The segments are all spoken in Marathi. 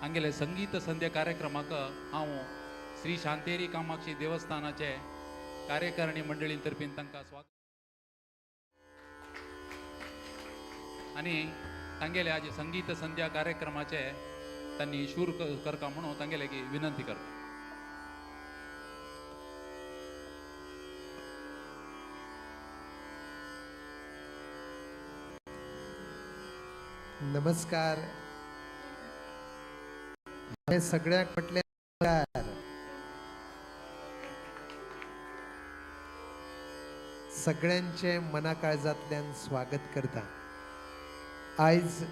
आंगेले संगीत संध्या कार्यक्रमाक हांव श्री शांतेरी कामाक्षी देवस्थानाचे कार्यकारिणी मंडळी तर्फीन तांकां स्वागत आणि तांगेले आज संगीत संध्या कार्यक्रमाचे त्यांनी शूर करता म्हणून तांगेले की विनंती करता. नमस्कार. सगळ्याक म्हटले सगळ्यांचे मना काळजातल्यान स्वागत करता. आज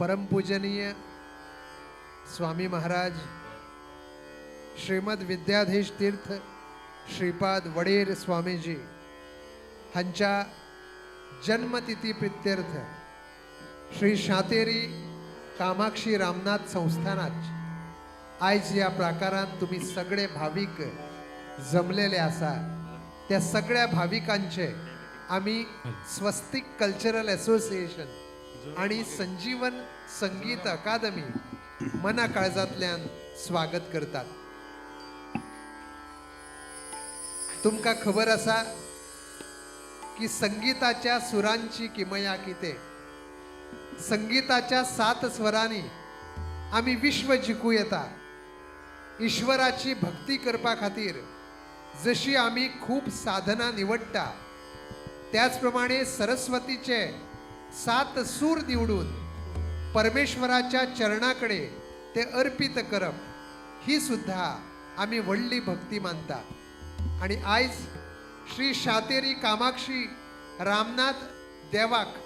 परमपूजनीय स्वामी महाराज श्रीमद विद्याधीश तीर्थ श्रीपाद वडेर स्वामीजी हांच्या जन्मतिथी प्रित्यर्थ श्री शांतेरी कामाक्षी रामनाथ संस्थानात आज या प्रकारात तुम्ही सगळे भाविक जमलेले आसा. त्या सगळ्या भाविकांचे आम्ही स्वस्तिक कल्चरल असोसिएशन आणि संजीवन संगीत अकादमी मना काळजातल्यान स्वागत करतात. तुमका खबर आसा की संगीताच्या सुरांची किमया किते. संगीताच्या 7 स्वरांनी आम्ही विश्व जिकू येता. ईश्वराची भक्ती करपा खातीर जशी आम्ही खूप साधना निवडटा त्याचप्रमाणे सरस्वतीचे 7 सूर निवडून परमेश्वराच्या चरणाकडे ते अर्पित करप ही सुद्धा आम्ही व्हडली भक्ती मानता. आणि आज श्री शांतेरी कामाक्षी रामनाथ देवाक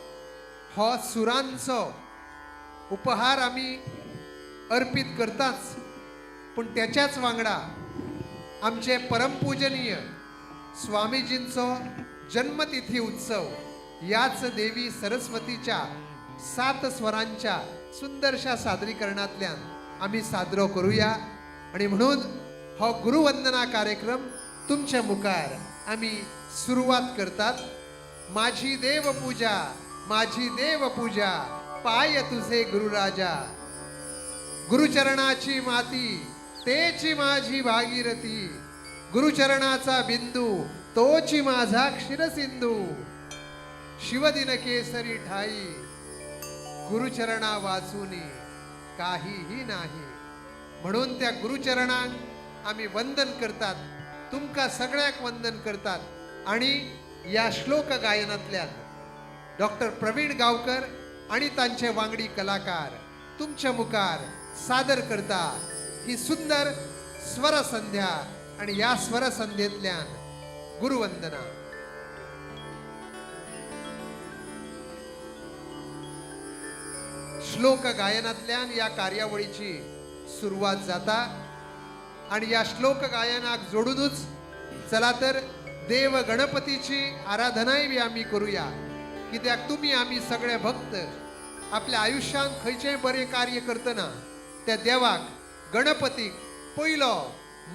हो सुरांचो उपहार आम्ही अर्पित करताच, पण त्याच्याच वांगडा आमचे परमपूजनीय स्वामीजींचो जन्मतिथी उत्सव याच देवी सरस्वतीच्या 7 स्वरांच्या सुंदरशा सादरीकरणातल्यान आम्ही साजरो करूया. आणि म्हणून हो गुरुवंदना कार्यक्रम तुमच्या मुखार आम्ही सुरुवात करतात. माझी देवपूजा माझी देवपूजा पाय तुझे गुरुराजा. गुरुचरणाची माती तेची माझी भागीरथी. गुरुचरणाचा बिंदू तोची माझा क्षीरसिंधू. शिवदिन केसरी ठाई गुरुचरणा वाचूनी काहीही नाही. म्हणून त्या गुरुचरणांक आम्ही वंदन करतात. तुमका सगळ्याक वंदन करतात. आणि या श्लोक गायनातल्यान डॉक्टर प्रवीण गावकर आणि तांचे वांगडी कलाकार तुमच्या मुखार सादर करता ही सुंदर स्वर संध्या. आणि या स्वर संध्येतल्यान गुरुवंदना. श्लोक गायनातल्यान या कार्यावळीची सुरुवात जाता. आणि या श्लोक गायनाक जोडूनच चला तर देव गणपतीची आराधनाय बी आम्ही करूया. कित्याक तुम्ही आम्ही सगळे भक्त आपल्या आयुष्यात खंयचेय बरे कार्य करतना त्या देवाक गणपतीक पहिलो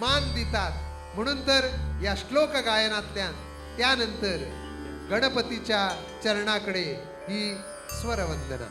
मान दितात. म्हणून तर या श्लोक गायनातल्यान त्यानंतर गणपतीच्या चरणाकडे ही स्वरवंदना.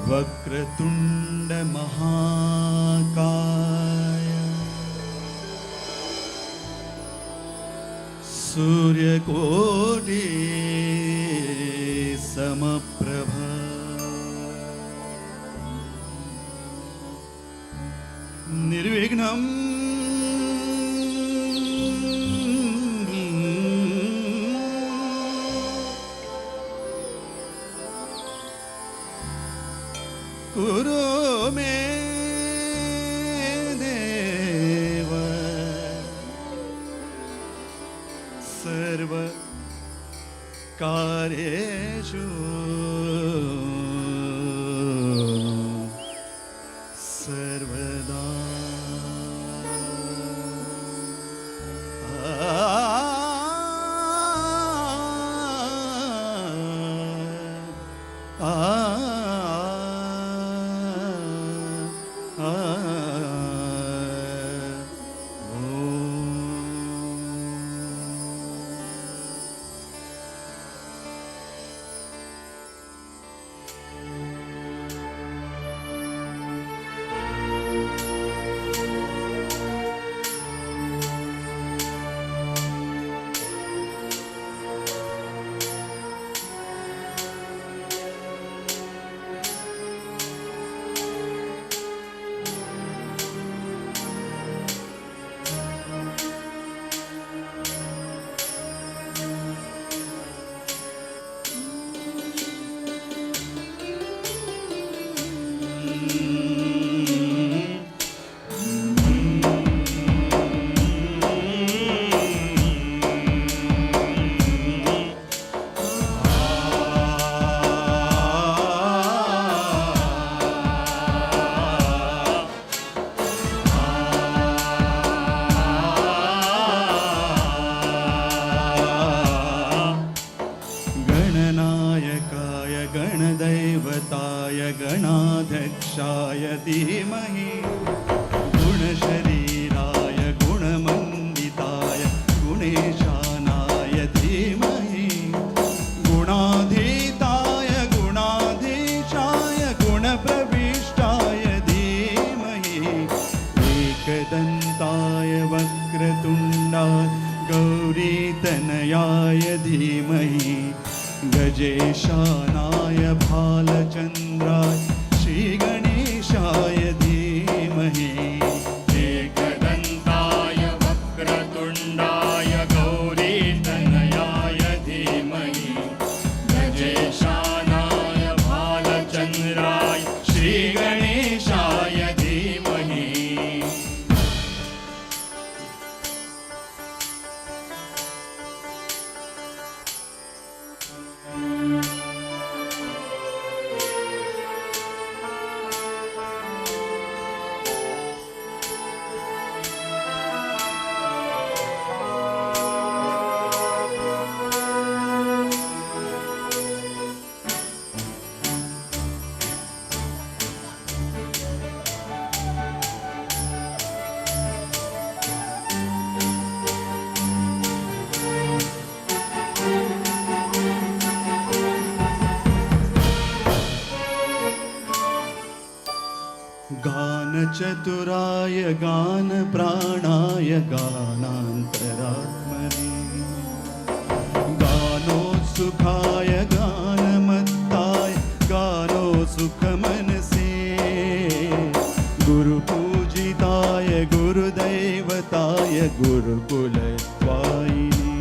वक्रतुंड महाकाय सूर्यकोटि समप्रभा निर्विघ्नं कुरु मे देव सर्व कार्येषु सर्वदा गणनायकाय गणदैवताय गणाध्यक्षाय धीमहि गुणशरीराय गुणमण्डिताय गुणेशानाय धीमहि गुणाधीताय गुणाधीशाय गुणप्रविष्टाय धीमहि एकदन्ताय वक्रतुण्डाय गौरीतनयाय धीमहि गजेशानाय भालचन्द्राय श्रीगणेशाय धीमहि एकदन्ताय वक्रतुण्डाय गौरीतनयाय धीमहि गजेशानाय भालचन्द्राय श्रीगणेशाय धीमहि गानचतुराय गानप्राणाय गानान्तरात्मने गानोत्सुकाय गानमत्ताय गानोत्सुकमनसे गुरुपूजिताय गुरुदैवताय गुरुकुलत्वायिने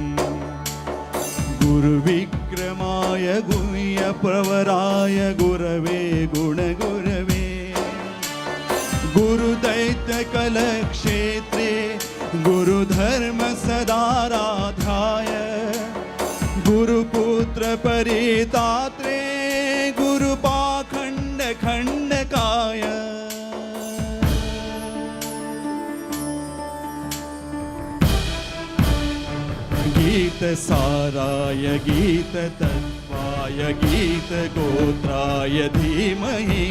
गुरुविक्रमाय गुह्यप्रवराय गुरवे गुणगुरवे गुरुदैत्यकलक्षेत्रे गुरुधर्म सदाराध्याय गुरुपुत्रपरितात्रे गुरुपाखण्डखण्डकाय गीतसाराय गीततत्त्वाय गीतगोत्राय धीमहि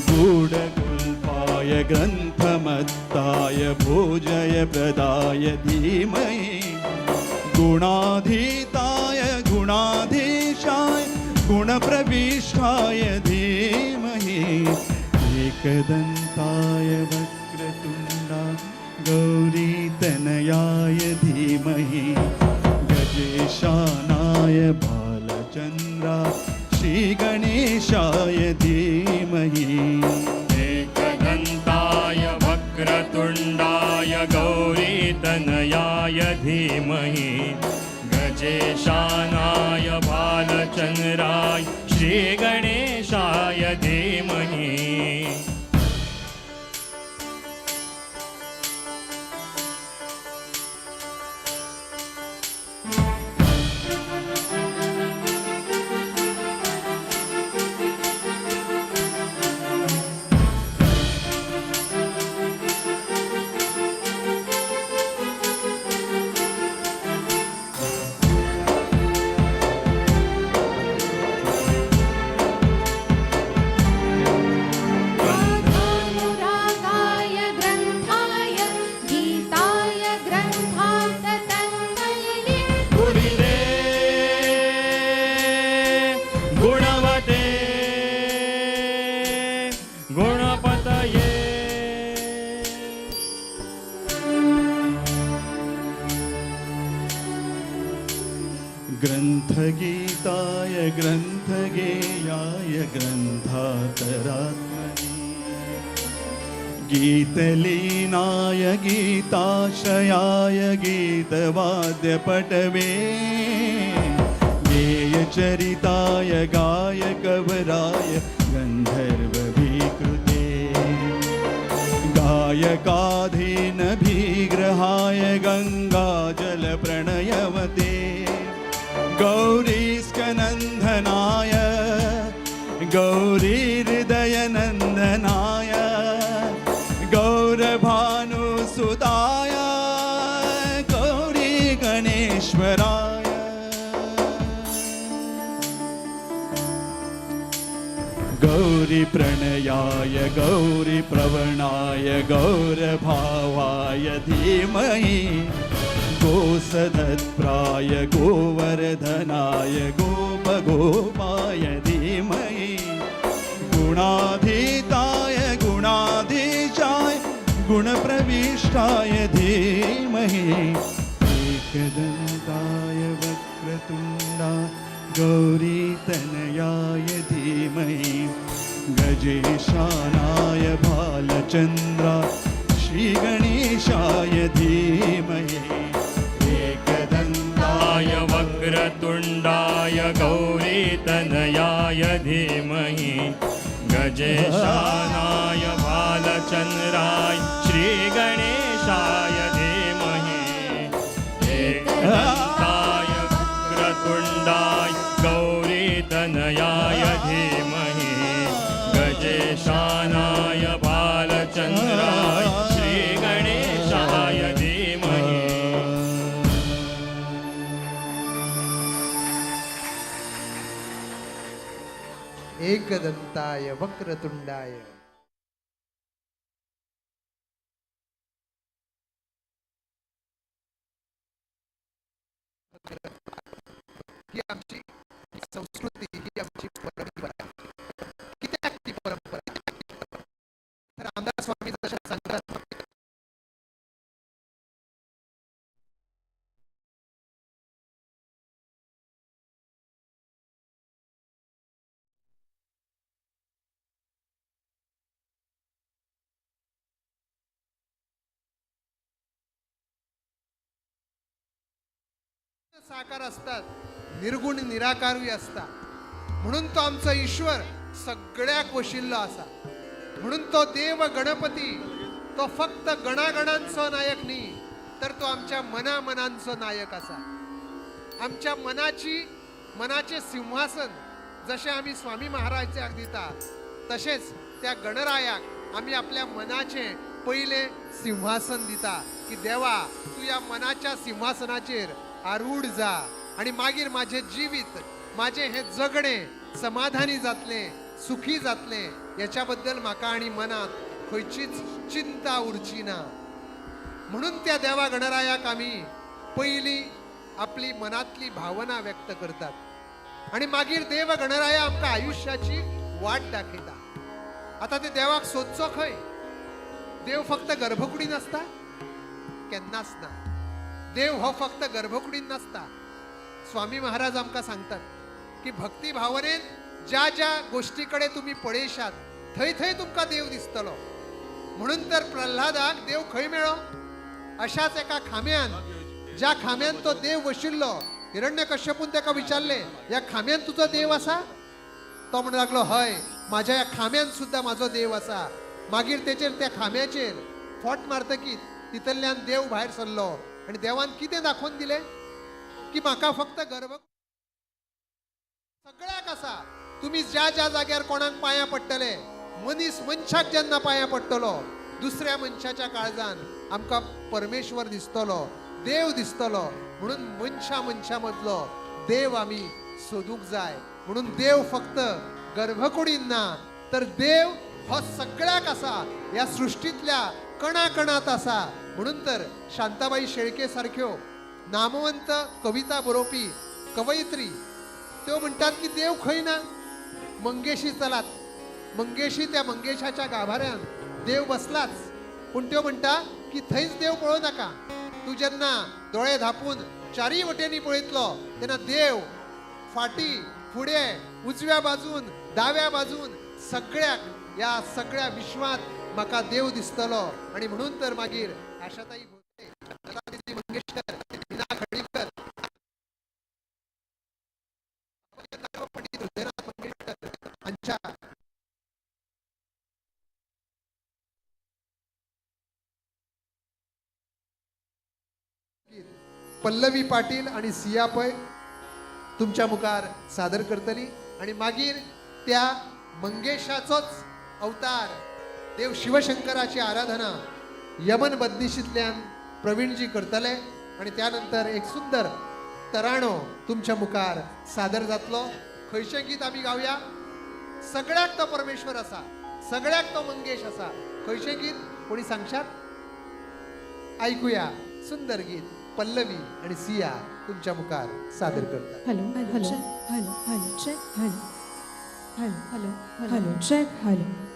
गूढगुल्पाय ग्रन्थमत्ताय भोजय प्रदाय धीमहि गुणाधीताय गुणाधीशाय गुणप्रविष्टाय धीमहि एकदन्ताय वक्रतुण्डाय गौरीतनयाय धीमहि बालचन्द्राय श्रीगणेशाय धीमहि एकदन्ताय वक्रतुण्डाय गौरीतनयाय धीमहि गजेशानाय बालचन्द्राय श्रीगणेशाय धीमहि ग्रन्थानुरागाय ग्रन्थाय गीताय ग्रन्थान्ततन्मयिने गुरुदे गुणवते गुणपतये ग्रन्थगीताय ग्रन्थगेयाय ग्रन्थातरात्मने गीतलीनाय गीताशयाय गीतवाद्यपटवे गेयचरिताय गायकवराय गन्धर्वभीकृते गायकाधीनभिग्रहाय गङ्गाजलप्रणयवते गौरीस्कनन्दनाय गौरीहृदयनन्दनाय गौरभानुसुताय गौरी गणेश्वराय गौरीप्रणयाय गौरीप्रवणाय गौरभावाय धीमहि गोसदत्प्राय गोवर्धनाय गोपगोपाय धीमहि गुणाधीताय गुणाधीशाय गुणप्रविष्टाय धीमहि एकदन्ताय वक्रतुण्डाय गौरीतनयाय धीमहि गजेशानाय बालचन्द्राय श्रीगणेशाय धीमहि एकदन्ताय वक्रतुण्डाय गौरीतनयाय धीमहि गजेशानाय बालचन्द्राय श्रीगणेशाय धीमहि एकदन्ताय वक्रतुण्डाय गौरीतनयाय धीमहि गजेशानाय बालचन्द्राय श्रीगणेशाय धीमहि एकदंताय वक्रतुंडाय ही आमची संस्कृती, ही आमची परंपरा. किती ती परंपरा तर रामदास स्वामी जशा सांगतात साकार असतात, निर्गुण निराकारही असतात. म्हणून तो आमचा ईश्वर सगळ्या कोशिल्लो असा. म्हणून तो देव गणपती तो फक्त गणागणांचो नायक नाही, तर तो आमच्या मनामनांचो नायक असा. आमच्या मनाचे सिंहासन जसे आम्ही स्वामी महाराजांक दिता, तसेच त्या गणरायाक आम्ही आपल्या मनाचे पहिले सिंहासन दिता की देवा तू या मनाच्या सिंहासनाचेर आरूढ जा आणि मागीर माझे जीवित, माझे हे जगणे समाधानी जातले, सुखी जातले, याच्याबद्दल म्हाका आणि मनात खंयचीच चिंता उरची ना. म्हणून त्या देवा गणरायाक आम्ही पहिली आपली मनातली भावना व्यक्त करतात आणि मागीर देव गणराया आमकां आयुष्याची वाट दाखयता. आता ते देवाक सोदचो खंय? देव फक्त गर्भकुडीन आसता? केन्नाच ना. देव हो फक्त गर्भकुडीन नसता. स्वामी महाराज आमका सांगतात की भक्ती भावनेन ज्या ज्या गोष्टीकडे तुम्ही पळेशात थंय थंय तुमका देव दिसतलो. म्हणून तर प्रल्हादाक देव खंय मेळो? अशाच एका खाम्यान, ज्या खाम्यान तो देव बशिल्लो, हिरण्यकश्यपून त्याका विचारले, या खाम्यान तुझो देव असा? तो म्हणू लागलो, हय, माझ्या या खाम्यान सुद्धा माझो देव असा. मागीर तेचेर त्या खाम्याचेर फोट मारतकीत तितल्यान देव भायर सरलो आणि देवान कितें दाखोवन दिले की म्हाका फक्त गर्भ सगळ्याक आसा. तुम्ही ज्या ज्या जाग्यार कोणाक पांयां पडटले, मनीस मनशाक जेन्ना पांयां पडटलो, दुसऱ्या मनशाच्या काळजान आमकां परमेश्वर दिसतलो, देव दिसतलो. म्हणून मनशा मदलो देव आमी सोदूंक जाय. म्हणून देव फक्त गर्भकुडीन ना, तर देव हो सगळ्याक आसा, या सृष्टीतल्या कणाकणात आसा. म्हणून तर शांताबाई शेळके सारख्यो नामवंत कविता बरोवपी कवयित्री त्यो म्हणतात की देव खंय ना, मंगेशी चलात. मंगेशी, त्या मंगेशाच्या गाभाऱ्यान देव बसलाच. पूण त्यो म्हणटा की थंयच देव पळोवं नाका. तू जेन्ना दोळे धापून चारी वटेनी पळयतलो तेन्ना देव फाटी, फुडें, उजव्या बाजून, दाव्या बाजून, सगळ्याक, या सगळ्या विश्वात म्हाका देव दिसतलो. आणि म्हणून तर मागीर आशाताई भोसले, लतादिती मंगेशकर, मीना खडीकर, पंडित हृदयनाथ मंगेशकर हांच्या पल्लवी पाटील आणि सिया पै तुमच्या मुखार सादर करतली. आणि मागीर त्या मंगेशाचोच अवतार देव शिवशंकराची आराधना यमन बदनिशीतल्यान प्रवीणजी करतले. आणि त्यानंतर एक सुंदर तराणो तुमच्या मुखार सादर जातलो. खंयचें गीत आमी गावया? सगळ्याक तो परमेश्वर असा, सगळ्याक तो मंगेश असा. खंयचें गीत कोणी सांगशात? ऐकूया सुंदर गीत पल्लवी आणि सिया तुमच्या मुखार सादर करतात. Hello hello hello hello check hello hello hello hello check hello.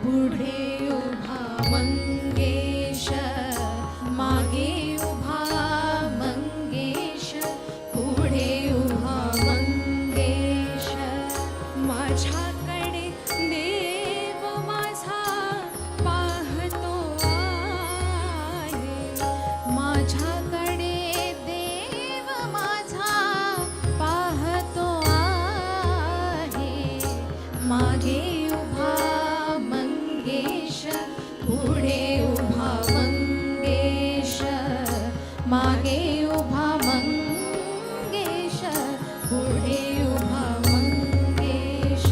पुढे उभा मंगेश, मागे उभा मंगेश, पुढे उभा मंगेश, माझ्याकडे देव माझा पाहतो आहे, पुढे उभा मंगेश मागे उभा मंगेश पुढे उभा मंगेश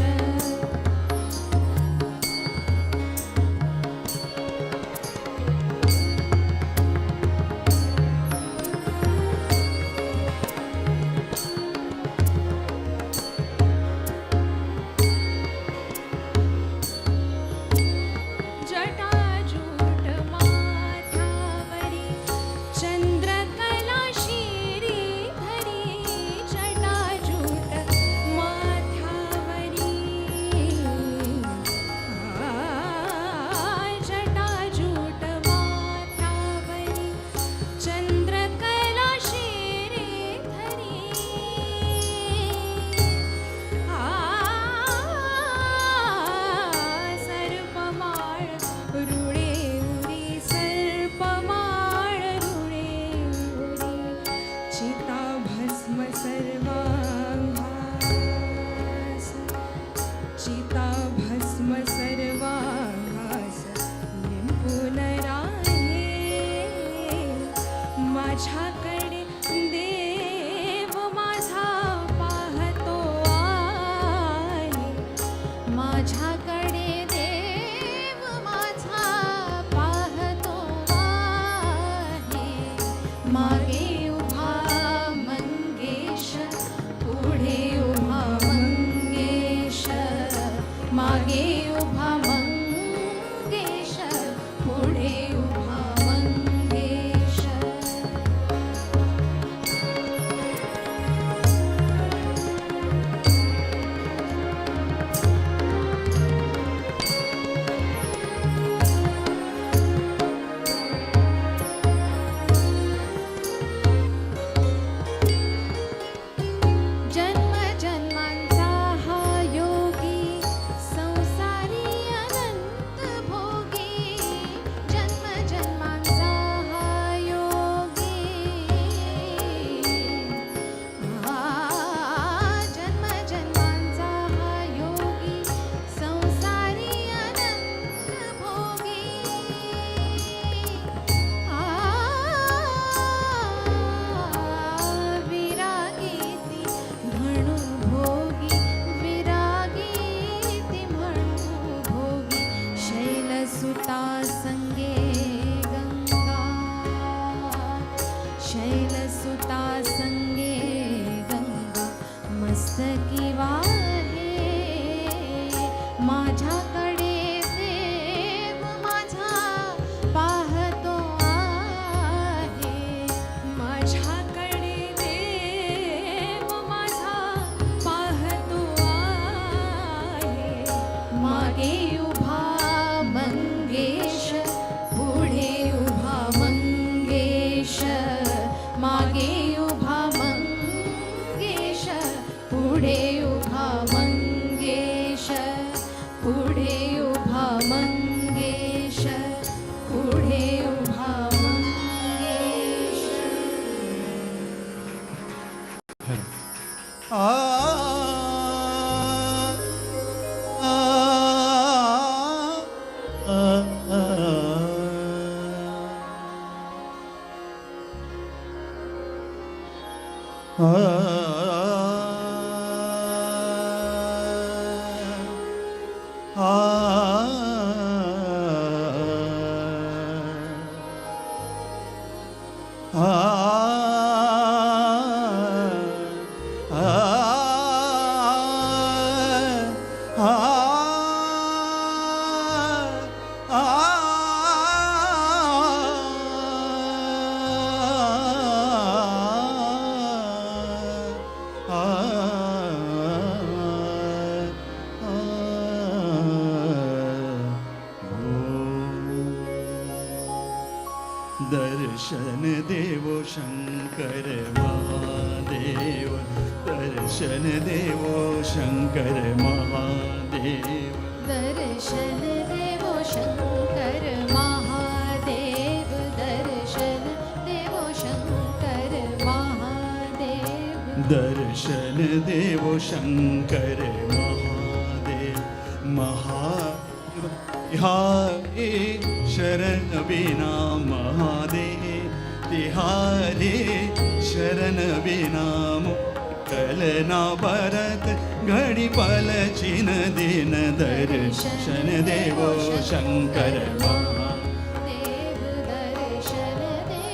जटाजूट माथावरी चंद्रकला शिरीधरी जटाजूट माथावरी जटाजूट माथावरी चंद्रकला शिरीधरी सर्पमाळ रुळे उरी सर्पमाळ रुळे उरी चिता भस्म सर्वांगास चिता भस्म सर्वांगास लिंबून राहे माझ्याकडे देव माझा पाहतो आहे माझ्याकडे देव माझा पाहतो आहे मागे उभा मंगेश पुढे उभा मंगेश मागे उभा मंगेश पुढे उभा मंगेश जन्म जन्मांचा हा योगी संसारी अनंत भोगी जन्म जन्मांचा हा योगी जन्म जन्मांचा हा योगी संसारी अनंत भोगी विरागीती म्हणून भोगी विरागीती म्हणून भोगी शैलसुता संगे गंगा शैलसुता संगे गंगा मस्तकी वाहे माझ्याकडे देव माझा पाहतो आहे माझ्याकडे देव माझा पाहतो आहे मागे उभा मंगेश पुढे उभा मंगेश मागे उभा मंगेश पुढे उभा मंगेश पुढे उभा मंगेश पुढे उभा मंगेश आ दर्शन देवो शंकर महादेव दर्शन देवो शंकर महादेव दर्शन देवो शंकर महादेव दर्शन देवो शंकर महादेव दर्शन देवो शंकर महादेव महादेव तिहारी शरण बिना महादेव, तिहारी शरण बिना कलना भरत घडी पल चिन दिन दर्शन देवो शंकर देव दर्शन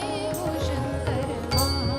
देवो शंकर महादेव.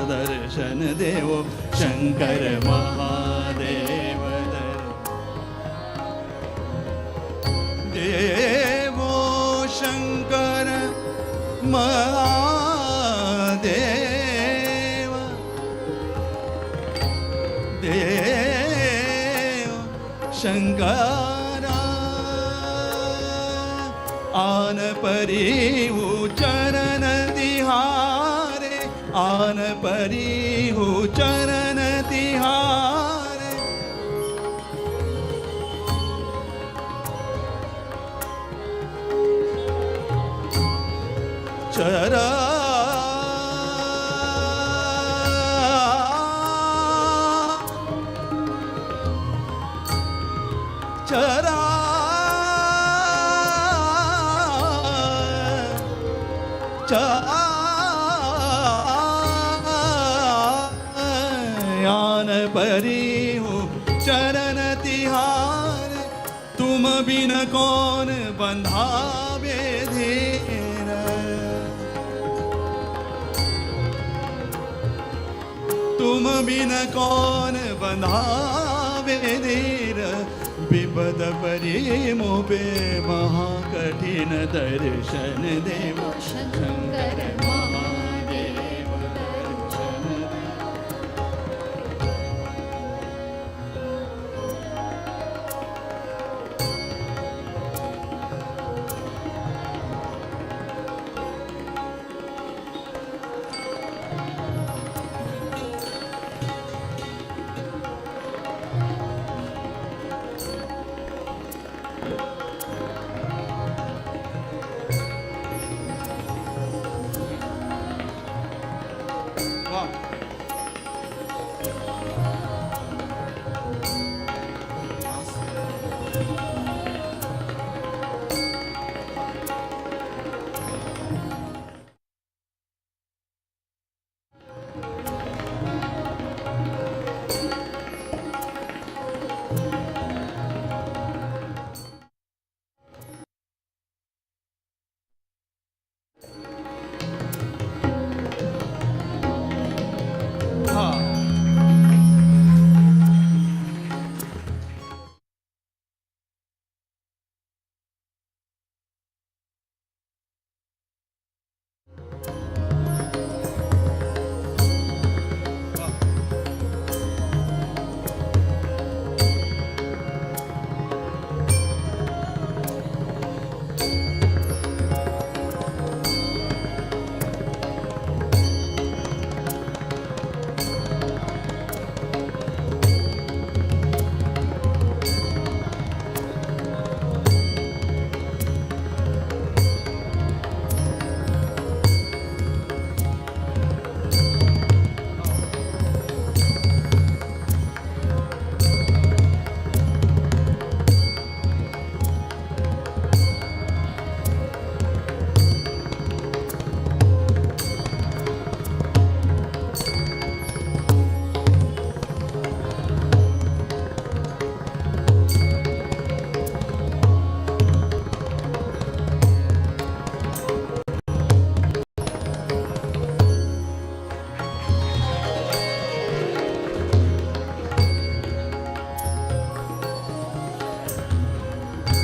दर्शन देवो शंकर महादेव देवो शंकर महादेव देव शंकर आन परी चरण तिहारे आन परी चरण तिहारे चरा चरा यान परी चरण तिहार तुम बिन कौन बंधावे धीर तुम बिन कौन बंधावे धीर विपद परी मोबे महाकठिन दर्शन देवो शंकर महादेव दर्शन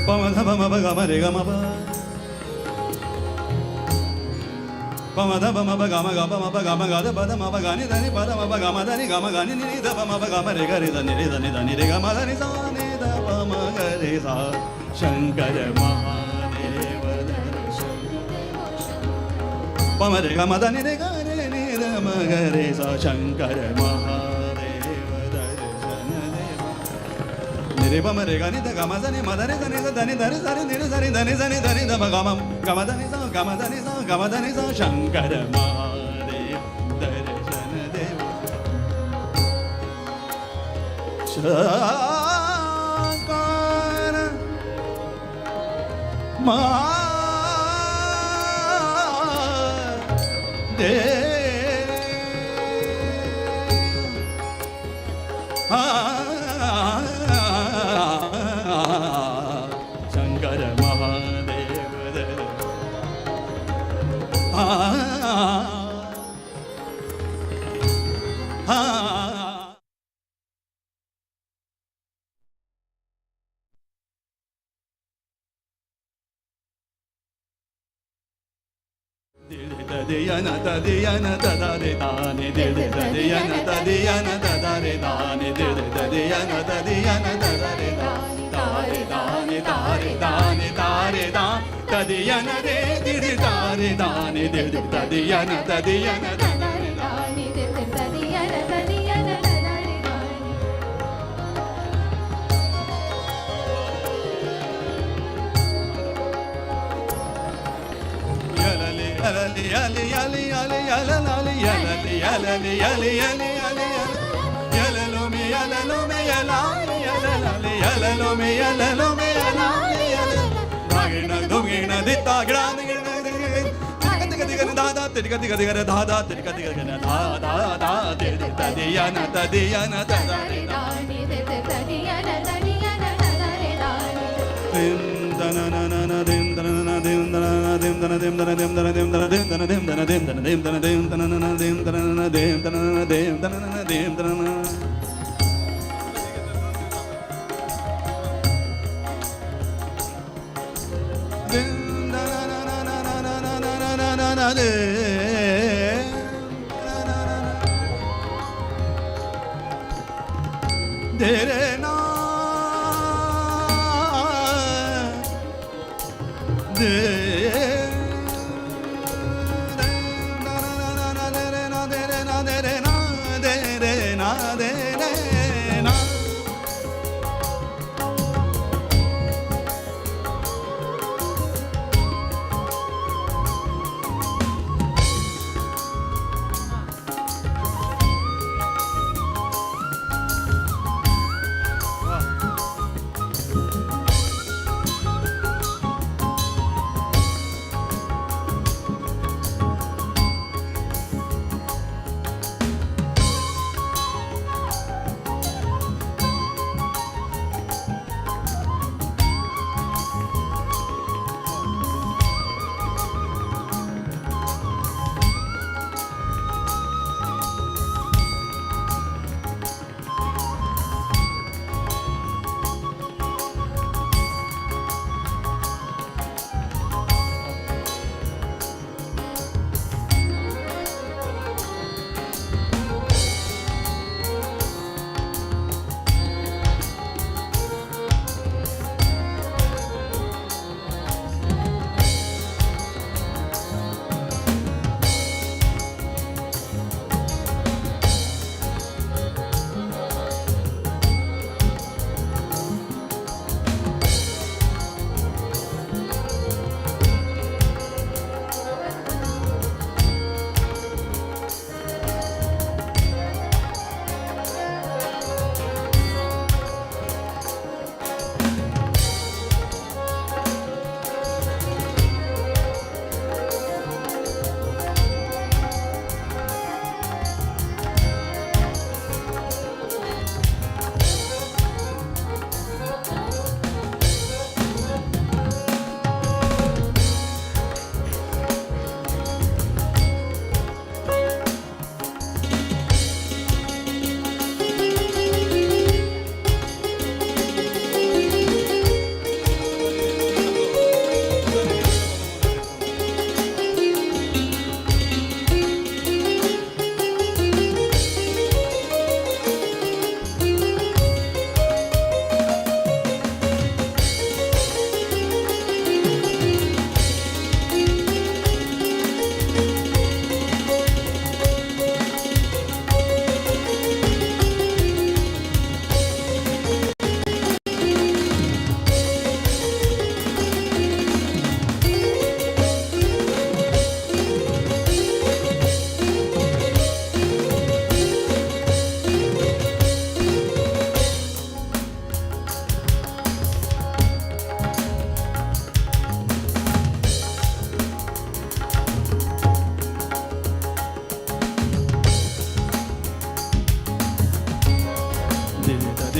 पम ध म ग म रे ग म प Pamada pama gama gama gada pada ma gani dani pada ma gama dani ni da pama gama re ga re dani re ga ma dani sa ni da pama ga re sa Shankar Mahadev darshan pama re ga ma dani re ga re ni da ma ga re sa Shankar Mahadev darshan Nire pama re ga ni da gama dani ma dani dani dani dani da ma gama dani sa Shankar Mahadev darshan dev Shankar Mahadev Shankar Mahadev Diyana tadiyana tadare dani diyana tadiyana tadare dani diyana tadiyana tadare dani dani dani dani tadiyana de diri dani dani tadiyana tadiyana tadare தானி திரு ததியன ததியன ததாரி தானி yalali yalali yali yali yali yalali yalali yalali yali yali yali yalalumi yalalumi yalali yalalali yalalumi yalalumi yalali yalali dagina dugina ditta grana da da tirga tirga tirga da da tirga tirga da da da tadiyana tadiyana tadare தானி திரு ததியன ததியன ததாரி தானி dim dana na na na dim dana na dim dana na dim dana dim dana dim dana dim dana dim dana dim dana dim dana dim dana dim dana na dim dana na dim dana na dim dana na dim dana na dim dana na na na na na na na na na na dim na na na dere na de na na na na dere na dere na dere na dere na dere na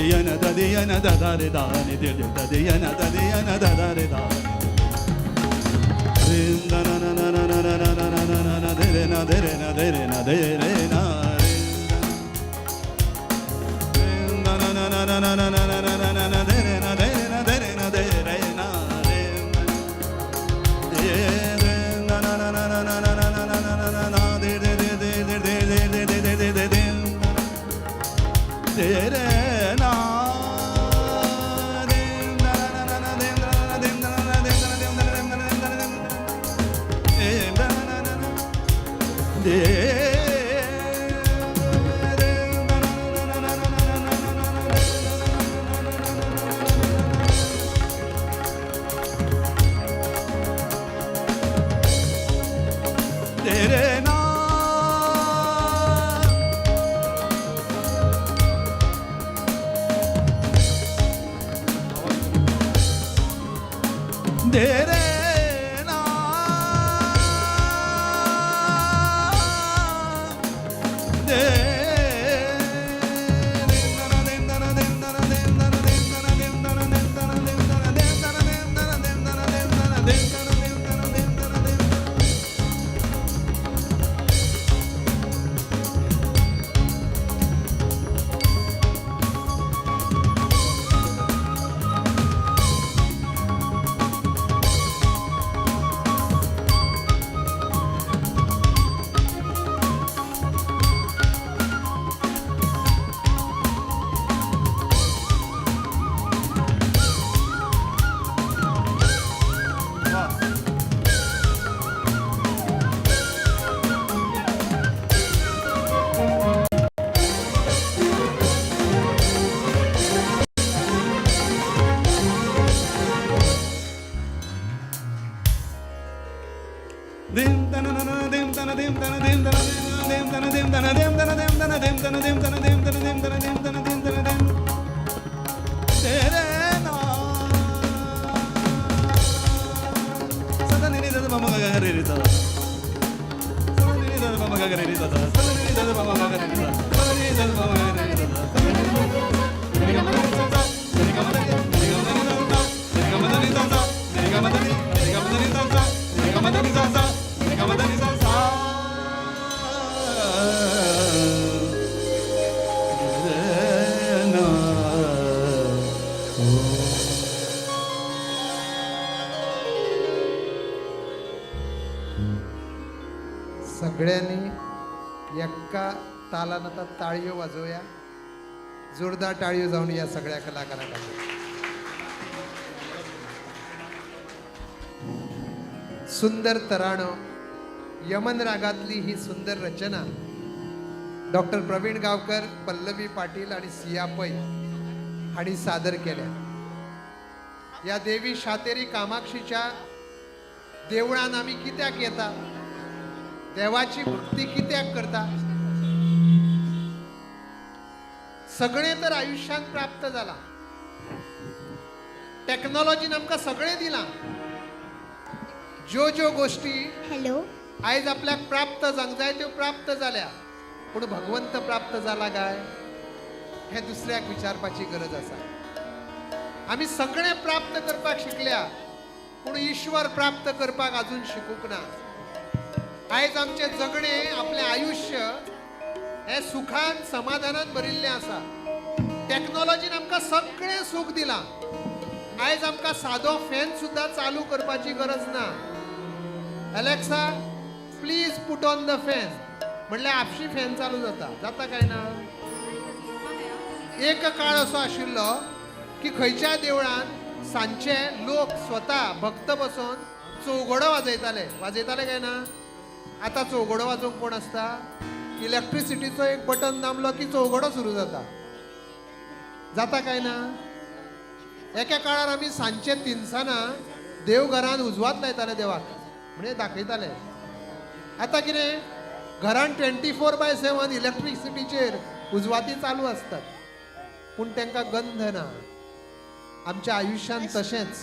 ददियन ददियन ददारे दानि ददियन ददियन ददारे दानि rim da na na na na na na na na na na na de na de na de na de re na rim da na na na na na na na na na na na de na de na de na de re na rim de na na na na na na na na na na na na de de de de de de de de de de de de de re na सगळ्यांनी एका तालानं आता टाळीओ वाजवूया. जोरदार टाळीओ जाऊन या सगळ्या कलाकारांना. सुंदर तराणं, यमन रागातली ही सुंदर रचना डॉक्टर प्रवीण गावकर, पल्लवी पाटील आणि सिया पै हाणी सादर केल्या. या देवी शातेरी कामाक्षीच्या देवळान आम्ही कित्याक येता, देवाची भक्ती कित्याक करता. सगळे तर आयुष्यात प्राप्त झाला, टेक्नॉलॉजीन आमकां सगळे दिला. ज्यो ज्यो गोष्टी हॅलो आयज आपल्याक प्राप्त जावंक जाय त्यो प्राप्त जाल्या, पूण भगवंत प्राप्त जाला काय हे दुसऱ्याक विचारपाची गरज आसा. आमी सगळे प्राप्त करपाक शिकल्या, पूण ईश्वर प्राप्त करपाक अजून शिकूंक ना. आयज आमचे जगणे, आपले आयुष्य हे सुखान समाधानान भरिल्लें आसा. टेक्नॉलॉजीन आमकां सगळें सुख दिलां. आयज आमकां सादो फॅन सुद्दां चालू करपाची गरज ना. Alexa please put on the fan म्हणल्यार आपशी फॅन चालू जाता काय ना. एक काळ असो आशिल्लो की खंयच्या देवळान सांजचे लोक स्वता भक्त बसून चौघडो वाजयताले काय ना. आता चौघडो वाजोवंक कोण आसता. इलेक्ट्रिसिटीचो एक बटन दामलो की चौघडो सुरू जाता काय ना. एका काळार आमी सांजचे तिनसाना देवघरान उजवात लायताले देवाक म्हणजे दाखयताले. आता कितें घरान 24/7 इलेक्ट्रिसिटीचेर उजवाती चालू असतात, पूण तांकां गंध ना. आमच्या आयुष्यान तशेंच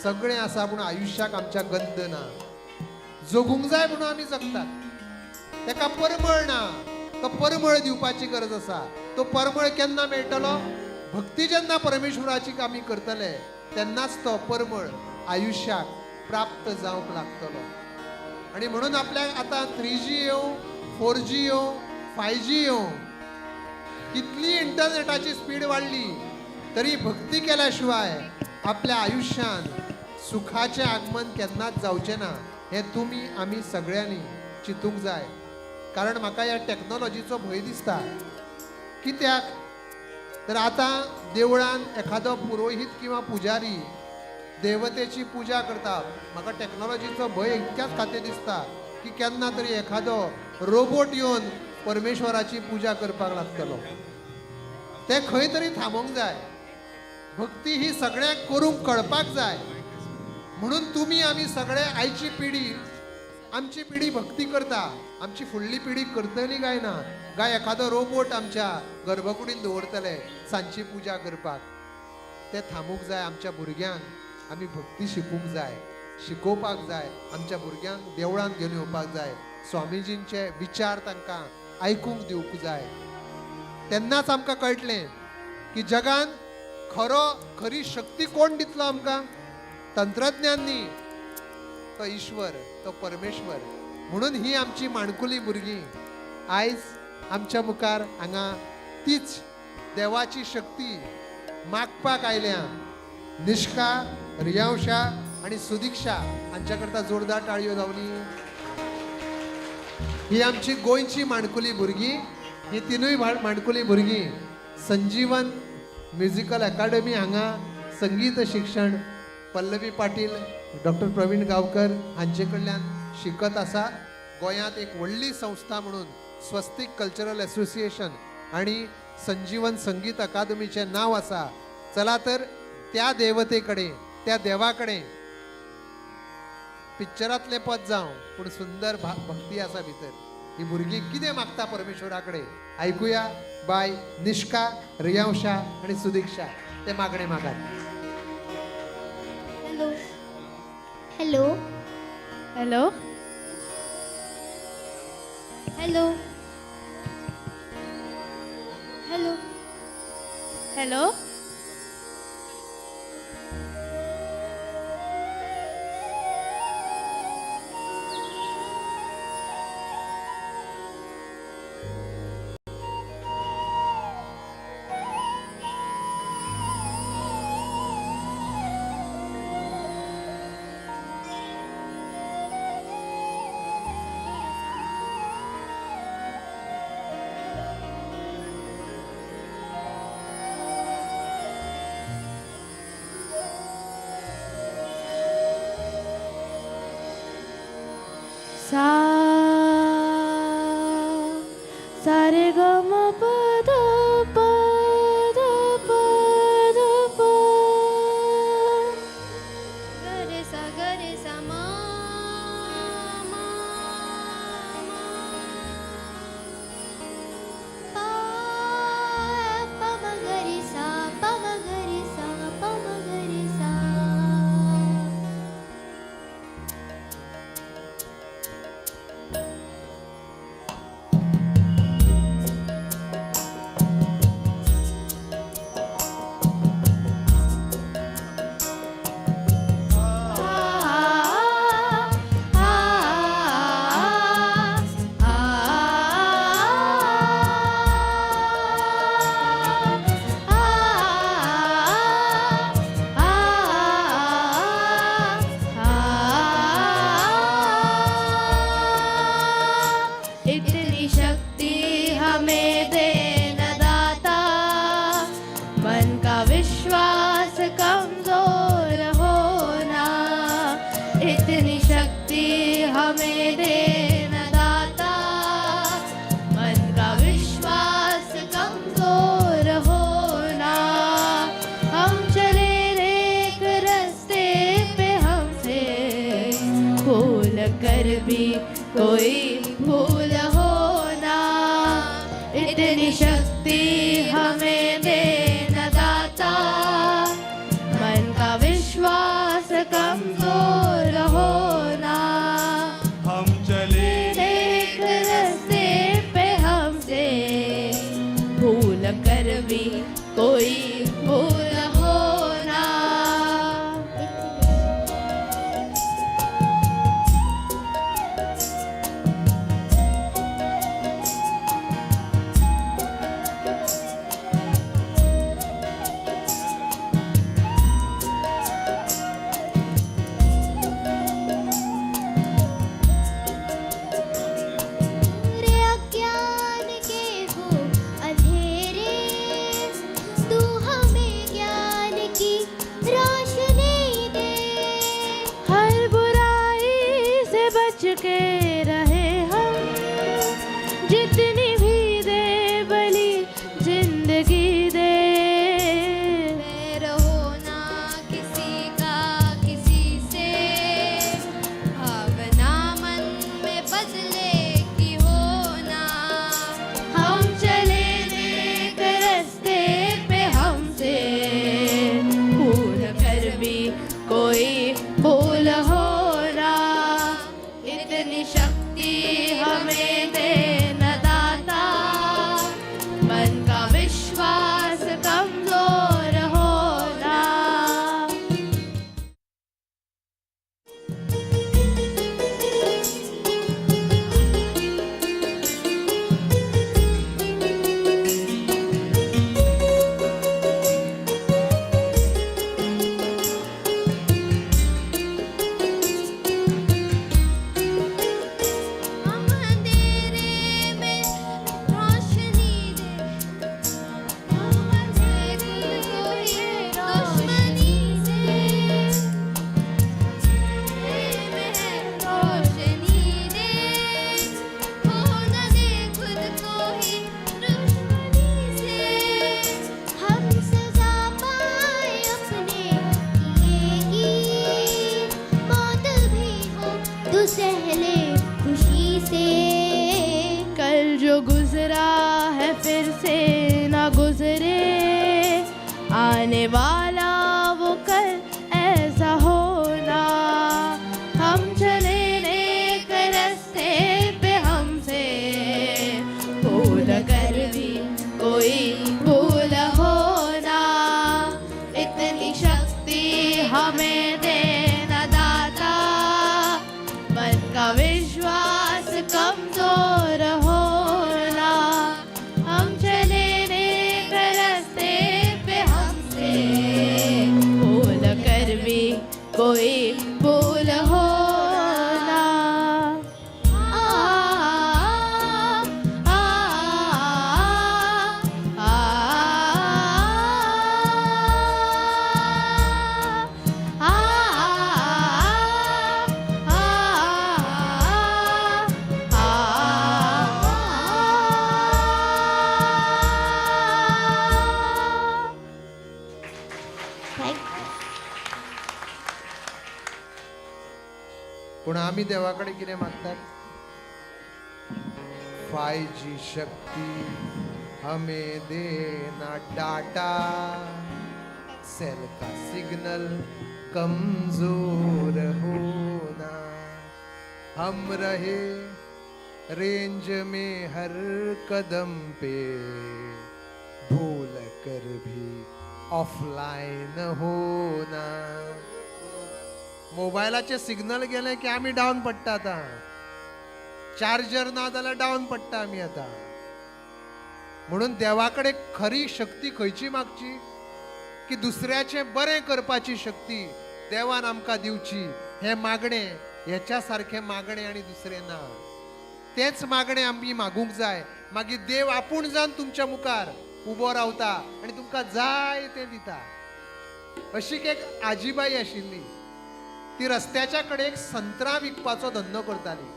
सगळें आसा, पूण आयुष्याक आमच्या गंध ना. जगूंक जाय म्हणून आमी जगतात, ताका परमळ ना. तो परमळ दिवपाची गरज आसा. तो परमळ केन्ना मेळटलो. भक्ती जेन्ना परमेश्वराची आमी करतले तेन्नाच तो परमळ आयुष्याक प्राप्त जावंक लागतलो. आणि म्हणून आपल्याक आता 3G येवं, 4G येवं, 5G येवं, कितली इंटरनेटाची स्पीड वाढली तरी भक्ती केल्याशिवाय आपल्या आयुष्यात सुखाचे आगमन केन्नाच जावचे ना. हे तुम्ही आम्ही सगळ्यांनी चिंतूंक जाय. कारण म्हाका ह्या टॅक्नॉलॉजीचो भंय दिसता. कित्याक तर आता देवळान एखादो पुरोहित किंवा पुजारी देवतेची पूजा करता. म्हाका टॅक्नॉलॉजीचो भंय इतक्याच खातीर दिसता की केन्ना तरी एखादो रोबोट येवन परमेश्वराची पूजा करपाक लागतलो. ते खंय तरी थांबोंक जाय. भक्ती ही सगळ्यांक करूंक कळपाक जाय. म्हणून तुम्ही आमी सगळे आयची पिढी, आमची पिढी भक्ती करता, आमची फुडली पिढी करतली काय ना काय एखादो रोबोट आमच्या गर्भकुडीन दवरतले सांची पूजा करपाक. ते थांबूंक जाय. आमच्या भुरग्यांक आमी भक्ती शिकूंक जाय, शिकोवपाक जाय. आमच्या भुरग्यांक देवळान घेवन येवपाक जाय. स्वामीजींचे विचार तांकां आयकूंक दिवंक जाय. तेन्नाच आमकां कळटलें की जगान खरी शक्ती कोण दितलो आमकां. तंत्रज्ञान न्ही, तो ईश्वर, तो परमेश्वर. म्हणून ही आमची माणकुली भुरगीं आयज आमच्या मुखार हांगा तीच देवाची शक्ती मागपाक आयल्या. निष्का, रियांशा आणि सुदीक्षा हांच्या करता जोरदार ताळयो जावनी. ही आमची गोंयची माणकुली भुरगीं. ही तिनूय माणकुली भुरगीं संजीवन म्युझिकल अकादमी हांगा संगीत शिक्षण पल्लवी पाटील, डॉक्टर प्रवीण गांवकर हांचे कडल्यान शिकत आसा. गोंयांत एक व्हडली संस्था म्हणून स्वस्तिक कल्चरल असोसिएशन आणि संजीवन संगीत अकादमीचे नाव आसा. चला तर त्या देवते कडेन, त्या देवा कडेन पिक्चरांतले पद जावं पूण सुंदर भक्ती आसा भितर. ही भुरगीं कितें मागता परमेश्वरा कडेन आयकुया. बाय निष्का, रियांशा आणि सुदीक्षा ते मागणे मागात. Hello hello hello hello hello hello सा रे ग म प ध प ध प ध प ग रे सा म म प प म ग रे सा प म ग रे सा प म ग रे सा. इतनी शक्ति हमें दे न दाता, मन का विश्वास कमजोर होना. इतनी शक्ति हमें दे न दाता, मन का विश्वास कमजोर होना. हम चले एक रास्ते पे हमसे भूल कर भी कोई भूल होना. इतनी शक्ति हमें दे न दाता, मन का विश्वास कमजोर होना. हम चले एक रास्ते पे हमसे भूल कर भी कोई भूल होना। रे अज्ञान के हो अंधेरे, तू हमें ज्ञान की रोशनी दे। हर बुराई से बच के रहे हम, जितनी भी दे बली जिंदगी दे। बैर होना किसी का किसी से, भावना मन में बदले की होना। हम चले नेक रास्ते पे हमसे, भूल कर भी कोई भूल होना। इतनी शक्ति हमें दे न दाता, मन का विश्वास कमजोर होना। हम अंधेरे में रोशनी दे, हम बंधे खुद को ये दुश्मनी से। में है रोशनी दे, हो न दे खुद को ही दुश्मनी से। हम सजा पाए अपने किए की, मौत भी हो तो सहले खुशी से। कल जो गुजरा है फिर से ना गुजरे, आने वाला वो कल ऐसा होना। हम चले नेक रास्ते पे हमसे, भूल कर भी कोई भूल होना। इतनी शक्ति हमें दे न दाता, मन का विश्वास कमजोर होना। हम चले नेक रास्ते पे हमसे, भूल कर भी कोई भूल होना। आ, आ, आ, पूण आमी देवाकडे कितें मागतात? 5G शक्ति हमें देना डाटा, सेल का सिग्नल कमजोर होना। हम रहे रेंज में हर कदम पे, भूल कर भी ऑफलाइन होना। मोबायलाचे सिग्नल गेले की आम्ही डाऊन पडटा आता. चार्जर ना जाल्यार डाऊन पडटा आम्ही आता. म्हणून देवाकडे खरी शक्ती खयची मागची की दुसऱ्याचे बरें करपाची शक्ती देवान आमकां दिवची. हे मागणे ह्याच्या सारखे मागणे आणि दुसरे ना. तेच मागणे आम्ही मागूंक जाय. मागीर देव आपूण जावन तुमच्या मुखार उबो रावता आणि तुमकां जाय ते दिता. अशी एक आजीबाई आशिल्ली. ती रस्त्याच्या कडेक संत्रां विकपाचो धंदो करताली.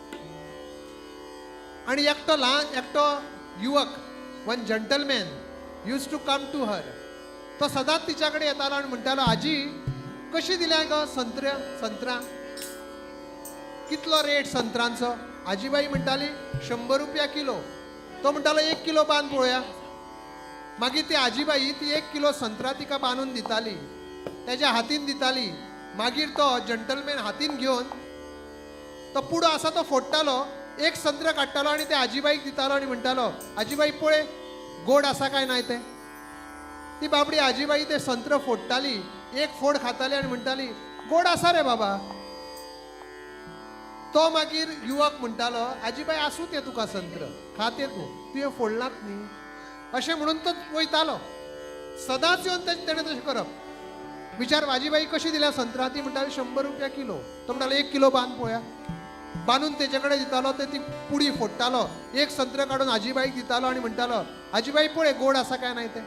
आणि एकटो युवक, one gentleman use to come to her. तो सदांच तिच्याकडे येतालो आणि म्हणटालो, आजी कशी दिल्या गो संत्रां? कितलो रेट संत्रांचो? आजीबाई म्हणटाली 100 रुपया किलो. तो म्हणटालो 1 किलो बांद पळोवया. मागीर ती आजीबाई ती 1 किलो संत्रां तिका बांदून दिताली, तेज्या हातीन दिताली. मागीर तो जंटलमॅन हातीन घेवन तो पुडो आसा तो फोडटालो, एक संत्र काडटालो आणि ते आजीबाईक दितालो आणि म्हणटालो, आजीबाई पळय गोड आसा काय नाही ते. ती बाबडी आजीबाई ते संत्र फोडटाली, एक फोड खाताली आणि म्हणटाली गोड आसा रे बाबा. तो मागीर युवक म्हणटालो आजीबाई आसूं ते तुका संत्र, खाते तुवें फोडलात न्ही अशें म्हणून तो वयतालो. सदांच येवन तेणें तशें करप. विचार आजीबाई कशी दिल्या संत्रां, ती म्हणटाली 100 रुपया किलो. तो म्हणटालो 1 किलो बांद पळोवया. बांदून तेजे कडेन दितालो, ते ती पुडी फोडटालो, एक संत्र काडून आजीबाईक दितालो आणि म्हणटालो आजीबाई पळय गोड आसा काय नाही ते.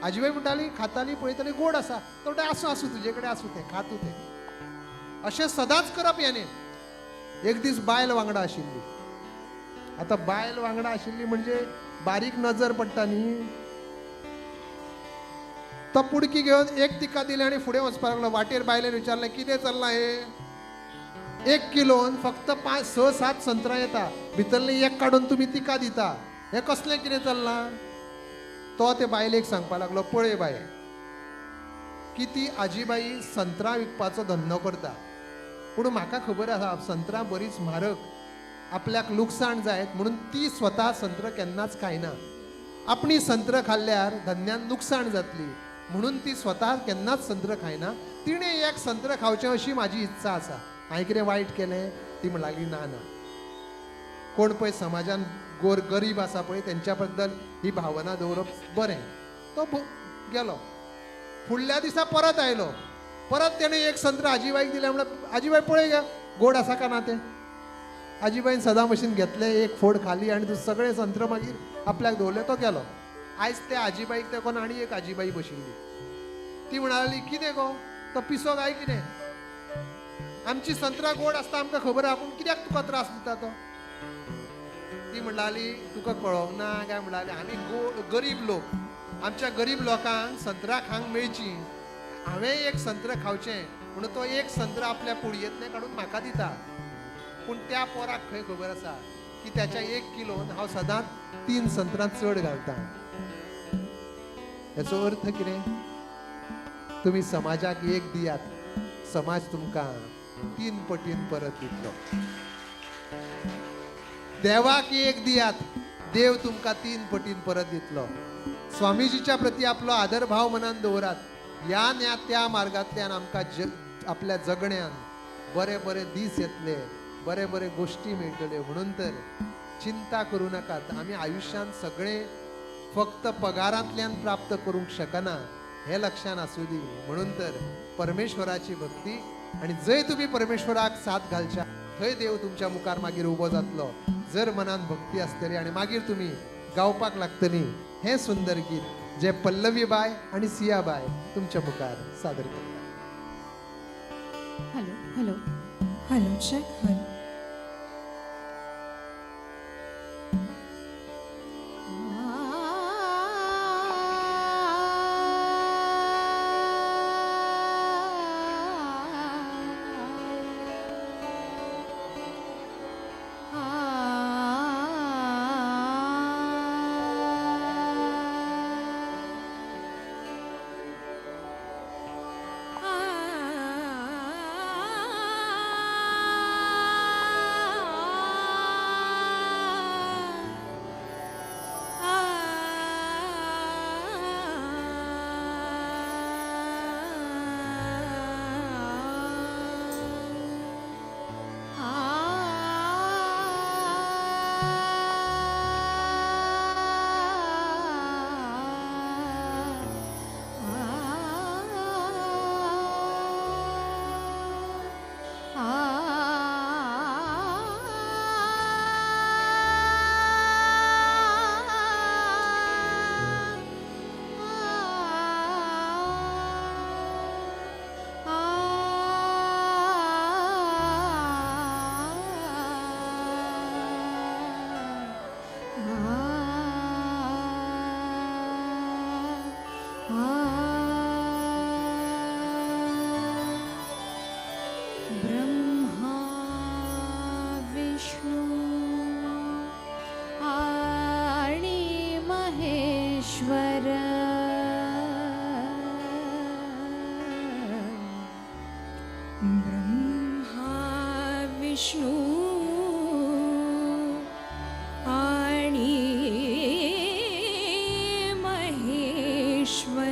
आजीबाई म्हणटाली खाताली पळयताली गोड आसा. तो म्हणटा आसूं आसूं तुजे कडेन आसूं ते, खा तूं ते. अशें सदांच करप याने. एक दीस बायल वांगडा आशिल्ली. आता बायल वांगडा आशिल्ली म्हणजे बारीक नजर पडटा न्ही. तो पुडकी घेवन एक तिका दिली आणि फुडें वचपाक लागलो. वाटेर बायलेन विचारलें कितें चल्लां हे. 1 किलोन फक्त 5-6-7 संत्रां येता, भितरली एक काडून तुमी तिका दिता, हें कसलें कितें चल्लां. तो ते बायलेक सांगपाक लागलो पळय बाये, की ती आजीबाई संत्रां विकपाचो धंदो करता, पूण म्हाका खबर आसा संत्रां बरीच म्हारग, आपल्याक लुकसाण जायत म्हणून ती स्वता संत्र केन्नाच खायना. आपणी संत्र खाल्ल्यार धंद्यान लुकसाण जातली म्हणून ती स्वता केन्नाच संत्र खायना. तिणें एक संत्र खावचें अशी म्हाजी इत्सा आसा. हांवें कितें वायट केलें. ती म्हणलाली ना ना, कोण पळय समाजान गरीब आसा पळय तेंच्या बद्दल ही भावना दवरप बरें. तो गेलो. फुडल्या दिसा परत आयलो. परत तेणें एक संत्र आजीबाईक दिलें. म्हणल्यार आजीबाई पळय गे गोड आसा काय ना तें. आजीबाईन सदां भशेन घेतलें, एक फोड खाली आणि सगळें संत्र मागीर आपल्याक दवरलें. तो गेलो. आयज त्या आजीबाईक तेकोन आनी एक आजीबाई बशिल्ली. ती म्हणाली कितें गो तो पिसो काय कितें, आमची संत्रां गोड आसता आमकां खबर आहा, पूण कित्याक तुका त्रास दिता तो. ती म्हणटाली तुका कळोंक ना काय. म्हणटाली आमी गरीब लोक, आमच्या गरीब लोकांक संत्रां खावंक मेळची, हांवें एक संत्र खावचें म्हणून तो एक संत्र आपल्या पुडयेंतलें काडून म्हाका दिता. पूण त्या पोराक खंय खबर आसा की त्याच्या 1 किलोन हांव सदांच 3 संत्रां चड घालता. हेचो अर्थ कितें. तुम्ही समाजाक एक दियात, समाज तुमकां 3 पटीन परत दितलो. देवाक एक दियात, देव तुमकां 3 पटीन परत दितलो. स्वामीजीच्या प्रती आपलो आदर भाव मनान दवरात. या त्या मार्गांतल्यान आमकां आपल्या जगण्यान बरे बरे दीस येतले, बरे बरे गोष्टी मेळटल्यो. म्हणून तर चिंता करूं नाकात. आमी आयुश्यान सगळे फक्त पगारांतल्यान प्राप्त करूंक शकना हे लक्षात आसूं दी. म्हणून तर परमेश्वराची भक्ती, आणि जंय तुम्ही परमेश्वराक साथ घालच्या थंय देव तुमच्या मुखार मागीर उबो जातलो. जर मनान भक्ती आसतली आणि मागीर तुम्ही गावपाक लागतली हे सुंदर गीत जे पल्लवी बाय आणि सिया बाय तुमच्या मुखार सादर करतात. Hello hello hello check hello. Vishnu आणि महेश्वर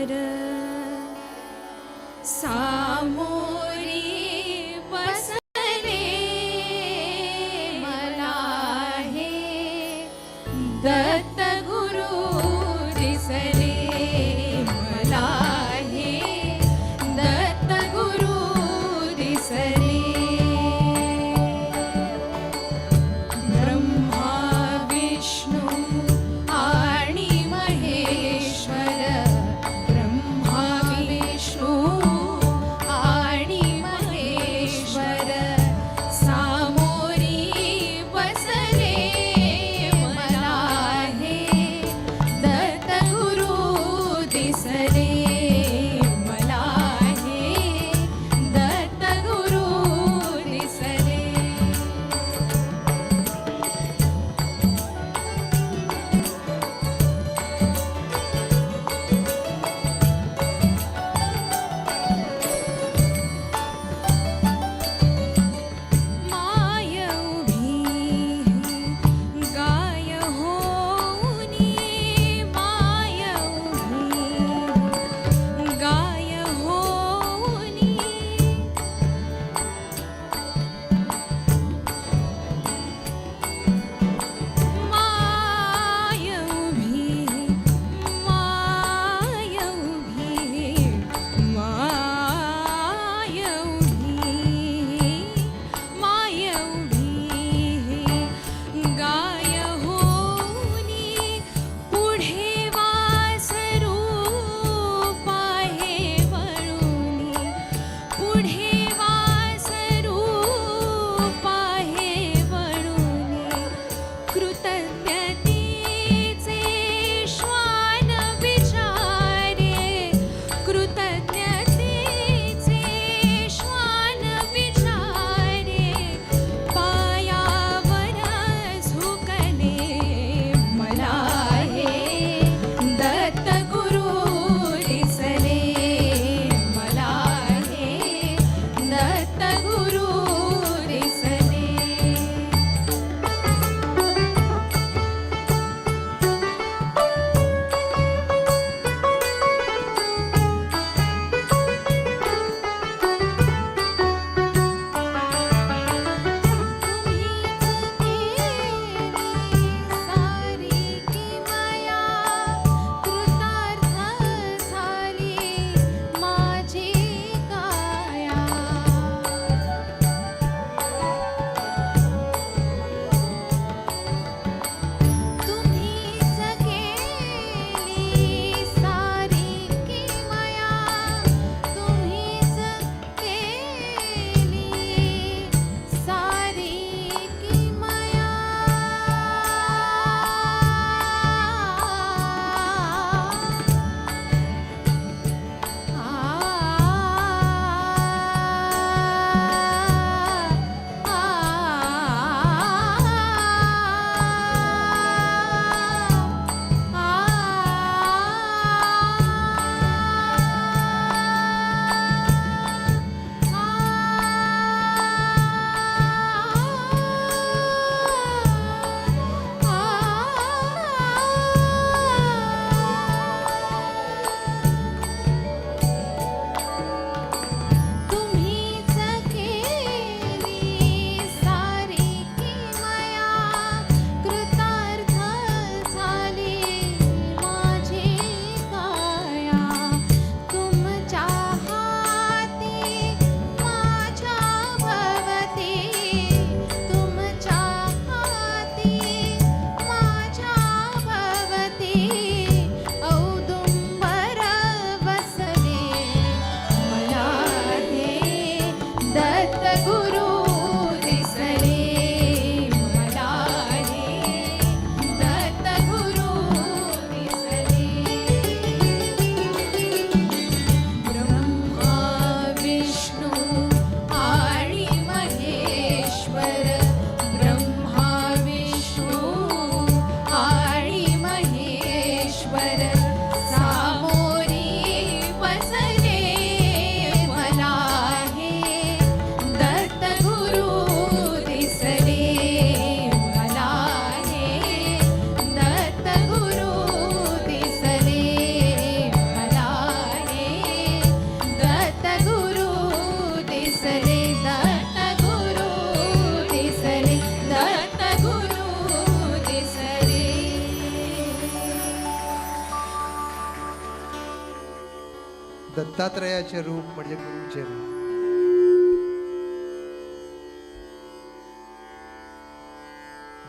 दत्तात्रयाचे रूप म्हणजे गुरुचे रूप.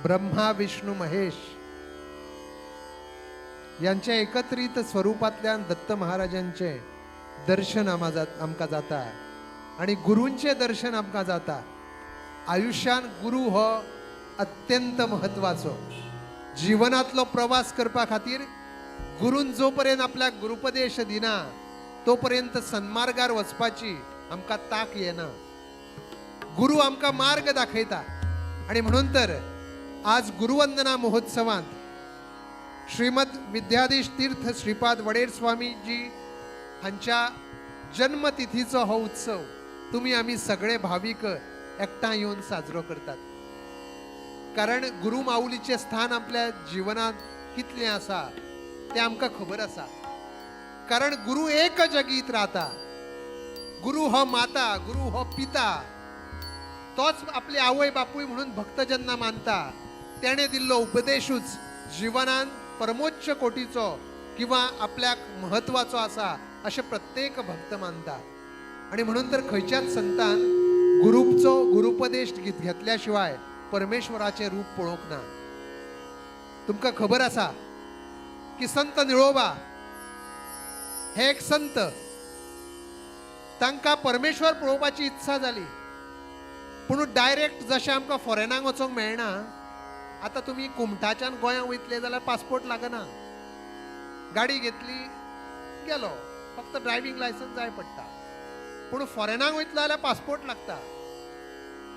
ब्रह्मा विष्णू महेश यांच्या एकत्रित स्वरूपातल्या दत्त महाराजांचे दर्शन आमका जाता आणि गुरूंचे दर्शन आमका जाता. आयुष्यान गुरु हो अत्यंत महत्वाचो. जीवनातलो प्रवास करपा खातीर गुरून जोपर्यंत आपल्याक गुरुपदेश दिना तोपर्यंत सन्मार्गार वचपाची आमकां ताक येना. गुरु आमकां मार्ग दाखयता आणि म्हणून तर आज गुरुवंदना महोत्सवांत श्रीमद विद्याधीश तीर्थ श्रीपाद वडेर स्वामीजी हांच्या जन्मतिथीचो हो उत्सव तुम्ही आम्ही सगळे भाविक एकठांय येऊन साजरो करतात. कारण गुरु माऊलीचे स्थान आपल्या जीवनात कितले आसा ते आमकां खबर आसा. कारण गुरु एक जगीत राहता. गुरु हो माता, गुरु हो पिता, तोच आपले आवय बापूय म्हणून भक्त जेन्ना मानता त्याने दिल्लो उपदेशूच जीवनात परमोच्च कोटीचो किंवा आपल्याक महत्वाचो आसा अशें प्रत्येक भक्त मानता. आणि म्हणून तर खंयच्याच संतान गुरुचो गुरुपदेश घेतल्या शिवाय परमेश्वराचे रूप पळोवंक ना. तुमकां खबर आसा की संत निळोबा हे एक संत, तांकां परमेश्वर पळोवपाची इत्सा जाली पूण डायरेक्ट जशें आमकां फॉरेनाक वचोंक मेळना. आतां तुमी कुमठाच्यान गोंया वयतले जाल्यार पासपोर्ट लागना. गाडी घेतली गेलो, फक्त ड्रायव्हिंग लायसन्स जाय पडटा. पूण फॉरेनाक वयतलो जाल्यार पासपोर्ट लागता.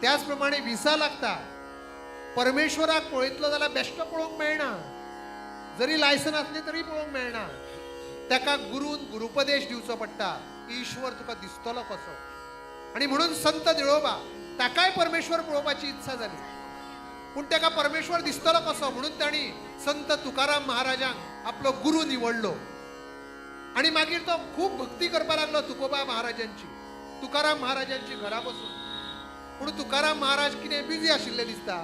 त्याच प्रमाणे विसा लागता. परमेश्वराक पळयतलो जाल्यार बेश्टो पळोवंक मेळना, जरी लायसन आसली तरी पळोवंक मेळना. ताका गुरून गुरुपदेश दिवचो पडटा. ईश्वर तुका दिसतलो कसो. आणि म्हणून संत निळोबा ताकाय परमेश्वर पळोवपाची इत्सा जाली पूण ताका परमेश्वर दिसतलो कसो म्हणून तांणी संत तुकाराम महाराजांक आपलो गुरु निवडलो. आणि मागीर तो खूब भक्ती करपाक लागलो तुकोबा महाराजांची, तुकाराम महाराजांची घरा बसून. पूण तुकाराम महाराज कितें बिजी आशिल्ले दिसता,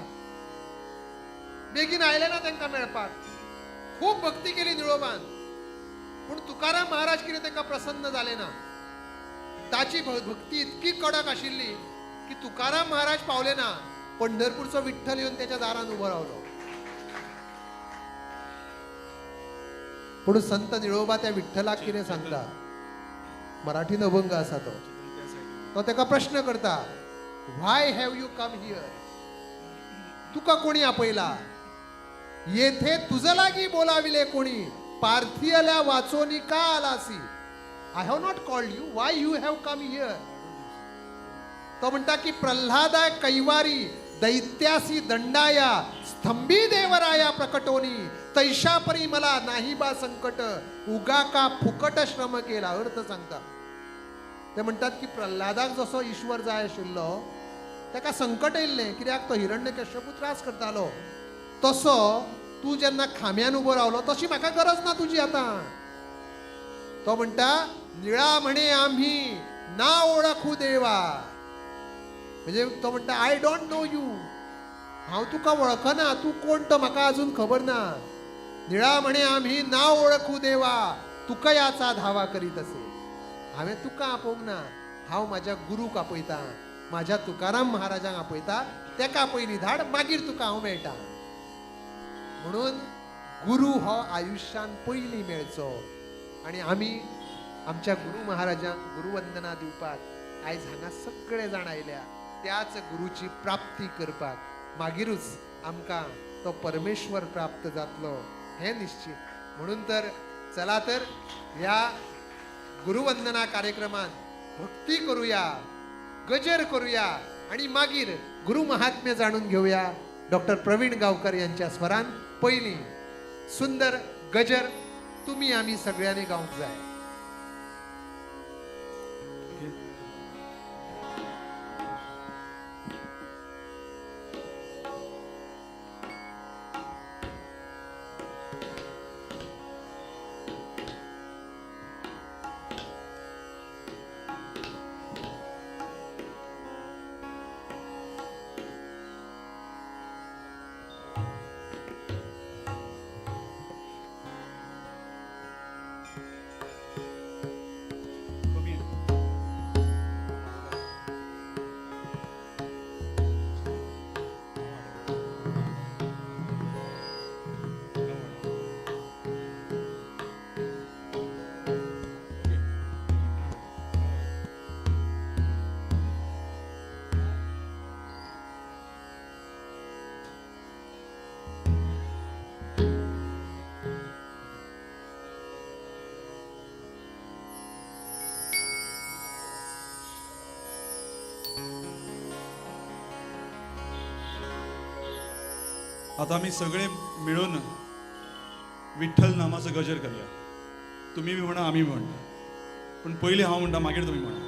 बेगीन आयले ना तांकां मेळपाक. खूब भक्ती केली निळोबान पूण तुकाराम महाराज कितें तांकां प्रसन्न जाले ना. ताची भक्ती इतकी कडक आशिल्ली की तुकाराम महाराज पावले ना, पंढरपूरचो विठ्ठल येवन त्याच्या दारान उबो रावलो. पूण संत निळोबा त्या विठ्ठलाक कितें सांगता, मराठीन अभंग आसा तो ताका प्रश्न करता, व्हाय हॅव यू कम हियर? तुका कोणी आपयला? येथे तुझ लागी बोलाविले कोणी? पार्थियल्या वाचोनी का आलासी? I have not called you, why you have come here? तो म्हणता की प्रल्हादा कैवारी दैत्यासी दंडाया स्तंभी देवराया प्रकटोनी तैशा परी मला नाही बा संकट उगा का फुकट श्रम केला. अर्थ सांगता ते म्हणतात की प्रल्हादाक जसो ईश्वर जाय आशिल्लो ताका संकट येयल्लें, कित्याक तो हिरण्यकश्यपू त्रास करतालो, तसो तू जेन्ना खांब्यान उबो रावलो तशी म्हाका गरज ना तुजी आतां. तो म्हणटा निळा म्हणे आम्ही ना ओळखू देवा. म्हणजे तो म्हणटा आय डोंट नो यू, हांव तुका वळखना, तू कोण तो म्हाका अजून खबर ना. निळा म्हणे आम्ही ना ओळखू देवा, तुका याचा धावा करीत असे. हांवें तुका आपोवंक ना, हांव म्हाज्या गुरूक आपयता, म्हाज्या तुकाराम महाराजांक आपयता. तेका पयलीं धाड, मागीर तुका हांव मेळटा. म्हणून गुरु हो आयुश्यान पयलीं मेळचो. आणि आमी आमच्या गुरु महाराजांक गुरुवंदना दिवपाक आयज हांगा सगळे जाण आयल्या त्याच गुरुची प्राप्ती करपाक. मागीरूच आमकां तो परमेश्वर प्राप्त जातलो हे निश्चित. म्हणून तर चला तर ह्या गुरुवंदना कार्यक्रमात भक्ती करूया, गजर करूया आणि मागीर गुरु महात्म्य जाणून घेऊया. डॉक्टर प्रवीण गावकर यांच्या स्वरान पहिली सुंदर गजर तुम्ही आम्ही सगळ्यांनी गावंक जाय. आता आम्ही सगळे मिळून विठ्ठल नामाचं गजर करूया. तुम्ही बी म्हणा, आम्ही बी म्हणा, पण पहिले हांव म्हणटा, मागीर तुम्ही म्हणा.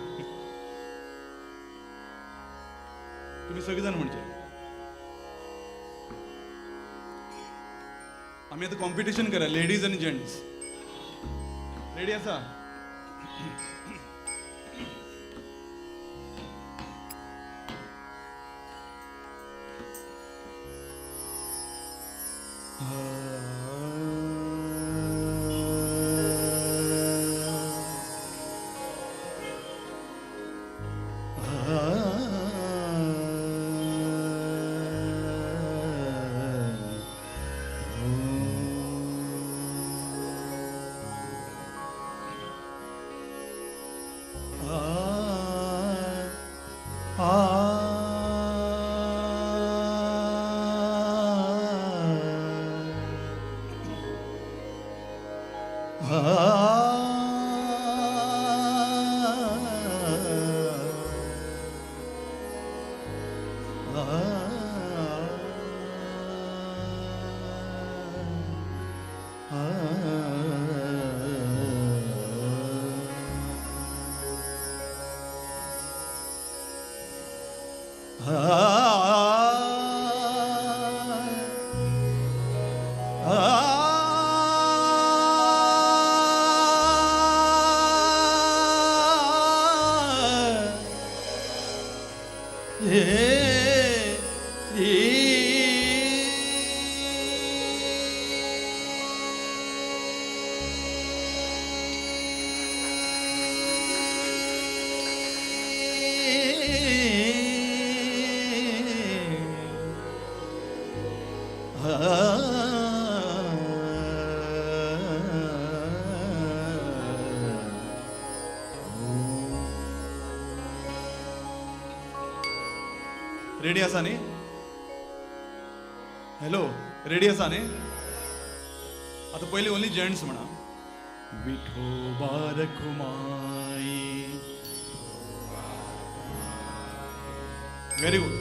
तुम्ही सगळेजण म्हणजे. आम्ही आता कॉम्पिटिशन करा, लेडीज आणि जेंट्स. रेडी आसा? रेडी आसा न्ही? हॅलो, रेडी आसा न्ही? आता पहिले ओन्ली जेंट्स म्हणा. विठोबा रखुमाई. Very good.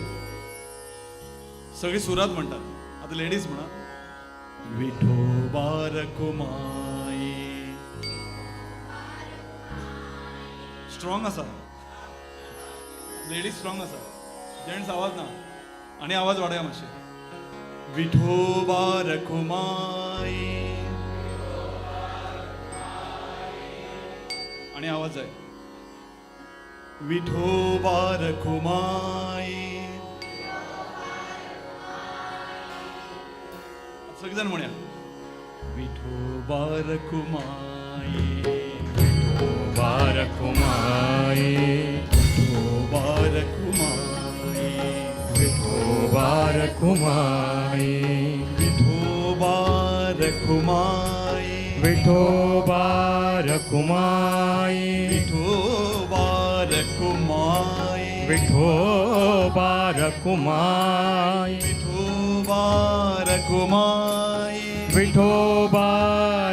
सगळी सुरात म्हणतात. आता लेडीज म्हणा. विठोबा रखुमाई. स्ट्रॉंग असा. लेडीज स्ट्रॉंग असा. जेंट्स आवाज ना. आणि आवाज वाढया मातशे. विठोबा रखुमाई. आणि आवाज जाय. विठोबा रखुमाई. सगळेजण म्हणूया. विठोबा रखुमाई. विठोबा रखुमाई. विठोबा रखुमाई. विठोबा रखुमाई. विठोबा रखुमाई. विठोबा रखुमाई. विठोबा रखुमाई. विठोबा रखुमाई. विठोबा रखुमाई. विठोबा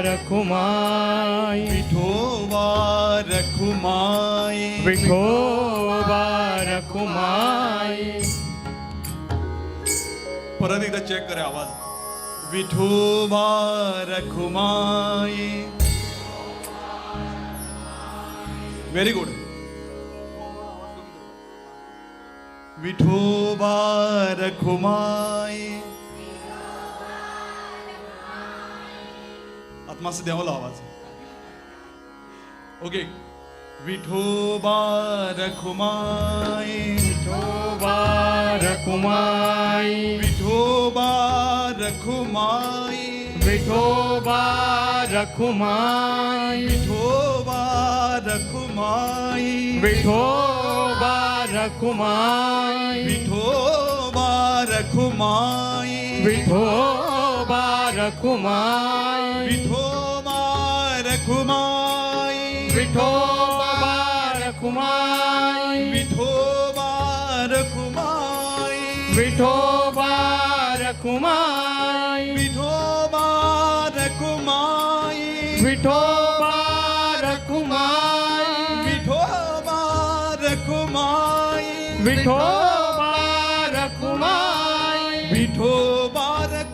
रखुमाई. विठोबा रखुमाई. विठोबा रखुमाई. परत एकदा चेक करा आवाज. विठोबा रखुमाई. Very good. विठोबा रखुमाई. आत्मास देवाला आवाज. ओके. विठोबा रखुमाई. विठोबा रखुमाई. विठोबा रखुमाई. विठोबा रखुमाई. विठोबा रखुमाई. विठोबा रखुमाई. विठोबा रखुमाई. विठोबा रखुमाई. विठोबा रखुमाई. विठोबा रखुमाई. विठोबा रखुमाई. विठोबा रखुमाई. विठोबा रखुमाई. विठोबा रखुमाई. विठोबा रखुमाई. विठोबा रखुमाई. विठोबा रखुमाई.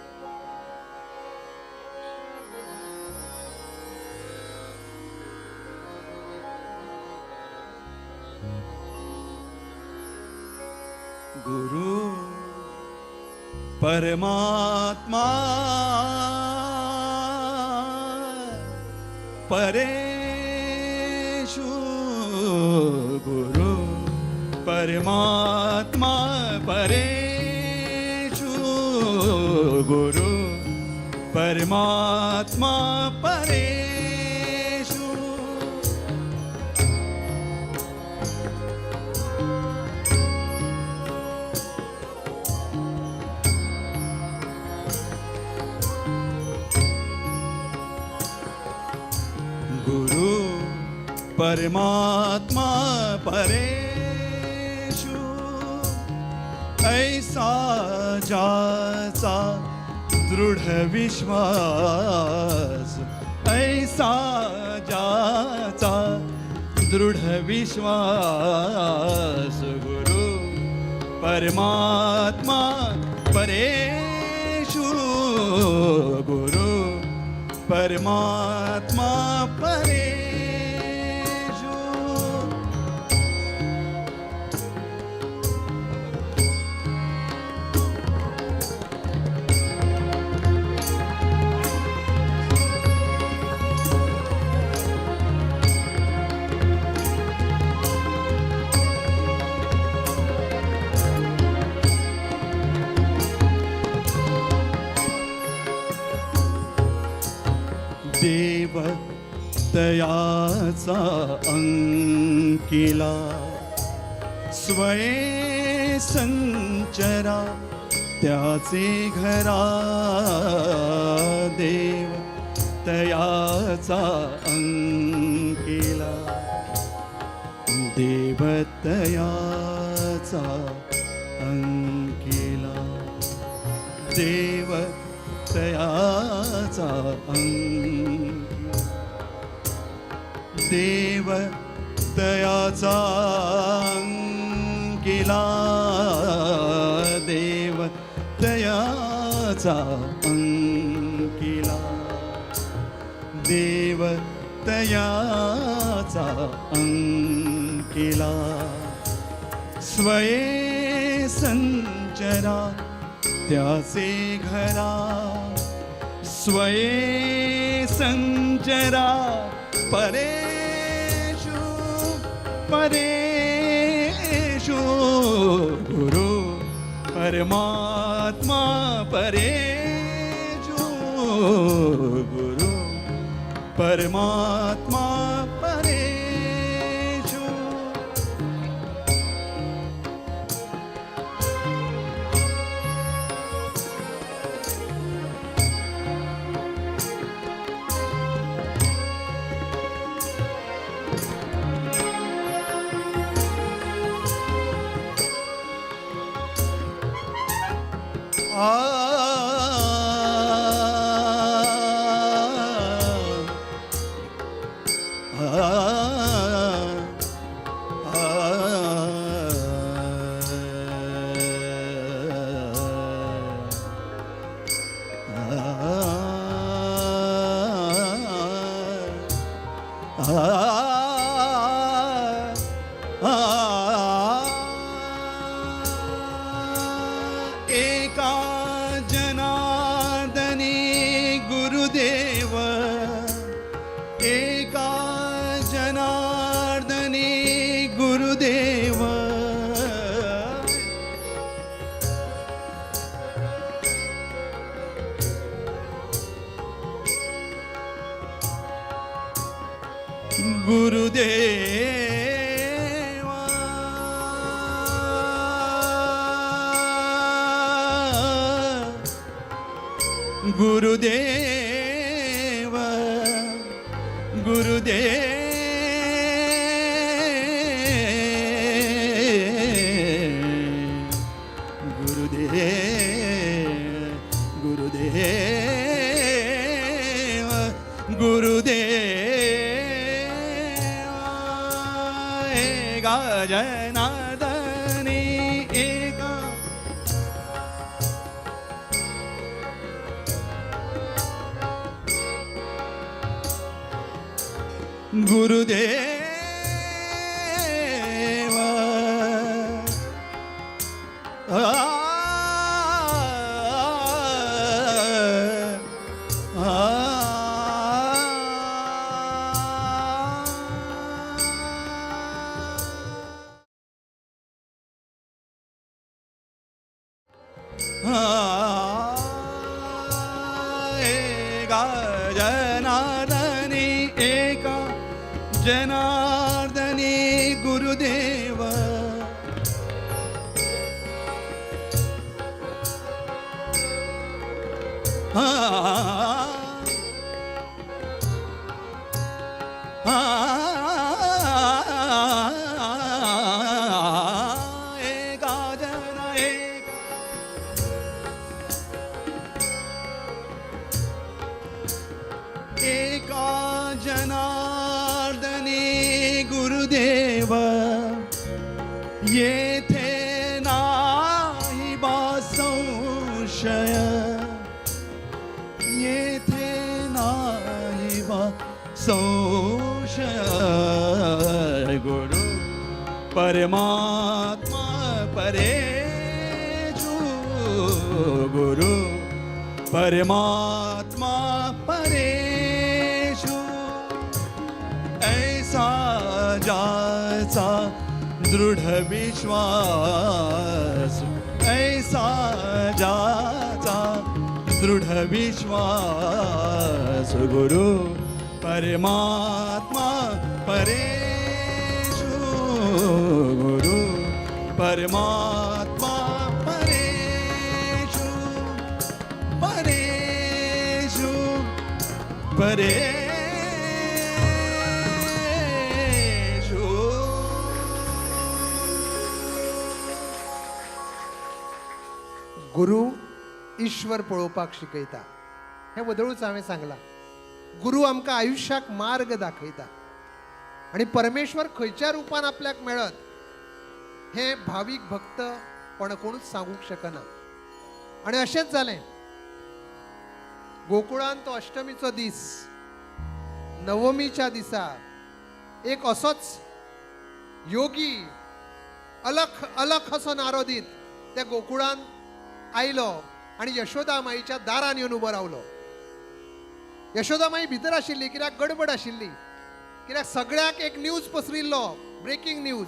गुरु परमात्मा परेषु गुरु परमात्मा परेषु गुरु परमात्मा परेषु गुरु परमात्मा परेषु ऐसा जाचा दृढ विश्वास ऐसा जाचा दृढ विश्वास गुरु परमात्मा परेषु गुरु परमात्मा परेषु देव दयाचा अंकिला स्वये संचरा त्याचे घरा देव दयाचा अंकिला देव दयाचा अंकिला देव दयाचा देव दयाचा अंकिला देव दयाचा अंकिला देव दयाचा अंकिला स्वये संचरा त्याचे घरा स्वये संचरा परेषु परेषु गुरु परमात्मा परेषु गुरु परमात्मा परेषु एका जनार्दनी गुरुदेव एका जनार्दनी गुरुदेव गुरुदेवा गुरुदेव एका जनार्दनी एका गुरुदेव एका जना एक एका जनार्दने गुरुदेव येथे नाही बा संशय येथे नाही बा संशय गुरु परमात्मा परेषु गुरु परमात्मा परेषु ऐसा जाचा दृढ विश्वास ऐसा जाचा दृढ विश्वास गुरु परमात्मा परेषु गुरु परमात्मा परेषु परेषु परेषु गुरु ईश्वर पळोवपाक शिकयता हें वदळूच हांवें सांगलां. गुरु आमकां आयुश्याक मार्ग दाखयता आनी परमेश्वर खंयच्या रुपान आपल्याक मेळत हें भावीक भक्त कोणूच सांगूंक शकना. आनी अशेंच जालें. गोकुळांत तो अष्टमीचो दीस, नवमीच्या दिसा एक असोच योगी अलख अलख असो नारो दीत त्या गोकुळांत आयलो आनी यशोदा माईच्या दारान येवन उबो रावलो. यशोदा माई भितर आशिल्ली, कित्याक गडबड आशिल्ली, कित्याक सगळ्याक एक न्यूज पसरिल्लो, ब्रेकिंग न्यूज,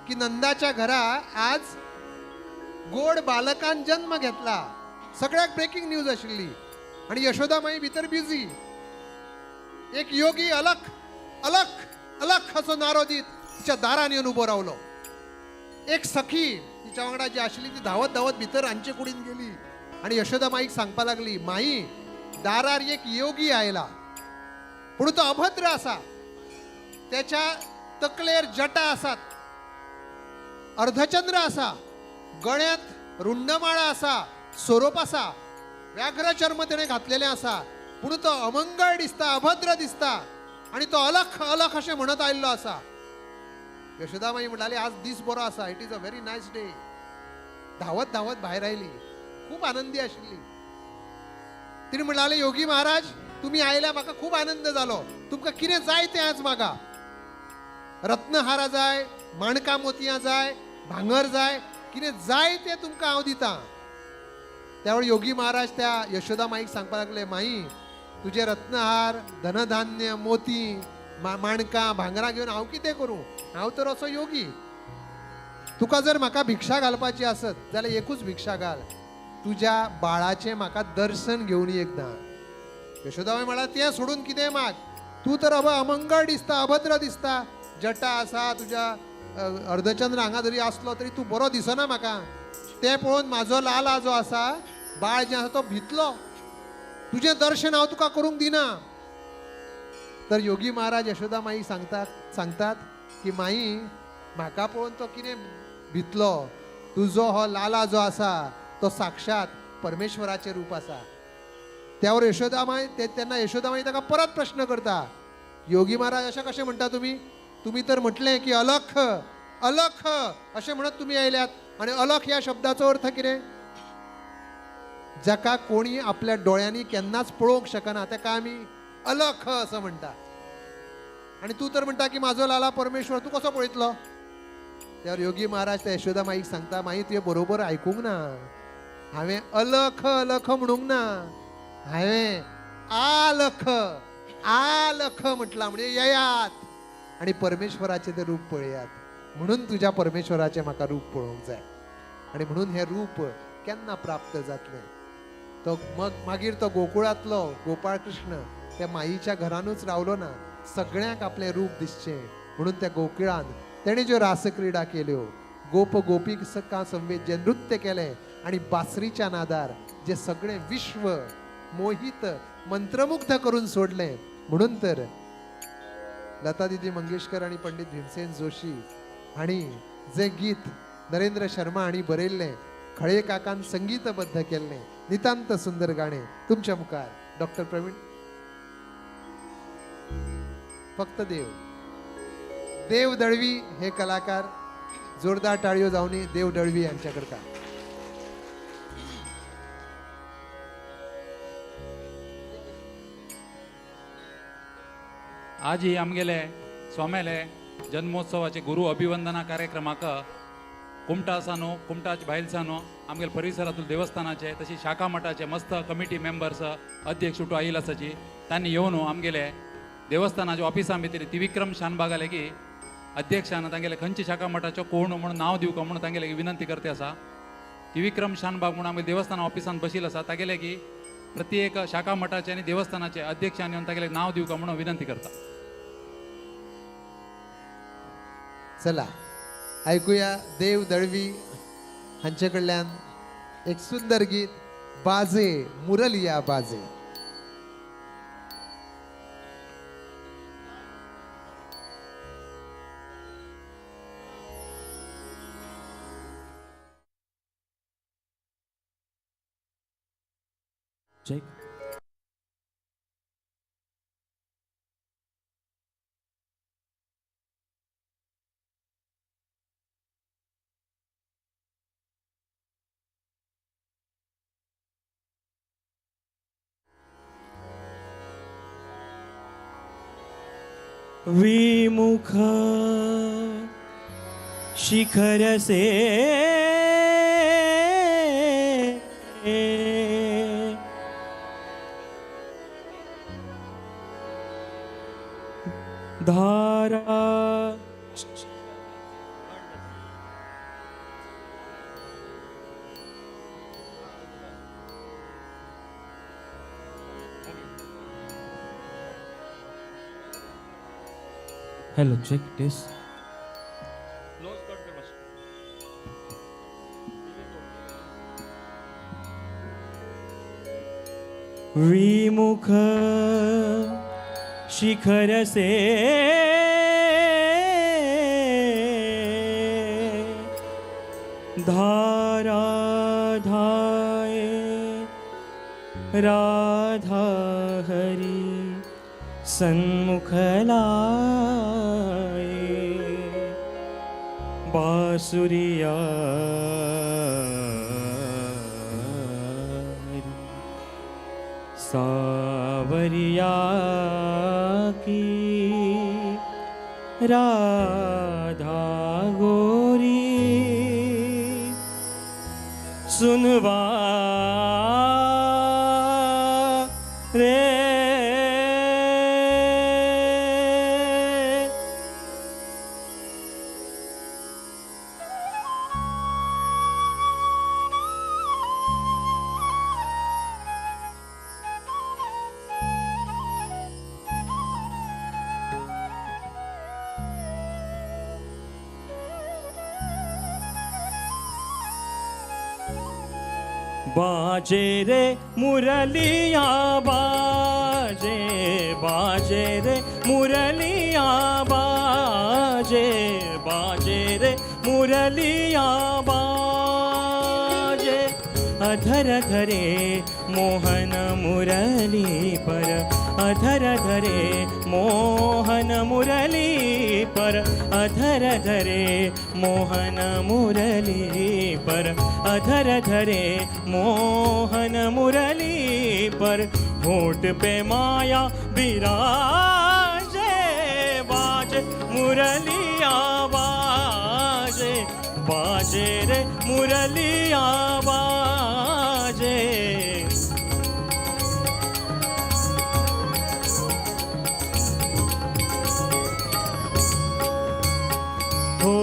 की नंदाच्या घरा आज गोड बालकान जन्म घेतला. सगळ्याक ब्रेकिंग न्यूज आशिल्ली आनी यशोदा माई भितर बिझी. एक योगी अलख अलख अलख असो नारो दीत तिच्या दारान येवन उबो रावलो. एक सखी तिच्या वांगडा जी आशिल्ली ती धावत धावत भितर रांदचे कुडीन गेली आनी यशोदा माईक सांगपा लागली, माई दारार एक योगी आयला, पूण तो अभद्र आसा. त्याच्या तकलेर जटा आसात, अर्धचंद्र आसा, गळ्यांत रुंडमाळा आसा, सोरोप आसा, व्याघ्र चर्म तेणें घातलेलें आसा, पूण तो अमंगळ दिसता, अभद्र दिसता आनी तो अलख अलख अशें म्हणत आयिल्लो आसा. यशोदामाई म्हणटाली, आज दीस बरो आसा, it is a very nice day. धावत धावत भायर आयली, खूब आनंदी आशिल्ली. तिणे म्हणटाले, योगी महाराज तुमी आयल्या म्हाका खूब आनंद जालो. तुमकां कितें जाय तें आज मागा. रत्नहारा जाय, माणकां मोतयां जाय, भांगर जाय, कितें जाय तें तुमकां हांव दितां. त्या वेळी योगी महाराज त्या यशोदा माईक सांगपाक लागले, माई तुझे रत्नहार, धनधान्य, मोती, माणकां, भांगरां घेवन हांव कितें करूं? हांव तर असो योगी. तुका जर म्हाका भिक्षा घालपाची आसत जाल्यार एकूच भिक्षा घाल, तुज्या बाळाचें म्हाका दर्शन घेवन एकदां. यशोदाबाई म्हळ्यार तें सोडून कितें माग, तूं तर अमंगळ दिसता, अभद्र दिसता, जटा आसा, तुज्या अर्धचंद्र हांगा जरी आसलो तरी तूं बरो दिसना म्हाका. तें पळोवन म्हाजो लाला जो आसा, बाळ जें आसा तो भितलो, तुजें दर्शन हांव तुका करूंक दिना. तर योगी महाराज यशोदा माई सांगतात की माई म्हाका पळोवन तो कितें भितलो, तुजो हो लाला जो आसा तो साक्षात परमेश्वराचें रूप आसा. त्या वर यशोदामाई तेन्ना यशोदामाई ताका परत प्रश्न करता, योगी महाराज अशें कशें म्हणटा तुमी? तुमी तर म्हटलें की अलख अलख अशें म्हणत तुमी आयल्यात, आनी अलख ह्या शब्दाचो अर्थ कितें? जाका कोणी आपल्या डोळ्यांनी केन्नाच पळोवंक शकना ताका आमी अलख असं म्हणटा. आणि तू तर म्हणटा की माझो लाला परमेश्वर, तू कसो पळयतलो? त्यावर योगी महाराज त्या यशोदा माईक सांगता, माई तुवें बरोबर आयकूंक ना, हांवें अलख अलख म्हणूंक ना, हांवें आलख आलख म्हटलां. म्हणजे येयात आणि परमेश्वराचें तें रूप पळयात. म्हणून तुज्या परमेश्वराचें म्हाका रूप पळोवंक जाय. आणि म्हणून हें रूप केन्ना प्राप्त जातलें? तो मागीर तो गोकुळांतलो गोपाळ कृष्ण त्या माईच्या घरानूच रावलो ना, सगळ्यांक आपलें रूप दिसचें म्हणून त्या गोकुळांत तेणे ज्यो रासक्रीडा केल्यो, गोप गोपिका संवेद जे नृत्य केलें, आणि बासरीच्या नादार जे सगळें विश्व मोहित मंत्रमुग्ध करून सोडले. म्हणून तर लता दिदी मंगेशकर आणि पंडित भीमसेन जोशी आणि जे गीत नरेंद्र शर्मा आणि बरयल्ले, खळे काकान संगीतबद्ध केल्ले नितांत सुंदर गाणे तुमच्या मुखार डॉक्टर प्रवीण. फक्त देव दळवी हे कलाकार, जोरदार टाळ्यो जावनी देव दळवी यांच्याकडे. आज ही आमगेले स्वामेले जन्मोत्सवाचे गुरु अभिवंदना कार्यक्रमाक कुमटा सानो कुमटाचे भायल सानो आमगेले परिसरातून देवस्थानाचे तशी शाखा मठाचे मस्त कमिटी मेंबर्स अध्यक्ष उठू आयिल्ले आसाची तांणी येवन आमगेले देवस्थानाच्या ऑफिसां भितर त्रिविक्रम शानबागाले की अध्यक्षान तांगेले खंयची शाखा मठाचो कोण म्हणून नाव दिवका म्हणून तांगेले विनंती करते आसा. त्रिविक्रम शानबाग म्हणून आमगे देवस्थान ऑफिसान बशिल्लो आसा तागेले की प्रत्येक शाखा मठाचे आणि देवस्थानाचे अध्यक्षान येवन तागेले नाव दिवका म्हणून विनंती करता. चला ऐकूया देव दळवी हांचे कडल्यान एक सुंदर गीत बाजे मुरलिया बाजे. चेक. विमुख शिखर से धारा Hello, check this. विमुख शिखर से धारा धाये राधा हरि सन्मुख लाए बांसुरिया सावरिया की राधा गोरी सुनवा रे बाजे रे मुरलिया बाजे बाजे रे मुरलिया बाजे बाजे रे मुरलिया बाजे अधर धरे मोहन मुरली पर अधर धरे मोहन मुरली पर अधर धरे मोहन मुरली पर अधर धरे मोहन मुरली पर होठ पे माया विराजे बाजे मुरलिया बाजे बाजे रे मुरलिया बाजे हो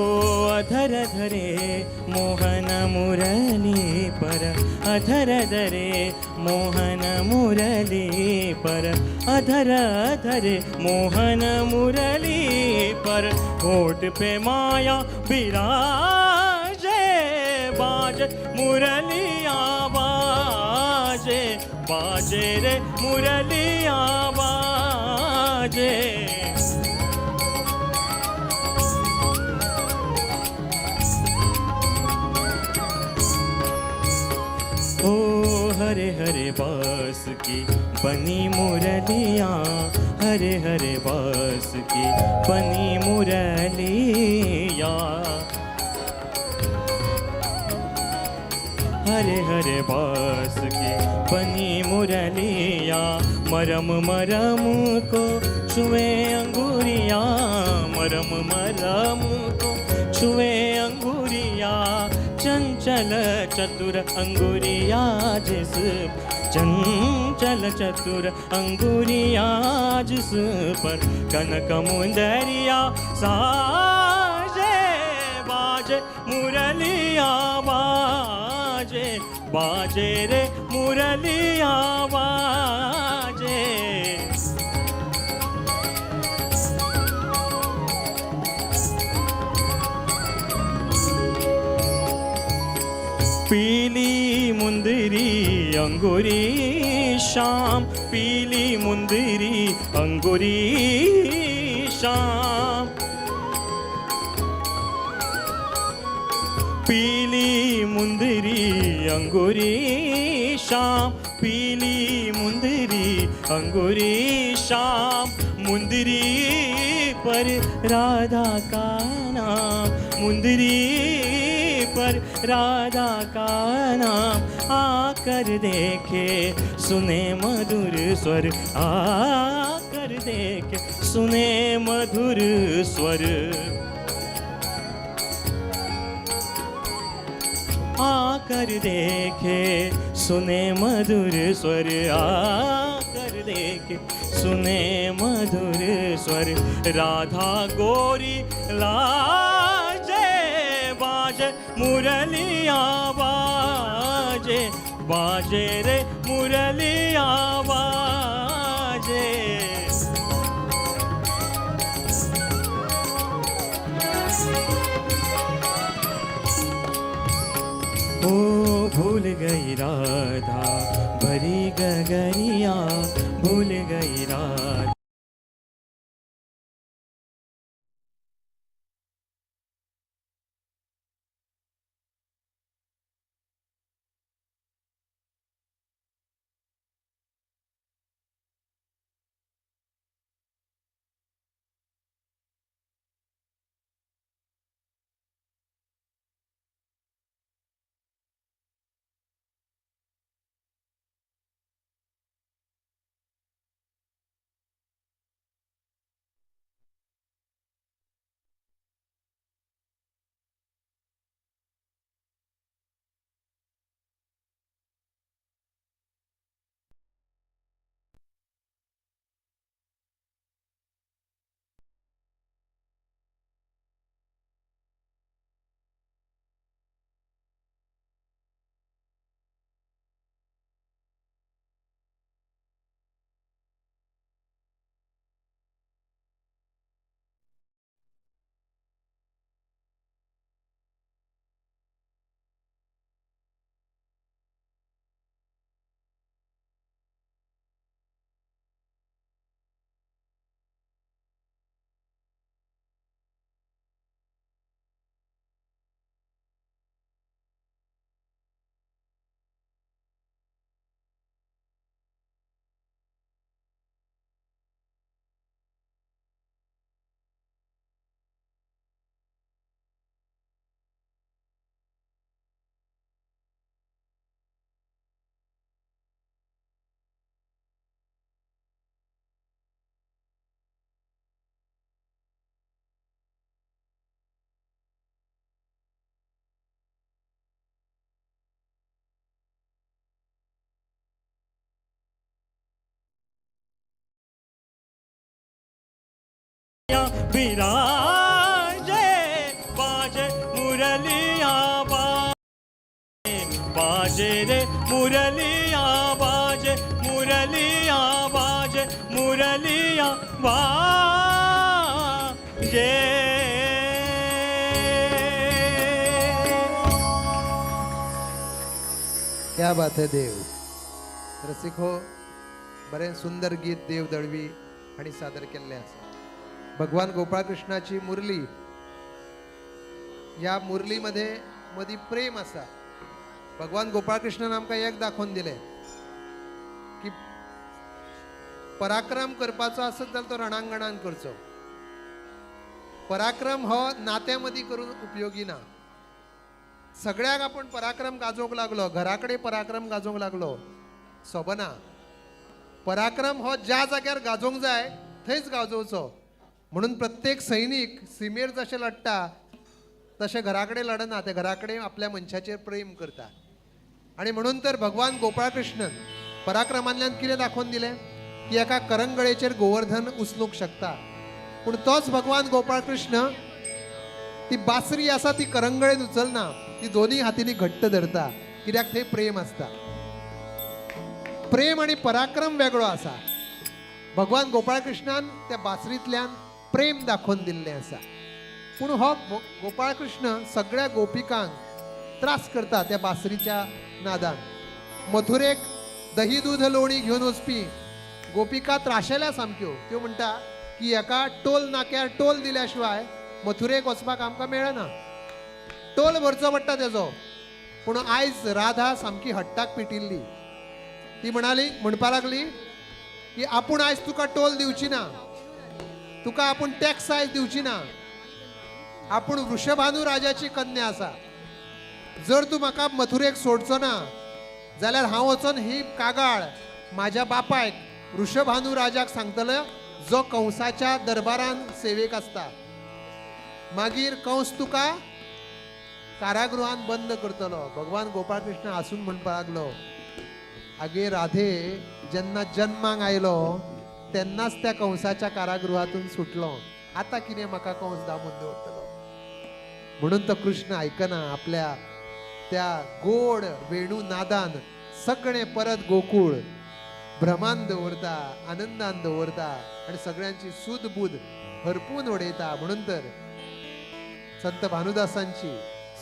अधर धरे मोहन मुरली पर अधर धरे मोहन मुरली पर अधर धरे मोहन मुरली पर होठ पे माया विराजे बाज मुरलिया बाजे बाजे बाजे रे मुरलिया बाजे ओ हरे हरे बास की बनी मुरलिया हरे हरे बास की बनी मुरलिया हरे हरे बास की बनी मुरलिया मरम मरम को छुए अंगूरिया मरम मरम को छुए अंगूरिया चंचल चतुर अंगुरिया जिस चंचल चतुर अंगुरिया जिस पर कनक मुंदरिया साजे बाजे मुरलिया बाजे बाजे रे मुरलिया बाजे पीली मुंदरी अंगूरी शाम पीली मुंदरी अंगूरी शाम पीली मुंदरी अंगूरी शाम पीली मुंदरी अंगूरी शाम मुंदरी पर राधा का नाम मुंदरी पर राधा का नाम आकर देखे सुने मधुर स्वर आकर देखे सुने मधुर स्वर आकर देखे सुने मधुर स्वर आकर देखे सुने मधुर स्वर राधा गोरी लाजे बाजे मुरलिया बाजे बाजे रे मुरलिया बाजे ओ भूल गई राधा भरी गगरिया भूल गई राधा विराजे बाजे मुरलिया बाजे रे मुरलिया बाजे मुरलिया बाजे मुरलिया बाजे क्या बात है देव रसिक हो, बरें सुंदर गीत देव दळवी हांणी सादर केल्लें आसा. भगवान गोपाळ कृष्णाची मुरली, ह्या मुरलीमध्ये मदीं प्रेम आसा. भगवान गोपाळ कृष्णान आमकां एक दाखोवन दिलें की पराक्रम करपाचो आसत जाल्यार तो रणांगणान करचो. पराक्रम हो नात्या मदीं करून उपयोगी ना. सगळ्याक आपण पराक्रम गाजोवंक लागलो, घराकडे पराक्रम गाजोवंक लागलो, सोबना. पराक्रम हो ज्या जाग्यार गाजोवंक जाय थंयच गाजोवचो. म्हणून प्रत्येक सैनीक सिमेर जशें लढटा तशें घराकडे लढना, ते घराकडे आपल्या मनशाचेर प्रेम करता. आणि म्हणून तर भगवान गोपाळ कृष्णन पराक्रमांतल्यान कितें दाखोवन दिलें की एका करंगळेचेर गोवर्धन उचलूंक शकता. पूण तोच भगवान गोपाळ कृष्ण ती बासरी आसा ती करंगळेन उचलना, ती दोन्ही हातींनी घट्ट धरता. कित्याक थंय प्रेम आसता. प्रेम आणि पराक्रम वेगळो आसा. भगवान गोपाळ कृष्णान त्या बासरींतल्यान प्रेम दाखोवन दिल्लें आसा. पूण हो गोपाळ कृष्ण सगळ्या गोपिकांक त्रास करता त्या बासरीच्या नादान. मथुरेक दही दूध लोणी घेवन वचपी गोपिका त्राशेल्या सामक्यो. त्यो म्हणटा की एका टोल नाक्यार टोल दिल्या शिवाय मथुरेक वचपाक आमकां मेळना. टोल भरचो पडटा तेजो. पूण आयज राधा सामकी हट्टाक पिटिल्ली. ती म्हणपा लागली की आपूण आयज तुका टोल दिवची ना, तुका आपूण टॅक्स आयज दिवची ना. आपूण वृषभानू राजाची कन्या आसा. जर तूं म्हाका मथुरेक सोडचो ना जाल्यार हांव वचोन ही कागाळ म्हाज्या बापायक वृषभानू राजाक सांगतलो, जो कंसाच्या दरबारान सेवेक आसता. मागीर कंस तुका कारागृहान बंद करतलो. भगवान गोपाळ कृष्ण हांसून म्हणपा लागलो, आगे राधे, जेन्ना जन्माक आयलो तेन्नाच त्या कंसाच्या कारागृहातून सुटलो. आता कितें म्हाका कंस दामून दवरतलो. म्हणून तो कृष्ण आयकना. आपल्या त्या गोड वेणू नादान सगळें परत गोकुळ भ्रमान दवरता, आनंदान दवरता आणि सगळ्यांची सूद बूद हरपून उडयता. म्हणून तर संत भानुदासांची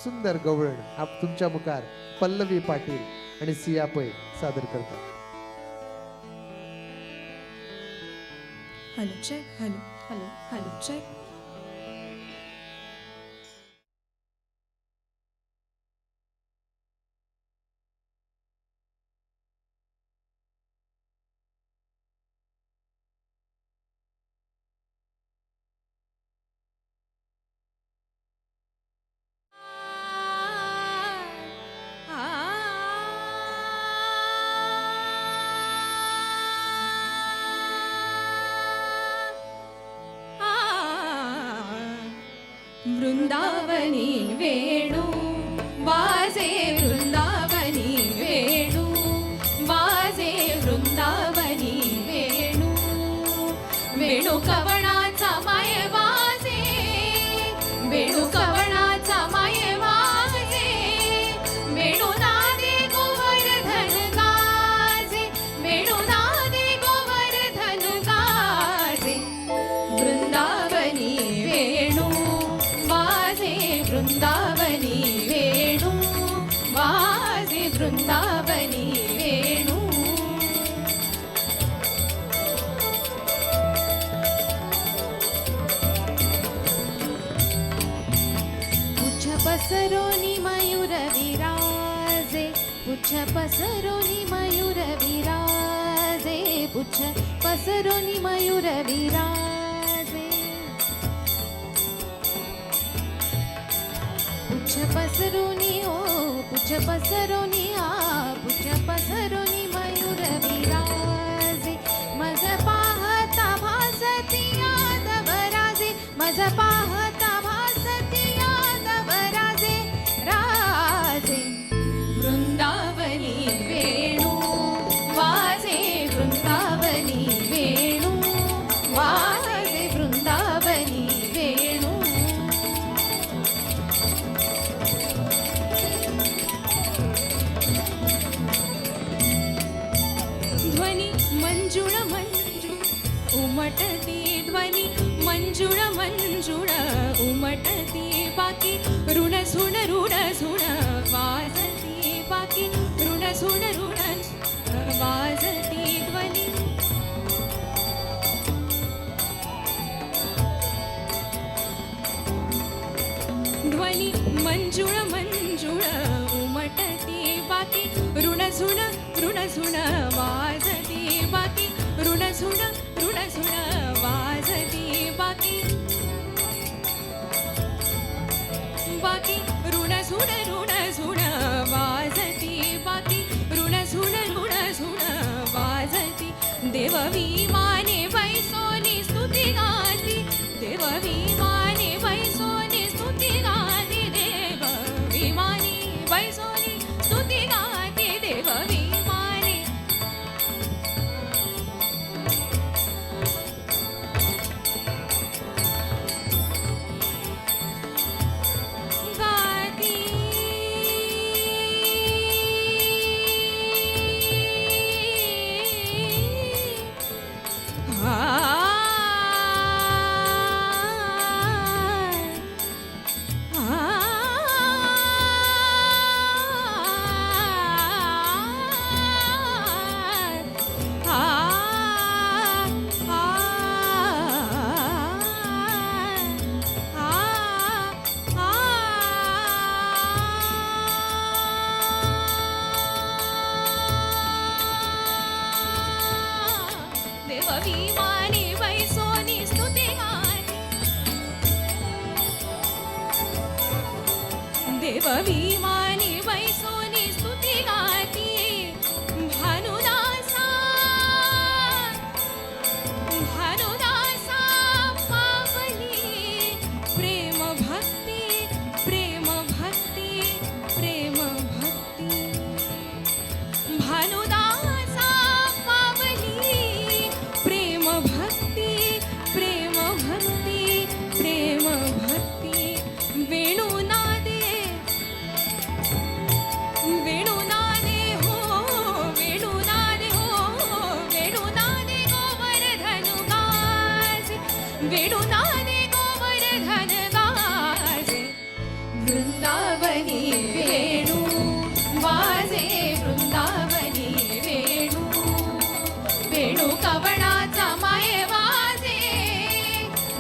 सुंदर गवळण आप तुमच्या मुखार पल्लवी पाटील आणि सिया पै सादर करतात. Hello check, hello hello hello check. वृंदावनी वेणू वाजे, वृंदावनी वेणू वाजे, वृंदावनी वेणू. वेणू कवणाचा माय वाजे, वेणू कवणाचा माय वाजे. वेणू नादे गोवर्धन गाजे, वेणू नादे गोवर्धन गाजे. वृंदावनी वेणू वाजे, वृंदावनी वेणू वाजे, वृंदावनी वेणू. पुच्छ पसरोनी मयूर विराजे, पुच्छ पसरोनी मयूर विराजे, पुच्छ पसरोनी मयूर विराजे. पुच्छ पसरोनी ओ पुच्छ पसरोनी आ, पुच्छ पसरोनी मयूर विराजे. मज पाहता भासती यादव राजे, मज पाहता भासती यादव राजे राजे. वृंदावनी वेणू वाजे, वृंदावनी वेणू वाजे, वृंदावनी वेणू. ध्वनी मंजुळ मंजुळ उमटती, ध्वनी मंजुळ मंजुळ उमटती. बाकी ऋण झुण वाजती, बाकी ऋण झुण वाज झुण वाजती बाकी बाकी ऋण झुण वाजती बाकी ऋण झुण वाजती देव विमाने वैसोनी स्तुती गाती देव विमाने वैसोनी स्तुती गाती देव विमाने वैसोनी स्तुती गाती देव विमाने गाती देव विमाने वैसोनी स्तुती गाती देव विमाने वैसोनी स्तुती गाती भानुदासा भानुदासा पावली प्रेम भक्ती प्रेम भक्ती प्रेम भक्ती भानुदासा पावली प्रेम भक्ती प्रेम भक्ती प्रेम भक्ती वेणुनादे वेणुनादे हो वेणुनादे गोवर्धन गाजे वेणुनादे गोवर्धन गाजे वृंदावनी वेणू वाजे वृंदावनी वेणू वेणू कवणाचा माये वाजे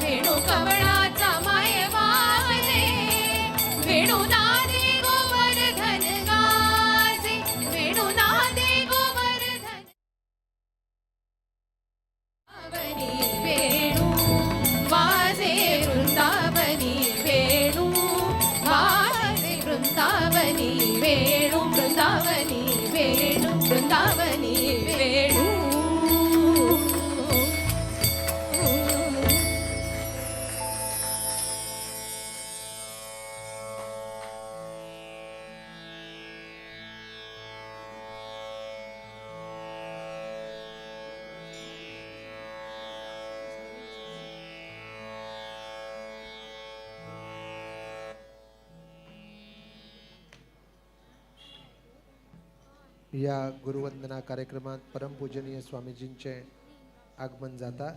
वेणू कवणाचा माये वाजे वेणुनादे गोवर्धन गाजे वेणुनादे गोवर्धन वृंदावनी वेणू वाजे वृंदावनी वेणू वाजे वृंदावनी वेणू वृंदावनी वेणू वृंदावनी वेणू या गुरुवंदना कार्यक्रमात परमपूजनीय स्वामीजींचे आगमन जाता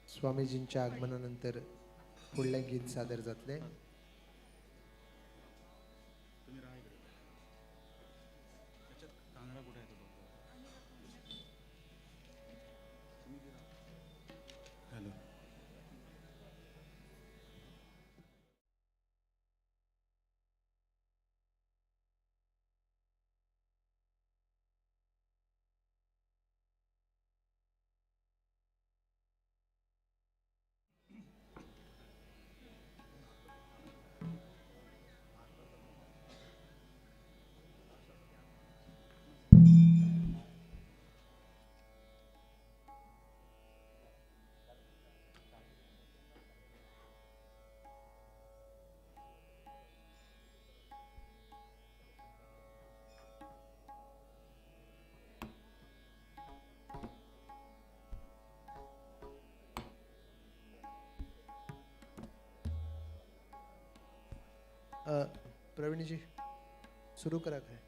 स्वामीजींच्या आगमनानंतर पुढले गीत सादर जातले प्रवीण जी सुरू करा काय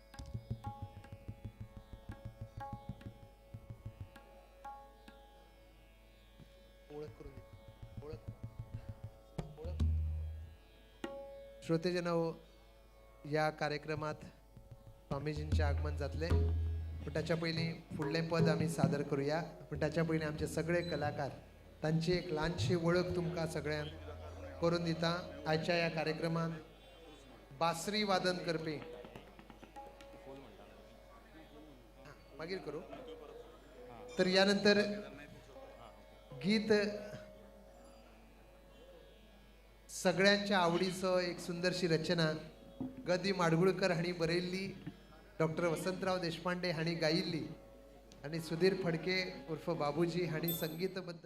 ओळख करून दे. ओळख श्रोतेजनो या कार्यक्रमात स्वामीजींचे आगमन जातले पण त्याच्या पयलीं फुडलें पद आमी सादर करूया पण त्याच्या पयलीं आमचे सगळे कलाकार तांची एक ल्हानशी वळख तुमकां सगळ्यांक करून दिता आजच्या या कार्यक्रमात बासरी वादन करपी मागीर करू. तर यानंतर गीत सगळ्यांच्या आवडीचं एक सुंदरशी रचना ग दी माडगुळकर हांणी बरयल्ली, डॉक्टर वसंतराव देशपांडे हांणी गायिल्ली आणि सुधीर फडके उर्फ बाबूजी हांणी संगीतबद्ध.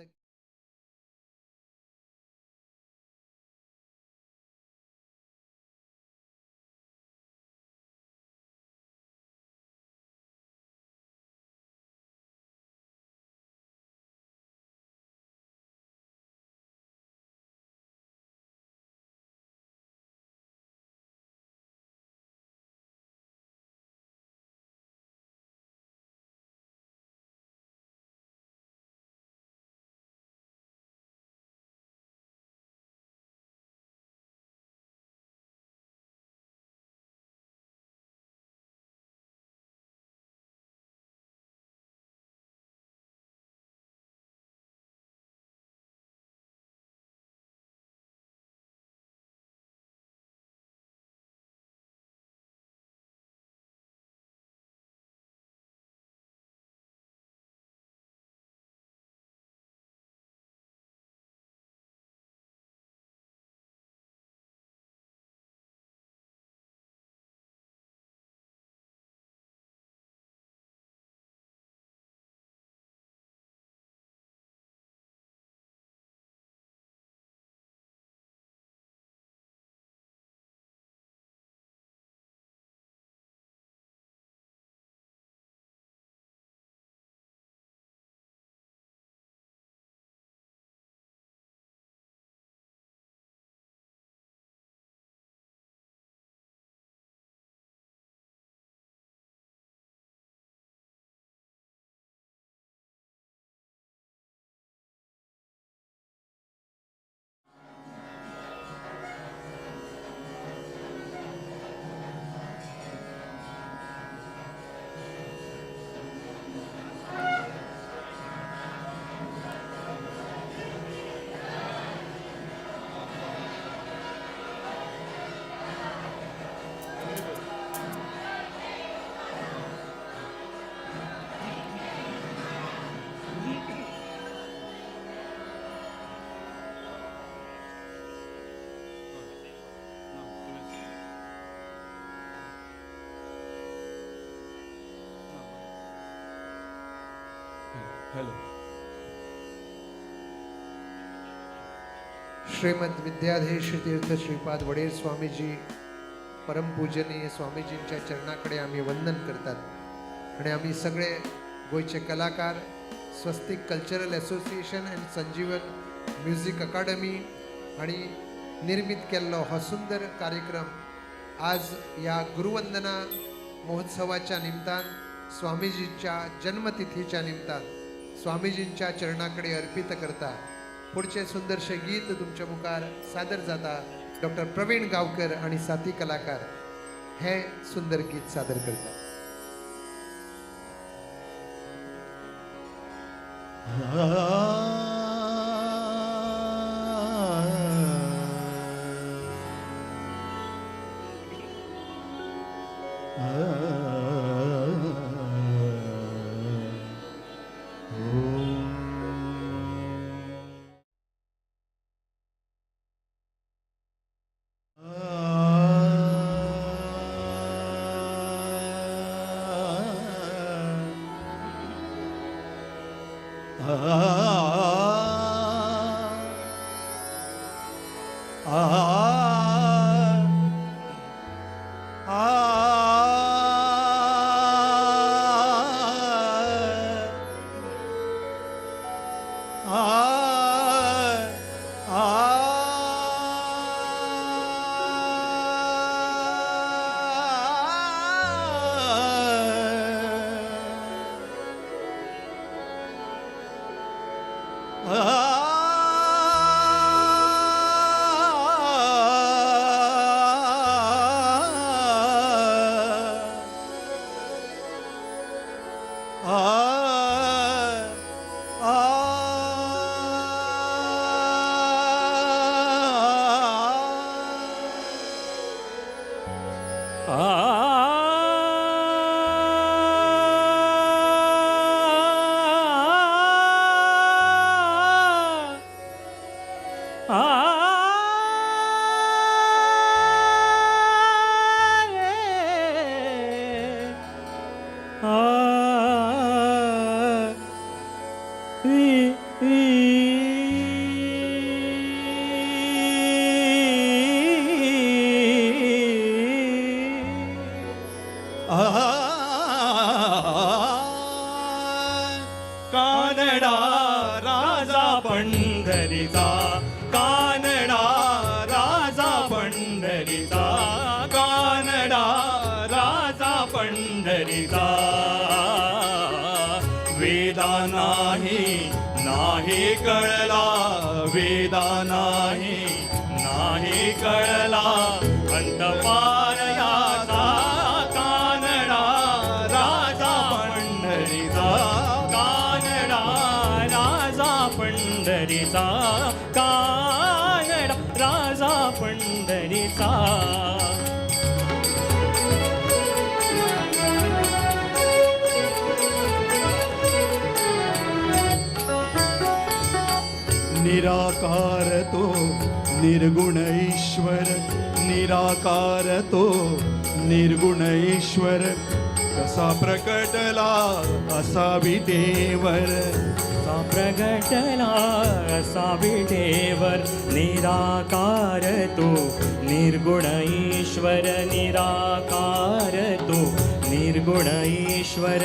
Hello. श्रीमद विद्याधीश तीर्थ श्रीपाद वडेर स्वामीजी परमपूजनीय स्वामीजींच्या चरणाकडे आम्ही वंदन करतात आणि आम्ही सगळे गोयचे कलाकार स्वस्तिक कल्चरल असोसिएशन अँड संजीवन म्युझिक अकादमी आणि निर्मित केल्लो हो सुंदर कार्यक्रम आज या गुरुवंदना महोत्सवाच्या निमतान स्वामीजींच्या जन्मतिथीच्या निमतान स्वामीजींच्या चरणाकडे अर्पित करता. पुढचे सुंदरशे गीत तुमच्या मुखार सादर जाता. डॉक्टर प्रवीण गावकर आणि साथी कलाकार हे सुंदर गीत सादर करतात. पंढरीचा कानडा राजा पंढरीचा वेदा नाही कळला वेदा नाही कळला अंतपार याचा कानडा राजा पंढरीचा कानडा राजा पंढरीचा कानडा राजा पंढरीचा निराकार तो निर्गुण ईश्वर निराकार तो निर्गुण ईश्वर कसा प्रकटला असा विटेवर सा प्रगटला असा विटेवर निराकार तो निर्गुण ईश्वर निराकार तो निर्गुण ईश्वर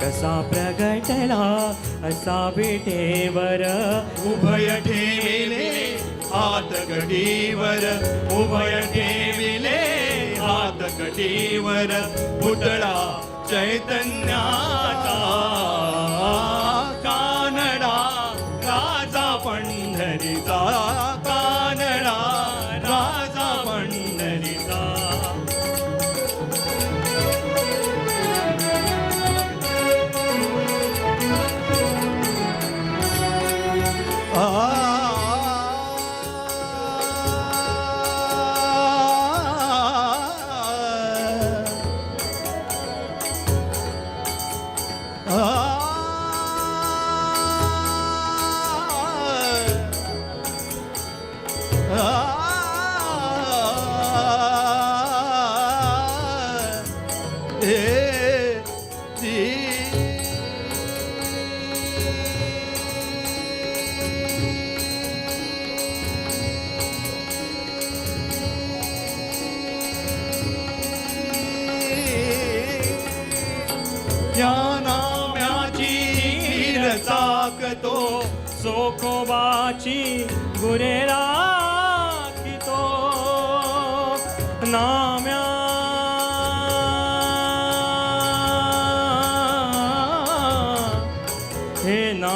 कसा प्रगटला असा विटेवर उभय ठेविले हात गडीवर उभय ठेविले हात गडीवर पुतळा चैतन्याचा कानडा राजा पंढरीचा कानडा राजा पंढरीचा या नाम्याची चाकतो सोखोबाची गुरे राखितो नाम्या हे ना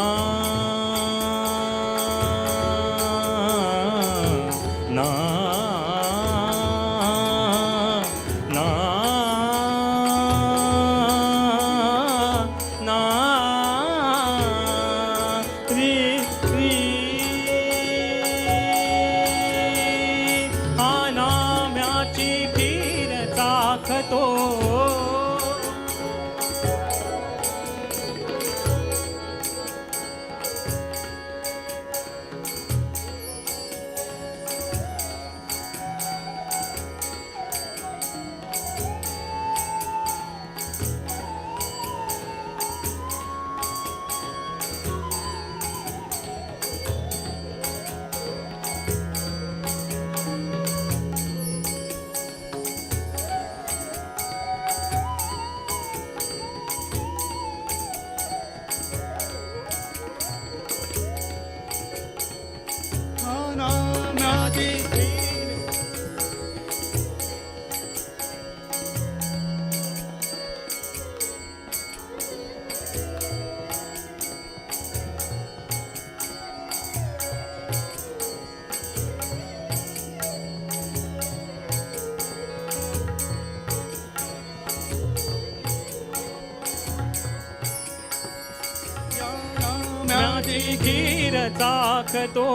खीर चाखतो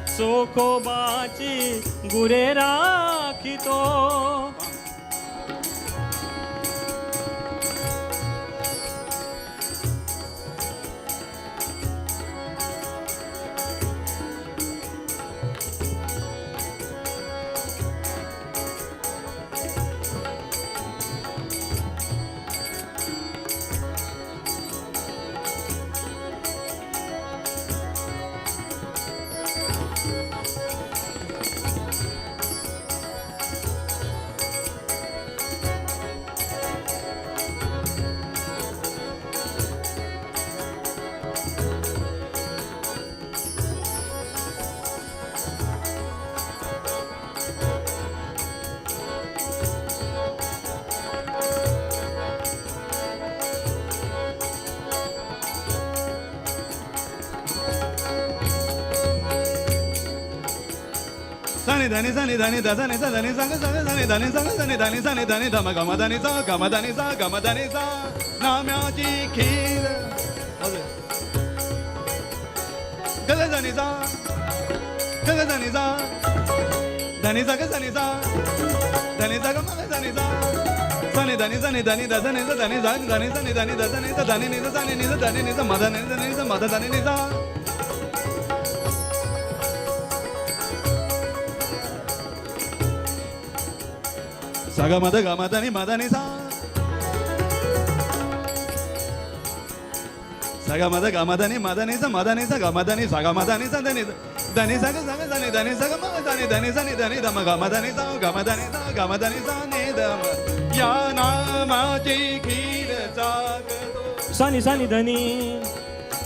सोखोबाची गुरे राखितो धनी सा नि धनी दा सा नि सा धनी सा ग सा ग सा नि धनी सा ग सा नि धनी सा नि धनी ध म ग म धनी सा ग म धनी सा ग म धनी सा नाम्याची खीर ग ग धनी सा ग ग धनी सा धनी सा ग सा नि सा धनी सा ग म ग धनी सा सा नि धनी सा नि धनी दा सा नि सा धनी सा धनी सा नि धनी दा सा नि सा धनी नि सा नि सा धनी नि सा म धनी नि सा म ध धनी नि सा सागा मद गा मदनी मदनी सा सागा मद गा मदनी मदनी सा मदनी सा गा मदनी सागा मदनी सा धनी धनी सा गा धनी धनी सा गा म धनी धनी सा नि धनी ध म गा मदनी सा गा मदनी सा गा मदनी सा नि ध म या नामाची खीर चाकतो सानी सानी धनी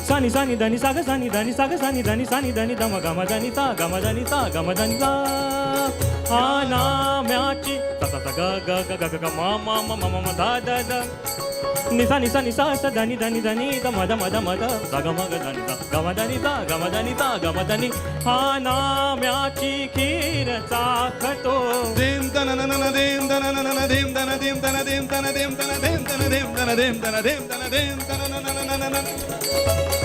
सानी सानी धनी साग सानी धनी साग सानी धनी सानी धनी धम गम धनी सा गम धनी सा गम धनी सा हा नाम्याची सा सा सा ग ग ग ग ग ग म म म म म म ध ध ध निसा निसा निसा स धनी धनी धनी ध म ध म ध म ध सा ग म ग धनी सा गम धनी सा गम धनी सा गम धनी हा नाम्याची खीर चाखतो देम तन न न देम तन न न देम तन देम तन देम तन देम तन देम तन देम तन देम तन देम तन देम तन न न न न न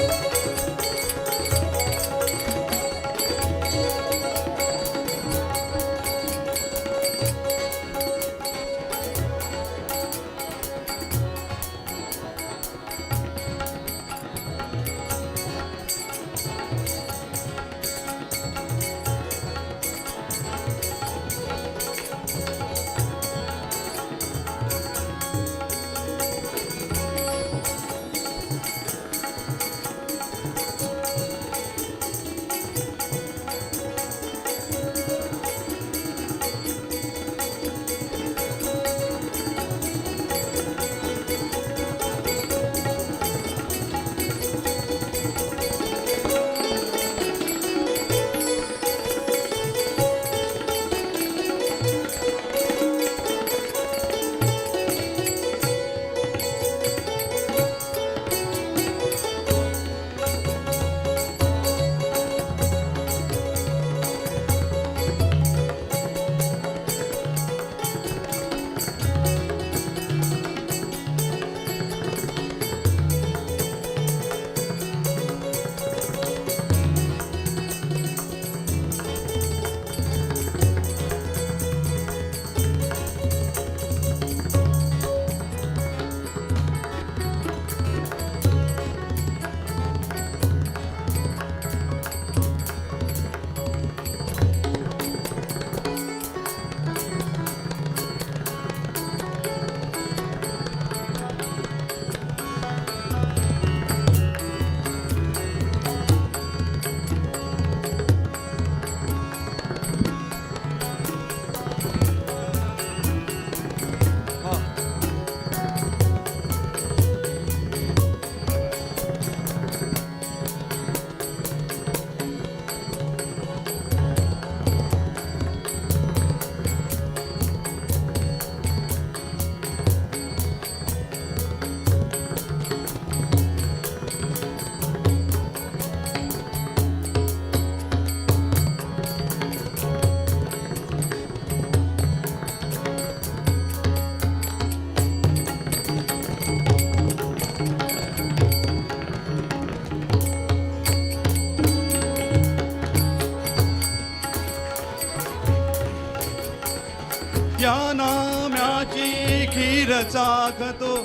या नाम्याची खीर चाखतो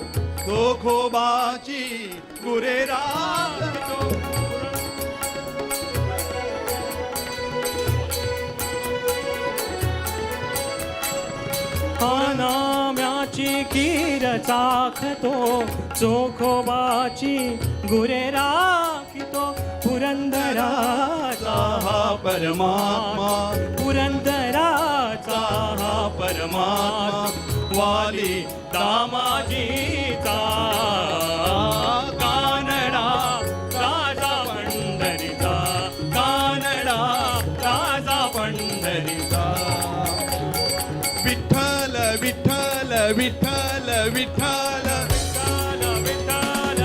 तो खोबाची गुरे राखतो हा नाम्याची खीर चाखतो चोखोबाची गुरे राखितो पुरंदराचा हा परमात्मा पुरंदराचा हा परमात्मा वाली दामाजीचा कानडा राजा पंढरीचा कानडा राजा पंढरीचा विठ्ठल विठ्ठल विठ्ठल विठ्ठल विठ्ठल विठ्ठल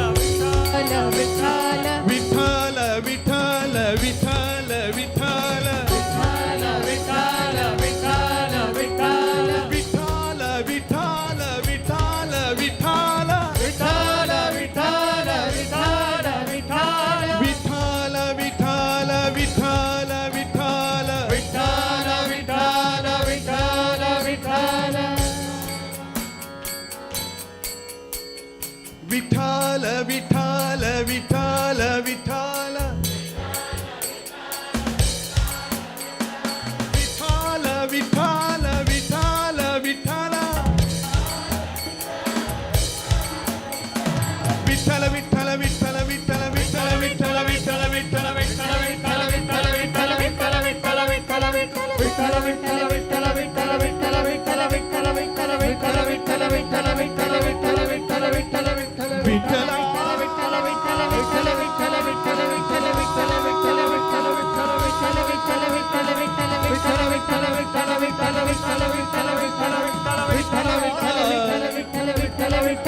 विठ्ठल विठ्ठल विठ्ठल विठ्ठल विठ्ठल विठ्ठल विठ्ठल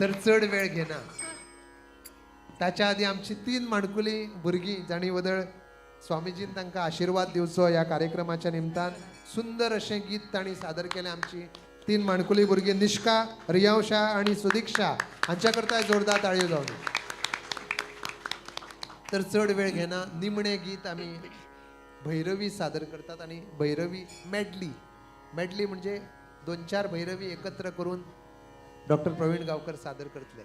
तर चढ वेळ घेना. ताच्या आधी आमची 3 माणकुली भुरगीं जाणी वदळ स्वामीजीन तांकां आशिर्वाद दिवचो ह्या कार्यक्रमाच्या निमतान सुंदर अशें गीत तांणी सादर केलें. आमची 3 माणकुली भुरगीं निष्का, रियांशा आणि सुदीक्षा हांच्या करता जोरदार ताळयो जावन. तर चढ वेळ घेना निमणे गीत आमी भैरवी सादर करतात आणि भैरवी मेडली म्हणजे 2-4 भैरवी एकत्र करून डॉक्टर प्रवीण गावकर सादर करतले.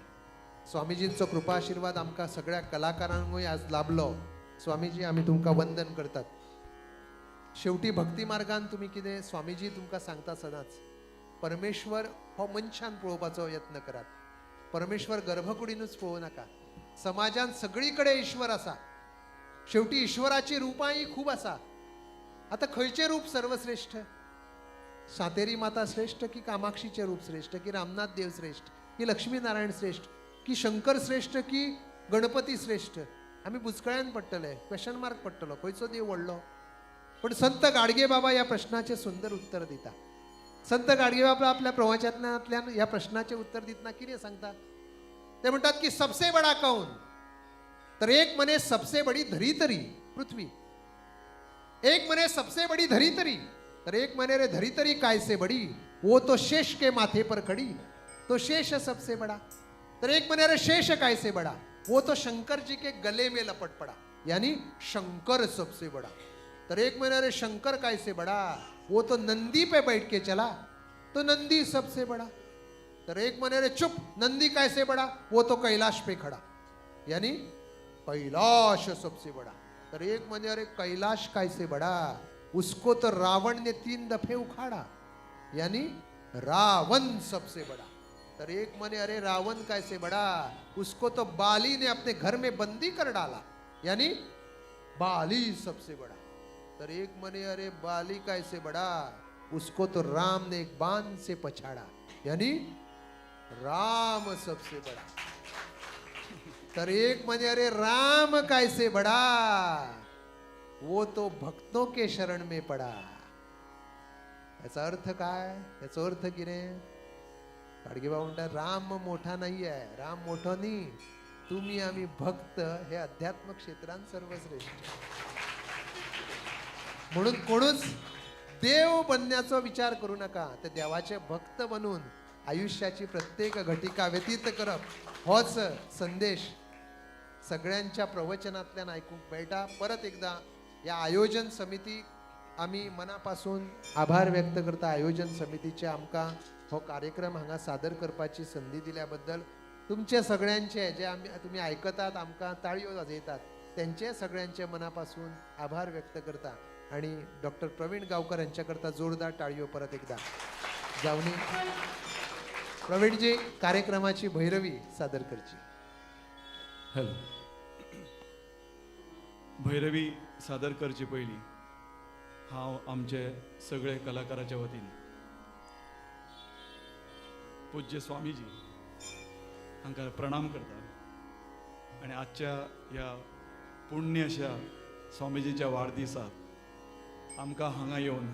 स्वामीजींचो कृपा आशिर्वाद आमकां सगळ्या कलाकारांकूय आज लाभलो. स्वामीजी आमी तुमकां वंदन करतात. शेवटी भक्ती मार्गान तुमी कितें स्वामीजी तुमकां सांगता सदांच परमेश्वर हो मनशान पळोवपाचो यत्न करात. परमेश्वर गर्भकुडीनूच पळोवं नाका. समाजान सगळीकडे ईश्वर आसा. शेवटी ईश्वराची रुपांय खूब आसा. आता खंयचें रूप सर्वश्रेष्ठ? सातेरी माता श्रेष्ठ की कामाक्षीचे रूप श्रेष्ठ की रामनाथ देव श्रेष्ठ की लक्ष्मी नारायण श्रेष्ठ की शंकर श्रेष्ठ की गणपती श्रेष्ठ? आमी बुचकळ्यान पडटले, क्वेश्चन मार्क पडटलो खंयचो देव व्हडलो. पण संत गाडगे बाबा या प्रश्नाचे सुंदर उत्तर दिता. संत गाडगे बाबा आपल्या प्रवचनांतल्यान या प्रश्नाचे उत्तर दितना कितें सांगता? ते म्हणतात की सबसे बडा कौन? तर एक मने सबसे बड़ी धरितरी पृथ्वी, एक मने सबसे बड़ी धरितरी, तर एक मने रे धरितरी काय से बड़ी, वो तो शेष के माथे पर खड़ी, तो शेष सबसे बड़ा. तर एक मने रे शेष काय से बड़ा, वो तो शंकर जी के गले में लपट पड़ा, यानी शंकर सबसे बड़ा. तर एक मने रे शंकर काय से बड़ा, वो तो नंदी पे बैठ के चला, तो नंदी सबसे बड़ा. तर एक मने रे चुप, नंदी काय से बड़ा, वो तो कैलाश पे खड़ा, यानी कैलाश सबसे बड़ा. तर एक मने अरे कैलाश काय से बड़ा, उसको तो रावण ने 3 दफे उखाड़ा, यानी रावण सबसे बड़ा. तर एक मने अरे रावण काय से बड़ा, उसको तो बाली ने अपने घर में बंदी कर डाला, यानी बाली सबसे बड़ा. तर एक मने अरे बाली काय से बड़ा, उसको तो राम ने एक बाण से पछाड़ा, यानी राम सबसे बड़ा. तर एक मने अरे राम काय से बड़ा, वो तो भक्तों के शरण में पड़ा. याचा अर्थ काय? याचा अर्थ कितें? गाडगेबाबा म्हणतात राम मोठा नाही आहे, राम मोठा नाही, तुम्ही आम्ही भक्त हे अध्यात्म क्षेत्रात सर्वश्रेष्ठ. म्हणून कोणूच देव बनण्याचा विचार करू नका. ते देवाचे भक्त बनून आयुष्याची प्रत्येक घटिका व्यतीत करप होच संदेश सगळ्यांच्या प्रवचनातल्यान ऐकूक मेळटा. परत एकदा या आयोजन समिती आम्ही मनापासून आभार व्यक्त करता. आयोजन समितीचे आमकां हो कार्यक्रम हांगा सादर करपाची संधी दिल्याबद्दल तुमचे सगळ्यांचे जे तुम्ही ऐकतात आमकां ताळयो वाजयतात त्यांचे सगळ्यांचे मनापासून आभार व्यक्त करता. आणि डॉक्टर प्रवीण गावकर यांच्याकरता जोरदार टाळयो परत एकदा जावनी. प्रवीणजी कार्यक्रमाची भैरवी सादर करची. हॅलो. भैरवी सादर करचे पयलीं हांव आमचे सगळे कलाकाराच्या वतीन पूज्य स्वामीजी हांकां प्रणाम करता. आनी आजच्या ह्या पुण्य अशा स्वामीजीच्या वाडदिसाक आमकां हांगा येवन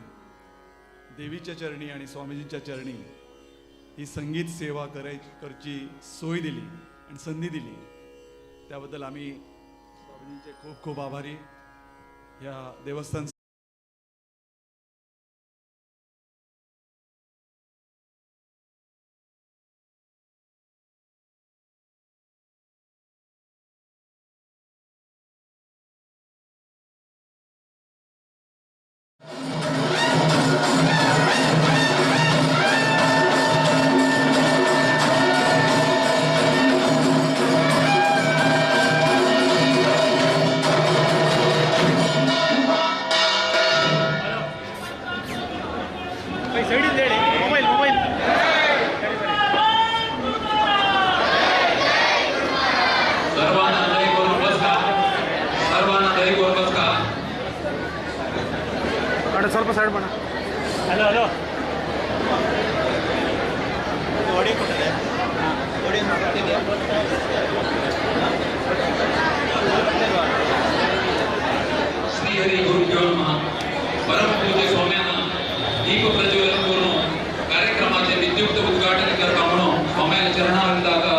देवीच्या चरणी आनी स्वामीजीच्या चरणी ही संगीत सेवा करची सोय दिली आनी संधी दिली त्या बद्दल आमी स्वामीजींचे खूब खूब आभारी. ह्या देवस्थान ಸ್ವಲ್ಪ ಸೈಡ್ ಮಾಡ. ಹಲೋ ಹಲೋ श्री हरी गुरुदेव नमः. परमपूज्य स्वाम्यांना दीप प्रज्वलन करून कार्यक्रमाचे विद्युक्त उद्घाटन करता म्हणून स्वाम्यांच्या चरणावंदनाक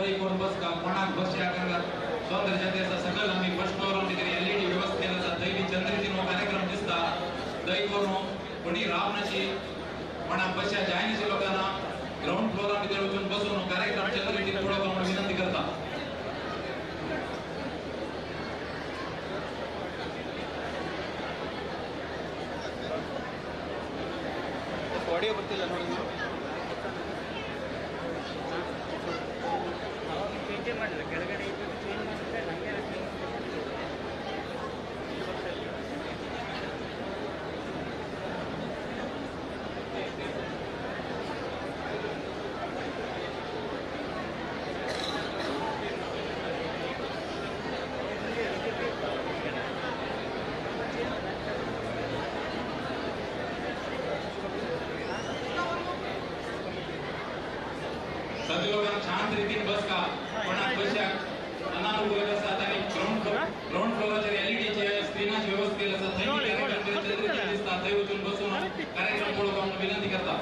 दही कोण बस का कोणाक बस या सौंदर्य जनतेचा सकल आम्ही फर्स्ट फ्लोर LED व्यवस्था केला जाता दैवी चंद्रदिन कार्यक्रम दिसता दही कोण कोणी रावणाची कोणाक बस या जायनीच्या लोकांना ग्राउंड फ्लोर मध्ये वचून बसून कार्यक्रम चंद्रदिन पुढे करून विनंती करता सगळे लोकांना शांत रीतीने बस का कोणाक बसया अनानुकूल असतात आणि ग्राउंड फ्लोरच्या एलईडीचे स्क्रीनाची व्यवस्था केली असतात त्यांनी कार्यक्रम चंद्रदिन दिसतात ते उचलून बसून कार्यक्रम पुढे जाऊन विनंती करता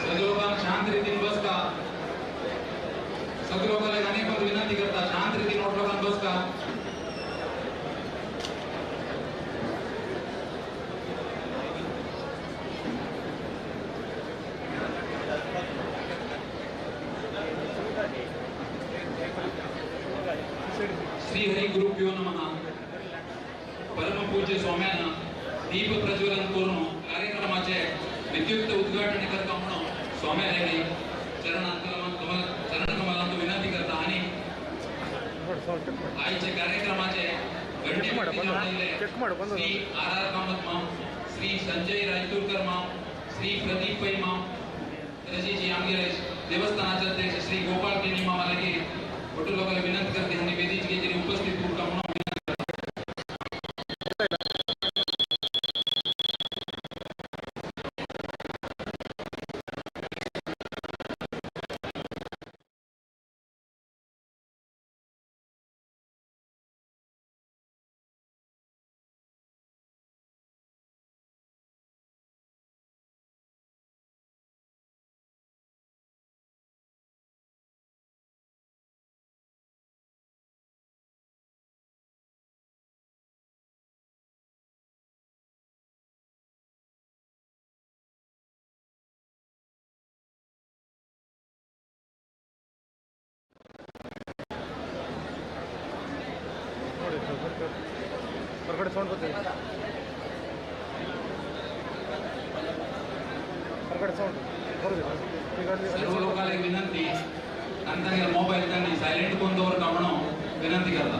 सगळे लोकांना शांत रीतीने बस का सगळे लोकांना अनेक विनंती करता शांत रीतीने लोकांना बस का श्री हरी गुरुभ्यो नमः परमपूज्य स्वाम्यानं दीप प्रज्वलन करून कार्यक्रमाचे विद्युक्त उद्घाटन करता म्हणून स्वाम्याने चरण कमलांत विनंती करता आणि आजच्या कार्यक्रमाचे Shri RR Kamath mam Shri Sanjay Raiturkar mam Shri Pradeep Pai mam तसेच आमगे देवस्थानाचे अध्यक्ष श्री गोपाळ केनी मामा लगे फोटो लोकांना विनंती करते आणि वेदीची जरी उपस्थित होता म्हणून सर्व लोकांना विनंती त्यांचा मोबाईल त्यांनी सायलेंट करून दवर का म्हणून विनंती करता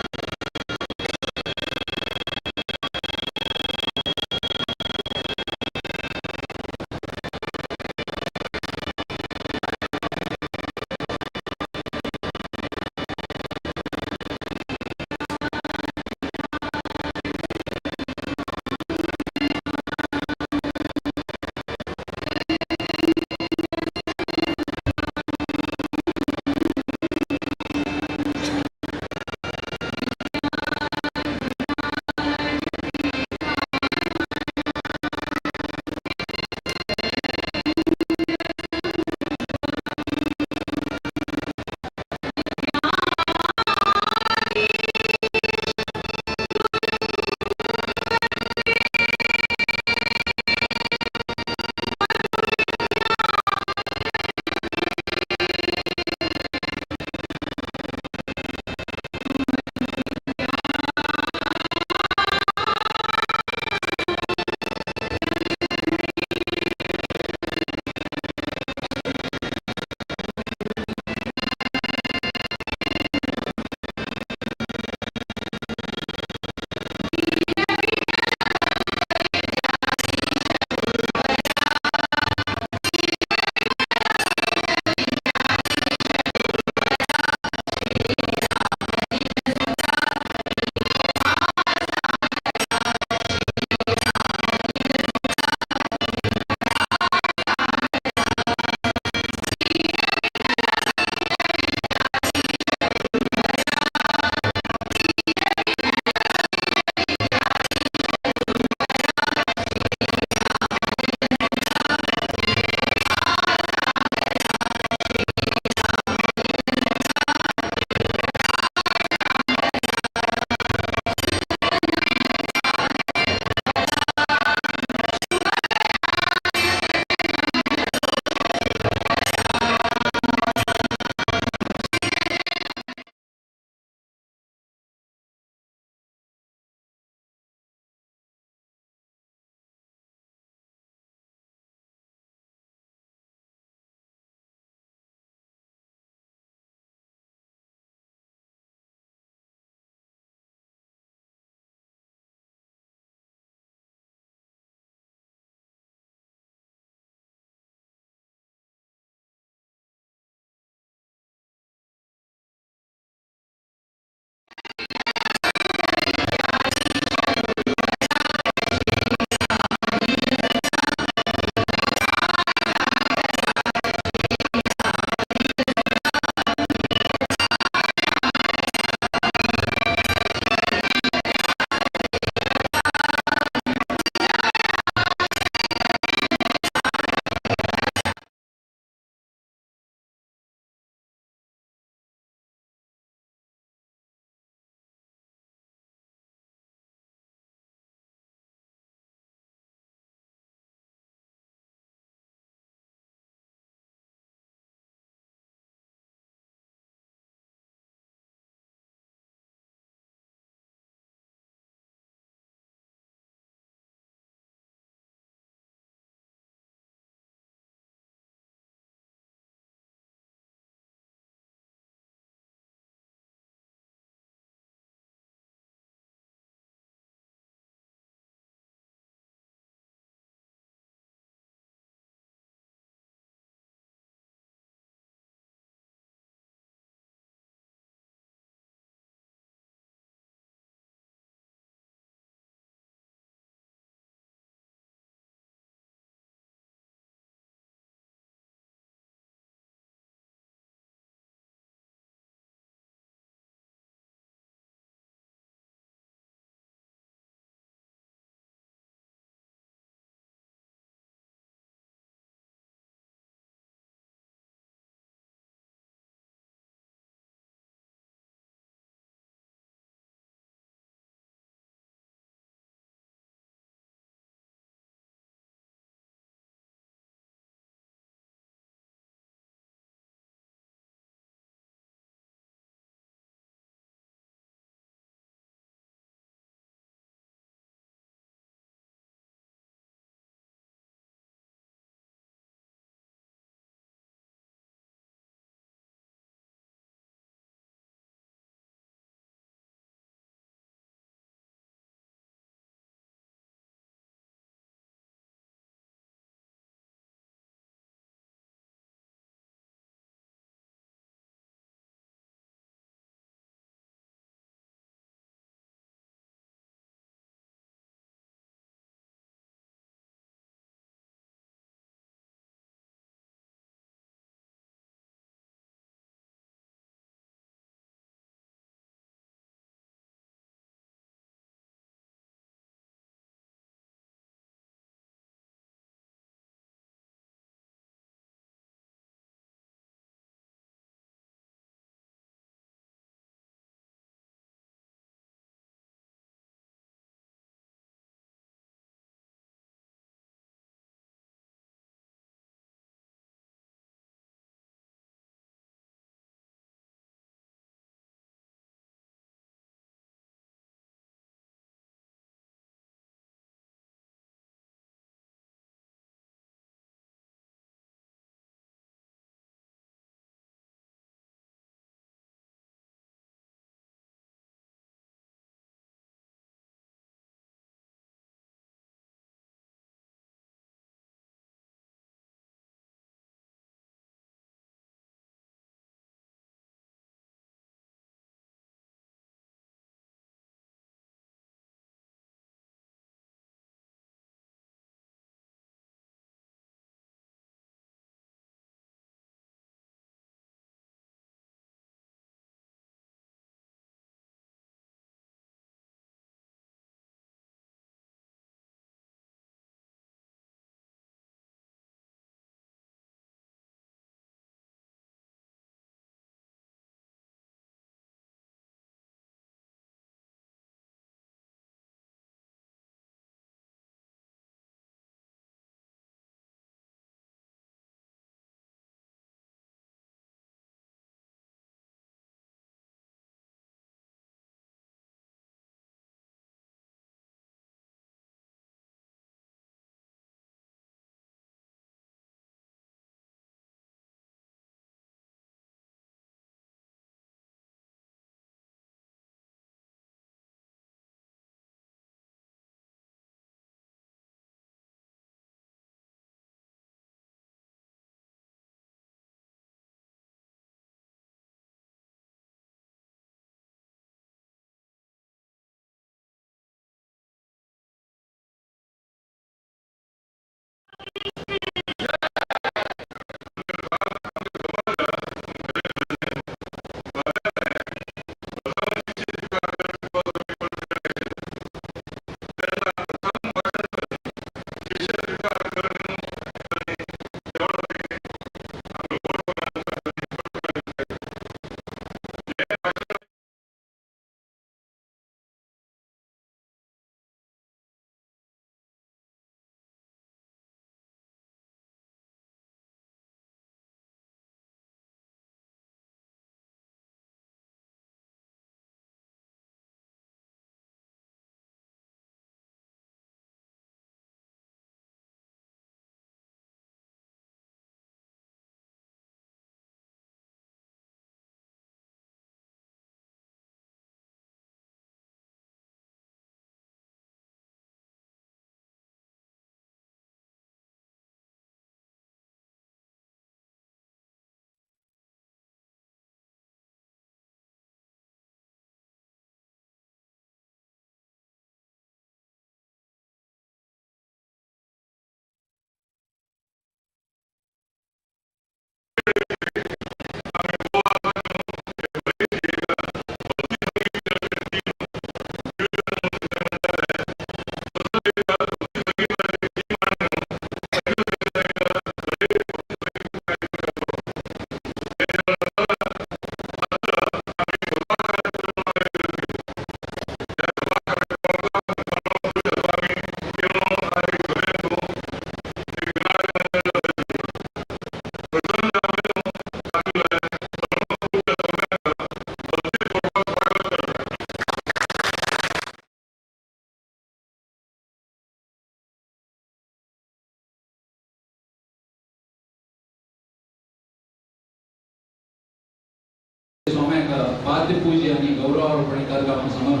स्वाम्याक वाद्य पूजे आणि गौरवार्पण कार्यक्रम समोर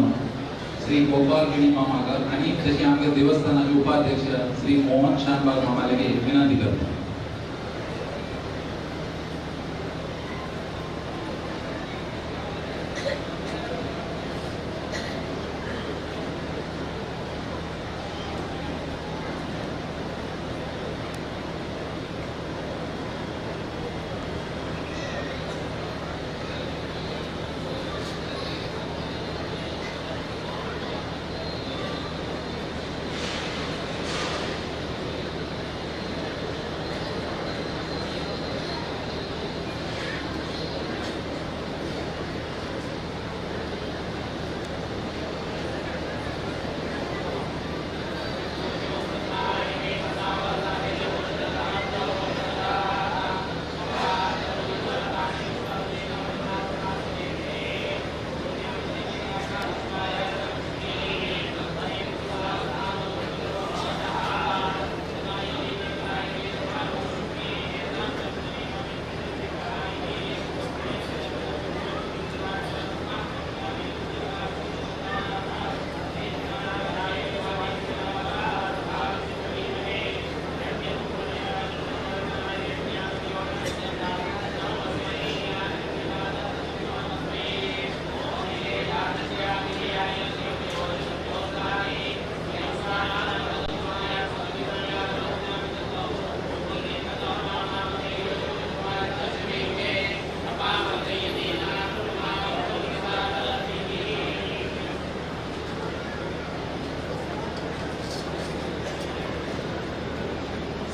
श्री गोपाल गिणी मामाकर आणि तशी आमच्या देवस्थानाचे उपाध्यक्ष श्री मोहन शानबाग मामाला विनंती करतो.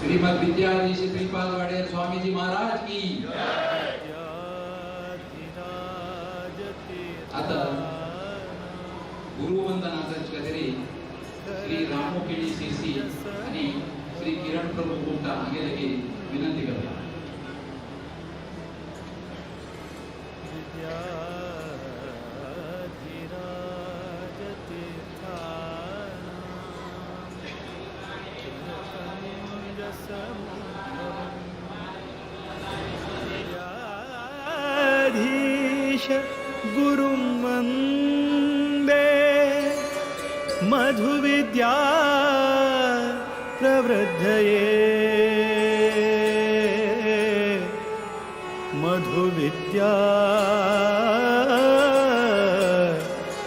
श्रीमद विद्याधीश श्रीपाद वाडेर स्वामीजी महाराज की. आता गुरुवंदना कचेरी श्री रामू केडी सीसी आणि श्री किरण प्रभू गुप्ता हांगे लेगीत विनंती करता. गुरुं वन्दे मधुविद्या प्रवृद्धये मधुविद्या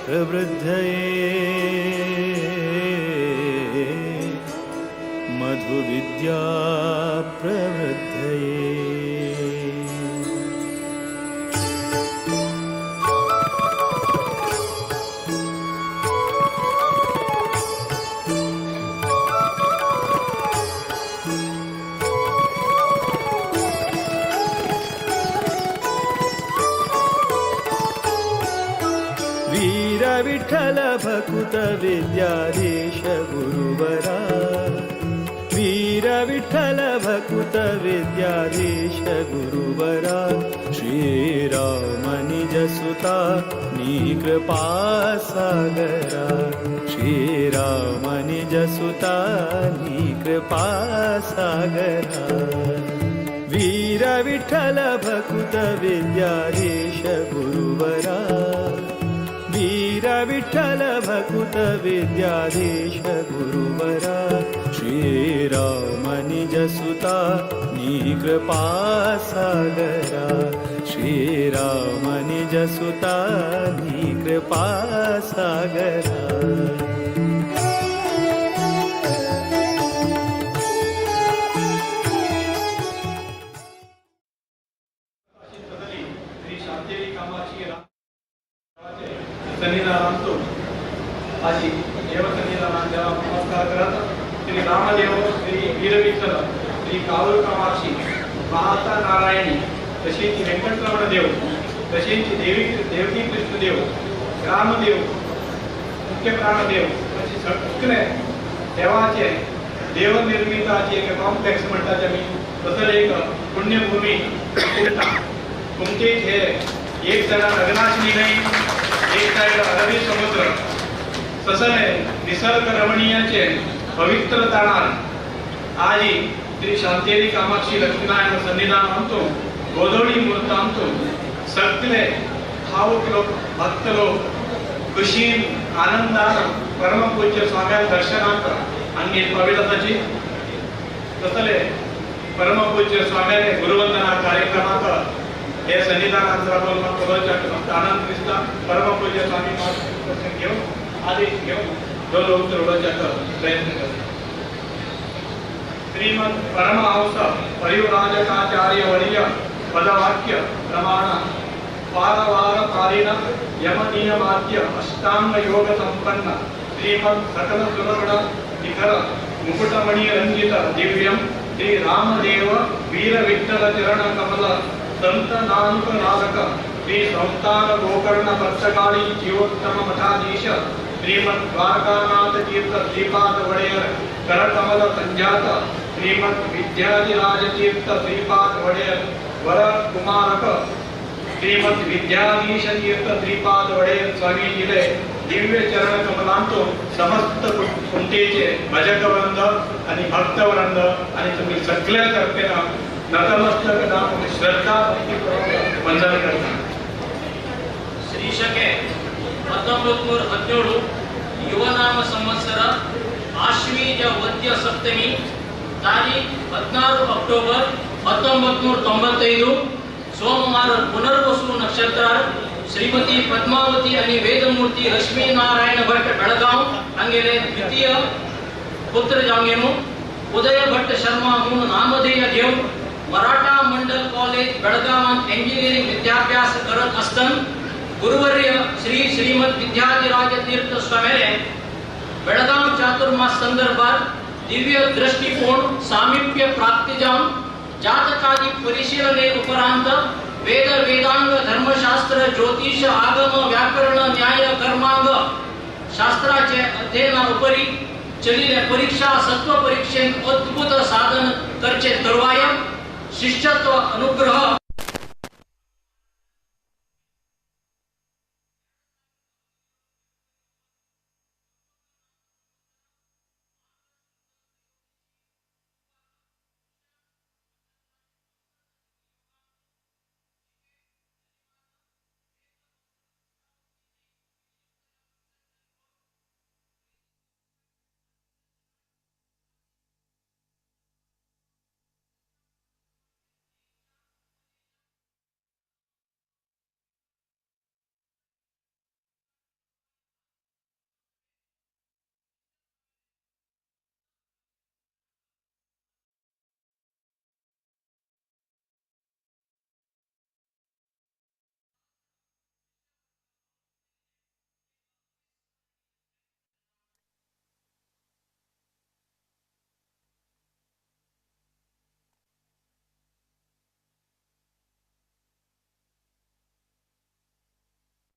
प्रवृद्धये मधुविद्या प्रवृद्धये. वीर विठ्ठल भकुत विद्याधीश गुरुवरा वीर विठ्ठल भकुत विद्याधीश गुरुवरा श्रीराम निज सुता कृपा सागरा श्रीराम निज सुता कृपा सागरा वीर विठ्ठल भकुत विद्याधीश गुरुवरा वीर विठ्ठल भकुत विद्याधीश गुरुवरा श्रीराम निज सुता कृपा सागरा श्रीराम निज सुता कृपा सागरा. विठ्ठल श्री काळू कामाक्षी महाता नारायणी तसेच व्यंकटरमण देव तसेच देवकी कृष्णदेव रामदेव मुख्य प्राणदेव असे सगळे देवाचे देवनिर्मिताचे एक कॉम्प्लेक्स म्हणतात आम्ही तसं एक पुण्यभूमी तुमचे हे एक जण लग्नाची नाही एक साईड अरबी समुद्र तसं निसर्ग रमणीयाचे पवित्र ताणार आजी श्री शांतेरी कामाक्षी लक्ष्मीनारायण सन्निधान आणतो गोधवडी मूर्त आणतो सगळे भावुक लोक भक्त लोक खुशीन आनंदान परमपूज्य स्वाम्या दर्शनात आणि पवित्रताची तसले परमपूज्य स्वाम्याने गुरुवंदना कार्यक्रमात हे सन्निधान अंतराबरोबर आनंद दिसता परमपूज्य स्वामी दर्शन घेऊन आदेश घेऊन दोन उतरवण्याचा प्रयत्न करतो. श्रीमद परमहंस परिव्राजकाचार्य वर्य पदवाक्य प्रमाण वारवार पारिण यमनियमाद्य अष्टांग योग संपन्न श्रीमद सकल सुरगण शिखर मुकुटमणि रंजित दिव्यम श्री रामदेव वीर विठ्ठल चरण कमल संत नानक नारक श्री संस्थान गोकर्ण भक्तकाळी जीवोत्तम मठाधीश श्रीमद द्वारकानाथ तीर्थ श्रीपाद वडेयर करकमल संजात श्रीमद विद्याधिराज तीर्थ श्रीपाद वडेयर वर कुमारक श्रीमद विद्याधीश तीर्थ श्रीपाद वडेयर स्वामी जिले दिव्य चरण कमलांतो समस्त कुंटेचे भजकवृंद आणि भक्तवृंद आणि तुम्ही सगळ्या तर्फेनं नतमस्तक नाम श्रद्धा भक्तीपूर्वक वंदन करता. ಶ್ರೀಶಕೆ 1917 ಯುವನಾಮ ಸಂವತ್ಸರ ಆಶ್ವೀಜ ವದ್ಯ ಸಪ್ತಮಿ ತಾರೀಖ್ 16 ಅಕ್ಟೋಬರ್ 1995 ಸೋಮವಾರ ಪುನರ್ವಸು ನಕ್ಷತ್ರ श्रीमती पद्मावती आणि वेदमूर्ती लक्ष्मी नारायण भट्ट बेळगाव अंगेले द्वितीय पुत्र जांगेमु उदय भट्ट शर्मा मून नामधेय देव मराठा मंडल कॉलेज बेळगावात इंजिनिअरिंग विद्याभ्यास करत असताना गुरुवर्य श्री श्रीमद विद्याधिराज तीर्थ स्वामीने बेळगाव चातुर्मास संदर्भात दिव्य दृष्टिकोन सामिप्य प्राप्ती जाऊन जातकादी परिशीलने उपरांत वेद वेदांग धर्मशास्त्र ज्योतिष आगम व्याकरण न्याय कर्मांग शास्त्राचे अध्ययना उपरी चलिले परीक्षा सत्व परीक्षेत अद्भुत साधन करचे तरुवाय शिष्यत्व अनुग्रह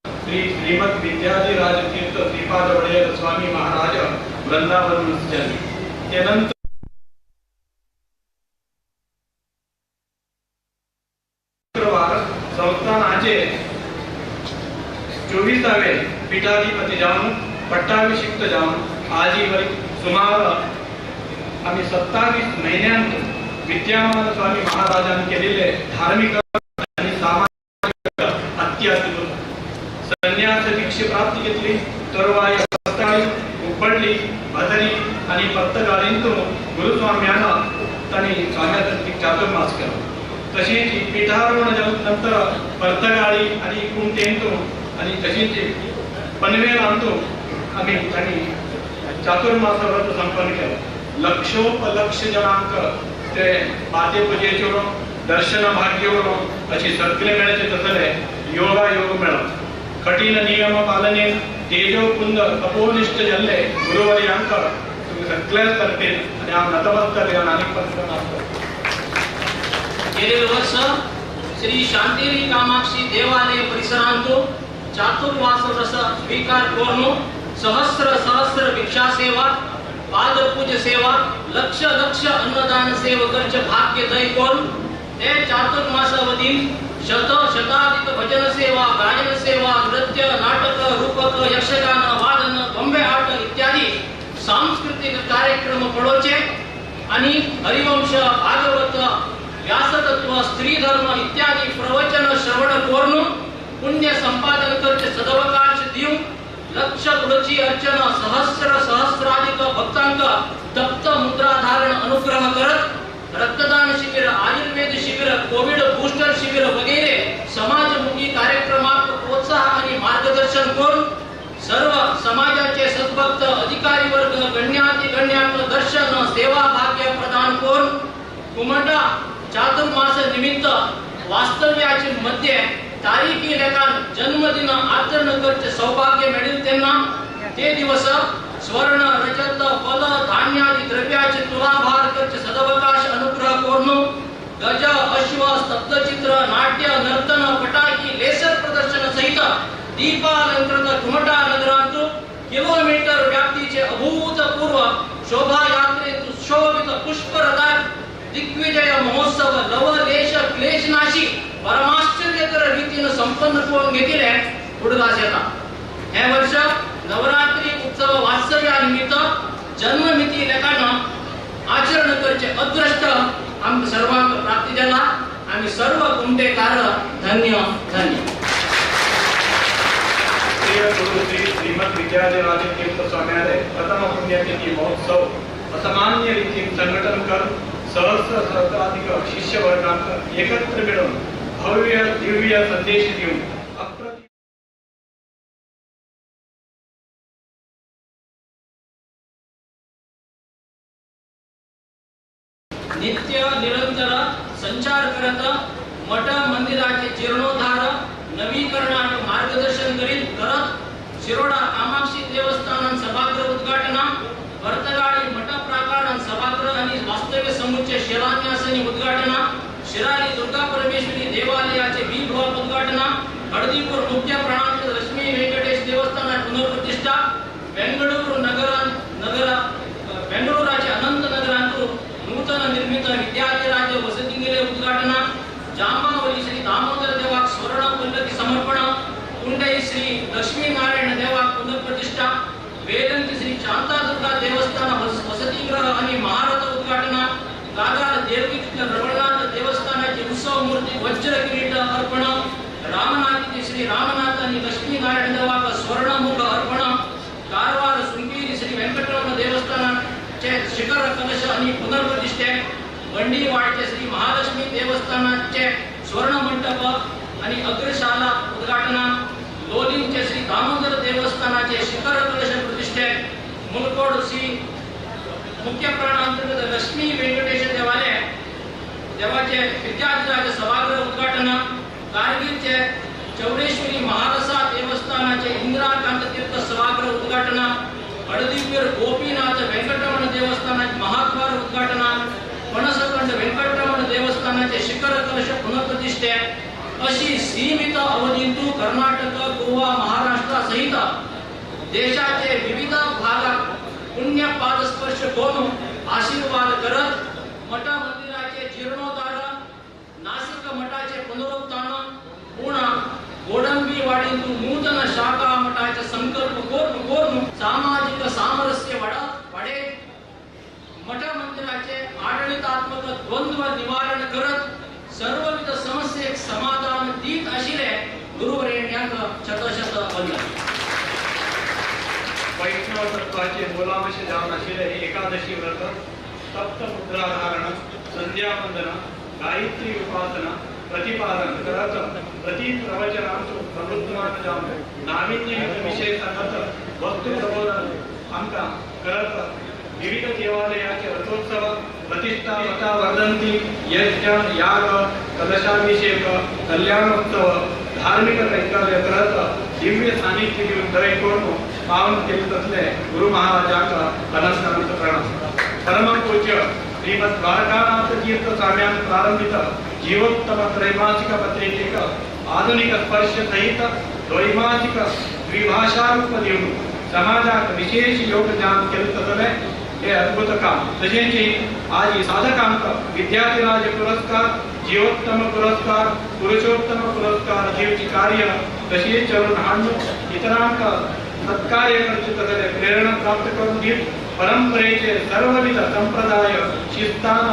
श्री श्रीमद विद्याधिराज तीर्थ श्रीपाद वडेयर स्वामी महाराज वृंदावन मुस्जन त्यानंतर संस्थानाचे 24वे पीठाधिपती जाऊन पट्टाभिषिक्त जाऊन आजीवर सुमार आम्ही 27 महिन्यांत विद्यामान स्वामी महाराजांनी केलेले धार्मिक आणि सामाजिक अत्याद्भुत संन्यास दीक्षे प्राप्ती घेतली तरुवाय पत्ताळी उब्बडली भदरी आणि पत्तगाळींतून गुरुस्वाम्यांना त्यांनी स्वाम्याचा चातुर्मास केला. तशीच पीठारोहण नंतर पर्तगाळी आणि कुंटेंतून आणि तशीच पनवेलांतून आम्ही त्यांनी चातुर्मास व्रत संपन्न केलं. लक्षोपलक्ष जनांक ते पाते पूजेचेर दर्शन भाग्यवर अशी सगळे मेळचे तसले योगायोग मेळा कठीण नियम पालने तेजो कुंद अपोनिष्ठ जल्ले गुरुवर्यांक सगळ्याच तर्फे आणि हांव नतमस्तक येवन आनीक पंच गेले वर्ष श्री शांतेरी कामाक्षी देवालय परिसरांतू चातुर्मास रस स्वीकार करून सहस्र सहस्र भिक्षा सेवा पादपूज सेवा लक्ष लक्ष अन्नदान सेवकर्च भाग्य दय करून ते चातुर्मासावधीन शत शताधिक भजन सेवा गायन सेवा नृत्य नाटक रूपक यक्षगान वादन गंबे आट इत्यादी सांस्कृतिक कार्यक्रम पडोचे आणि हरिवंश भागवत व्यासतत्व स्त्री धर्म इत्यादी प्रवचन श्रवण करून पुण्य संपादन करते सदवकाश देऊ लक्ष तुळची अर्चना सहस्र सहस्राधिक भक्तांक तप्त मुद्रा धारण अनुग्रह करत रक्तदान शिबिर आयुर्वेद शिबिर कोविड बूस्टर शिबिर वगैरे समाजमुखी कार्यक्रमात प्रोत्साह आणि मार्गदर्शन करून सर्व समाजाचे सद्भक्त अधिकारी वर्ग गण्याति दर्शन सेवा भाग्य प्रदान करून कुमटा चातुर्मास निमित्त वास्तव्याचे मध्ये तारीखी लेखान जन्मदिन आचरण करते सौभाग्य मिळेल त्यांना ते दिवस स्वर्ण रजत फल धान्यादी द्रव्याचे तुलाभार करते सदवकाश अनुग्रह करून गज अश्व स्तब्धचित्र नाट्य नर्तन पटाकी लेसर प्रदर्शन सहित दीपालंकृत कुमटा नगरांतू किलोमीटर व्याप्तीचे अभूतपूर्व शोभायात्रेत सुशोभित पुष्परथात दिग्विजय महोत्सव लवलेश क्लेशनाशी परमाश्चर्यकर रीतीने संपन्न करून घेतले पुढगास येतात हे वर्ष नवरात्री उत्सव वास्तव्यानिमित्त जन्ममिती लेखानं आचरण करचे अदृष्ट आम सर्वांक प्राप्ती झाला आम्ही सर्व कुमटेकार धन्य धन्य गुरु श्री श्रीमद विद्याधिराज तीर्थ स्वाम्यालय प्रथम पुण्यतिथी महोत्सव असामान्य रीतीने संघटन कर सहस्र सहस्राधिक शिष्य वर्गांक एकत्र मिळून भव्य दिव्य संदेश देऊन नित्य निरंतर संचार करत मठ मंदिराचे जीर्णोद्धार नवीकरणात मार्गदर्शन करत शिरोडा कामाक्षी देवस्थान सभागृह उद्घाटन वर्तगाळी मठ प्राकारण सभागृह आणि वास्तव्य समुच्चय शिलान्यास आणि उद्घाटन शिराली दुर्गा परमेश्वरी देवालयाचे बीभव उद्घाटन हळदीपूर मुख्य प्राणांत लक्ष्मी वेंकटेश देवस्थान पुनर्प्रतिष्ठा बेंगळूरू बेंगळूराचे अनंत नगरांतू नूतन निर्मित विद्याधिराज वसतिगृह उद्घाटन जांबावली श्री दामोदर देवाक स्वर्ण पल्लकी समर्पण कुंडई श्री लक्ष्मी नारायण देवाक पुनर्प्रतिष्ठा वेलंकी श्री शांतादुर्गा देवस्थान वसतिगृह आणि महारथ उद्घाटन गागार देवकी रमणनाथ देवस्थानाची उत्सव मूर्ती वज्र किरीट अर्पण रामनाथी श्री रामनाथ आणि लक्ष्मी नारायण देवाक स्वर्णमुख अर्पण कारवार शृंगेरी श्री वेंकटरमण देवस्थानाचे शिखर कलश आणि पुनर्प्रतिष्ठे बंडीवाडचे श्री महालक्ष्मी देवस्थानाचे स्वर्ण मंडप आणि अग्रशाला उद्घाटन लोलींचे श्री दामोदर देवस्थानाचे शिखर कलश प्रतिष्ठे मुलकोड श्री मुख्य प्राणांतर्गत लक्ष्मी वेंकटेश देवालय देवाचे विद्याधिराज सभागृह उद्घाटन कारगिलचे चौडेश्वरी महारसा देवस्थानाचे इंदिराकांत तीर्थ सभागृह उद्घाटन हळदीपीर गोपीनाथ वेंकटरमण देवस्थानाचे महाद्वार उद्घाटन पणसखंड वेंकटरमण देवस्थानाचे शिखर कलश पुनर्प्रतिष्ठे अशी सीमित अवधीतून कर्नाटक गोवा महाराष्ट्र सहित देशाचे विविध भागात पुण्य पादस्पर्श करून आशीर्वाद करत मठ मंदिराचे जीर्णोद्धार नाशिक मठाचे पुनरुत्थान पुन्हा गोडंबी वाडीतून नूतन शाखा मठाचे संकल्प करून सामाजिक सामरस्य वाढे मठ मंदिराचे आडळितात्मक द्वंद्व निवारण करत सर्वविध समस्येक समाधान दीत आशिले गुरुवर्यांक शतशत वंदन वैष्णव तत्वाचे मूलांश जाऊन आशिले एकादशी व्रत सप्त मुद्रा धारण संध्या वंदन गायत्री उपासना प्रतिपादन करत प्रति प्रवचनांचो प्रवृत्तमान जाऊन नाविन्ययुक्त विषय सांगत वस्तू प्रबोधन आमका करत विविध देवालयाचे रथोत्सव प्रतिष्ठा वर्धंती यज्ञ याग कलशाभिषेक कल्याणोत्सव धार्मिक कैंकर्य करत दिव्य सानिध्य घेऊन दय करून पावन केले तसले गुरु महाराजांका अनंत प्रणाम. परम पूज्य श्रीमद द्वारकानाथ तीर्थ स्वाम्यान प्रारंभित जीवोत्तम त्रैमासिक पत्रिकेक आधुनिक स्पर्श सहित द्वैमासिक द्विभाषा रूप देऊन समाजात विशेष योगदान केले तसले हे अद्भुत काम. तसेच आज साधकांक विद्यार्थीराज पुरस्कार, जीवोत्तम पुरस्कार, पुरुषोत्तम पुरस्कार हेची कार्य तसेच चरण हाणू इतरांक सत्कार्य करते तसले प्रेरणा प्राप्त करून देत परंपरेचे सर्वविध संप्रदाय शिस्तान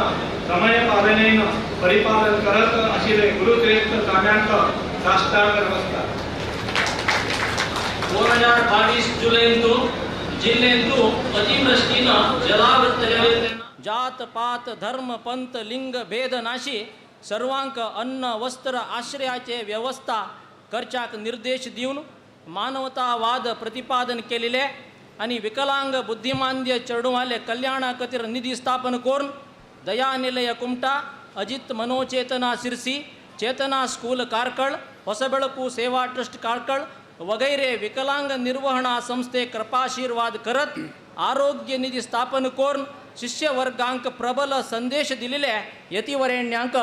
समय पालनेनं परिपालन करत अशिले गुरुश्रेष्ठ स्वाम्यांक साष्टांग नमस्कार. 2022 जुलैंतू जिल्ह्यांतू अतिवृष्टीनं जलावृत जात पात धर्म पंथ लिंग भेद नाशी सर्वांक अन्न वस्त्र आश्रयाचे व्यवस्था करच्याक निर्देश देऊन मानवतावाद प्रतिपादन केलेले आणि विकलांग बुद्धिमांद्य चढूवाले कल्याण कतिर निधी स्थापन करून दयानिलय कुमटा, अजित मनोचेतना सिरसी, चेतना स्कूल कारकळ, ಹೊಸಬೆಳಕು सेवा ट्रस्ट कारकळ वगैरे विकलांग निर्वहणा संस्थे कृपाशीर्वाद करत आरोग्य निधी स्थापन करून शिष्य वर्गांक प्रबल संदेश दिलेले यतिवरेण्यांक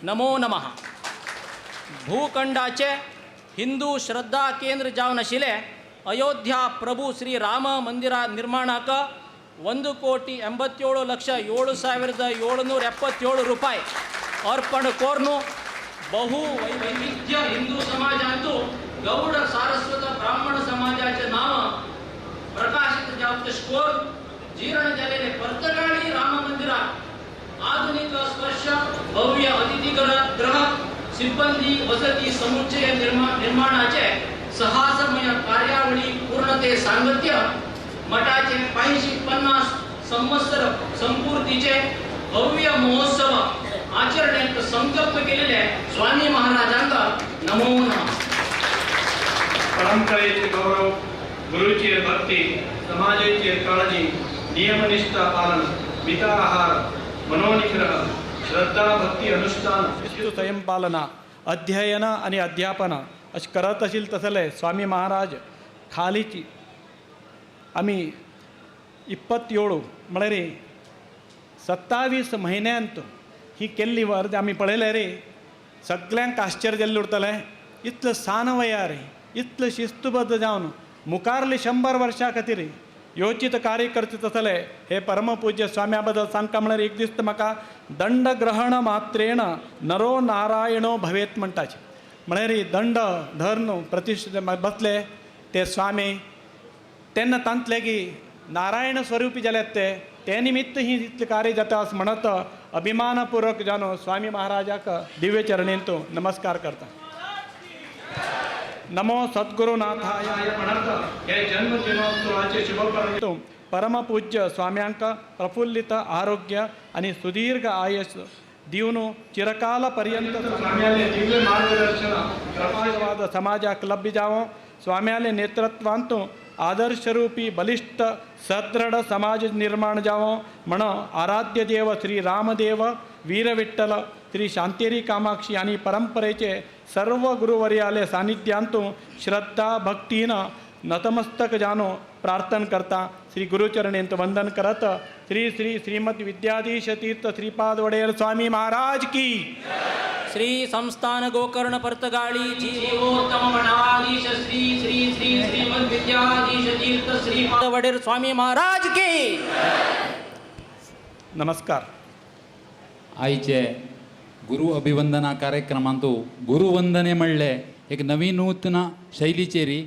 नमो नमः. भूखंडाचे हिंदू श्रद्धा केंद्र जावन आशिल्ले अयोध्या प्रभू श्री राम मंदिरा निर्माणाक 1,87,07,777 ರೂಪಾಯಿ अर्पण करून बहु वैविध्य हिंदू समाजांतू गौड सारस्वत ब्राह्मण समाजाचे नाव प्रकाशित जावचे स्कोर जीर्ण झालेले परतगाडी राम मंदिरात आधुनिक स्पर्श भव्य अतिथीगृह सिब्बंदी वसती समुच्चय निर्माणाचे साहसमय कार्यावळी पूर्णते सांगत्य मठाचे 50 संवत्सर संपूर्तीचे भव्य महोत्सव आचरण्यात संकल्प केलेले स्वामी महाराजांका नमो नमः. परंपरेचे गौरव, गुरुची भक्ती, समाजाची काळजी, नियमनिष्ठा पालन, मिता आहार, मनोनिग्रह, श्रद्धा भक्ती अनुष्ठान, स्वयंपालना, अध्ययन आणि अध्यापन अशी करत असेल तसले स्वामी महाराज खालीची आम्ही 27 म्हळ्यार 27 महिन्यांत ही केल्ली वर्द आम्ही पळयले रे सगळ्यांक आश्चर्य जाल्लें उरतलें. इतलें सान वया रे, इतलें शिस्तबद्ध जावन मुखारली 100 वर्सां खातीर योचित कार्य करचे तसले हे परमपूज्य स्वाम्या बद्दल सांगता म्हळ्यार एक दीस म्हाका दंड ग्रहण मात्रेण नरो नारायणो भवेत म्हणटाचे. म्हळ्यार दंड धर्न प्रतिष्ठित बसले ते स्वामी तेन्ना तांतले की नारायण स्वरूपी जाल्यात ते निमित्त ही इतलें कार्य जाता असं म्हणत अभिमानपूर्वक जानो स्वामी महाराजाक दिव्य चरणेंतू नमस्कार करता. नमो सद्गुरुनाथाय म्हणत हे जन्म दिनोत्सवाचे शुभपर्यंत परमपूज्य स्वाम्यांक प्रफुल्लित आरोग्य आणि सुदीर्घ आयुष दिवन चिरकाल पर्यंत स्वाम्याले दिव्य मार्गदर्शन आशीर्वाद समाजाक लभ्य जावो. स्वाम्याले नेतृत्वांतू आदर्शरूपी बलिष्ठ सदृढ समाज निर्माण जावो म्हण आराध्य देव श्री रामदेव, वीर विठ्ठल, श्री शांतेरी कामाक्षी आणि परंपरेचे सर्व गुरुवर्याले सानिध्यांतू श्रद्धा भक्तीनं नतमस्तक जानो प्रार्थना करता श्री गुरुचरणेंत वंदन करत श्री श्री श्रीमद विद्याधीश तीर्थ श्रीपाद वडेर स्वामी महाराज की श्री संस्थान गोकर्ण परतगाळी जीवोत्तम मठाधीश श्री श्री श्री श्रीमद विद्याधीश तीर्थ श्रीपाद वडेर स्वामी महाराज की नमस्कार. आईचे गुरु अभिवंदना कार्यक्रमांतू गुरुवंदने म्हणले एक नूतन शैलीचेरी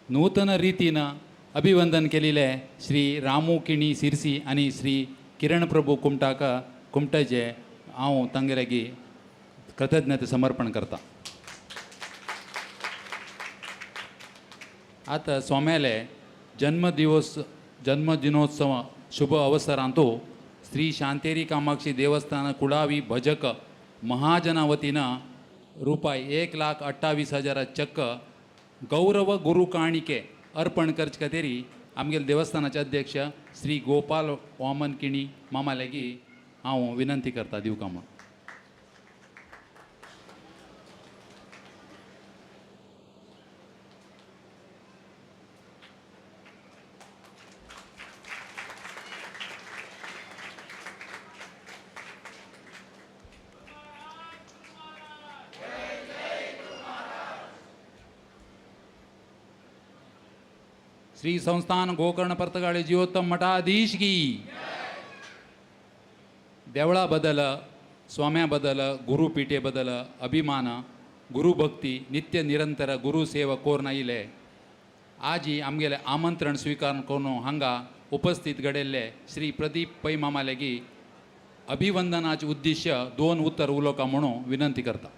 नूतन रितीनं अभिवंदन केलेले श्री रामू किणी सिरसी आणि श्री किरण प्रभू कुमटाचे हांव तांगे लागीं कृतज्ञते समर्पण करता. आता स्वाम्याले जन्मदिनोत्सव शुभ अवसरांतू श्री शांतेरी कामाक्षी देवस्थान कुळावी भजक महाजना वतीनं ₹1,28,000 चक्क गौरव गुरु काणिके अर्पण करचे खातीर आमगेले देवस्थानाचे अध्यक्ष श्री गोपाल वामन किणी मामा लागीं हांव विनंती करता दिवका म्हूण. श्री संस्थान गोकर्ण पर्तगाळी जीवोत्तम मठाधीश की देवळा बदल स्वाम्या बदल गुरुपीठे बदल अभिमान गुरुभक्ती नित्य निरंतर गुरुसेवा कोरना इले आजी आमगेले आमंत्रण स्वीकार करून हांगा उपस्थित घडिल्ले श्री प्रदीप पै मामा लेगी अभिवंदनाचे उद्दिश्य 2 उतर उलोवका म्हणून विनंती करता.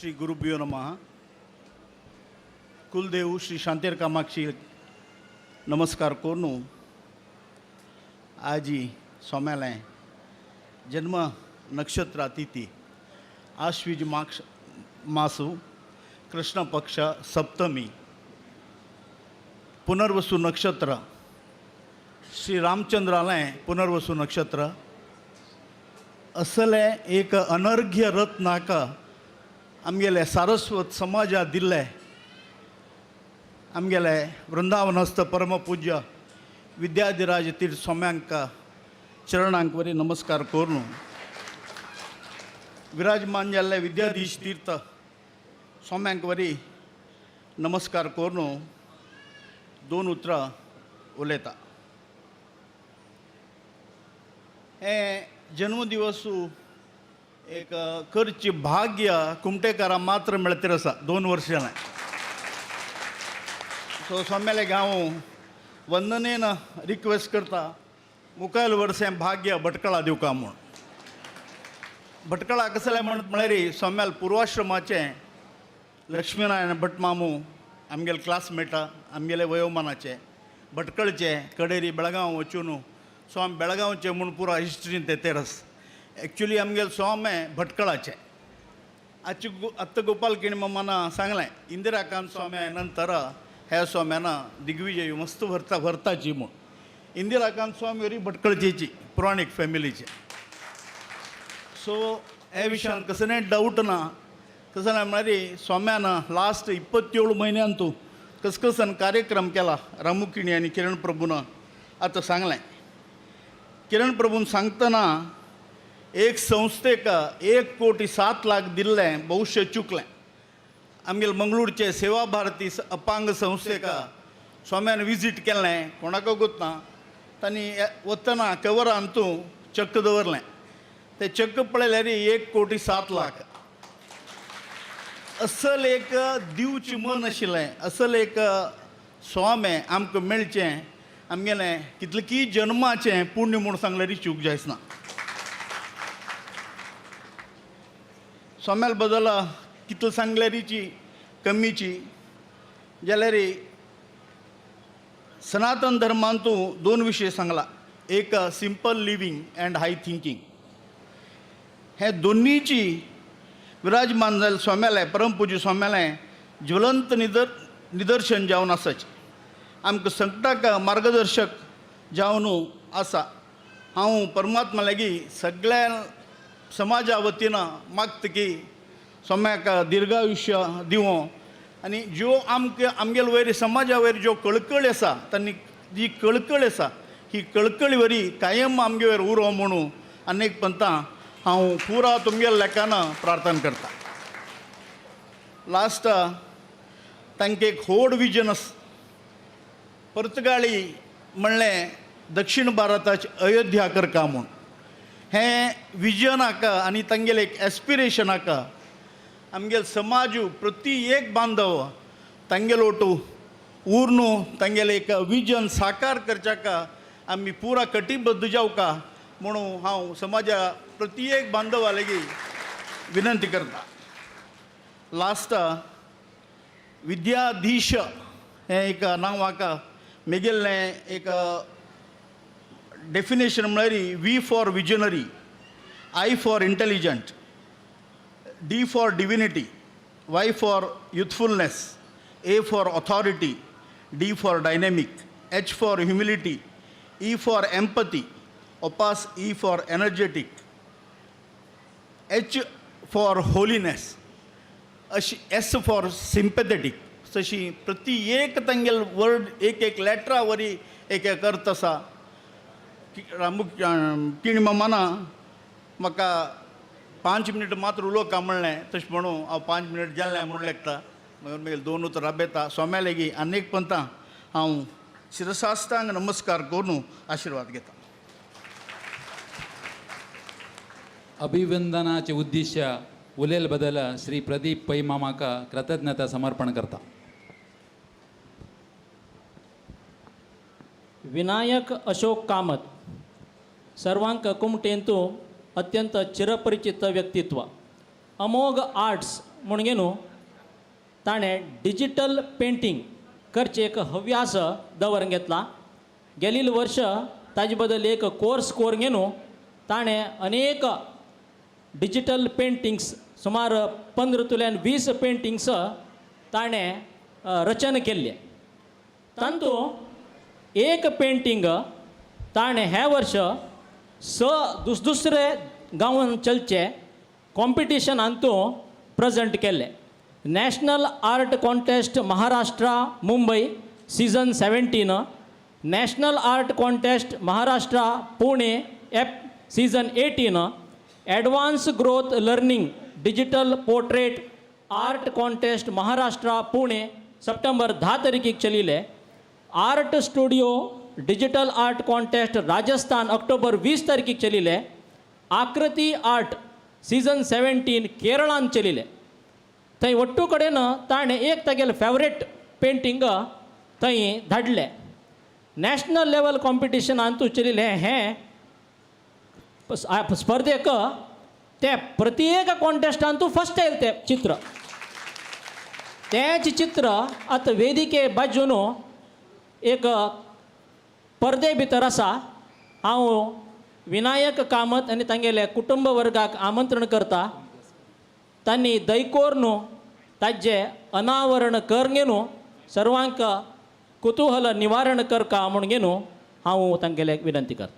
श्री गुरुभ्यो नमः. कुलदेव श्री शांतेर कामाक्षी नमस्कार कोर्नु आजी सोम्याले जन्म नक्षत्र तिथी आश्विज मासु कृष्ण पक्ष सप्तमी पुनर्वसु नक्षत्र श्री रामचंद्रालय पुनर्वसु नक्षत्र असले एक अनर्घ्य रत्नाक आमगेले सारस्वत समाजा दिल्ले आमगेले वृंदावनस्थ परमपूज्य विद्याधिराज तीर्थ स्वाम्यांक चरणांक वरी नमस्कार करून विराजमान जाल्ले विद्याधीश तीर्थ स्वाम्यांक वरी नमस्कार करून 2 उतरां उलयता. हे जन्मदिवसू एक करची भाग्य कुमटेकारां मात्र मेळतीर आसा 2 वर्सां. सो स्वाम्याले हांव वंदनेन रिक्वेस्ट करता मुखावेल वर्सें भाग्य भटकळा दिवका म्हूण. भटकळा कसले म्हळ्यार स्वाम्याल पूर्वाश्रमाचे लक्ष्मीनारायण भट मामू आमगेले क्लासमेटा आमगेले वयोमानाचे भटकळचे कडेरी बेळगांव वचून स्वामी बेळगांवचे म्हूण पुरो हिस्ट्रीन तेतेर आसा. एक्चुली आमगेले स्वामी भटकळाचे आत्ता गोपाल किणी मामाना सांगलें इंदिराकांत स्वामी नंतर ह्या स्वाम्याना दिग्विजय मस्त व्हरताची म्हूण. इंदिराकांत स्वामी वरी भटकळचेची पुराणीक फॅमिलीचे. सो हे विशयान कसलेय डाऊट ना. कसं नाही म्हळ्यार स्वाम्यान लास्ट 27 म्हयन्यान तूं कसकसन कार्यक्रम केला रामुकिणी आनी किरण प्रभून आतां सांगलें. किरण प्रभून सांगतना एक संस्थेक 1,07 लाख दिल्लें भविष्य चुकलें. आमगेले मंगळूरचे सेवा भारती अपांग संस्थेक स्वाम्यान विजीट केल्लें कोणाक गोतना. तांणी वतना कवरान तूं चक्क दवरलें. तें चक्क पळयल्यार 1,07 लाख. असल एक दिवचें मन आशिल्लें. असल एक स्वामी आमकां मेळचें आमगेलें कितलेकी जन्माचें पुण्य म्हूण सांगल्यार चूक जायसना. स्वाम्याल बद्दल कितले सांगल्यारीची कमीची जाल्यार सनातन धर्मान तूं 2 विशय सांगला. एक simple living and high thinking. हे दोनीची विराजमान जाल्ले स्वाम्याले परमपूज्य स्वाम्याले ज्वलंत निदर्शन जावन आसाचे. आमकां संकटाक मार्गदर्शक जावन आसा. हांव परमात्मा लागीं सगळ्या समाजा वतीन मागता की स्वाम्याक दीर्घायुष्य दिवं आनी ज्यो आमगेले वयर समाजा वयर ज्यो कळकळी आसा तांणी जी कळकळ आसा ही कळकळी वरी कायम आमगे वयर उरो म्हणून अनेक पंथां हांव पुरा तुमगेल्या लेखान प्रार्थना करता. लास्ट तांकां एक व्हड विजन आसा. पुर्तगाळी म्हणलें दक्षिण भारताचे अयोध्या करता म्हूण. हें विजनाक आनी तांगेले एक एस्पिरेशनाक आमगेले समाज प्रति एक बांधव तांगेलो उर्नू तांगेले एक विजन साकार करच्याक आमी पुरा कटिबद्ध जावका म्हणून हांव समाजा प्रत्येक बांधवा लेगीत विनंती करता. लास्ट विद्याधीश हें एक नांवाक मेगेल्लें एक डेफिनेशन म्हळ्यार V for visionary, I for intelligent, D for divinity, Y for youthfulness, A for authority, D for dynamic H for humility, E for empathy, OPAS E for energetic, H for holiness, अशी S for sympathetic. तशी प्रति एक तंगेल वर्ड एक एक लेटरावरी एक एक अर्थ आसा. किण मामाना म्हाका 5 मिनट मात्र उलोवका म्हणलें, तशें म्हणून हांव 5 मिनट जालें म्हणून लेखता. मागीर 2 उतर राबयता. सोम्या लेगी अनेक पंतां हांव शिरसास्तांक नमस्कार करून आशिर्वाद घेता. अभिवंदनाचे उद्देश्य उलेल बदल श्री प्रदीप पै मामाका कृतज्ञता समर्पण करता. विनायक अशोक कामत सर्वांक कुमटेंतू अत्यंत चिरपरिचित व्यक्तित्व. अमोघ आर्ट्स म्हणगे न्हू ताणें डिजिटल पेंटिंग करचे एक हव्यास दवरून घेतला. गेलील वर्ष ताजे बद्दल एक कोर्स करून न्हू ताणें अनेक डिजिटल पेंटिंग्स सुमार 15 to 20 पेंटिंग्स ताणें रचन केल्ले. तातूंत एक पेंटिंग ताणें हे वर्ष दुसरे गांवांत चलचे कॉम्पिटिशनांतू प्रेजेंट केल्ले. National art contest Maharashtra Mumbai season 17, national art contest Maharashtra Pune season 18, advance growth learning digital portrait art contest Maharashtra Pune September 10 तारखेक चलिल्ले. Art studio digital art contest Rajasthan October 20 तारखेक चलिल्ले. आकृती आर्ट सीझन 17 केरळांत चलिल्ले. थंय वट्टू कडेन ताणें एक तागेलें फेवरेट पेंटींग थंय धाडलें. नॅशनल लेवल कॉम्पिटिशनांतू चलिल्ले हें स्पर्धेक ते प्रत्येक कॉन्टेस्टांतू फर्स्ट येयलें तें चित्र. तेंच चित्र आतां वेदिके बाजून एक पर्दे भितर आसा. हांव विनायक कामत आनी तांगेले कुटुंब वर्गाक आमंत्रण करता. तांणी दैकोर न्हू ताजें अनावरण करगे न्हू सर्वांक कुतूहल निवारण करका म्हणगे न्हू हांव तांगेले विनंती करता.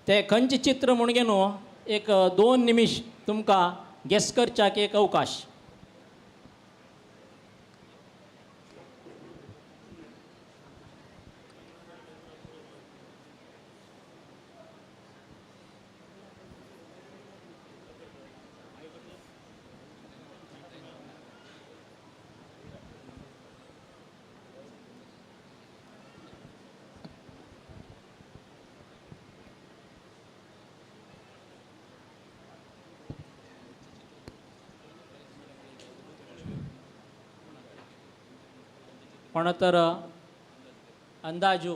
ते खंयचें चित्र म्हणगे न्हू एक 2 निमिश तुमकां गेस करच्याक एक अवकाश. पण तर अंदाजू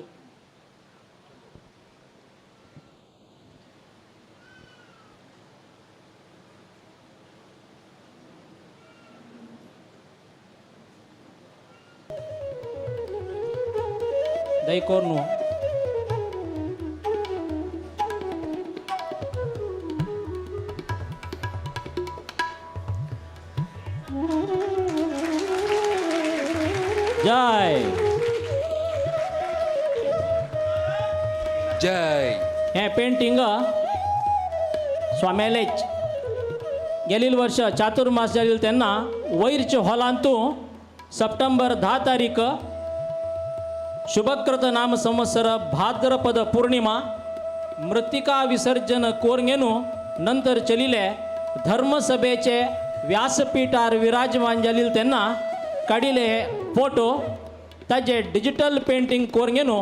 दैकोर न्हू जय जय. हें पेंटींग स्वामेलेच गेलील वर्ष चातुर्मास जालील तेन्ना वैरच्या हॉलांतू सप्टेंबर 10 तारीख शुभकृत नाम संवत्सर भाद्रपद पौर्णिमा मृत्तिका विसर्जन कोरगेनू नंतर चलिले धर्मसभेचे व्यासपीठार विराजमान जालील तेन्ना काडिले फोटो ताजे डिजिटल पेंटींग कोरगेनू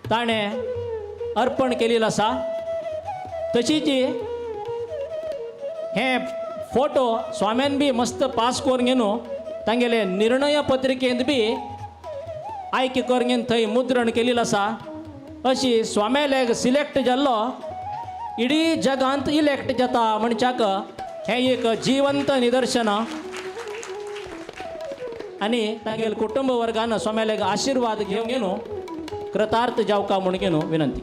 ताणें अर्पण केलेलो आसा. तशीच हे फोटो स्वाम्यान बी मस्त पास कोरगेनू तांगेले निर्णय पत्रिकेंत बी आयक कोरगेन थंय मुद्रण केलेलो आसा. अशी स्वाम्याक सिलेक्ट जाल्लो इडी जगांत इलेक्ट जाता म्हणच्याक हें एक जिवंत निदर्शन. आनी तांगेल कुटुंब वर्गान स्वाम्याक आशिर्वाद घेवन घेनू कृतार्थ जावका म्हण घेनू विनंती.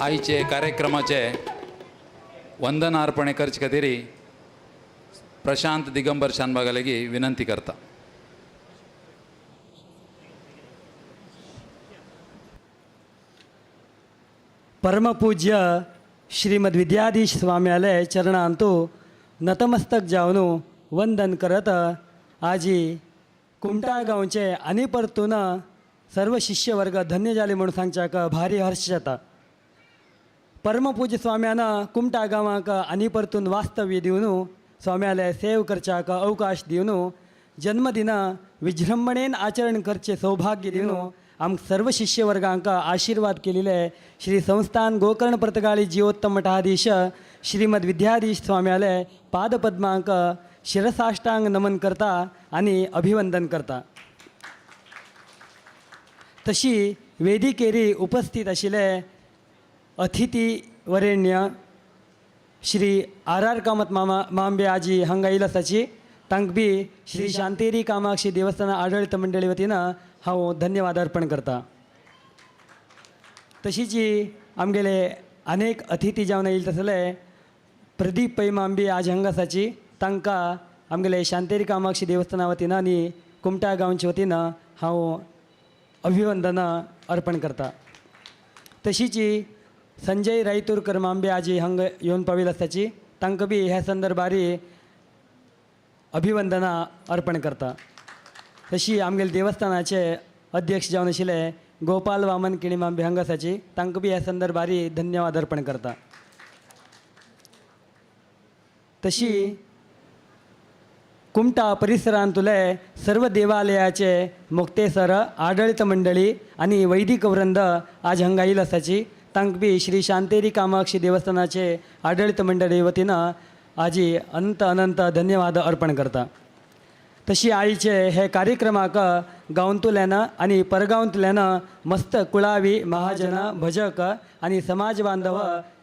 आईचे कार्यक्रमाचे वंदन अर्पणे करचे खातीर प्रशांत दिगंबर शानबागा लेगी विनंती करता. परमपूज्य श्रीमद विद्याधीश स्वाम्यालय चरणांतू नतमस्तक जावन वंदन करत आजी कुमटा गांवचे आनी परतून सर्व शिष्यवर्ग धन्य जाले म्हणून सांगच्याक भारी हर्ष जाता. परमपूज्य स्वाम्यानं कुमटा गांवाक आनी परतून वास्तव्य दिवन स्वाम्यालय सेव करच्याक अवकाश दिवन जन्मदिन विजृंभणेन आचरण करचे सौभाग्य दिवन आम सर्व शिष्यवर्गांक आशीर्वाद केलेले श्री संस्थान गोकर्ण पर्तगाळी जीवोत्तम मठाधीश श्रीमद विद्याधीश स्वाम्यालय पादपद्मांक शिरसाष्टांग नमन करता आणि अभिवंदन करता. तशी वेदिकेरी उपस्थित आशिल्ले अतिथी वरेण्य श्री आर कामत मांबे आजी हांगा येयला आसाची तांक बी श्री शांतेरी कामाक्षी देवस्थान आडळित मंडळी वतीन हांव धन्यवाद अर्पण करता. तशीच आमगेले अनेक अतिथी जावन येयले तसले प्रदीप पै मांबी आज हांगा आसाची तांकां आमगेले शांतेरी कामाक्षी देवस्थाना वतीन आनी कुमटा गांवच्या वतीन हांव अभिवंदना अर्पण करता. तशीच संजय रायतुरकर मांबे आजी हांगा येवन पाविल्ले आसाची तांकां बी ह्या संदर्भार अभिवंदना अर्पण करता. तशी आमगेले देवस्थानाचे अध्यक्ष जावन आशिल्ले गोपाल वामन केणी मांबे हांगा आसाची तांकां बी ह्या संदर्भार धन्यवाद अर्पण करता. तशी कुमटा परिसरांतले सर्व देवालयाचे मुक्तेसर आडळित मंडळी आणि वैदिक वृंद आज हांगा येयले आसाची तांकां बी श्री शांतेरी कामाक्षी देवस्थानाचे आडळित मंडळी वतीन आजी अनंत धन्यवाद अर्पण करता. तशी आईचे हे कार्यक्रमाक गांवतल्यान आनी परगांवतल्यान मस्त कुळावी महाजन भजक आनी समाज बांधव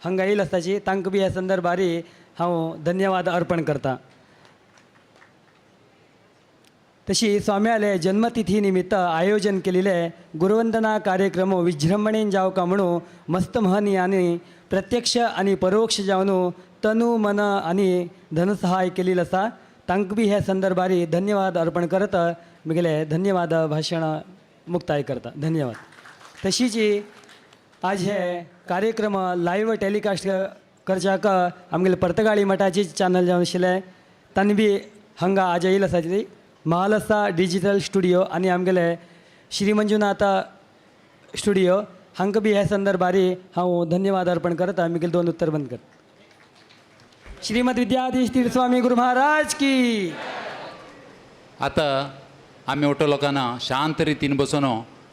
हांगा येयले आसाची तांकां बी ह्या संदर्भार हांव धन्यवाद अर्पण करता. तशी स्वाम्यालय जन्मतिथी निमित्त आयोजन केलेले गुरुवंदना कार्यक्रम विजृंभणेन जावका म्हणून मस्त महनी आनी प्रत्यक्ष आनी परोक्ष जावन तनु मन आनी धनसहाय केलेली आसा तांकां बी ह्या संदर्भार धन्यवाद अर्पण करत म्हगेले धन्यवाद भाशण मुक्ताय करता. धन्यवाद. तशीच आज हे कार्यक्रम लायव्ह टॅलिकास्ट करच्याक आमगेले पर्तगाळी मठाची चॅनल जावन आशिल्ले तांणी बी हांगा आज येयले आसाची महालसा डिजिटल स्टुडिओ आनी आमगेले श्री मंजुनाथ स्टुडिओ हांकां बी ह्या संदर्भार हांव धन्यवाद अर्पण करता. म्हगेले दोन उत्तर बंद कर. श्रीमद विद्याधीश तीर्थ स्वामी गुरु महाराज की. आता आम्ही ओटो लोकांना शांत रितीन बसून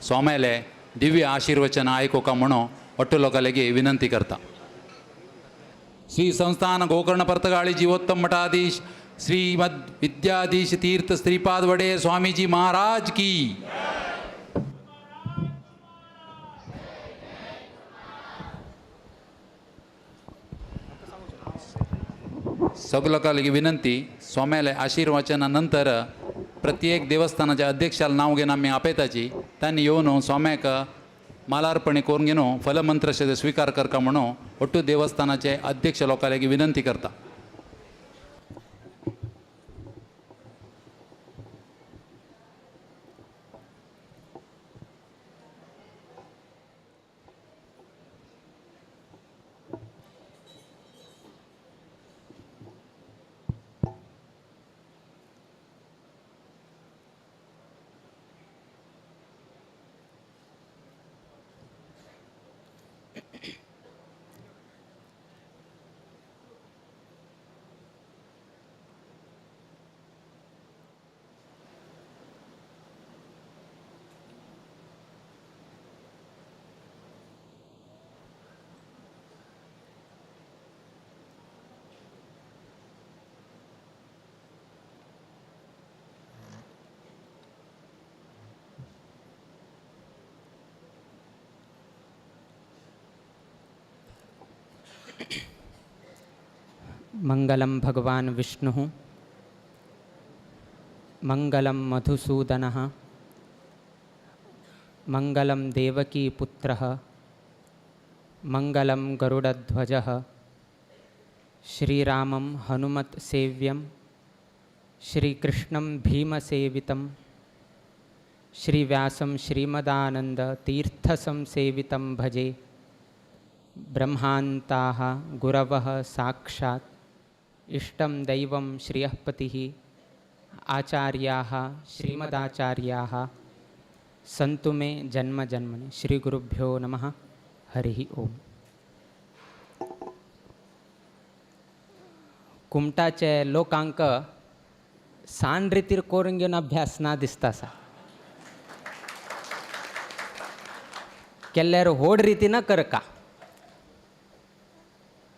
स्वाम्यालय दिव्य आशीर्वचन आयकोका म्हणून ओटो लोकां लेगी विनंती करता. श्री संस्थान गोकर्ण पर्तगाळी जीवोत्तम मठाधीश श्रीमद विद्याधीश तीर्थ श्रीपाद वडे स्वामीजी महाराज की. सगळ्या लोकांना विनंती स्वाम्यालय आशीर्वचनानंतर प्रत्येक देवस्थानाच्या अध्यक्षाला नाव घेऊन आम्ही आपयताची त्यांनी येवन स्वाम्याक मालार्पणे करून घेवन फलमंत्र स्वीकार करता म्हणून ಒಟ್ಟು देवस्थानाचे अध्यक्ष लोकांना विनंती करता. मंगलम भगवान विष्णु मंगलम मधुसूदनः मंगलम देवकी पुत्रः मंगलम गरुडध्वजः श्रीरामं हनुमत्सेव्यं श्रीकृष्णं भीमसेवितं श्रीव्यासं श्रीमदानन्दतीर्थसंसेवितं भजे ब्रह्मान्ताः गुरवः साक्षात् इष्टं दैवं श्रियःपतिः आचार्याः श्रीमदाचार्याः सन्तु मे जन्म जन्मनि श्रीगुरुभ्यो नमः हरिः ओम. कुमटाचे लोकांक सान रितीर करून घेवन अभ्यास ना दिसता सा केल्यार होड रिती न कर का.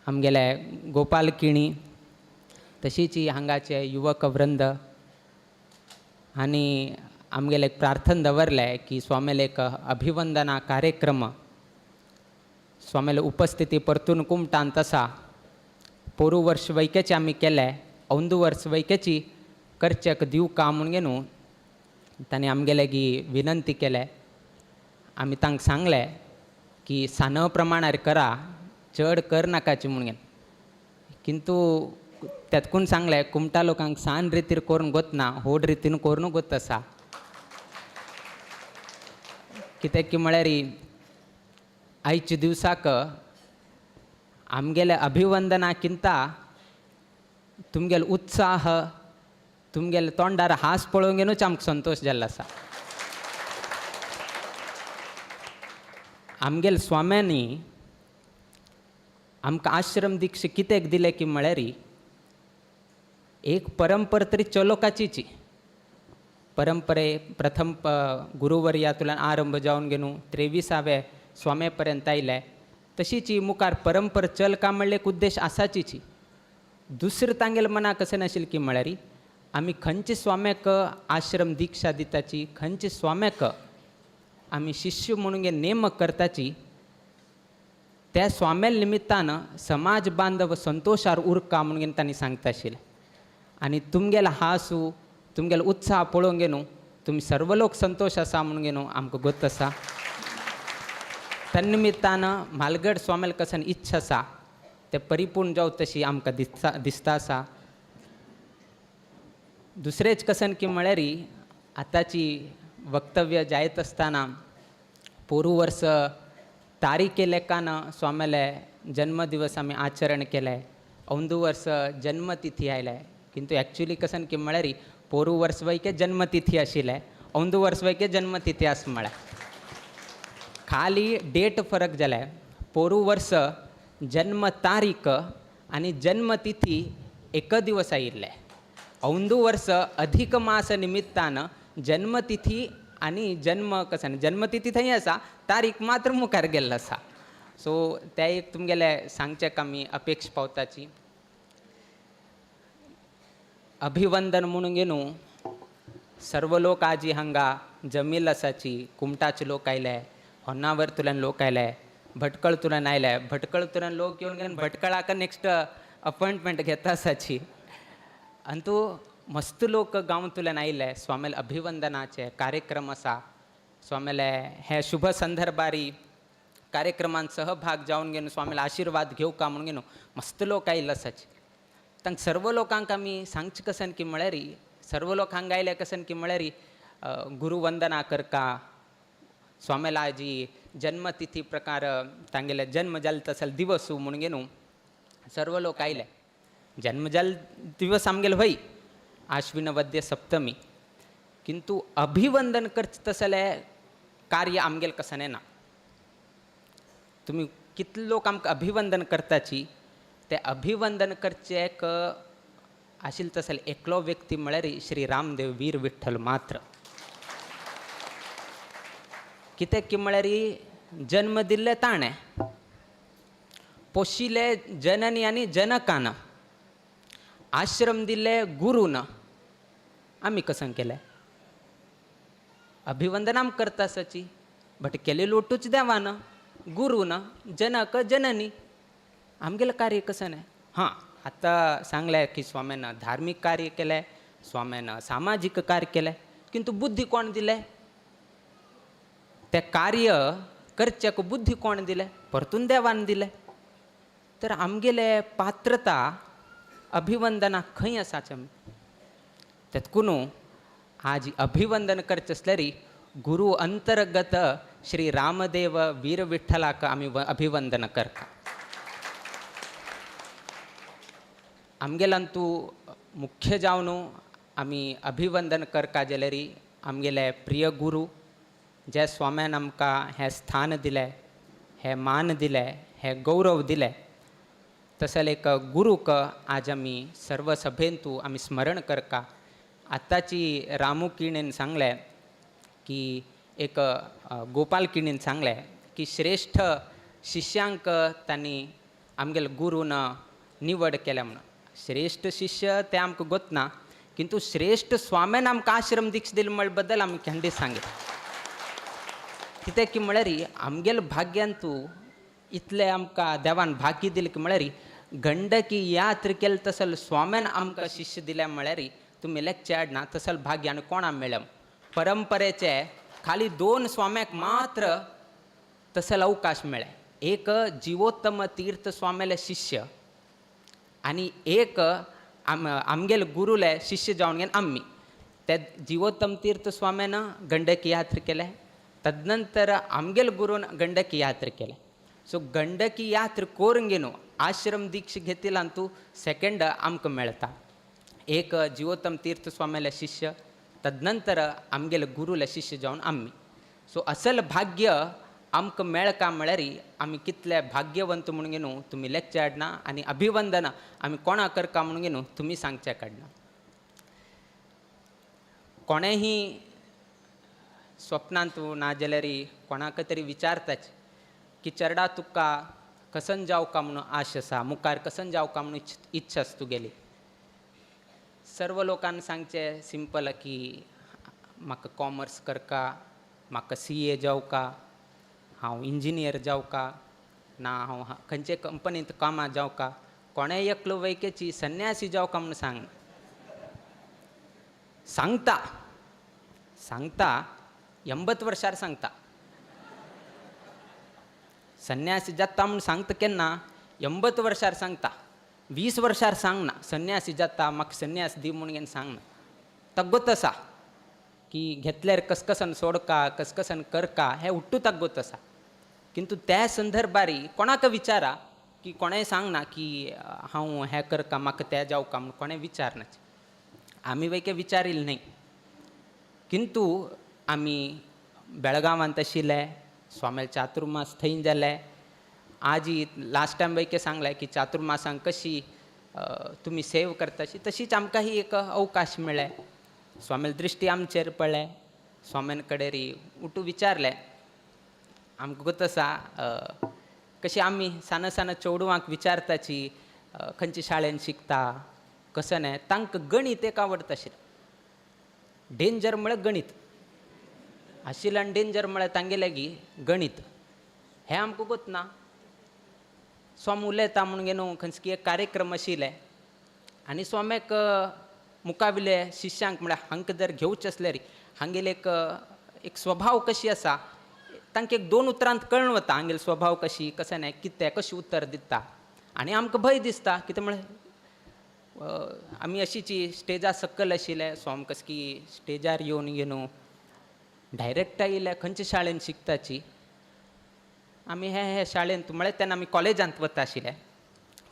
आमगेले गोपाल किणी तशीच हांगाचे युवक वृंद आनी आमगेले एक प्रार्थना दवरले की स्वामीले एक अभिवंदना कार्यक्रम स्वामीले उपस्थिती परतून कुमटान तसा पोरू वर्ष वैकेचे आमी केले औंदू वर्ष वैकेची करचेक दिव का म्हूण घेवन तांणी आमगेले की विनंती केले. आमी तांकां सांगले की सान प्रमाणार करा चड कर नाकाची म्हूण घेवन. किंतु त्यातकून सांगले कुमटा लोकांक सान रितीर करून गोतना होड रितीन करून गोत आसा. कित्याक की म्हळ्यार आयच्या दिवसाक आमगेले अभिवंदनाकिंता तुमगेलो उत्साह तुमगेले तोंडार हास पळोवन घेवनूच आमकां संतोष जाल्लो आसा. आमगेले स्वाम्यांनी आमकां आश्रम दीक्षा कित्याक दिले की म्हळ्यार एक परंपरा तरी चलोवपाचीची. परंपरे प्रथम गुरुवर्यातुल्यान आरंभ जावन घेवन 23व्या स्वामे पर्यंत आयले तशीच ही मुखार परंपरा चल का म्हणले एक उद्देश आसाचीची. दुसरें तांगेले मनाक कशें नाशिल्लें की म्हळ्यार आमी खंयचे स्वाम्याक आश्रम दिक्षा दिताची खंयचे स्वाम्याक आमी शिष्य म्हणून नेमक करताची त्या स्वाम्या निमित्तान समाज बांधव संतोषार उरका म्हणून तांणी सांगता आशिल्लें. आनी तुमगेलो हांसू तुमगेलो उत्साह पळोवन घेवन तुमी सर्व लोक संतोश आसा म्हणून घेवन आमकां गोत आसा. तन्निमित्तान म्हालगड स्वामील कसन इच्छा आसा ते परिपूर्ण जावं तशी आमकां दिसता आसा. दुसरेच कसन की म्हळ्यार आतांची वक्तव्य जायत आसतना पोरू वर्स तारीख लेखान स्वामीले जन्मदिवस आमी आचरण केले. औंदू वर्स जन्मतिथी आयले. किंतु एक्चुअली कसन की म्हळ्यार पोरू वर्स वैके जन्मतिथी आशिल्ले औंदू वर्स वैके जन्मतिथी आस म्हळ्यार खाली डेट फरक जाले. पोरू वर्स जन्म तारीख आनी जन्मतिथी एक दिवस आयिल्ले. औंदू वर्स अधिक मास निमित्तान जन्मतिथी आनी जन्म कसन जन्मतिथी थंय आसा तारीख मात्र मुखार गेल्लो आसा. सो ते एक तुमगेले सांगचेक आमी अपेक्षा पावताची. अभिवंदन म्हणून घेवन सर्व लोक आजी हांगा जमील आसाची. कुमटाचे लोक आयले होन्नावरतुल्यान लोक आयले भटकळतुल्यान आयले. भटकळतुल्यान लोक येवन घेवन भटकळाक नेक्स्ट अपॉइंटमेंट घेता आसाची. अंतू मस्त लोक गांवतुल्यान आयले. स्वामील अभिवंदनाचे कार्यक्रम आसा. स्वामीले हे शुभ संदर्भारी कार्यक्रमान सहभाग जावन घेवन स्वामील आशिर्वाद घेवका म्हणून घेवन मस्त लोक आयिल्ले आसाचे. तांकां सर्व लोकांक आमी सांगचे कसन की म्हळ्यार सर्व लोक हांगा आयले कसन की म्हळ्यार गुरुवंदना करका. स्वामीलाजी जन्मतिथी प्रकार तांगेले जन्म जाल्लो तसले दिवस म्हणून घेवन सर्व लोक आयले. जन्म जाल्लो दिवस आमगेलो हय आश्विन वद्य सप्तमी. किंतु अभिवंदन करचे तसले कार्य आमगेले कशें ना. तुमी कितले लोक आमकां अभिवंदन करताची ते अभिवंदन करचेक आशिल्लो तसले एकलो व्यक्ती म्हळ्यार श्री रामदेव वीर विठ्ठल मात्र. कित्याक की म्हळ्यार जन्म दिल्ले ताणें पोशिले जननी आनी जनकान आश्रम दिल्ले गुरून आमी कसन केले अभिवंदन आम करता आसाची. बट केले लोटूच देवान गुरून जनक जननी आमगेलें कार्य कशें न्हय. हां आतां सांगलें की स्वाम्यान धार्मीक कार्य केलें स्वाम्यान सामाजीक कार्य केलें. किंतु बुद्धी कोण दिलें तें कार्य करच्याक बुद्धी कोण दिले? परतून देवान दिले. तर आमगेले पात्रता अभिवंदना खंय आसाच आमी तेतकुनू आज अभिवंदन करचे असल्यार गुरु अंतर्गत श्री रामदेव वीर विठ्ठलाक आमी अभिवंदन करता. आमगेलांतू मुख्य जावन आमी अभिवंदन करता जाल्यार आमगेले प्रिय गुरु जे स्वाम्यान आमकां हें स्थान दिलें, हें मान दिलें, हें गौरव दिलें. तशें एक गुरूक आज आमी सर्व सभेंतू आमी स्मरण करता. आतांची रामू किणेन सांगलें की एक गोपाल किणेन सांगलें की श्रेष्ठ शिष्यांक तांणी आमगेले गुरून निवड केल्या म्हणून. श्रेष्ठ शिष्य ते आमकां गोतना, किंतु श्रेष्ठ स्वाम्यान आमकां आश्रम दीक्ष दिले म्हळे बद्दल आमी खंडीत सांगलें. कित्याक की म्हळ्यार आमगेले भाग्यांतू इतले आमकां देवान भाग्य दिलें की म्हळ्यार गंडकी यात्र केलें तसल स्वाम्यान आमकां शिष्य दिले म्हळ्यार तुमी लेखचे आडना तसल भाग्य आनी कोणाक मेळ्ळें. परंपरेचे खाली 2 स्वाम्याक मात्र तसल अवकाश मेळ्ळे. एक जीवोत्तम तीर्थ स्वामेले शिष्य आनी एक आमगेले गुरुले शिष्य जावन घेवन आमी. ते जीवोत्तम तीर्थ स्वाम्यान गंडकी यात्र केले, तदनंतर आमगेले गुरून गंडकी यात्र केले. सो गंडकी यात्र करून घेवन आश्रम दीक्ष घेतिलांतू सेकंड आमकां मेळटा. एक जीवोत्तम तीर्थ स्वामेले शिष्य, तदनंतर आमगेले गुरुले शिष्य जावन आमी. सो असल भाग्य आमकां मेळका म्हळ्यार आमी कितले भाग्यवंत म्हणून घेवन तुमी लेखचे आडना आनी अभिवंदन आमी कोणाक करता म्हणून घेवन तुमी सांगचे काडना. कोणेही स्वप्नांत ना जाल्यार कोणाक तरी विचारताच की चेडा तुका कसन जावका म्हणून आश आसा, मुखार कसन जावका म्हणून इच्छा आसा तुगेली. सर्व लोकांक सांगचे सिंपल की म्हाका कॉमर्स करका, म्हाका CA जावका, हांव इंजिनियर जावका, ना हांव खंयचे कंपनींत कामां जावका. कोणेय एकलो वैकेची संन्यासी जावका म्हणून सांगता 80 वर्षार सांगता. संन्यासी जाता म्हणून सांगता केन्ना 80 वर्षार सांगता. 20 वर्षार सांगना संन्यासी जाता म्हाका संन्यास दी म्हणून घेवन सांगना. तग्गोत आसा की घेतल्यार कसकसन सोडका, कसकसन करका हें उट्टू तग्गोत आसा. किंतु त्या संदर्भारी कोणाक विचारा की कोणेय सांगना की हांव हें करका म्हाका तें जावका म्हणून कोणें विचारनाच. आमी वैके विचारील न्ही. किंतु आमी बेळगांवांत आशिल्ले, स्वामेल चातुर्मास थंय जाले. आजी लास्ट टायम वैके सांगलें की चातुर्मासांक कशी तुमी सेव करताशी तशीच आमकां ही एक अवकाश मेळ्ळे. स्वामेल दृश्टी आमचेर पडले. स्वाम्यान कडेन उठू विचारलें. आमकां गोत आसा कशी आमी साना चेडवांक विचारताची खंयच्या शाळेन शिकता कसं न्हय. तांकां गणीत एक आवडटा आशिल्लें. डेंजर म्हळ्यार गणीत आशिल्लें आनी डेंजर म्हळ्यार तांगे लागीं गणीत हें आमकां गोतना. स्वामी उलयता म्हणून घेवन खंयचे एक कार्यक्रम आशिल्ले आनी स्वाम्याक मुखाविले शिश्यांक म्हळ्यार हांकां जर घेवचें आसल्यार हांगेले एक स्वभाव कशी आसा तांकां एक 2 उतरांत कळून वता हांगेलो स्वभाव कशी कशें न्हय कितें कशें उत्तर दिता. आनी आमकां भंय दिसता कितें म्हळ्यार आमी अशीची स्टेजा सकयल आशिल्ले. स्वामी कशी की स्टेजार येवन घेवन डायरेक्ट आयिल्ले खंयचे शाळेन शिकताची. आमी हे शाळेंत म्हळ्यार तेन्ना आमी कॉलेजांत वता आशिल्ले,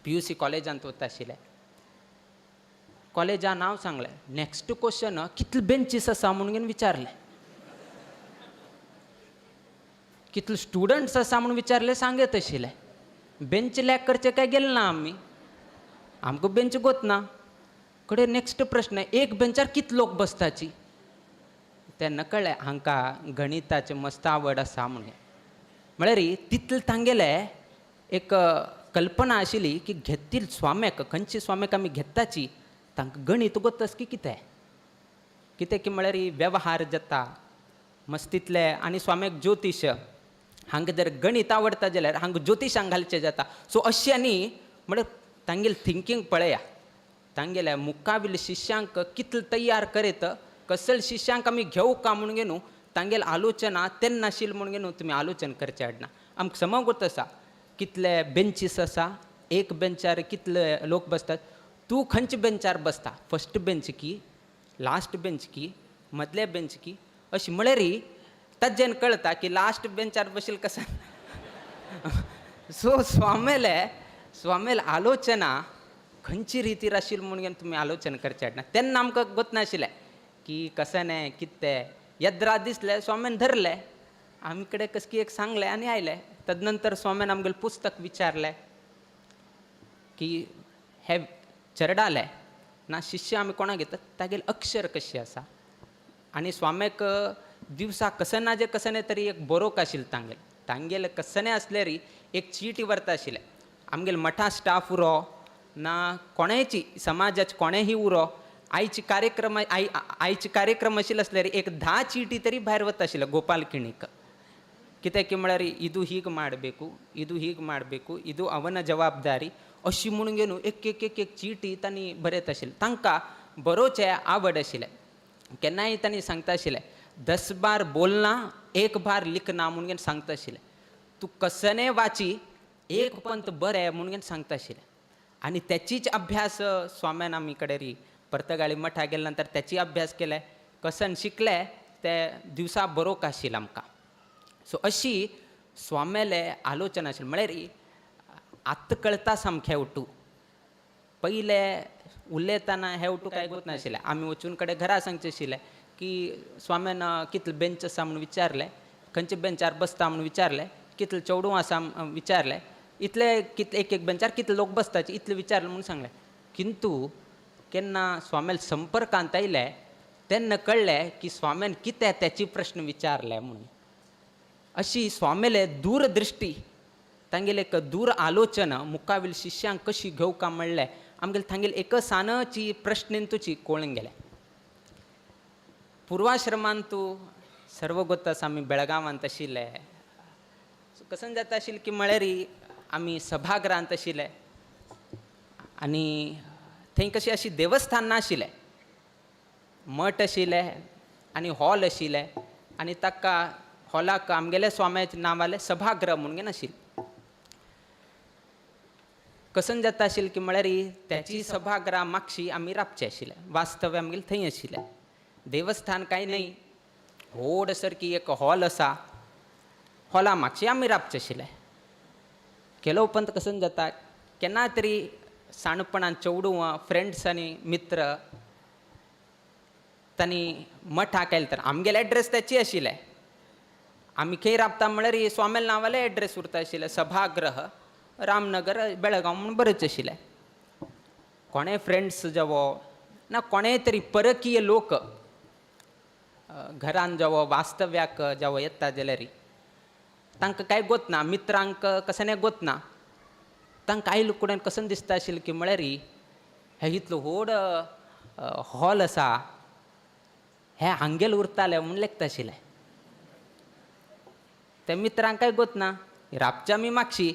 PUC कॉलेजांत वता आशिल्ले. कॉलेजान नांव सांगलें. नेक्स्ट क्वेश्चन कितले बेंचीस आसा म्हणून घेवन विचारले. कितले स्टुडंट्स आसा म्हणून विचारले सांगत आशिल्ले. बेंच लॅक करचे काय गेले ना आमी. आमकां बेंच गोतना. कडेन नेक्स्ट प्रश्न एक बेंचार कितले लोक बसताची. तेन्ना कळ्ळें हांकां गणिताची मस्त आवड आसा म्हणून. म्हळ्यार तितले तांगेले एक कल्पना आशिल्ली की घेतील स्वाम्याक खंयचे स्वाम्याक आमी घेताची तांकां गणीत गोतस की कितें की म्हळ्यार वेवहार जाता मस्तितले. आनी स्वाम्याक ज्योतिश हांकां जर गणीत आवडटा जाल्यार हांकां ज्योतिशांक घालचें जाता. सो अशें न्ही म्हळ्यार तांगेलें थिंकींग पळया. तांगेल्या मुखाविल्या शिश्यांक कितले तयार करीत. कसले शिश्यांक आमी घेवं का म्हणून घेवन तांगेल आलोचना तेन्ना नाशिल म्हणून न्हू तुमी आलोचना करचे हाडना आमकां समज आसा कितले बेंचीस आसा एक बेंचार कितले लोक बसतात तूं खंयच्या बेंचार बसता फस्ट बेंच की लास्ट बेंच की मदले बेंच की अशी म्हळ्यार ताजेन कळटा की लास्ट बेंचार बशील कसा सो स्वामेल आलोचना खंयची रितीर आशिल्ली म्हणून तुमी आलोचना करचे हाडना तेन्ना आमकां गोत नाशिल्लें की कसाने कितें येद्रा दिसलें स्वाम्यान धरलें आमी कडेन कसकी एक सांगलें आनी आयलें तदनंतर स्वाम्यान आमगेलें पुस्तक विचारलें की हे चरडाले ना शिष्य आमी कोणाक घेतात तागेले अक्षर कशी आसा आनी स्वाम्याक दिवसा कसने तरी एक बरोवंक आशिल्लें तांगेले कसने आसल्यार एक चीटी व्हरता आशिल्लें आमगेले मठा स्टाफ उरो ना कोणेची समाजाचे कोणेही उरो आयचे कार्यक्रम आशिल्ले आसल्यार एक 10 चीटी तरी भायर वता आशिल्ले गोपाल किणीक कित्याक म्हळ्यार इदू हीग ಮಾಡಬೇಕು ಇದು ಅವನ ಜವಾಬ್ದಾರಿ अशी म्हणून घेवन एक चीटी तांणी बरयत आशिल्ले तांकां बरोवचें आवड आशिल्लें केन्नाय तांणी सांगता आशिल्लें 10 बार बोलना 1 बार लिखना म्हणून घेवन सांगता आशिल्लें तूं कसने वाची एक पंत बरें म्हणून घेवन सांगता आशिल्लें आनी त्याचीच अभ्यास स्वाम्यान आमी कडेन पर्तगाळी मठा गेले नंतर त्याची अभ्यास केले कसन शिकले ते दिवसा बरोवंक आशिल्लें आमकां सो अशी स्वाम्याले आलोचना आशिल्ली म्हळ्यार आत्त कळटा सामकें हेवटू पयले उलयतना हेवटू कांय गोत नाशिल्लें आमी वचून कडेन घरा सांगचें आशिल्लें की स्वाम्यान कितले बेंच आसा म्हणून विचारलें खंयच्या बेंचार बसता म्हणून विचारलें कितले चेडूं आसा विचारलें इतले कितले एक बेंचार कितले लोक बसताचे इतले विचारलें म्हणून सांगलें किंतु केन्ना स्वाम्याल संपर्कांत आयले तेन्ना कळ्ळें की स्वाम्यान कितें त्याची प्रश्न विचारले म्हणून अशी स्वामेले दूरदृष्टी तांगेले एक दूर आलोचना मुखावेल शिष्यांक कशी घेवका म्हणलें आमगेले तांगेले एक सानची प्रश्नेंतूची कळून गेले पूर्वाश्रमांत तूं सर्व गोत आसा आमी बेळगांवांत आशिल्ले कसन जाता आशिल्लें की म्हळ्यार आमी सभागृहांत आशिल्ले आनी थंय कशी अशी देवस्थान नाशिल्लें मठ आशिल्ले आनी हॉल आशिल्ले आनी ताका हॉलाक आमगेले स्वाम्याचें नांवालें सभागृह म्हणून घेवन आशिल्लें कसन जाता आशिल्लें की म्हळ्यार त्याची सभागृह मागशी आमी रावचे आशिल्ले वास्तव्य आमगेलें थंय आशिल्लें देवस्थान कांय न्हय व्हड सारकी एक हॉल आसा हॉला मागशी आमी रावचे आशिल्ले केलो उपरांत कसन जाता केन्ना तरी साणपणान चेडूं फ्रेंड्स आनी मित्र तांणी मठाक आयले तर आमगेले एड्रेस त्याची आशिल्ले आमी खंय रावता म्हळ्यार स्वामेल नांवाले एड्रेस उरता आशिल्ले सभागृह रामनगर बेळगांव म्हणून बरयचें आशिल्लें कोणें फ्रेंड्स जावो ना कोणेंय तरी परकीय लोक घरान जावो वास्तव्याक जावो येता जाल्यार तांकां कांय गोत ना मित्रांक कसने गोत ना तांकां आयले कडेन कसन दिसता आशिल्लें की म्हळ्यार हे इतलो व्हड हॉल आसा हे हांगेल उरताले म्हूण लेखता आशिल्लें ते मित्रांक कांय गोत ना रावचे आमी मागशी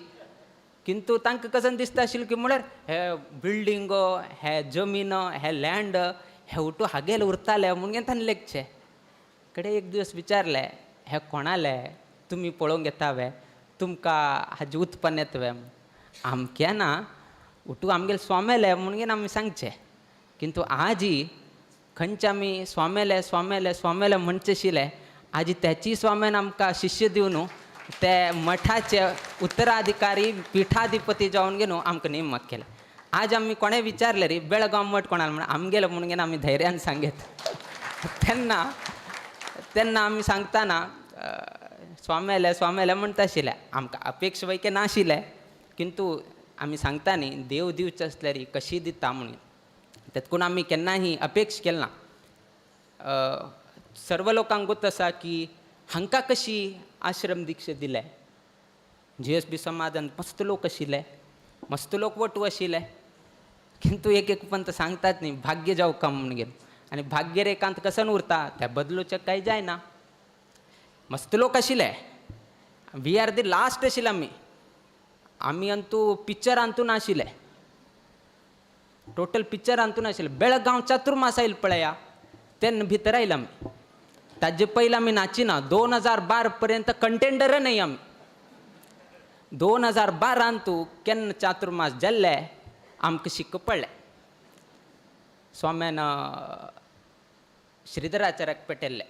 किंतु तांकां कसन दिसता आशिल्लें की म्हळ्यार हे बिल्डिंगो हे जमीन हे लँड हे उठू हागेल उरताले म्हूण घेवन तांणी लेखचे कडेन एक दिवस विचारले हे कोणाले तुमी पळोवंक येतावे तुमकां हाजें उत्पन्न येतवे आमके ना उठू आमगेले स्वामेले म्हूण घेवन आमी सांगचे किंतु आजी खंयचे आमी स्वामेले स्वामेले स्वामेले म्हणचे आशिल्ले आजी त्याची स्वाम्यान आमकां शिष्य दिवन ते मठाचे उत्तराधिकारी पिठाधिपती जावन घेवन आमकां नेमक केले आज आमी कोणें विचारले रे बेळगांव मठ कोणाले म्हण आमगेले म्हूण घेवन आमी धैर्यान सांगेत तेन्ना आमी सांगतना स्वामेले स्वामेले म्हणटा आशिल्ले आमकां अपेक्षा वैके नाशिल्ले किंतु आमी सांगता न्ही देव दिवचें आसल्यार कशी दिता म्हणून तेतून आमी केन्नाही अपेक्षा केली ना सर्व लोकांक गोत आसा की हांकां कशी आश्रम दीक्षा दिले GSB समाजान मस्त लोक आशिल्ले मस्त लोक वटू आशिल्ले किंतु एक पंत सांगतात न्ही भाग्य जावका म्हणून घेवन आनी भाग्य रेखांत कसन उरता त्या बदलूचें कांय जायना मस्त लोक आशिल्ले वी आर दी लास्ट आशिल्ले आमी अंतू पिक्चरांतून आशिल्ले टोटल पिक्चरांतून आशिल्ले बेळगांव चातुर्मास आयले पळया तेन्ना भितर आयले आमी ताजे पहिला आम्ही नाचिना 2012 पर्यंत कंटेंडर नाही आम्ही 2012 तू केन्ना चातुर्मास जाल्ले आमकां शिक्क पडले स्वाम्यान श्रीधराचार्याक पेटयल्ले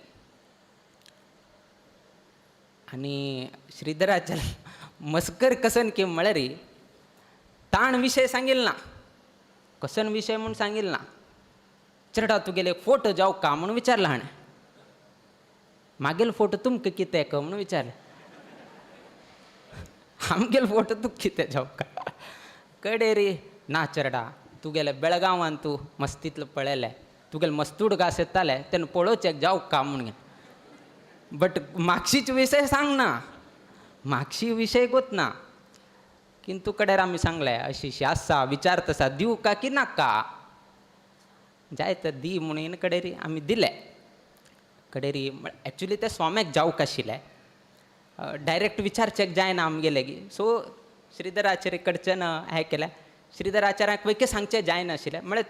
आनी श्रीधराचार्य मस्कर कसन की म्हळ्यार ताण विशय सांगिल्लो ना कसन विशय म्हूण सांगिल्लो ना चेडा तुगेले फोटो जावं का म्हूण विचारला हाणें मागेलो फोटो तुमकां कितें का म्हूण विचारलें आमगेलो फोटो तुका कितें जावं का कडेर ना चेडा तुगेले बेळगांवान तूं मस्तींतलो पळयलें तुगेले मस्तूड घास येताले तेन्ना पळोवचें जावं का म्हणून बट म्हागशीच विशय सांगना म्हागशी विशय गोतना किंतु कडेर आमी सांगलें अशी आसा विचारत आसा दिवं का की नाका जाय तर दी म्हणून कडेरी आमी दिले कडेरी एक्चुली ते स्वाम्याक जावंक आशिल्लें डायरेक्ट विचारचेक जायना आमगेले की सो श्रीधराचार्य कडच्यान हें केलें श्रीधराचार्याक वयके सांगचें जायनाशिल्लें म्हळ्यार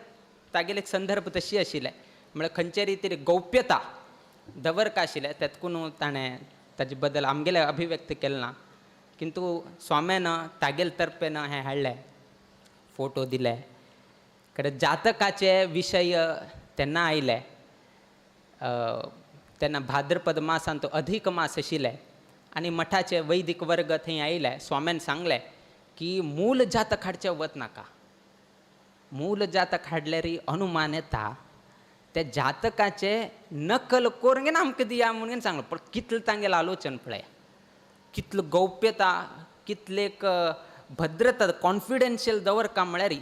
तागेले एक संदर्भ तशी आशिल्ले म्हळ्यार खंयचे रितीन गौप्यता दवरका आशिल्लें तेतकून ताणें ताजे बद्दल आमगेले अभिव्यक्त केलें ना किंतु स्वाम्यान तागेले तर्फेन हें हाडलें फोटो दिले कडेन जातकाचे विशय तेन्ना आयले तेन्ना भाद्रपद मासान तो अधिक मास आशिल्ले आनी मठाचे वैदीक वर्ग थंय आयले स्वाम्यान सांगलें की मूल जातक हाडचें वच नाका मूल जातक हाडल्यार अनुमान येता त्या जातकाचे नकल करून आमकां दिया म्हणून सांगलो पण कितलें तांगेलें आलोचन पळय कितलो गौप्यता कितले भद्रता कॉन्फिडेन्शियल दवरका म्हळ्यार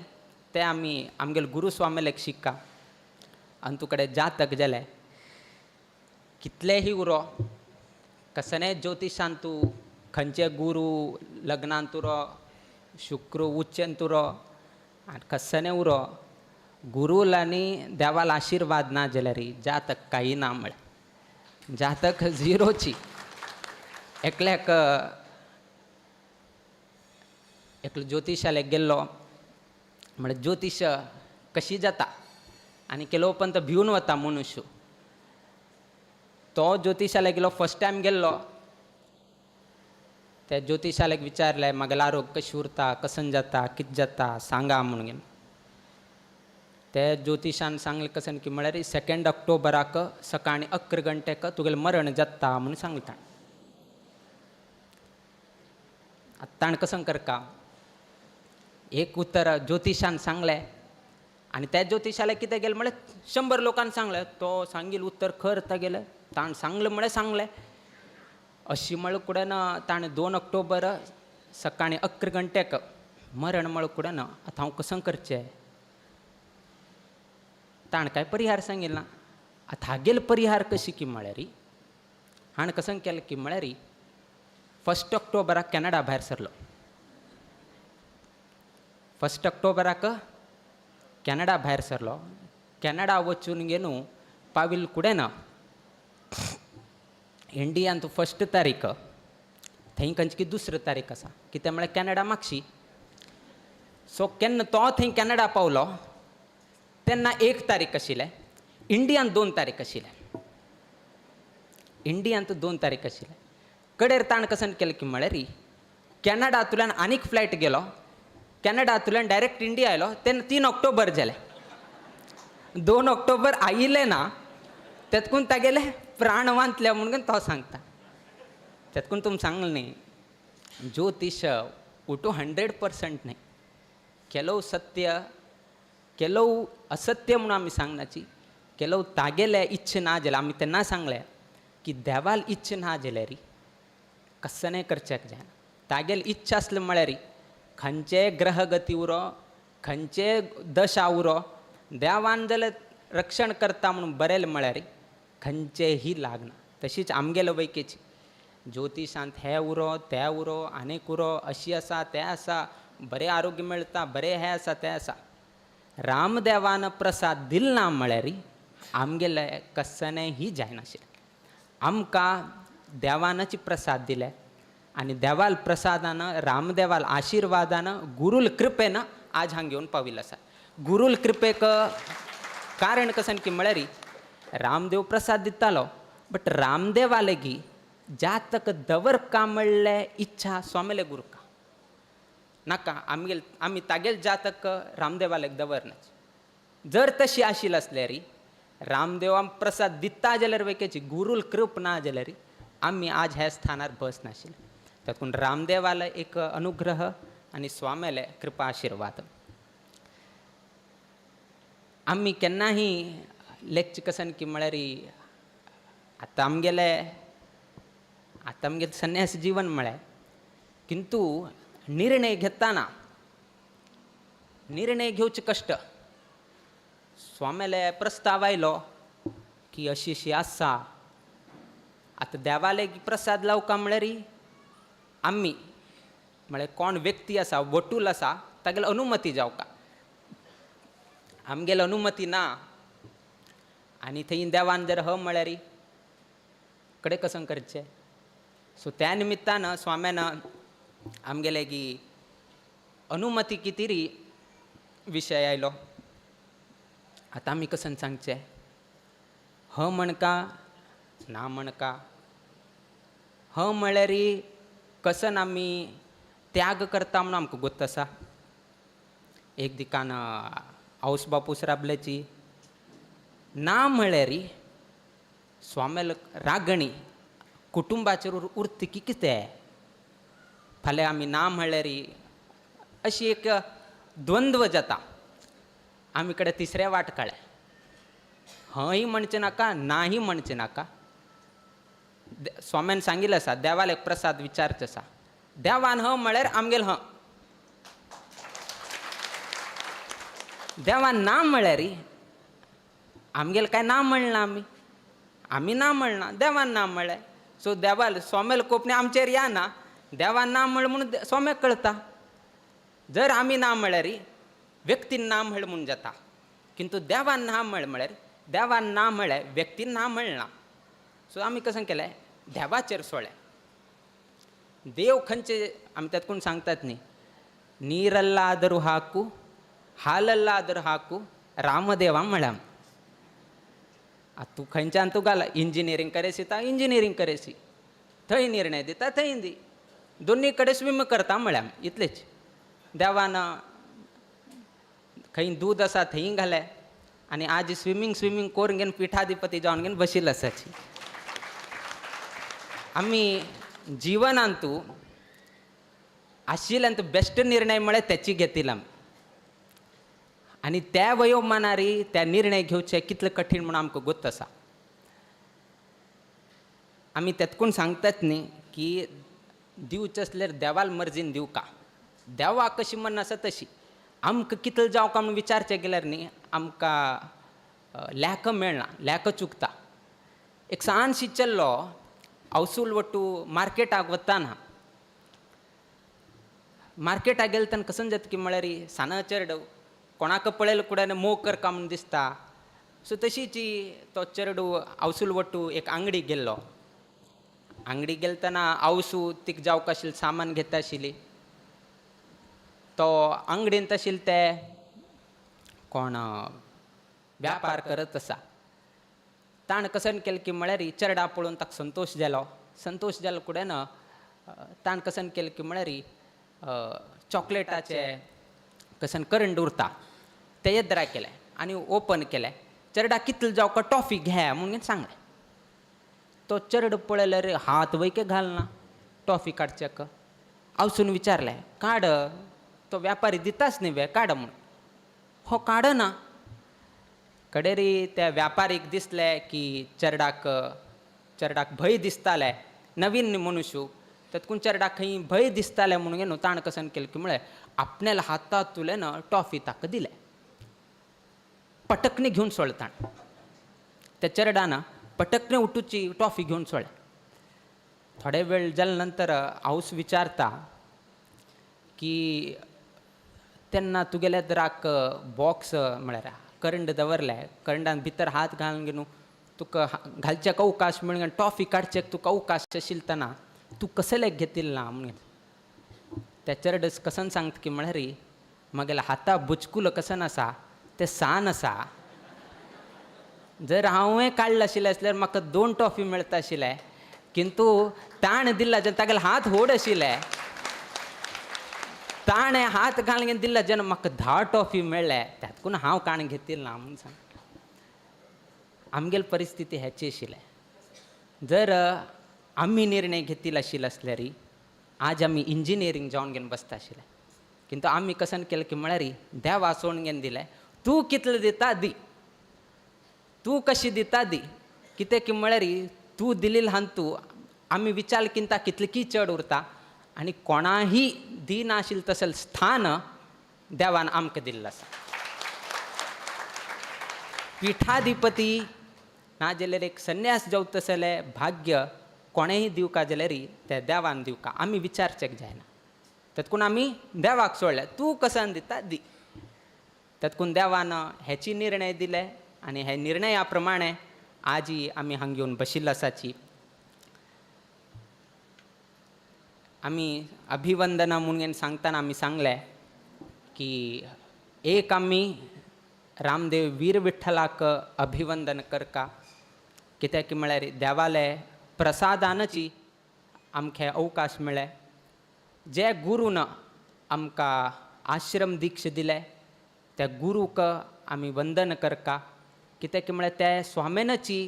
ते आमी आमगेले गुरू स्वामीलेक शिक्का आनी तुकडे जातक जालें कितलेही उरो कसलेय ज्योतिशान तूं खंयचे गुरू लग्नांत उरो शुक्र उच्चेंत उरो आनी कसने उरो गुरूल आनी देवाल आशिर्वाद ना जाल्यार जातक काही ना म्हळ्यार जातक झिरोची एकल्याक एकलो ज्योतिशालेक गेल्लो म्हळ्यार ज्योतिश कशी जाता आनी केलो पण तो भिवन वता मनुष्य तो ज्योतिशालेक गेलो फर्स्ट टायम गेल्लो त्या ज्योतिशालेक विचारलें म्हागेलें आरोग्य कशें उरता कसन जाता कितें जाता सांगा म्हणून ते ज्योतिशान सांगलें कसन की म्हळ्यार 2 ऑक्टोबराक सकाळीं 11 गंटेक तुगेलें मरण जाता म्हणून सांगलें ताणें आतां ताणें कसन करता एक उत्तर ज्योतिशान सांगलें आनी त्या ज्योतिशालेक कितें गेलें म्हळ्यार 100 लोकांक सांगलें तो सांगिल्लें उत्तर खर तागेलें ताणें सांगलें म्हळ्यार सांगलें अशी म्हळ्यार कुडेन ताणें 2 ऑक्टोबर सकाळीं 11 गंटेक मरण म्हळ्यार कुडेन आतां हांव कसन करचें ताणें कांय परिहार सांगिल्लो ना आतां हागेलो परिहार कशी की म्हळ्यार हाणें कसन केलें की म्हळ्यार 1 ऑक्टोबराक कॅनडा भायर सरलो 1 ऑक्टोबराक कॅनडा भायर सरलो कॅनडा वचून गेनू पाविल कुडेन इंडियान तो 1 तारीख थंय खंयची 2 तारीख आसा कित्याक म्हळ्यार कॅनडा मागशी सो केन्ना तो थंय कॅनडा पावलो तेन्ना 1 तारीख आशिल्लें इंडियान 2 तारीख आशिल्लें इंडियान तो 2 तारीख आशिल्लें कडेर ताणें कसन केलें की म्हळ्यार कॅनडांतल्यान आनीक फ्लायट गेलो कॅनडांतल्यान डायरेक्ट इंडिया आयलो तेन्ना 3 ऑक्टोबर जालें 2 ऑक्टोबर आयिल्लें ना तेतकून तागेले प्राण वांतले म्हणून तो सांगता तेतकून तुमकां सांगलें न्ही ज्योतिश उठो 100% न्ही केलो सत्य केलो असत्य म्हणून आमी सांगनाची केलो तागेले इच्छा ना जाल्यार आमी तेन्ना सांगलें की देवाल इच्छा ना जाल्यार कसने करचेक जायना तागेली इच्छा आसली म्हळ्यार खंयचे ग्रहगती उरो खंयचे दशा उरो देवान जाल्यार रक्षण करता म्हणून बरयलें म्हळ्यार खंयचेही लागना तशीच आमगेलो वैकेची ज्योतिशांत हे उरो ते उरो आनीक उरो अशी आसा तें आसा बरें आरोग्य मेळटा बरें हें आसा तें आसा रामदेवान प्रसाद दिलो ना म्हळ्यार आमगेले कसनेही जायनाशिल्लें आमकां देवानाची प्रसाद दिले आनी देवाल प्रसादान रामदेवाल आशिर्वादान गुरूल कृपेन आज हांगा घेवन पाविल्लो आसा गुरूल कृपेक कारण कसन की म्हळ्यार रामदेव प्रसाद दितालो बट रामदेवालेगी जातक दवर का म्हणले इच्छा स्वामीले गुरु का नाका आम्ही तागेल जातक रामदेवालेक दवरनाच जर तशी आशिल असल्यारी रामदेवा प्रसाद दिता जाल्यार वेकेची गुरुल कृप ना जाल्यार आम्ही आज ह्या स्थानार बस नाशिल तातून रामदेवाला एक अनुग्रह आणि स्वामीले कृपा आशीर्वाद आम्ही केन्नाही लेखचे कसन की म्हळ्यार आता आमगेले संन्यास जीवन म्हळ्यार किंतु निर्णय घेताना निर्णय घेवचे कष्ट स्वामीले प्रस्ताव आयलो की अशी आसा आता देवाले प्रसाद लावका म्हळ्यार आम्ही म्हळ्यार कोण व्यक्ती आसा वटूल आसा तागेली अनुमती जावका आमगेली अनुमती ना आनी थंय देवान जर ह म्हळ्यार कडे कसं करचें सो त्या निमित्तान स्वाम्यान आमगेले की अनुमती कितेरी विशय आयलो आतां आमी कसं सांगचें ह म्हणका ना म्हणका ह म्हळ्यार कसन आमी त्याग करता म्हणून आमकां गोत आसा एक दिकान औस बापूस राबल्याची ना म्हळ्यार स्वामेल रागणी कुटुंबाचेर उरता की कितें फाल्यां आमी ना म्हळ्यार अशी एक द्वंद्व जाता आमी कडेन तिसरें वाट काळ्ळें हय म्हणचें नाका नाही म्हणचें नाका स्वाम्यान सांगिल्लें आसा देवाल एक प्रसाद विचारचो आसा देवान ह म्हळ्यार आमगेल ह देवान ना म्हळ्यार आमगेल काय ना म्हणना आमी ना म्हणना देवान ना म्हळें सो देवाल स्वामेल कोपणे आमचेर या ना देवान ना म्हळ म्हणून स्वाम्याक कळटा जर आमी ना म्हळ्यार व्यक्तीन ना म्हळ म्हणून जाता किंतु देवान ना म्हळ्यार देवान ना म्हळ्यार व्यक्तीन ना म्हणना सो आमी कशें केलें देवाचेर सोळें देव खंयचे आमी तातूंत सांगतात न्ही नीरल्लादरू हाकू हालल्लादरू हाकू रामदेवा म्हळ्यां तूं खंयच्यान तूं घाल इंजिनियरींग करेसी ता इंजिनियरींग करेसी थंय निर्णय दिता थंय दी दोनी कडेन स्विम करता म्हळ्यां इतलेच देवान खंय दूद आसा थंय घालें आनी आज स्विमींग करून घेवन पिठाधिपती जावन घेवन बशिल्ल आसाची आमी जिवनांतू आशिल्ल्यान बेस्ट निर्णय म्हळ्यार तेची घेतिला आनी त्या वयोमानारी त्या निर्णय घेवचे कितले कठीण म्हणून आमकां गोत आसा आमी तेतकून सांगतात न्ही की दिवचे असल्यार देवाल मर्जीन दिवका देवा कशी म्हण आसा तशी आमकां कितले जावका म्हणून विचारचें गेल्यार न्ही आमकां लॅक मेळना लॅक चुकता एक सांजशी चल्लो अवसूल वटू मार्केटाक वताना मार्केटाक गेले तेन्ना कसं जाता की म्हळ्यार सानाचेर कोणाक पळयले कुडान मोग करका म्हणून दिसता सो तशीच तो चेडू अवसूल वटू एक अंगडी गेल्लो अंगडी गेले तेन्ना आवसू तीक जावक आशिल्लें सामान घेता आशिल्ली तो अंगडींत आशिल्ले ते कोण व्यापार करत आसा ताणें कसन केलें की म्हळ्यार चेडा पळोवन ताका संतोश जालो कुडेन ताणें कसन केलें की म्हळ्यार चॉकलेटाचे कसन करंड उरता ते येद्रा केलें आनी ओपन केलें चेडा कितले जावका टॉफी घे म्हणून सांगलें तो चेडो पळयल्यार हात वयके घालना टॉफी काडचेक आवसून विचारलें काड तो व्यापारी दिताच न्ही वे काड म्हणून हो काडना कडेरी त्या व्यापारीक दिसलें की चेडा भंय दिसतालें नवीन मनुश्य तातूंत चेडा खंय भंय दिसतालें म्हणून न्हू ताणें कसन केलें की म्हळ्यार आपणेल हातांत तुलें टॉफी ताका दिलें पटकने घेवन सोळ्ळें ताणें त्या चेडान पटकने उठूची टॉफी घेवन सोळ्ळें थोडे वेळ जाले नंतर हांवूच विचारता की तेन्ना तुगेल्या दराक बॉक्स म्हळ्यार करंड दवरलें करंडान भितर हात घालून घेवन तुका घालचेक अवकाश म्हणून टॉफी काडचेक तुका अवकाश आशिल्लो तेन्ना तूं कसलें घेतिल्लें ना म्हणून त्या चेडस कसन सांगता की म्हळ्यार म्हगेल्या हाता बुचकुलो कसन आसा ते सान आसा जर हांवें काडलें आशिल्लें आसल्यार म्हाका 2 ट्रॉफी मेळता आशिल्ले किंतु ताण दिला जेन्ना तागेले हात व्हड आशिल्ले ताणें हात घालून दिला जेन्ना म्हाका 10 ट्रॉफी मेळ्ळे तातूंत हांव काण घेतिल्लो ना म्हूण सांग. आमगेली परिस्थिती हेची आशिल्ले जर आमी निर्णय घेतिल्लो आशिल्लो आसल्यार आज आमी इंजिनियरींग जावन घेवन बसता आशिल्ले किंतु आमी कसन केलें की म्हळ्यार देव आसोवन घेवन दिलें तूं कितलें दिता दी तूं कशी दिता दी कितें की म्हळ्यार तूं दिलेलो हांतू आमी विचार किंता कितलेकी चड उरता आनी कोणाही दिनाशिल्लें तसलें स्थान देवान आमकां दिल्लें आसा. पिठाधिपती नाजाल्यार एक संन्यास जावं तसलें भाग्य कोणेय दिवका जाल्यार तें देवान दिवका आमी विचारचें जायना. तातूंत आमी देवाक सोडलें तूं कसन दिता दी. तातूंत देवान हेची निर्णय दिले आनी हे निर्णया प्रमाणे आज आमी हांगा येवन बशिल्लो आसाची. आमी अभिवंदना म्हणून सांगतना आमी सांगलें की एक आमी रामदेव वीर विठ्ठलाक अभिवंदन करता कित्याक की म्हळ्यार देवाले प्रसादानची आमकां अवकाश मेळ्ळे. जे गुरून आमकां आश्रम दीक्षा दिले त्या गुरूक आमी वंदन करता कित्याक की म्हळ्यार ते स्वामीनची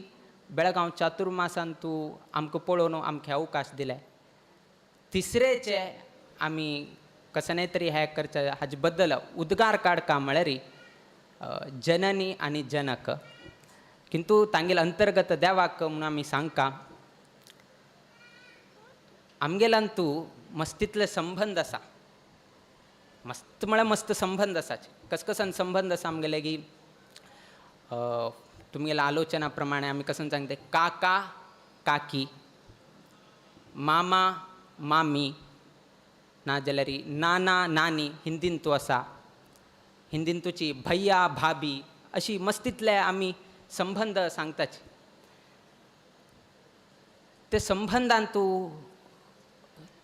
बेळगांव चातुर्मासांतू आमकां पळोवन आमकां अवकाश दिले. तिसरेचे आमी कसले तरी हे करचे हाजे बद्दल उद्गार काडका म्हळ्यार जननी आनी जनक किंतु तांगेले अंतर्गत देवाक म्हणून आमी सांगता आमगेलांतू मस्तितले संबंध आसा मस्त म्हळ्यार मस्त संबंध आसाचे कसन संबंध आसा आमगेले की तुमगेल्या आलोचना प्रमाणे आमी कसन सांगते काका काकी मामा मामी नाजाल्यार नाना नानी हिंदींतू आसा हिंदींतूची भैया भाभी अशी मस्तितले आमी संबंध सांगताचे. ते संबंधांतू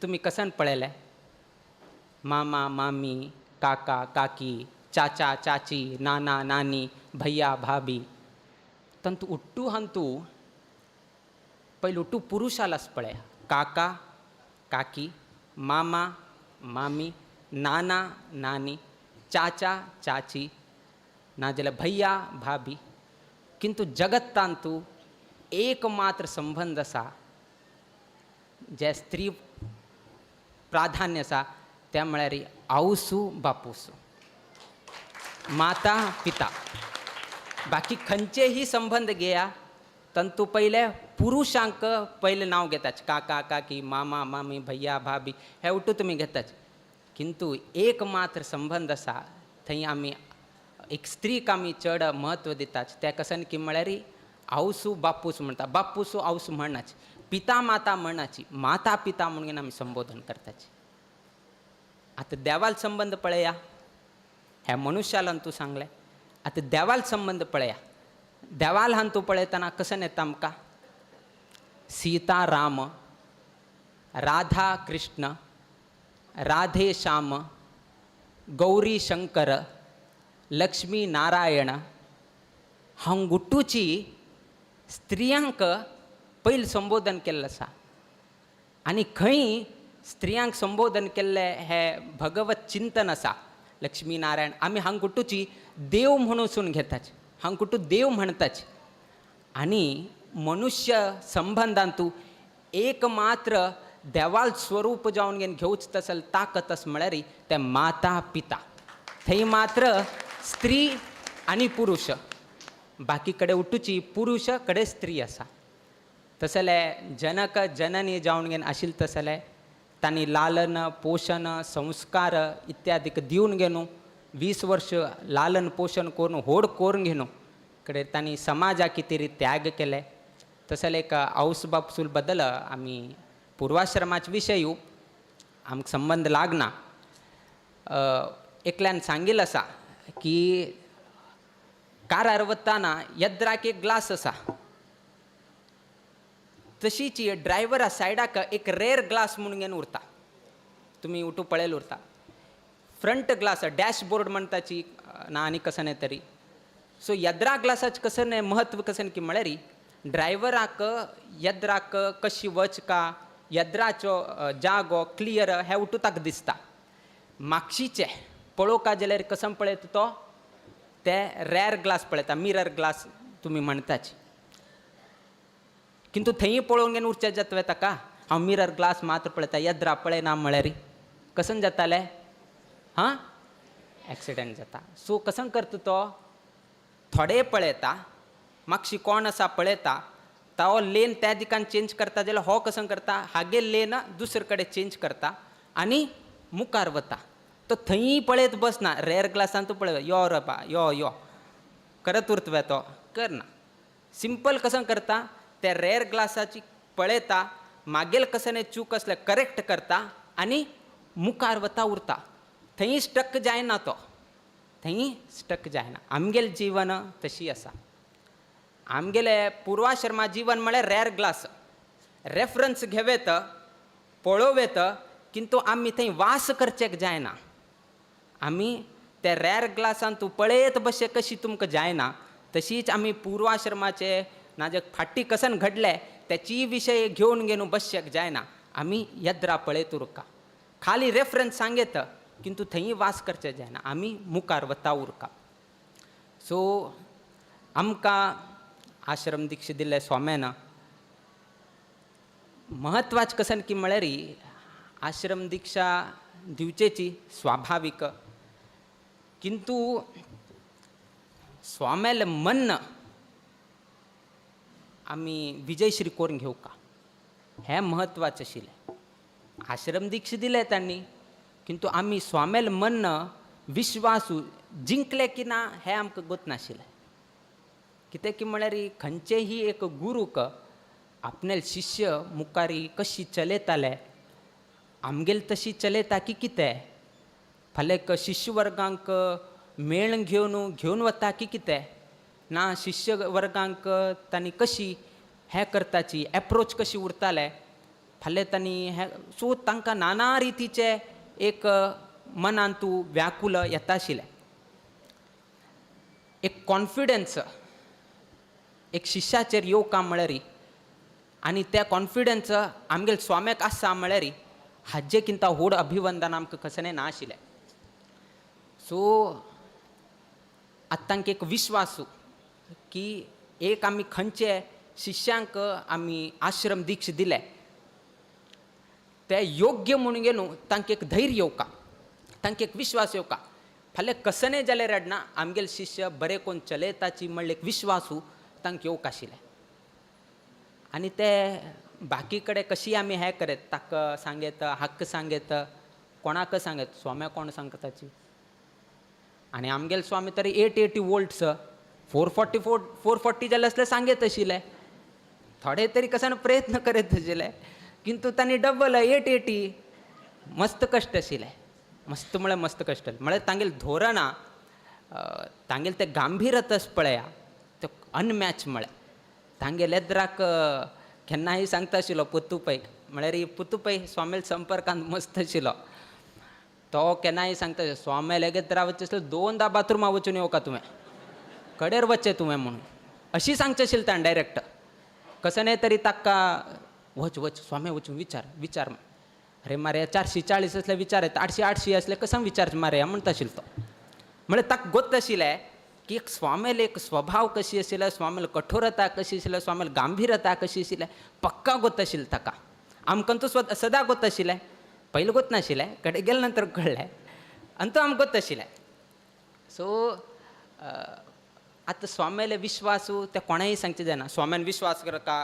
तुमी कसन पळयले मामा मामी काका काकी चाचा चाची नाना नानी भैया भाभी तंतू उट्टू हंतू पहिले उट्टू पुरुषालाच पळय काका काकी मामा मामी नाना नानी चाचा चाची नाजाल्यार भैया भाभी किंतु जगत्तांतू एकमात्र संबंध आसा जे स्त्री प्राधान्य आसा त्या म्हळ्यार आवसू बापूसू माता पिता बाकी खंयचेही संबंध घेया तंतू पहिले पुरुषांक पहिले नांव घेताच काका काकी मामा मामी भैया भाभी हे उठू तुमी घेताच किंतु एकमात्र संबंध आसा थंय आमी एक स्त्रीक आमी चड महत्व दिताच ते कसन की म्हळ्यार आवसू बापूस म्हणटा बापूसू आवसू म्हणनाच पिता माता म्हणनाची माता पिता म्हणून आमी संबोधन करताचे. आता देवाल संबंध पळया हे मनुष्याला तूं सांगलें आता देवाल संबंध पळया देवाल हां तूं पळयतना कसन येता आमकां सीता राम राधा कृष्ण राधे श्याम गौरी शंकर लक्ष्मी नारायण हांगुट्टूची स्त्रियांक पयलीं संबोधन केल्लें आसा आनी खंय स्त्रियांक संबोधन केल्लें हे भगवत चिंतन आसा लक्ष्मी नारायण आमी हांगुट्टूची देव म्हणून घेताच हांगुट्टू देव म्हणताच आनी मनुष्य संबंधांतू एकमात्र देवाल स्वरूप जावन घेवच तसल ताकत आस म्हळ्यार ते माता पिता थंय मात्र स्त्री आनी पुरुष बाकी कडेन उठूची पुरुष कडेन स्त्री आसा. तसलें जनक जननी जावन आशिल्लें तसलें तांणी लालन पोषण संस्कार इत्यादीक दिवन घेवन 20 वर्ष लालन पोषण करून व्हड करून घेवन कडेन तांणी समाजा कितें त्याग केले. तसलें एक आवस बापूसूल बद्दल आमी पूर्वाश्रमाचे विशय आमकां संबंध लागना एकल्यान सांगिल्लें आसा की कारार वताना येद्राक एक ग्लास आसा तशीच ड्रायव्हरा सायडाक एक रेर ग्लास म्हणून घेवन उरता तुमी उठू पळयलें उरता फ्रंट ग्लास डॅशबोर्ड म्हणटाची ना आनी कशें तरी सो येद्रा ग्लासाचें कसं न्ही महत्व कसं की म्हळ्यार ड्रायव्हराक येद्राक कशी वचका येद्राचो जागो क्लियर हें उठू ताका दिसता. मागशीचे पळोवका जाल्यार कसं पळयता तो ते रॅर ग्लास पळयता, मिरर ग्लास तुमी म्हणटाची. किंतु थंय पळोवन घेवन उरचें जाता ताका. हांव मिरर ग्लास मात्र पळयता येद्रा पळयना म्हळ्यार कसं जातालें हां एक्सिडेंट जाता. सो कसं करता तो थोडे पळयता, मागशी कोण आसा पळयता, तो लेन त्या दिकान चेंज करता जाल्यार हो कसं करता हागे लेन दुसरे कडेन चेंज करता आनी मुखार वता. तो थंय पळयत बसना, रेअर ग्लासान तूं पळय यो रे बा यो यो करत उरतवे तो करना. सिंपल कसं करता त्या रेअर ग्लासाची पळयता, मागेल कसं चूक असले करेक्ट करता आनी मुखार वता उरता. थंय स्टक जायना तो, थंय स्टक जायना. आमगेल जीवन तशी आसा. आमगेले पूर्वाश्रमा जीवन म्हळ्यार रॅर ग्लास. रेफरन्स घेवेत पळोवेत, किंतु आमी थंय वास करचेक जायना. आमी त्या रॅर ग्लासान तूं पळयत बशे कशी तुमकां जायना, तशीच आमी पूर्वाश्रमाचे नाजे फाटी कसन घडले त्याची विशय घेवन घेवन बसचेक जायना. आमी येद्रा पळयत उरका. खाली रेफरन्स सांगेत, किंतु थंय वास करचें जायना. आमी मुखार वता उरका. सो आमकां आश्रम दिक्षा दिल्ले स्वाम्यान महत्वाचें कसन की म्हळ्यार आश्रम दिक्षा दिवचेची स्वाभाविक, किंतु स्वाम्यालें मन आमी विजयश्री करून घेवका हें म्हत्वाचें आशिल्लें. आश्रम दिक्षा दिले तांणी, किंतु आमी स्वाम्यालें मन विश्वासू जिंकले की ना हें आमकां गोत नाशिल्लें. कितें की म्हळ्यार खंयचेही एक गुरूक आपणेल शिष्य मुखारी कशी चलयताले, आमगेल तशी चलयता की कितें, फाल्यां शिष्य वर्गांक मेळ घेवन वता की कितें, ना शिष्य वर्गांक तांणी कशी हें करताची एप्रोच कशी उरताले फाल्यां तांणी हें. सो तांकां नाना रितीचे एक मनान तूं व्याकुल येता आशिल्लें. एक कॉन्फिडन्स एक शिष्याचेर येवका म्हळ्यार आनी त्या कॉन्फिडन्स आमगेल स्वाम्याक आसा म्हळ्यार हाजे किंता व्हड अभिवंदन आमकां कसलें ना आशिल्लें. सो आतां तांकां एक विश्वासू की एक आमी खंयचे शिष्यांक आमी आश्रम दिक्षा दिले ते योग्य म्हणून घेवन तांकां एक धैर्य येवका, तांकां एक विश्वास येवका. फाल्यां कसनय जाल्यार रडना, आमगेले शिष्य बरें कोण चलयताची म्हणलें एक विश्वासू तांकां येवक आशिल्लें. आनी ते बाकी कडेन कशी आमी हें करत ताका सांगेत हक्क सांगेत कोणाक सांगेत, स्वाम्या कोण सांगता ताची. आनी आमगेले स्वामी तरी 880 वोल्ट्स 440 जाले असले सांगेत आशिल्ले. थोडे तरी कसान प्रयत्न करत आशिल्ले, किंतु तांणी डबल 880 मस्त कश्ट आशिल्ले. मस्त म्हळ्यार मस्त कश्ट म्हळ्यार तांगेले धोरणां तांगेले ते गांभीर्यता पळया ते अनमॅच. म्हळ्यार तांगेले येद्राक केन्नाय सांगता आशिल्लो पुतुपै म्हळ्यार पुतुपै स्वामेल संपर्कांत मस्त आशिल्लो. तो केन्नाय सांगता स्वामेल येद्रा वचचे आसल्यार 2दा बाथरुमां वचून येवका तुवें, कडेर वचचें तुवें म्हणून अशी सांगचें आशिल्लें ताणें डायरेक्ट. कसनय तरी ताका वच वच स्वामी वचून विचार अरे मारे 440 असल्यार विचारत 880 असले कसं विचार मारे म्हणटा आशिल्लो तो. म्हळ्यार ताका गोत आशिल्लें की एक स्वामेल एक स्वभाव कशी आशिल्लो, स्वामेल कठोरता कशी आशिल्ली, स्वामेल गांभीर्यता कशी आशिल्लें पक्का गोत आशिल्लें ताका. आमकां तो सदां गोत आशिल्लें, पयलीं गोत नाशिल्लें, कडेन गेले नंतर कळ्ळें आनी तो आमकां गोत आशिल्लें. सो आतां स्वामेले विश्वासू ते कोणाय सांगचें जायना. स्वाम्यान विश्वास करता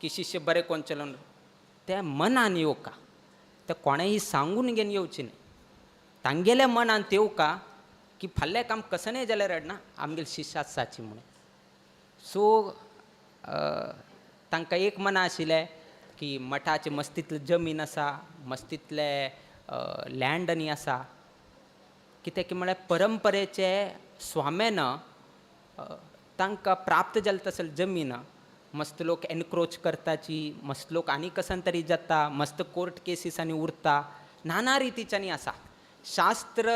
की शिष्य बरें कोण चलोवन त्या मनान येवका, ते कोणेय सांगून घेवन येवचें न्ही. तांगेल्या मनान येवका की फाल्यां काम कसनय जाल्यार रडना आमगेले शिश्य आसाची म्हणून. सो तांकां एक मना आशिल्लें की मठाचे मस्तितले जमीन आसा, मस्तितले लँड न्ही आसा. कित्याक की म्हळ्यार परंपरेचे स्वाम्यान तांकां प्राप्त जाले तसले जमीन मस्त लोक एनक्रोच करताची, मस्त लोक आनी कसन तरी जाता, मस्त कोर्ट केसीसांनी उरता, नाना रितीच्यांनी आसा. शास्त्र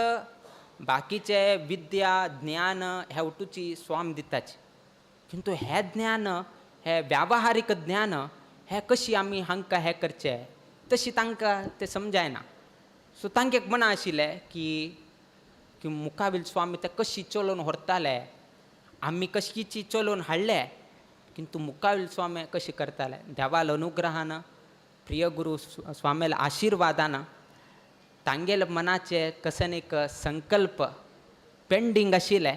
बाकीचे विद्या ज्ञान ह्या उठूची स्वाम दिताचे किंतु हे ज्ञान हे व्यावहारिक ज्ञान हे कशी आमी हांकां हे करचे तशी तांकां ते समजायना. सो तांकां एक मना आशिल्लें की मुखावेल स्वामी ते कशी चलोवन व्हरताले, आमी कशीची चलोवन हाडले किंतु मुखावेल स्वामी कशी करताले. देवाल अनुग्रहान प्रिय गुरु स्वामेल आशिर्वादान तांगेल मनाचे कसन एक संकल्प पेंडींग आशिल्ले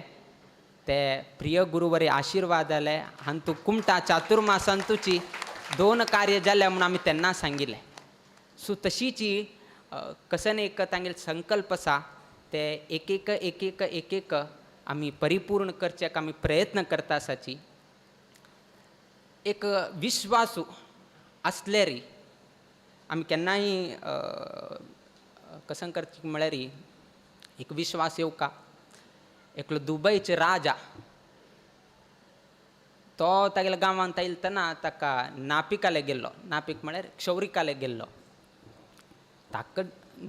ते प्रिय गुरुवरी आशिर्वाद आले आनी तूं कुमटा चातुर्मासांतुची 2 कार्य जाले म्हणून आमी तेन्ना सांगिल्लें. सो तशीची कसन एक तांगेल संकल्प आसा ते एक आमी परिपूर्ण करचेक आमी प्रयत्न करता आसाची. एक विश्वासू असले री आमी केन्नाय कसन करचें म्हळ्यार एक विश्वास येवका. एकलो दुबयचे राजा तो तागेल्या गांवांत आयिल्लो तेन्ना ताका नापिकाले गेल्लो. नापीक म्हळ्यार क्षौरिकाले गेल्लो. ताका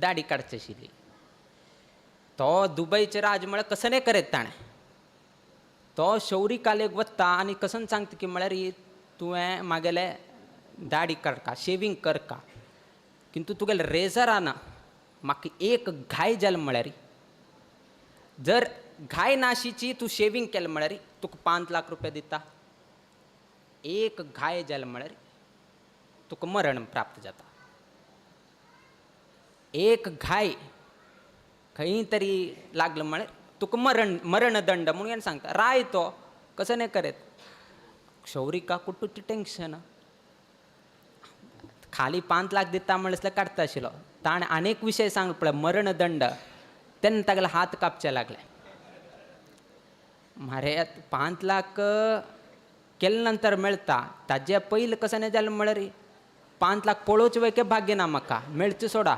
दाडी काडची आशिल्ली. तो दुबयचे राज म्हळ्यार कसने करीत ताणें. तो क्षौरिकालेक वता आनी कसन सांगता की म्हळ्यार तुवें म्हागेले दाडी काडका शेविंग करका किंतु तुगेले रेझरान म्हाका एक घाय जालें म्हळ्यार जर घाय नाशीची तूं शेविंग केलें म्हळ्यार तुका 5 लाख रुपया दिता. एक घाय जालें म्हळ्यार तुका मरण प्राप्त जाता. एक घाय खंय तरी लागलं म्हळ्यार तुका मरणदंड म्हणून सांगता. राय तो कसं नाही करत. क्षौरिका कुठूची टेन्शन खाली 5 लाख दिता म्हणल्यार काडता आशिल्लो. ताणें अनेक विशय सांगले पळय मरणदंड तेन्ना तागेले हात कापचे लागले. म्हारे 5 लाख केले नंतर मेळटा ताजे पयलीं कसं नाही जालें म्हळ्यार 5 लाख पळोवचे वयके भाग्य ना म्हाका. मेळचे सोडा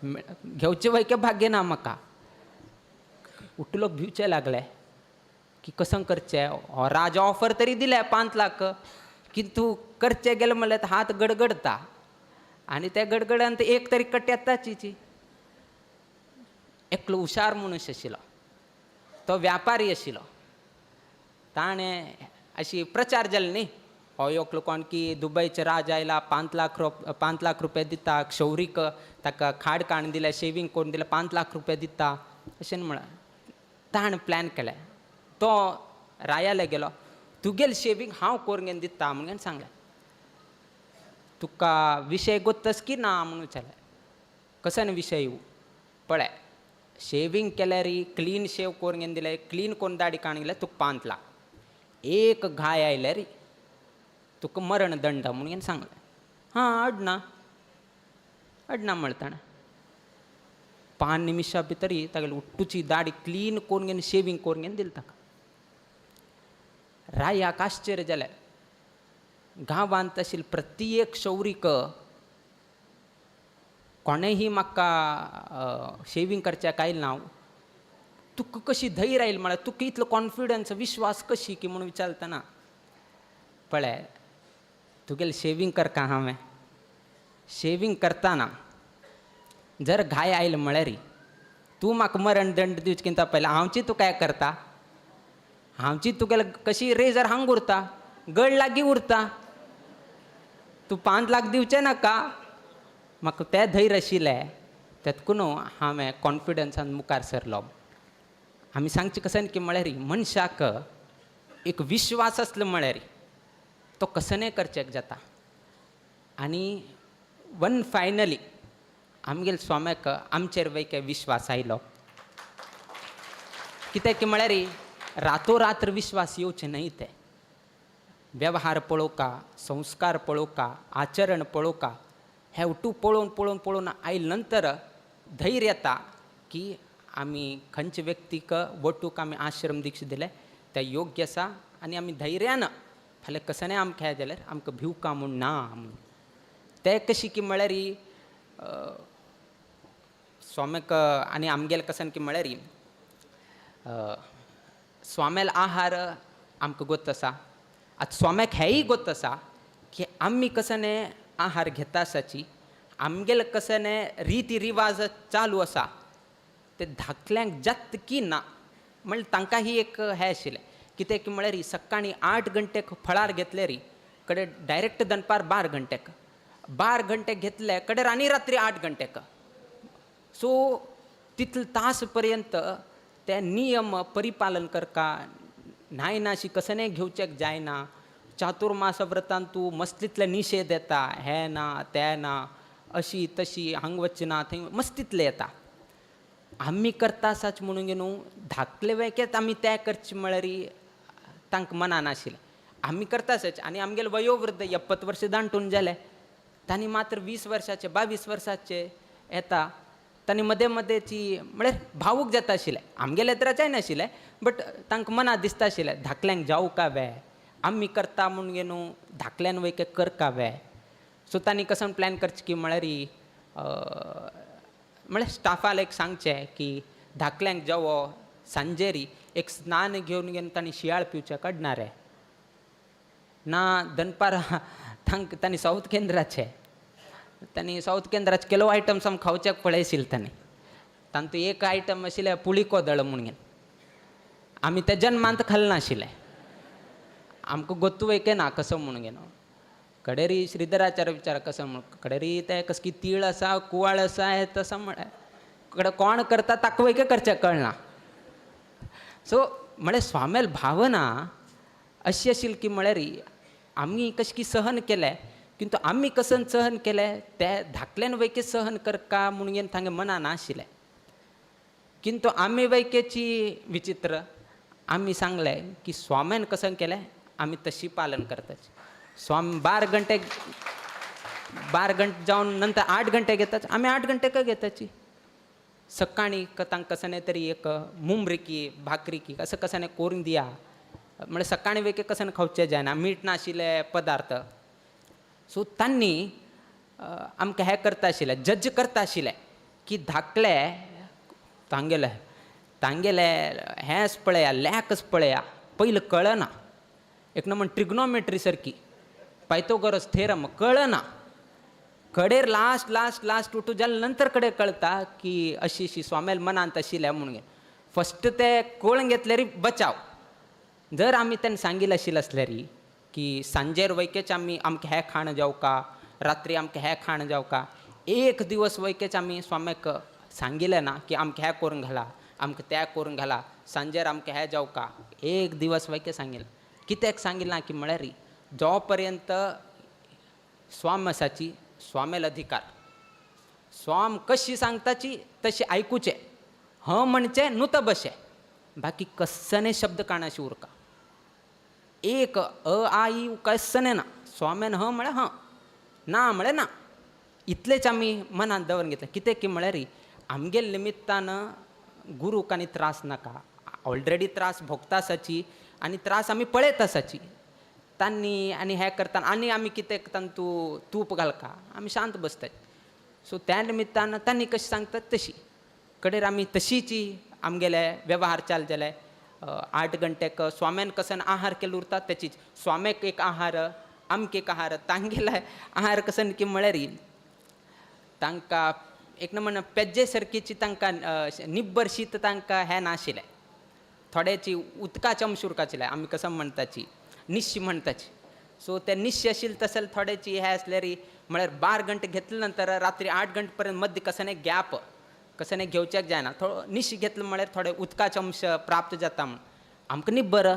घेवचे वयके भाग्य ना म्हाका. उठलोक भिवचे लागले की कसं करचें. हो राजा ऑफर तरी दिले 5 लाख किंतु करचे गेले म्हणल्यार हात गडगडता आनी त्या गडगड्यान एक तरी कट येताची. एकलो हुशार मनीस आशिल्लो. तो व्यापारी आशिल्लो. ताणें अशी प्रचार जाली न्ही हो एकलो कोण की दुबयचे राज आयला 5 लाख रुपया दिता. क्षौरीक ताका खाड काण दिले शेविंग करून दिले 5 लाख रुपया दिता अशें म्हळ्यार ताणें प्लॅन केलें. तो रायाले गेलो. तुगेल शेविंग हांव करून दिता म्हणून सांगलें. तुका विशय गोत्तस की ना म्हणून विचारलें. कसन विशय येवं पळय शेविंग केल्यार क्लीन शेव करून दिले क्लीन करून दाडी काण गेले तुका 5 लाख. एक घाय आयल्यार तुका मरणदंड म्हणून सांगलें. हां अडना म्हणटा. 5 निमिषां भितर तागेली उठ्ठूची दाडी क्लीन करून शेविंग करून दिली ताका. रायाक आश्चर्य जालें. गांवांत आशिल्ले प्रत्येक क्षौरीक कोणेही म्हाका शेविंग करच्याक आयिल्लो ना. तुका कशी धैर्य आयली म्हळ्यार तुका इतलो कॉन्फिडन्स विश्वास कशी की म्हणून विचारतना पळय तुगेलें शेविंग करता हांवें. शेविंग करतना जर घाय आयलो म्हळ्यार तूं म्हाका मरणदंड दिवचे किंता पयलीं हांवची तुका हें करता. हांवची तुगेले कशी रेजर हांग उरता गड लागीं उरता. तूं 5 लाख दिवचे नाका. म्हाका तें धैर्य आशिल्लें तेतकून हांवें कॉन्फिडन्सान मुखार सरलो. आमी सांगचें कशें की म्हळ्यार मनशाक एक विश्वास आसलो म्हळ्यार तो कसनय करचेक जाता. आनी फायनली आमगेले स्वाम्याक आमचेर वयके विश्वास आयलो. कित्याक की म्हळ्यार रातोरात्र विश्वास येवचे न्हय. ते वेव्हार पळोवका संस्कार पळोवका आचरण पळोवका हे उठू पळोवन आयले नंतर धैर्य येता की आमी खंयचे व्यक्तीक वटूक आमी आश्रम दीक्ष दिले ते योग्य आसा. आनी आमी धैर्यान फाल्यां कसनय आमकां हें जाल्यार आमकां भिवका म्हूण ना म्हणून ते कशी की म्हळ्यार स्वाम्याक आनी आमगेले कसन की म्हळ्यार स्वाम्याल आहार आमकां गोत आसा. आतां स्वाम्याक हेंय गोत आसा की आमी कसने आहार घेता आसाची आमगेले कसने रिती रिवाज चालू आसा ते धाकल्यांक जातकी ना म्हणल्यार तांकां ही एक हें आशिल्लें कित्याक की म्हळ्यार सकाळीं 8 घंटेक फळार घेतले री कडे डायरेक्ट दनपार 12 घंटेक 12 घंटेक घेतले कडे आनी रात्री 8 घंटेक सो तितले तास पर्यंत ते नियम परिपालन करका न्हाय नाशी कसनय घेवचेक जायना चातुर्मास व्रतान तूं मस्तीतले निशेध येता हें ना तें ना अशी तशी हांग वचना थंय मस्तीतले येता आमी करता साच म्हणून गे न्हू धाकले वेकेत आमी तें करचे म्हळ्यार तांकां मना नाशिल्लें आमी करता सच आनी आमगेले वयोवृद्ध 70 वर्सां दांटून जाले तांणी मात्र 20 वर्साचे 22 वर्साचे येता तांणी मदें मदेंची म्हळ्यार भावूक जाता आशिल्लें आमगेले तर जायनाशिल्लें बट तांकां मना दिसता आशिल्लें धाकल्यांक जावं का वे आमी करता म्हणून गे न्हू धाकल्यान वयके कर का वे सो तांणी कसं प्लॅन करचें की म्हळ्यार स्टाफाक एक सांगचें की धाकल्यांक जावो सांजेरी एक स्नान घेवन घेवन तांणी शियाळ पिवचें काडणारे ना दनपार तांणी साऊथ केंद्राचे केलो आयटम्स आमकां खावच्याक पळयशिल्ले तांतूं एक आयटम आशिल्लें पुळी कोदळ म्हणून आमी ते जन्मांत खाल्ले नाशिल्ले आमकां गोत्तू वयके ना कसो म्हणून गे न्हू कडेरी श्रीधराचार्य विचार कसो म्हण कडेरी ते कस की तीळ आसा कुवाळ आसा हे तसं म्हळ्यार कडे कोण करता ताका वयके करचें कळना सो म्हळ्यार स्वामेल भावना अशी आशिल्ली की म्हळ्यार आमी कशें की सहन केलें किंतु आमी कसं सहन केलें ते धाकल्यान वयके सहन करका म्हणून तांगे मना नाशिल्लें किंतु आमी वयकेची विचित्र आमी सांगलें की स्वाम्यान कसं केलें आमी तशी पालन करताची स्वामी 12 घंटे जावन नंतर 8 घंटे घेतात आमी 8 घंटेक घेताची सकाळीं तांकां कसं तरी एक मुंबरी की भाकरी की असं कसं करून दिया म्हळ्यार सकाळीं वेके कसं खावचें जायना मीठ नाशिल्ले पदार्थ सो तांणी आमकां हें करता आशिल्लें जज करता आशिल्लें की धाकले तांगेले हेंच पळया लॅकच पळया पयलीं कळना एक नंबर ट्रिग्नोमेट्री सारकी पायथागोरस थेरम कळना कडेर लास्ट उठू जाल्या नंतर कडेन कळटा की अशी स्वामेल मनांत आशिल्लें म्हणून फस्ट ते कळून घेतल्यार बचाव जर आमी तेन्ना सांगिल्लें आशिल्लें आसल्यार की सांजेर वयकेच आमकां हें खाण जावका रात्री आमकां हें खाण जावका एक दिवस वयकेच आमी स्वाम्याक सांगिल्लें ना की आमकां हें करून घाला आमकां तें करून घाला सांजेर आमकां हें जावका एक दिवस वयके सांगिल्लें कित्याक सांगिल्लें ना की म्हळ्यार जो पर्यंत स्वाम आसाची स्वामेल अधिकार स्वाम कशी सांगताची तशी आयकुचें हं म्हणचें नुत बशें बाकी कस्सने शब्द कानाशी उरका एक आ ई कस्सने ना स्वाम्यान हं म्हळ्यार हं ना म्हळ्यार ना इतलेच आमी मनांत दवरून घेतलें कित्याक की म्हळ्यार आमगेले निमित्तान गुरूक आनी त्रास नाका ऑलरेडी त्रास भोगता आसाची आनी त्रास आमी पळयत आसाची तांणी आनी हें करता आनी आमी कितें तांतूं तूप घालका आमी शांत बसतात सो त्या निमित्तान तांणी कशी सांगतात तशी कडेर आमी तशीची आमगेले वेव्हार चाल जाले 8 घंटेक स्वाम्यान कसन आहार केलो उरता तेचीच स्वाम्याक एक आहार आमकां एक आहार तांगेले आहार कसन की म्हळ्यार तांकां एक नंबर पेज्जे सारकीची तांकां निब्बर शीत तांकां हें नाशिल्लें थोड्याची उदकाचे अंश उरकाशिल्ले आमी कसं म्हणटाची निश्य म्हणटाची सो ते निश्य आशिल्ले तशें थोड्याची हें आसल्यार म्हळ्यार 12 घंटे घेतले नंतर रात्री 8 घंटे पर्यंत मध्य कसं गॅप कसं घेवचेक जायना थोडो निश्य घेतलो म्हळ्यार थोडे उदकाचे अंश प्राप्त जाता म्हण आमकां निब्बर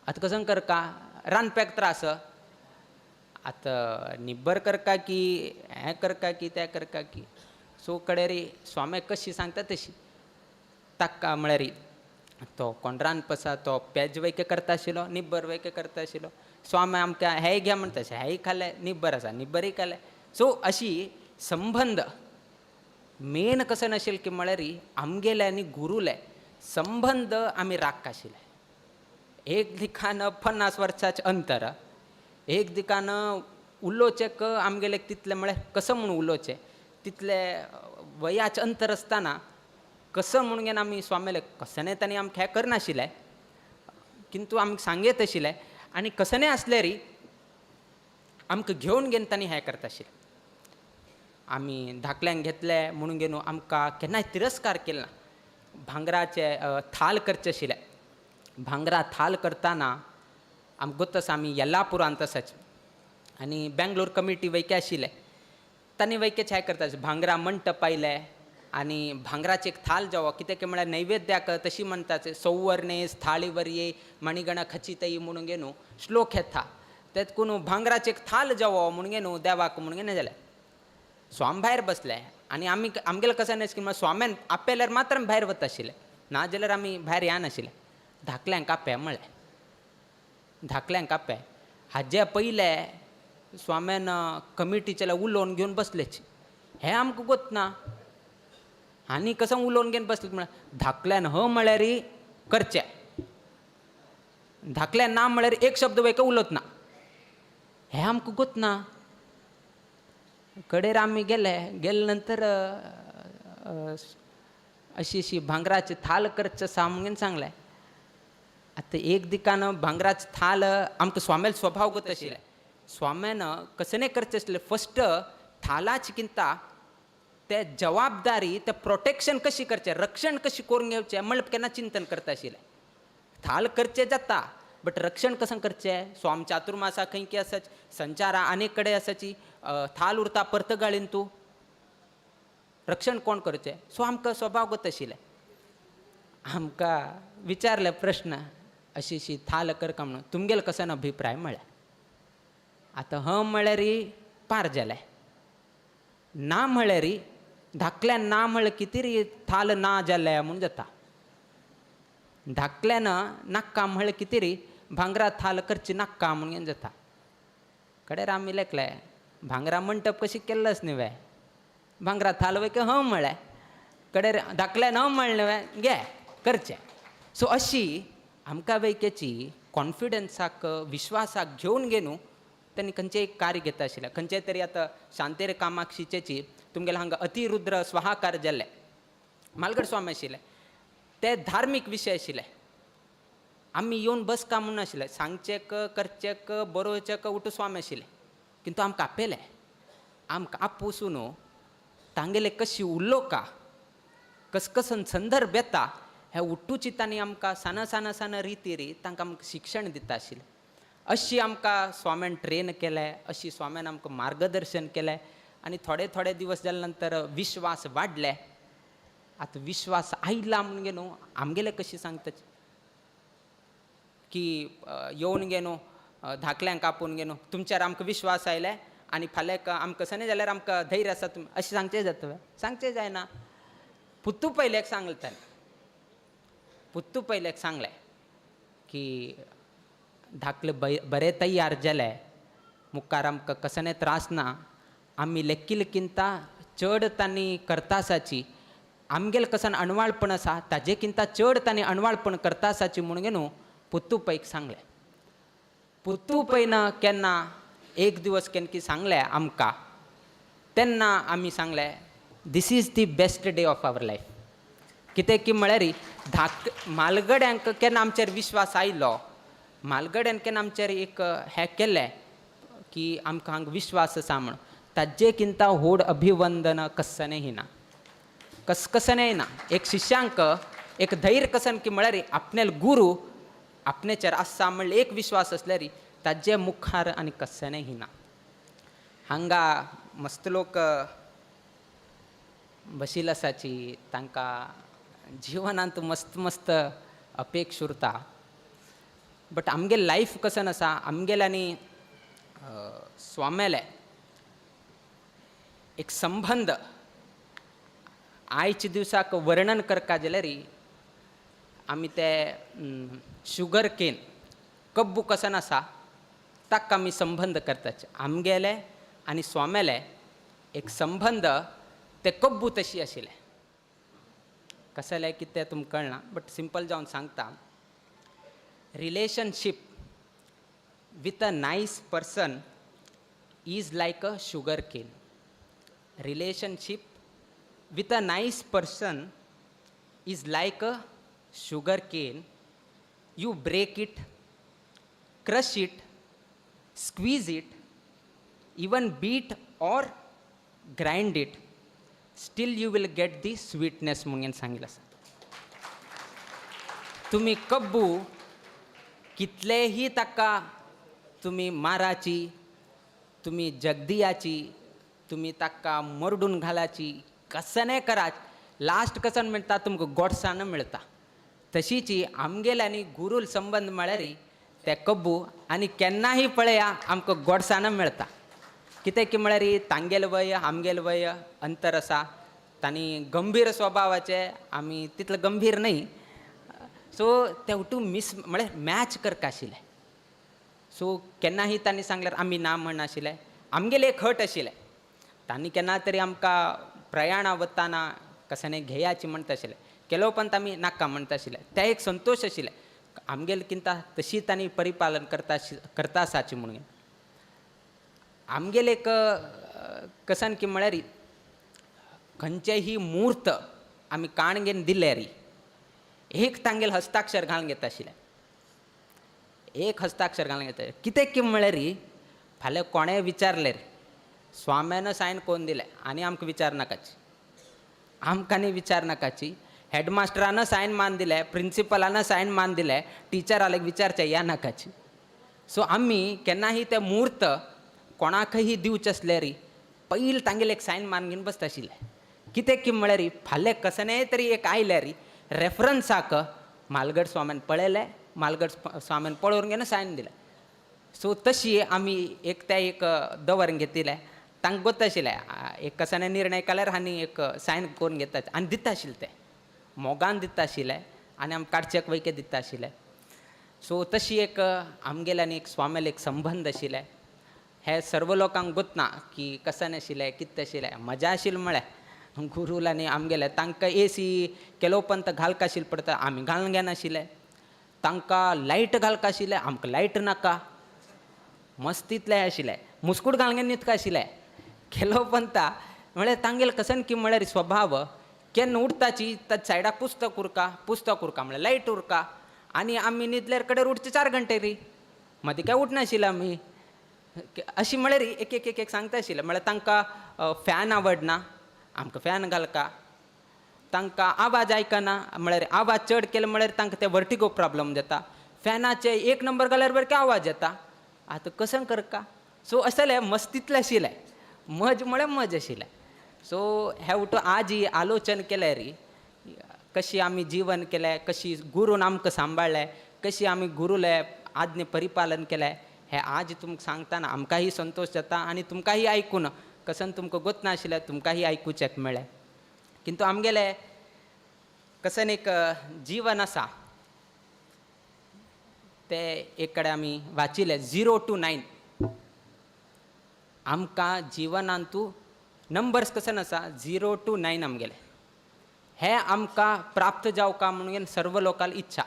आतां कसं करका रांदप्याक त्रास आतां निब्बर करका की हें करका की तें करका की सो कडेर स्वाम्याक कशी सांगता तशी ताका म्हळ्यार तो कोण रांदप आसा तो पेज वयके करता आशिल्लो निब्बर वयके करता आशिल्लो स्वामी आमकां हेय घ्या म्हणटा हेय खालें निब्बर आसा निब्बरय खालें सो अशी संबंध मेन कसं नाशिल्लें की म्हळ्यार आमगेले आनी गुरुले संबंध आमी राख आशिल्ले एक दिकान 50 वर्साचें अंतर एक दिकान उलोवचें आमगेले तितलें म्हळ्यार कसं म्हणून उलोवचें तितलें वयाचें अंतर आसतना कसं म्हणून घेवन आमी स्वामेले कसने तांणी आमकां हें करनाशिल्लें किंतु आमकां सांगीत आशिल्लें आनी कसने आसल्यार आमकां घेवन घेवन तांणी हें करता आशिल्लें आमी धाकल्यांक घेतले म्हणून गेलो आमकां केन्नाय तिरस्कार केलो ना. भांगराचे थाल करचे आशिल्ले. भांगरा थाल करतना आमकां गोतस आमी येल्लापुरांत आसाचे आनी बेंगलोर कमिटी वयके आशिल्ले. तांणी वयके हाय करता भांगरा मंटप आयले आनी भांगराचे एक थाल जावो कितें की म्हळ्यार नैवेद्याक तशी म्हणटाच सौवर्णेस थाळीवर्ये मणिगण खचितई म्हणून गे न्हू श्लोक येता. तेतकून भांगराचे एक थाल जावो म्हणून गे न्हू देवाक म्हणून गे जालें. स्वामी भायर बसले आनी आमगेलें कशें नाशिल्लें म्हळ्यार स्वाम्यान आपेल्यार मात्र आमी भायर वता आशिल्ले. ना जाल्यार आमी भायर या नाशिल्ले. धाकल्यांक आपे म्हळें. धाकल्यांक आपे हाजे पयले स्वाम्यान कमिटीचे उलोवन घेवन बसलेच. हें आमकां गोत ना. आनी कसं उलोवन घेवन बसले म्हळ्यार धाकल्यान ह म्हळ्यार करचें. धाकल्यान ना म्हळ्यार एक शब्द वयके उलोवच ना. हें आमकां गोत ना. कडेर आमी गेले नंतर अशी भांगराची थाल करचें आसा म्हणून सांगलें. आतां एक दिकान भांगराची थाल आमकां स्वाम्याल स्वभाव गत आशिल्ले. स्वाम्यान कसं करचें आसलें फस्ट थालाची किंता ते जबाबदारी ते प्रोटेक्शन कशी करचें रक्षण कशी करून घेवचें म्हणल्यार केन्ना चिंतन करता आशिल्लें. थाल करचें जाता बट रक्षण कशें करचें. स्वामी चातुर्मासा खंय की आसाच संचारा अनेक कडेन आसाची थाल उरता परत गाळीन तूं रक्षण कोण करचें. सो आमकां स्वभाव गत आशिल्लें. आमकां विचारले प्रश्न अशी थाल करता म्हणून तुमगेलो कसो अभिप्राय म्हळ्यार. आतां ह म्हळ्यार पार जालें. ना म्हळ्यार धाकल्यान ना म्हळ्यार कितें थाल ना जालें म्हणून जाता. धाकल्यान नाका म्हळ्यार कितें भांगरा थाल करची नाका म्हणून जाता. कडेर आमी लेखले भांगरा मंटप कशी केल्लोच न्ही वे भांगरा थाल वयके ह म्हळें. कडेर धाकल्यान ह म्हणलें वे घे करचें. सो अशी आमकां वयकेची कॉन्फिडन्साक विश्वासाक घेवन गेनू त्यांनी खंयचें एक कार्य घेता आशिल्लें. खंयचें तरी आतां शांतेर कामाक्षीचेची तुमगेलें हांगा अतिरुद्र स्वाहाकार जाल्ले मालगड स्वामी आशिल्ले. ते धार्मीक विशय आशिल्ले. आमी येवन बसका म्हणून आशिल्ले. सांगचेक करचेक बरोवचेक उठ स्वामी आशिल्ले. किंतु आमकां आपयलें. आमकां आपुसून तांगेले कशी उलोवका कसन संदर्भ येता हे उठूची तांणी आमकां सान रितीरी तांकां आमकां शिक्षण दिता आशिल्लें. अशी आमकां स्वाम्यान ट्रेन केलें. अशी स्वाम्यान आमकां मार्गदर्शन केलें. आनी थोडे दिवस जाले नंतर विश्वास वाडले. आतां विश्वास आयला म्हणून गे न्हू आमगेले कशी सांगता की येवन गे न्हू धाकल्यांक आपून गे न्हू तुमचेर आमकां विश्वास आयले आनी फाल्यां आमकां सने जाल्यार आमकां धैर्य आसा तुमी अशें सांगचें जाता. सांगचें जायना. पुत्तू पयलेक सांगलें ताणें. पुत्तू पयलेक सांगलें की धाकले बरे तयार जाले मुखार आमकां कसले त्रास ना. आमी लेखिलकिंता चड तांणी करता आसाची आमगेले कसन अणवाळपण आसा ताजे किंता चड तांणी अणवाळपण करता आसाची म्हणून गे न्हू पुत्तू पैक सांगलें. पुत्तू पैन केन्ना एक दिवस केन्ना सांगलें आमकां तेन्ना आमी सांगलें this is the best day of our life. कितें की म्हळ्यार मालगड्यांक केन्ना आमचेर विश्वास आयलो मालगड्यान केन्ना आमचेर एक हें केलें की आमकां हांगा विश्वास आसा म्हण ताजे किंता व्हड अभिवंदन कसनेय ना. कसनेय ना. एक शिष्यांक एक धैर्य कसन की म्हळ्यार आपणेल गुरू आपणेचेर आसा म्हणल्यार एक विश्वास आसल्यार ताजे मुखार आनी कसनेय ना. हांगा मस्त लोक बशिल्ले आसाची तांकां जिवनांत मस्त अपेक्षा उरता. बट आमगे लायफ कसन आसा आमगेले आनी स्वामेले एक संबंध आयच्या दिवसाक वर्णन करता जाल्यार आमी ते शुगर केन कब्बू कसन आसा ताका आमी संबंध करतात. आमगेले आनी स्वामेले एक संबंध ते कब्बू तशी आशिल्ले. कसले कितें तें तुमकां कळना बट सिंपल जावन सांगता. Relationship with a nice person is like a sugar cane. Relationship with a nice person is like a sugar cane. You break it, crush it, squeeze it, even beat or grind it still you will get the sweetness म्हणून सांगितलं आसा. तुम्ही कब्बू कितलेही ताका तुम्ही माराची, तुम्ही जगदियाची, तुम्ही ताका मरडून घालाची, कसने करा, लास्ट कसन मिळता तुमकां गोडसाण मिळता. तशीची आमगेल्यांनी गुरूल संबंध म्हळ्यार ते कब्बू आनी केन्नाही पळया आमकां गोडसाण मिळता. कितें की म्हळ्यार तांगेल वय आमगेल वय अंतर आसा. तांणी गंभीर स्वभावाचे, आमी तितले गंभीर न्हय. सो तेवटू म्हळ्यार मॅच करता आशिल्ले. सो केन्नाही तांणी सांगल्यार आमी ना म्हणनाशिल्ले. आमगेले एक हट आशिल्ले. तांणी केन्ना तरी आमकां प्रयाणा वताना कसाने घेयाची म्हणटा आशिल्ले. केलो पण आमी नाका म्हणटा आशिल्ले. ते एक संतोश आशिल्ले. आमगेल किंता तशी तांणी परिपालन करता आसाची म्हणून. आमगेले एक कसन की म्हळ्यार खंयचेही मुहूर्त आमी काणगेन दिले री एक तांगेल हस्ताक्षर घालून घेता आशिल्ले. एक हस्ताक्षर घालून घेता. कितें की म्हळ्यार फाल्यां कोणें विचारलें रे स्वाम्यान सायन कोण दिलें आनी आमकां विचार नाकाची. आमकांनी विचार नाकाची. हेडमास्टरान सायन मान दिले, प्रिंसिपलान सायन मान दिले, टिचराक विचारचें ह्या नाकाची. सो आमी केन्नाही ते मुहूर्त कोणाकय दिवचे आसले री पयलीं तांगेले एक सायन मान घेवन बसता आशिल्ले. कितें की म्हळ्यार फाल्यां कसने तरी एक आयले री रेफरन्साक म्हालगड स्वाम्यान पळयलें, म्हालगड स्वाम्यान पळोवन घेवन सायन दिलें. सो तशी आमी एक ते एक दवरून घेतिले. तांकां गोत आशिल्लें एक कसने निर्णय केल्यार आनी एक सायन करून घेता आनी दिता आशिल्ले. ते मोगान दिता आशिल्ले आनी आमी काडचेक वैके दिता आशिल्ले. सो तशी एक आमगेल्यानी एक स्वाम्याल एक संबंध आशिल्ले. हे सर्व लोकांक गोतना की कसन आशिल्लें कितें आशिल्लें. मजा आशिल्ली म्हळ्यार गुरूल आनी आमगेले तांकां एसी केलो पंत घालका आशिल्ले पडटा आमी घालून घेनाशिल्ले. तांकां लायट घालका आशिल्लें आमकां लायट नाका. मस्तीतलें आशिल्लें. मुस्कूट घालून घेवन न्हिदका आशिल्लें. केलो पंता म्हळ्यार तांगेल कसन की म्हळ्यार स्वभाव केन्ना उठताची ताचे सायडाक पुस्तक उरका म्हळ्यार लायट उरका आनी आमी न्हिदल्यार कडेन उठचे 4 घंटे री मदीं काय उठनाशिल्ले आमी. अशी म्हळ्यार एक एक एक सांगता आशिल्ले. म्हळ्यार तांकां फॅन आवडना आमकां फॅन घालका. तांकां आवाज आयकना म्हळ्यार आवाज चड केलो म्हळ्यार तांकां ते वर्टिगो प्रॉब्लम जाता. फॅनाचे 1 नंबर घाल्यार बरें आवाज येता. आतां कशें करका. सो आसलें मस्तीतलें आशिल्लें. मज म्हळ्यार मज आशिल्लें. सो हे उठून आज ही आलोचन केलें री कशी आमी जीवन केलें, कशी गुरून आमकां सांबाळ्ळें, कशी आमी गुरूले आज्ञे परिपालन केलें हें आज तुमकां सांगतना आमकांय संतोश जाता आनी तुमकांय आयकून कसन तुमकां गोत नाशिल्लें तुमकांय आयकुचें मेळ्ळें. किंतु आमगेले कसन एक जीवन आसा ते एक कडेन आमी वाचिल्लें 0 to 9. आमकां जिवनांतू नंबर्स कसन आसा 0 to 9 आमगेले. हे आमकां प्राप्त जावका म्हणून सर्व लोकांल इच्छा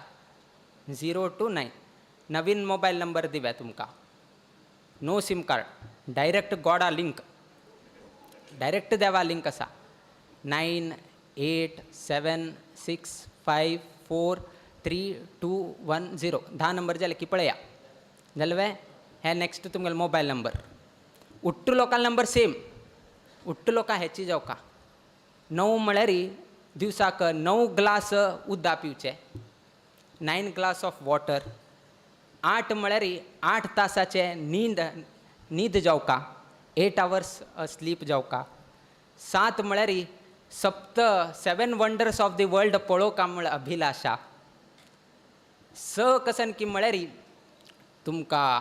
0 to 9. नवीन मोबायल नंबर दिव्या तुमकां. नो सिम कार्ड डायरेक्ट गोडा लिंक डायरेक्ट देवा लिंक आसा. 9 8 7 6 5 4 3 2 1 0 10 नंबर जाले की पळया जालें. हे नेक्स्ट तुमगेलो मोबायल नंबर. उट्ट लोकांल नंबर सेम. उट्ट लोकां हेची जावका. 9 म्हळ्यार दिवसाक 9 ग्लास उदक पिवचे. 9 ग्लास ऑफ वॉटर. 8 म्हळ्यार 8 तासाचे न्हीद जावका. 8 hours स्लीप जावका. 7 म्हळ्यार 7 वंडर्स ऑफ द वर्ल्ड पळोवका म्हळ्यार अभिलाषा. 6 कसन की म्हळ्यार तुमकां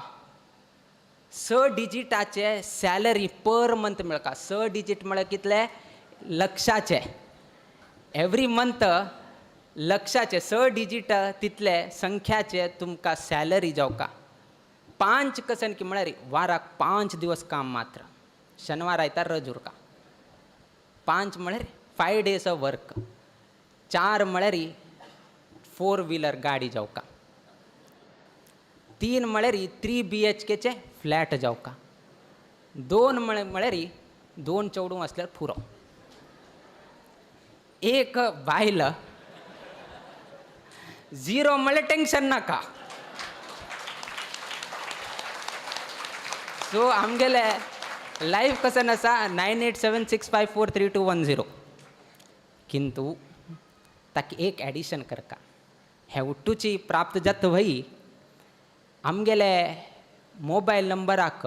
6 डिजिटाचे सॅलरी पर मंथ मेळका. 6 डिजीट म्हळ्यार कितले लक्षाचे. एवरी मंथ लक्षाचे 6 डिजीट तितले संख्याचे तुमकां सॅलरी जावका. 5 कसन की म्हळ्यार वाराक 5 दिवस काम मात्र. शनिवार आयतार रज उरका. 5 म्हळ्यार 5 days ऑफ वर्क. 4 म्हळ्यार 4 व्हिलर गाडी जावका. 3 म्हळ्यार 3 BHKचे फ्लॅट जावका. 2 म्हळ्यार 2 चेडूं आसल्यार पुरो. 1 बायल. 0 म्हळ्यार टेन्शन नाका. सो आमगेले लाईव्ह कसं नसा 9876543210 किंतु ताकी एक ॲडिशन कर का ह्या उट्टूची प्राप्त जात वही आमगेले मोबाईल नंबराक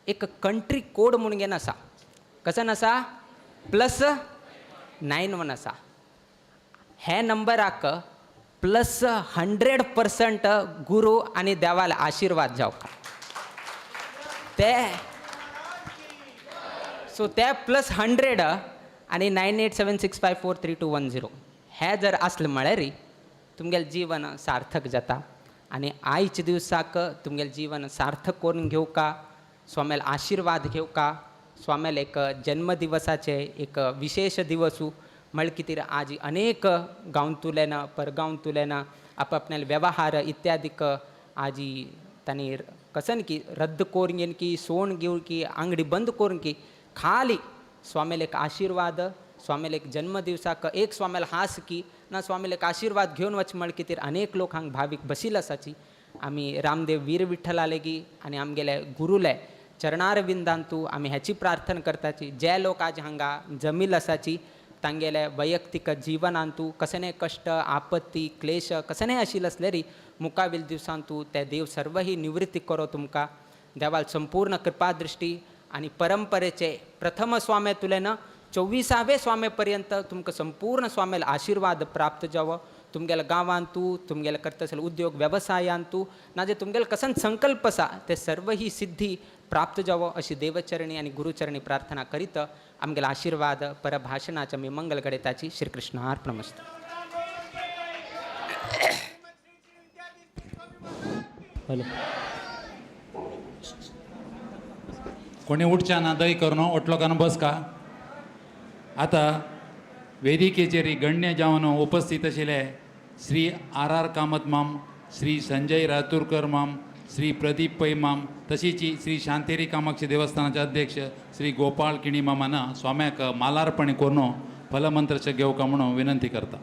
एक कंट्री कोड म्हणून घे नसा कसं नसा +91 असा हे नंबराक +100% गुरु आणि देवाला आशीर्वाद जाव का ते सो ते +100 आणि 9876543210 हे जर असलं म्हळ्यार तुमगेलें जीवन सार्थक जाता आणि आयच्या दिवसाक तुमगेलें जीवन सार्थक करून घेऊ का स्वामेल आशीर्वाद घेऊ का स्वामेल एक जन्मदिवसाचे एक विशेष दिवसू म्हळ कितीर आज अनेक गांवतुलेन परगांवतुलेन आपापल्या व्यवहार इत्यादीक आज तांणी कसन की रद्द करून घेवन की सोन घेवन की अंगडी बंद करून की खाली स्वामेल एक आशीर्वाद स्वामेल एक जन्मदिवसाक एक स्वामेल हास की ना स्वामेल एक आशीर्वाद घेवन वच म्हळ कितीर अनेक लोक हांग भावीक बसील आसाची आमी रामदेव वीर विठ्ठला लेगी आनी आमगेले गुरुले चरणार विंदांतू आमी हेची प्रार्थना करताची जे लोक आज हांगा जमील आसाची तांगेले वैयक्तीक जिवनांतू कसने कष्ट आपत्ती क्लेश कसने आशिल्ले असले री मुखावेल दिवसांतू ते देव सर्व ही निवृत्ती करो तुमकां देवाल संपूर्ण कृपादृष्टी आणि परंपरेचे प्रथम स्वामे तुलेन 24वे स्वामेपर्यंत तुमकां संपूर्ण स्वामेल आशीर्वाद प्राप्त जावो तुमगेल्या गांवांतू तुमगेले करता उद्योग व्यवसायांतू ना जे तुमगेले कसन संकल्प आसा ते सर्व ही सिद्धी प्राप्त जावो अशी देवचरणी आणि गुरुचरणी प्रार्थना करीत आमगेले आशीर्वाद परभाषणाच्या मी मंगल गणिताची श्रीकृष्णार्पणमस्तु. हॅलो कोणी उठच्या ना दय करून ओटलोकांना बस का आता वेदिकेचेर गण्य जावन उपस्थित आशिल्ले Shri R Kamath mam Shri Sanjay Raturkar mam Shri Pradeep Pai mam तशीच श्री शांतेरी कामाक्षी देवस्थानाचे अध्यक्ष श्री गोपाळ किणी मामाना स्वाम्याक मालार्पणे करून फलमंत्रचे घेवका म्हणून विनंती करता.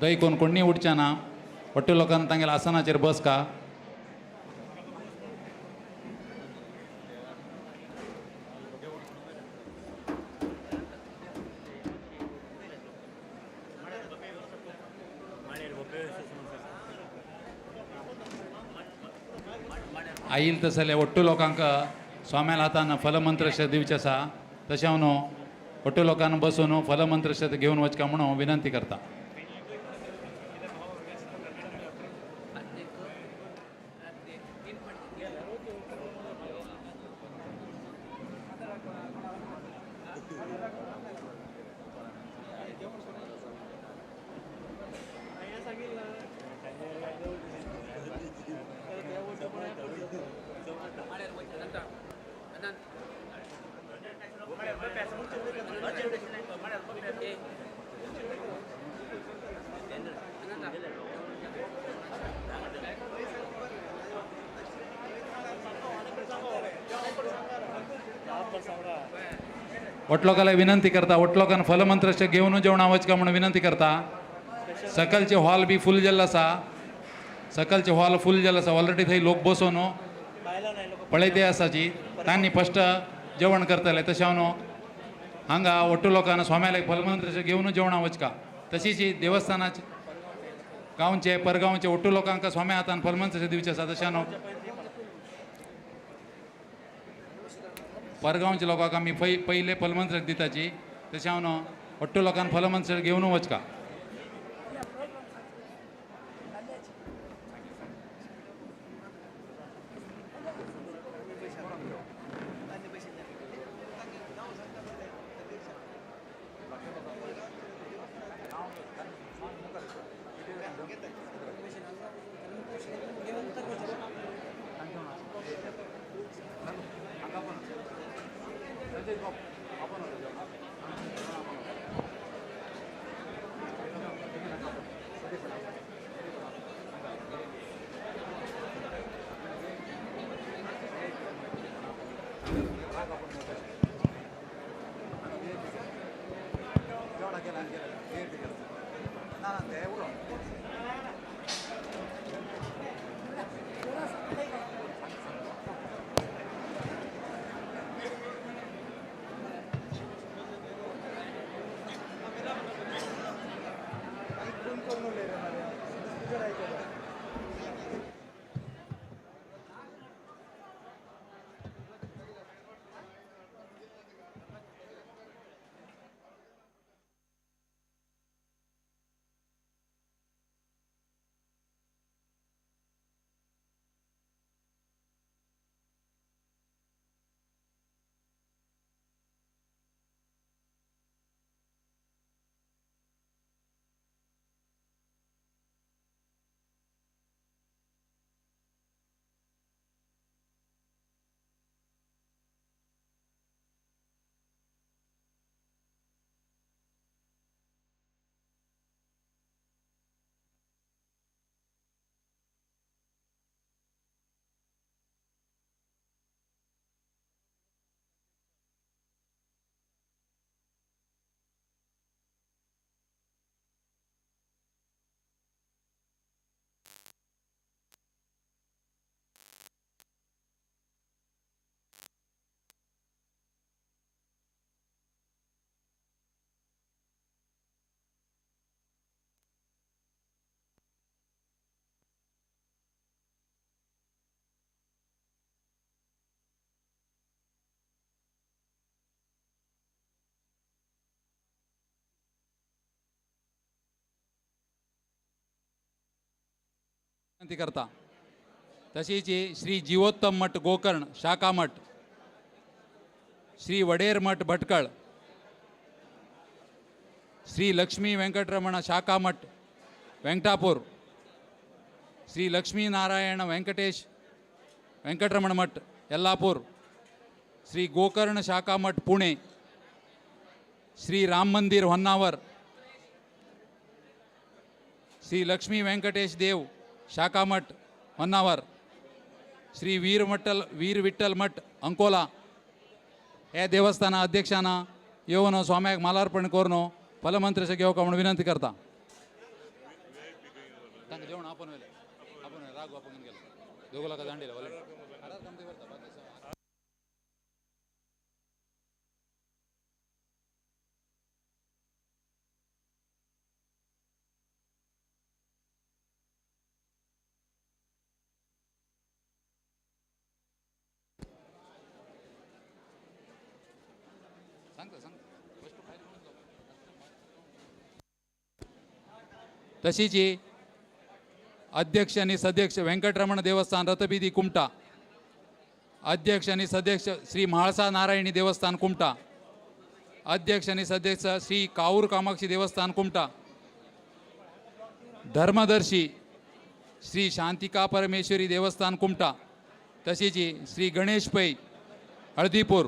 दय कोण कोणी उठच्या ना ಒಟ್ಟು लोकांना तांगेल्या आसनाचेर बस का आईल तसले ಒಟ್ಟು लोकांक स्वाम्याल हातान फलमंत्रशत दिवचे आसा तशें हांव न्हू ಒಟ್ಟು लोकांना बसून फलमंत्रशत घेवन वचका म्हणून विनंती करता. ಒಟ್लोकाला विनंती करता ಒಟ್लोकान फलमंत्रशे घेवन जेवणा वचका म्हणून विनंती करता. सकलचे हॉल बी फुल जाल्लो आसा सकलचे हॉल फुल जाल्लो आसा ऑलरेडी थंय लोक बसून पळयते आसाची तांणी फस्ट जेवण करतले तशें हांव न्हू हांगा ಒಟ್ಟು लोकांना स्वाम्याक फलमंत्रशे घेवन जेवणा वचका तशीच देवस्थानाचे गांवचे परगांवचे ಒಟ್ಟು लोकांक स्वाम्या हातान फलमंत्रशे दिवचे आसा तशें न्हू परगांवच्या लोकांक आमी पयले फलमंत्र दिताची तशें हांव न्हू ಒಟ್ಟು लोकांन फलमंत्र घेवन वचका. विनंती करता. तशीच श्री जीवोत्तम मठ गोकर्ण शाखा मठ, श्री वडेर मठ भटकळ, श्री लक्ष्मी वेंकटरमण शाखा मठ वेंकटापूर, श्री लक्ष्मी नारायण वेंकटेश वेंकटरमण मठ यल्लापूर, श्री गोकर्ण शाखा मठ पुणे, श्री राम मंदिर होन्नावर, श्री लक्ष्मी वेंकटेश देव शाखा मठ होन्नावर, श्री वीर विठ्ठल मठ अंकोला हे देवस्थान अध्यक्षांना येवन स्वाम्याक मालार्पण करून फलमंत्र घेवक म्हणून विनंती करता. तांकां जेवण आपण रागू आपण गेलो दोघोला का दांडीला तशीच अध्यक्ष आणि सदस्य वेंकटरमण देवस्थान रथबीदी कुमटा, अध्यक्ष आणि सदस्य श्री म्हाळसा नारायणी देवस्थान कुमटा, अध्यक्ष आणि सदस्य श्री काऊर कामाक्षी देवस्थान कुमटा, धर्मदर्शी श्री शांतिका परमेश्वरी देवस्थान कुमटा, तशीच श्री गणेश पै हळदीपूर,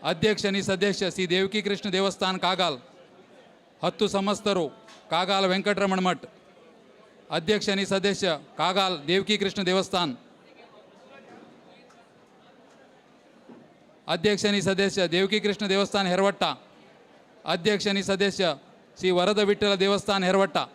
अध्यक्ष आणि सदस्य श्री देवकी कृष्ण देवस्थान कागाल, हत्तू समस्तरो कागाल वेंकटरमण मठ, अध्यक्ष आणि सदस्य कागाल देवकी कृष्ण देवस्थान, अध्यक्ष आणि सदस्य देवकी कृष्ण देवस्थान हेरवट्टा, अध्यक्ष आणि सदस्य श्री वरद विठ्ठल देवस्थान हेरवट्टा.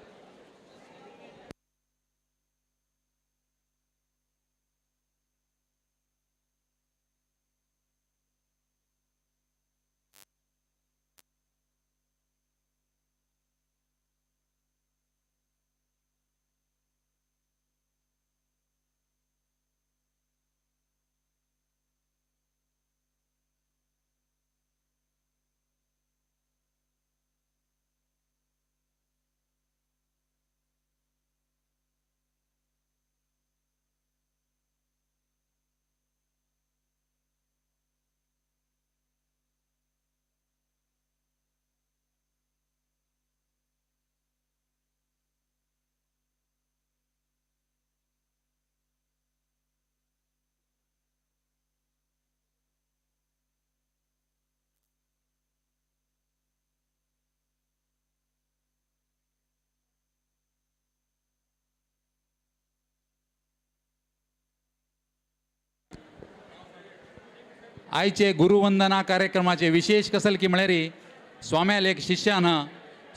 आयचे गुरुवंदना कार्यक्रमाचे विशेष कसल की म्हळ्यार स्वाम्याल एक शिष्यान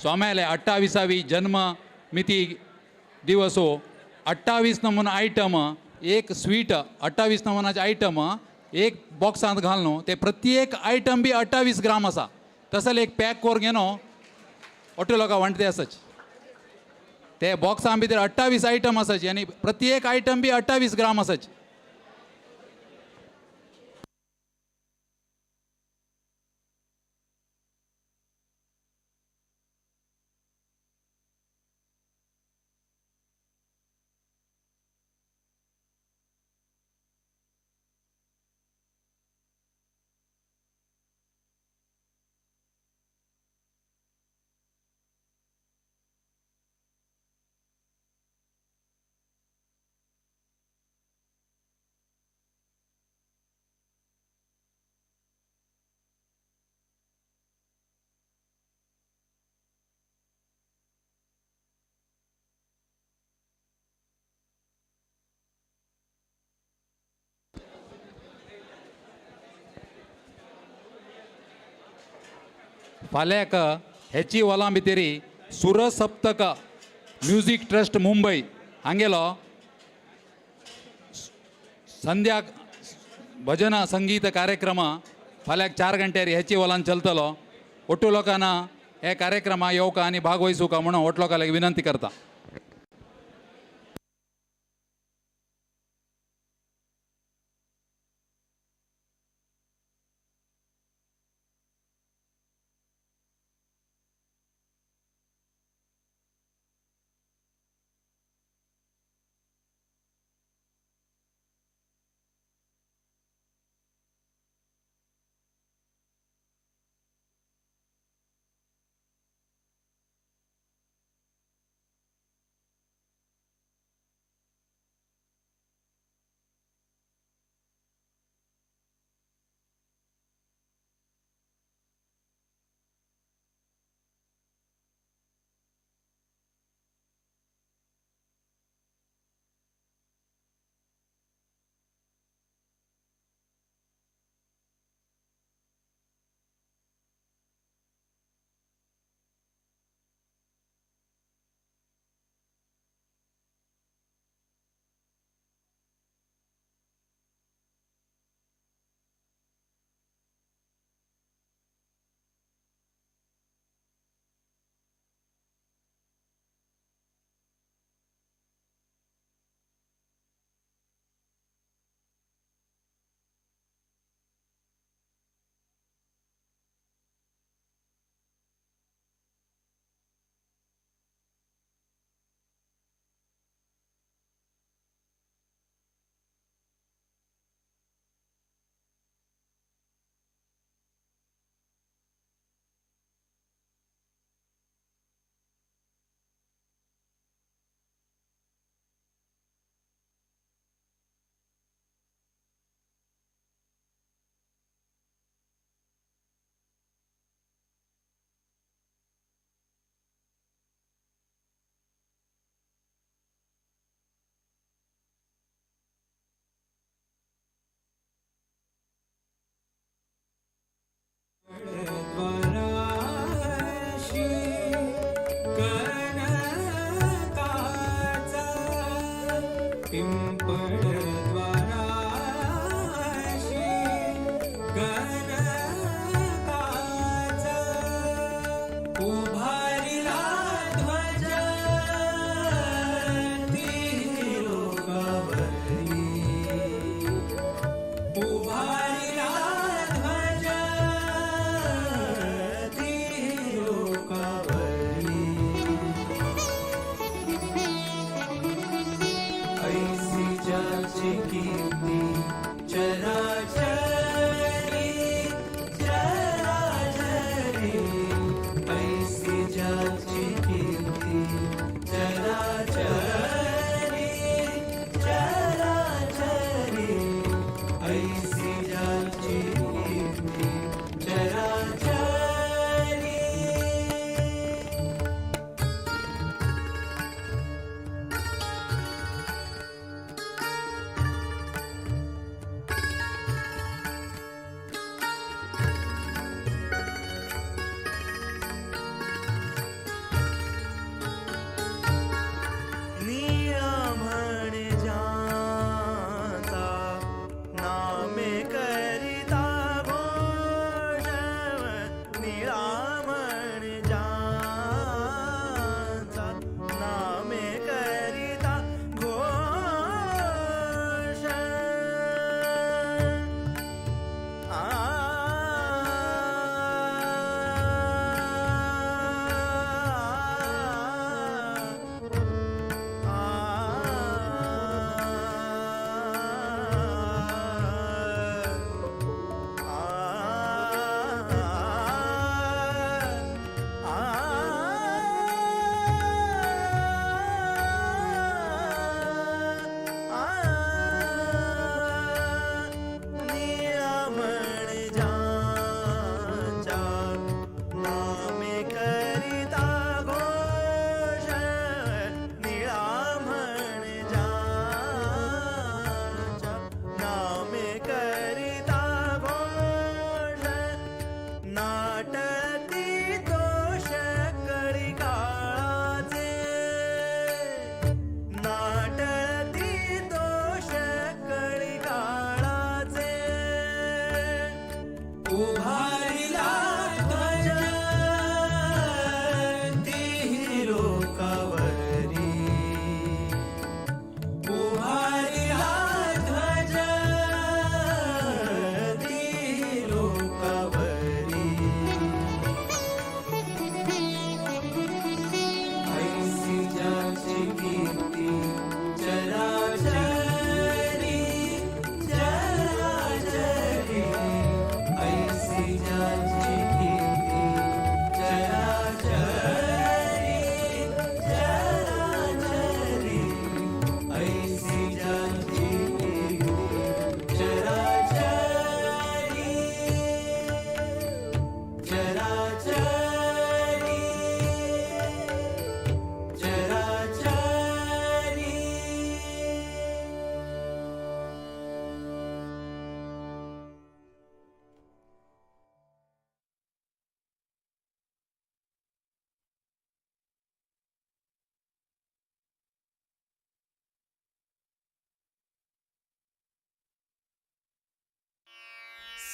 स्वाम्याले 28वी जन्म मिती दिवसो 28 नमुना आयटम एक स्वीट 28 नमुनाचे आयटम एक बॉक्सांत घालनो ते प्रत्येक आयटम बी 28 ग्राम असा तसल एक पॅक कोर घेनो ऑटो लोकां वांटते असच ते बॉक्सां भितर 28 आयटम असच आनी प्रत्येक आयटम बी 28 ग्राम असच. फाल्याक हेची वॉलां भितरी सुरसप्तक म्युझिक ट्रस्ट मुंबई हांगेलो संध्याक भजन संगीत कार्यक्रम फाल्याक 4 गंटेर हेची वॉलान चलतलो. ओटू लोकांना हे कार्यक्रमा येवका आनी भागवहिसूका म्हणून ओट लोकांक विनंती करता.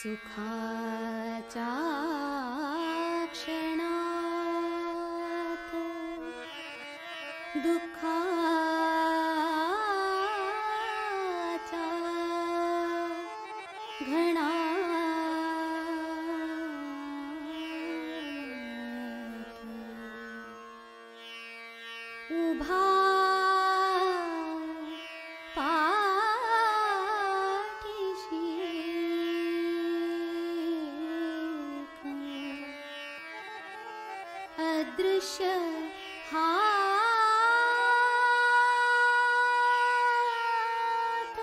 सुखाच्या क्षणात दुःखाच्या घणात उभा पाठीशी अदृश्य हात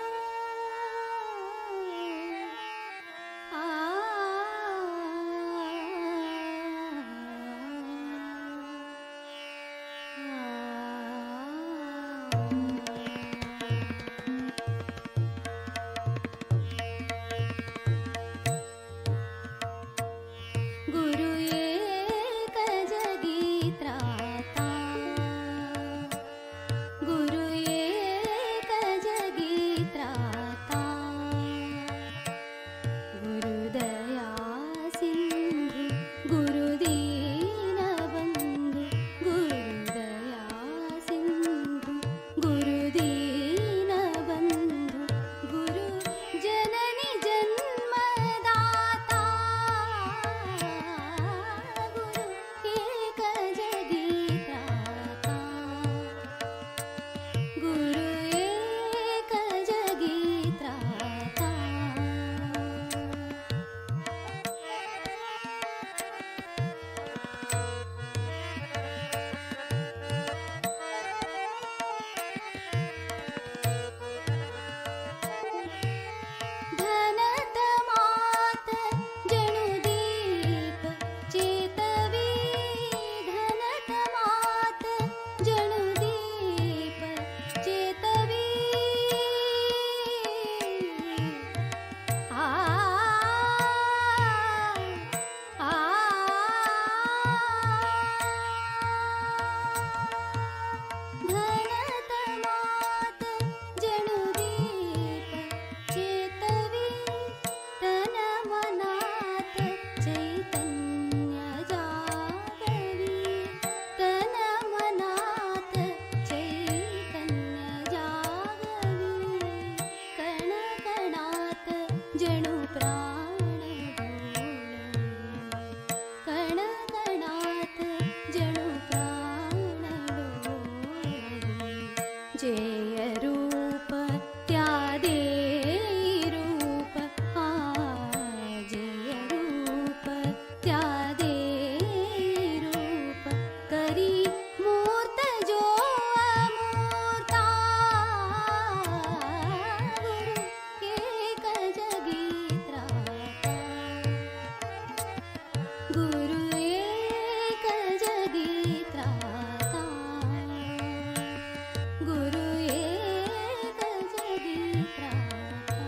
गुरु एक जगी त्राता गुरु एक जगी त्राता गुरुदया सिंधु गुरुदीन बंधु गुरुदया सिंधु गुरुदीन बंधु गुरु जननी जन्मदाता गुरु एक जगी त्राता गुरु एक जगी त्राता धनतमात जणू दीप चेतवी धनतमात जणू दीप चेतवी आ आ धनतमात जणू दीप चेतवी तन मनात चैतन्य जागवी तन मनात चैतन्य जागवी कण कणात जणू प्राण डोलवी कण कणात जणू प्राण डोलवी जेय रूप त्या देई रूप आ जेय रूप त्या देई रूप करी मूर्त जो अमूर्ता गुरु एक जगी त्राता गुरु एक जगी त्राता गुरु एक जगी त्राता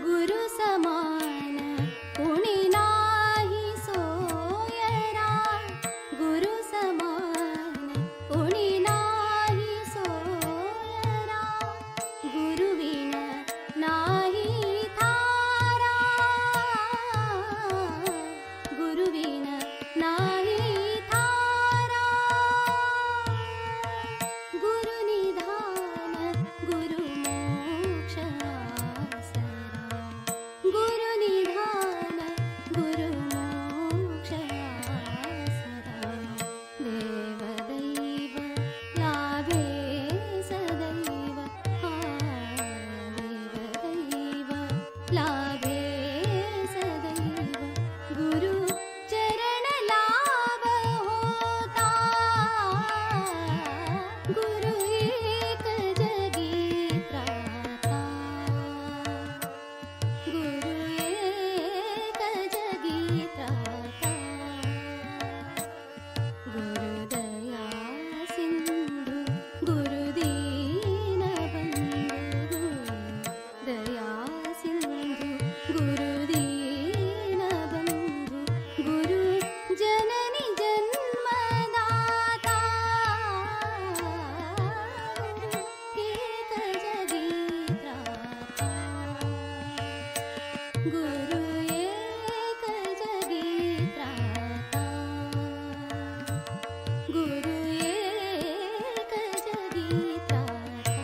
गुरु समान कोणी नाही सोयरा गुरु समान कोणी नाही सोयरा गुरुविण नाही थारा गुरुविण नाही थारा गुरु निधान गुरु मोक्ष आसरा गुरु निधान गुरु एक जगी त्राता गुरु एक जगी त्राता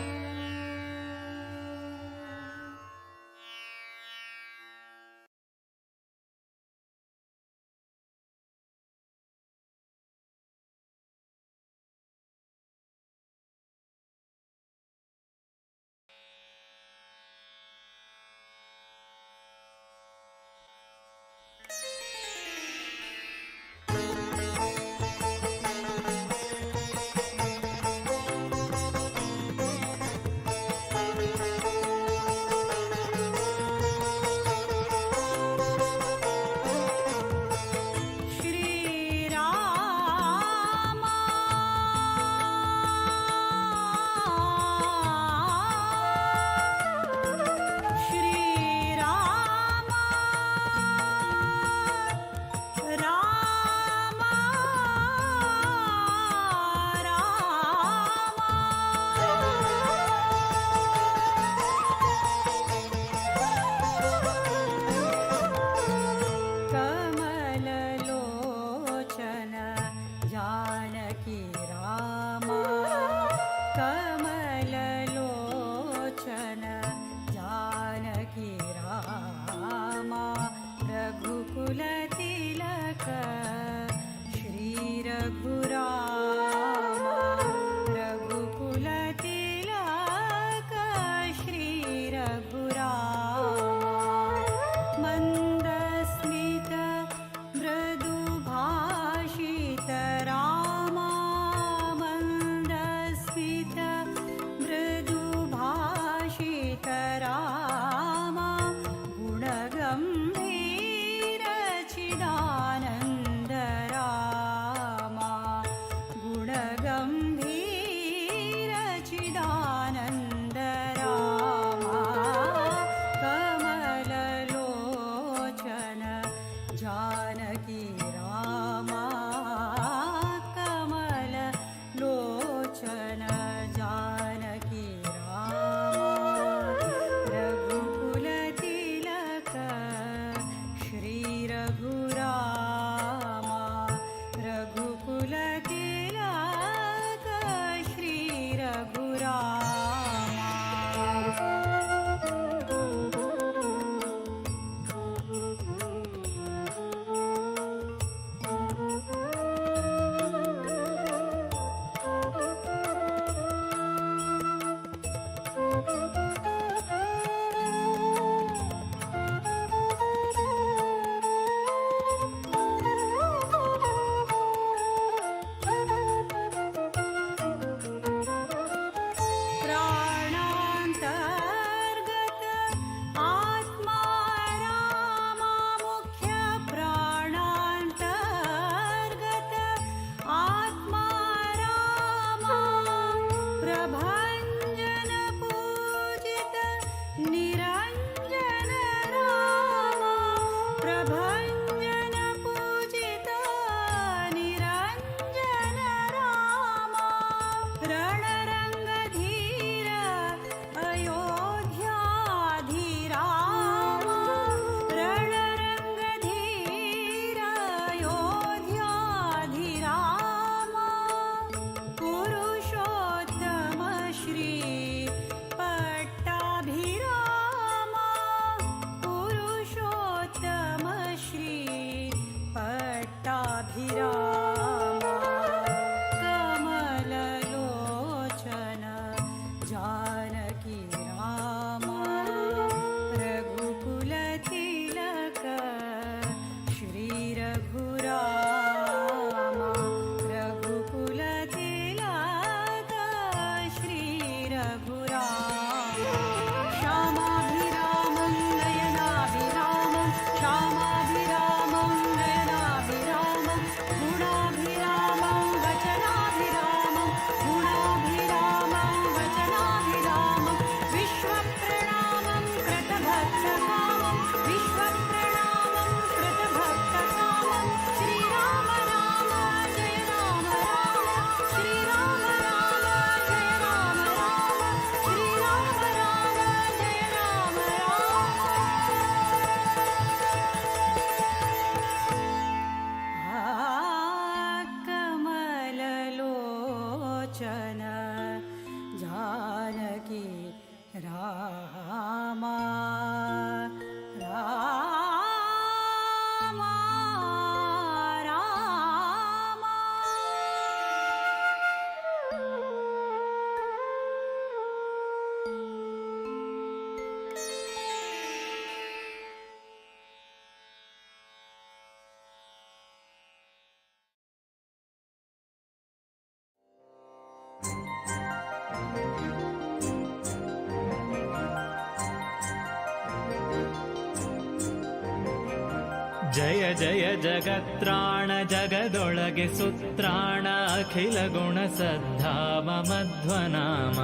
ಜಯ ಜಯ ಜಗತ್ರಾಣ ಜಗದೊಳಗೆ ಸುತ್ರಾಣ ಅಖಿಲ ಗುಣ ಸದ್ಧಾಮ ಮಧ್ವನಾಮ.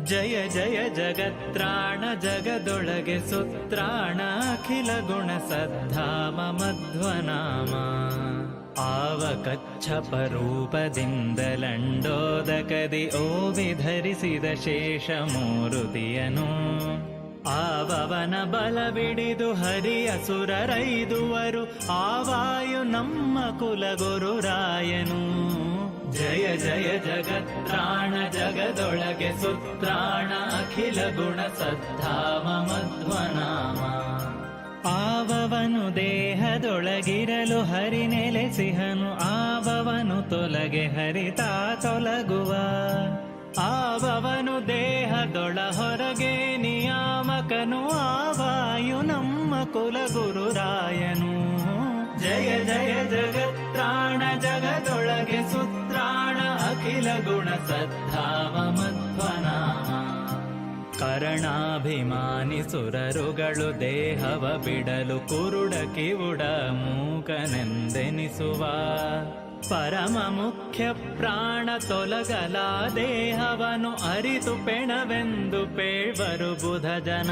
ಜಯ ಜಯ ಜಗತ್ರಾಣ ಜಗದೊಳಗೆ ಸುತ್ರಾಣ ಅಖಿಲ ಗುಣ ಸದ್ಧಾಮ ಮಧ್ವನಾಮ. ಆವ ಕಚ್ಚಪ ರೂಪದಿಂದ ಲಂಡೋದಕದಿ ಓವಿ ಧರಿಸಿದ ಶೇಷ ಮೂರುತಿಯನು. ಆವವನ ಬಲವಿಡಿದು ಹರಿಯ ಸುರರೈದುವರು ಆವಾಯು ನಮ್ಮ ಕುಲಗುರುರಾಯನು. ಜಯ ಜಯ ಜಗತ್ರಾಣ ಜಗದೊಳಗೆ ಸುತ್ರಾಣ ಅಖಿಲ ಗುಣ ಸದ್ಧಾಮ ಮಧ್ವನಾಮ. ಆವವನು ದೇಹದೊಳಗಿರಲು ಹರಿ ನೆಲೆಸಿಹನು, ಆವವನು ತೊಲಗೆ ಹರಿತಾ ತೊಲಗುವ. ಆವವನು ದೇಹದೊಳ ಹೊರಗೆ ನಿಯಾಮಕನು, ಆವಾಯು ನಮ್ಮ ಕುಲಗುರುರಾಯನು. ಜಯ ಜಯ ಜಗತ್ರಾಣ ಜಗದೊಳಗೆ ಸುತ್ರಾಣ ಅಖಿಲ ಗುಣ ಸದ್ಧಾಮ ಮಧ್ವನಾಮ. ಕರಣಾಭಿಮಾನಿ ಸುರರುಗಳು ದೇಹವ ಬಿಡಲು ಕುರುಡ ಕಿವುಡ ಮೂಕನೆಂದೆನಿಸುವ. ಪರಮ ಮುಖ್ಯ ಪ್ರಾಣ ತೊಲಗಲ ದೇಹವನು ಅರಿತು ಪೆಣವೆಂದು ಪೇಳ್ವರು ಬುಧ ಜನ.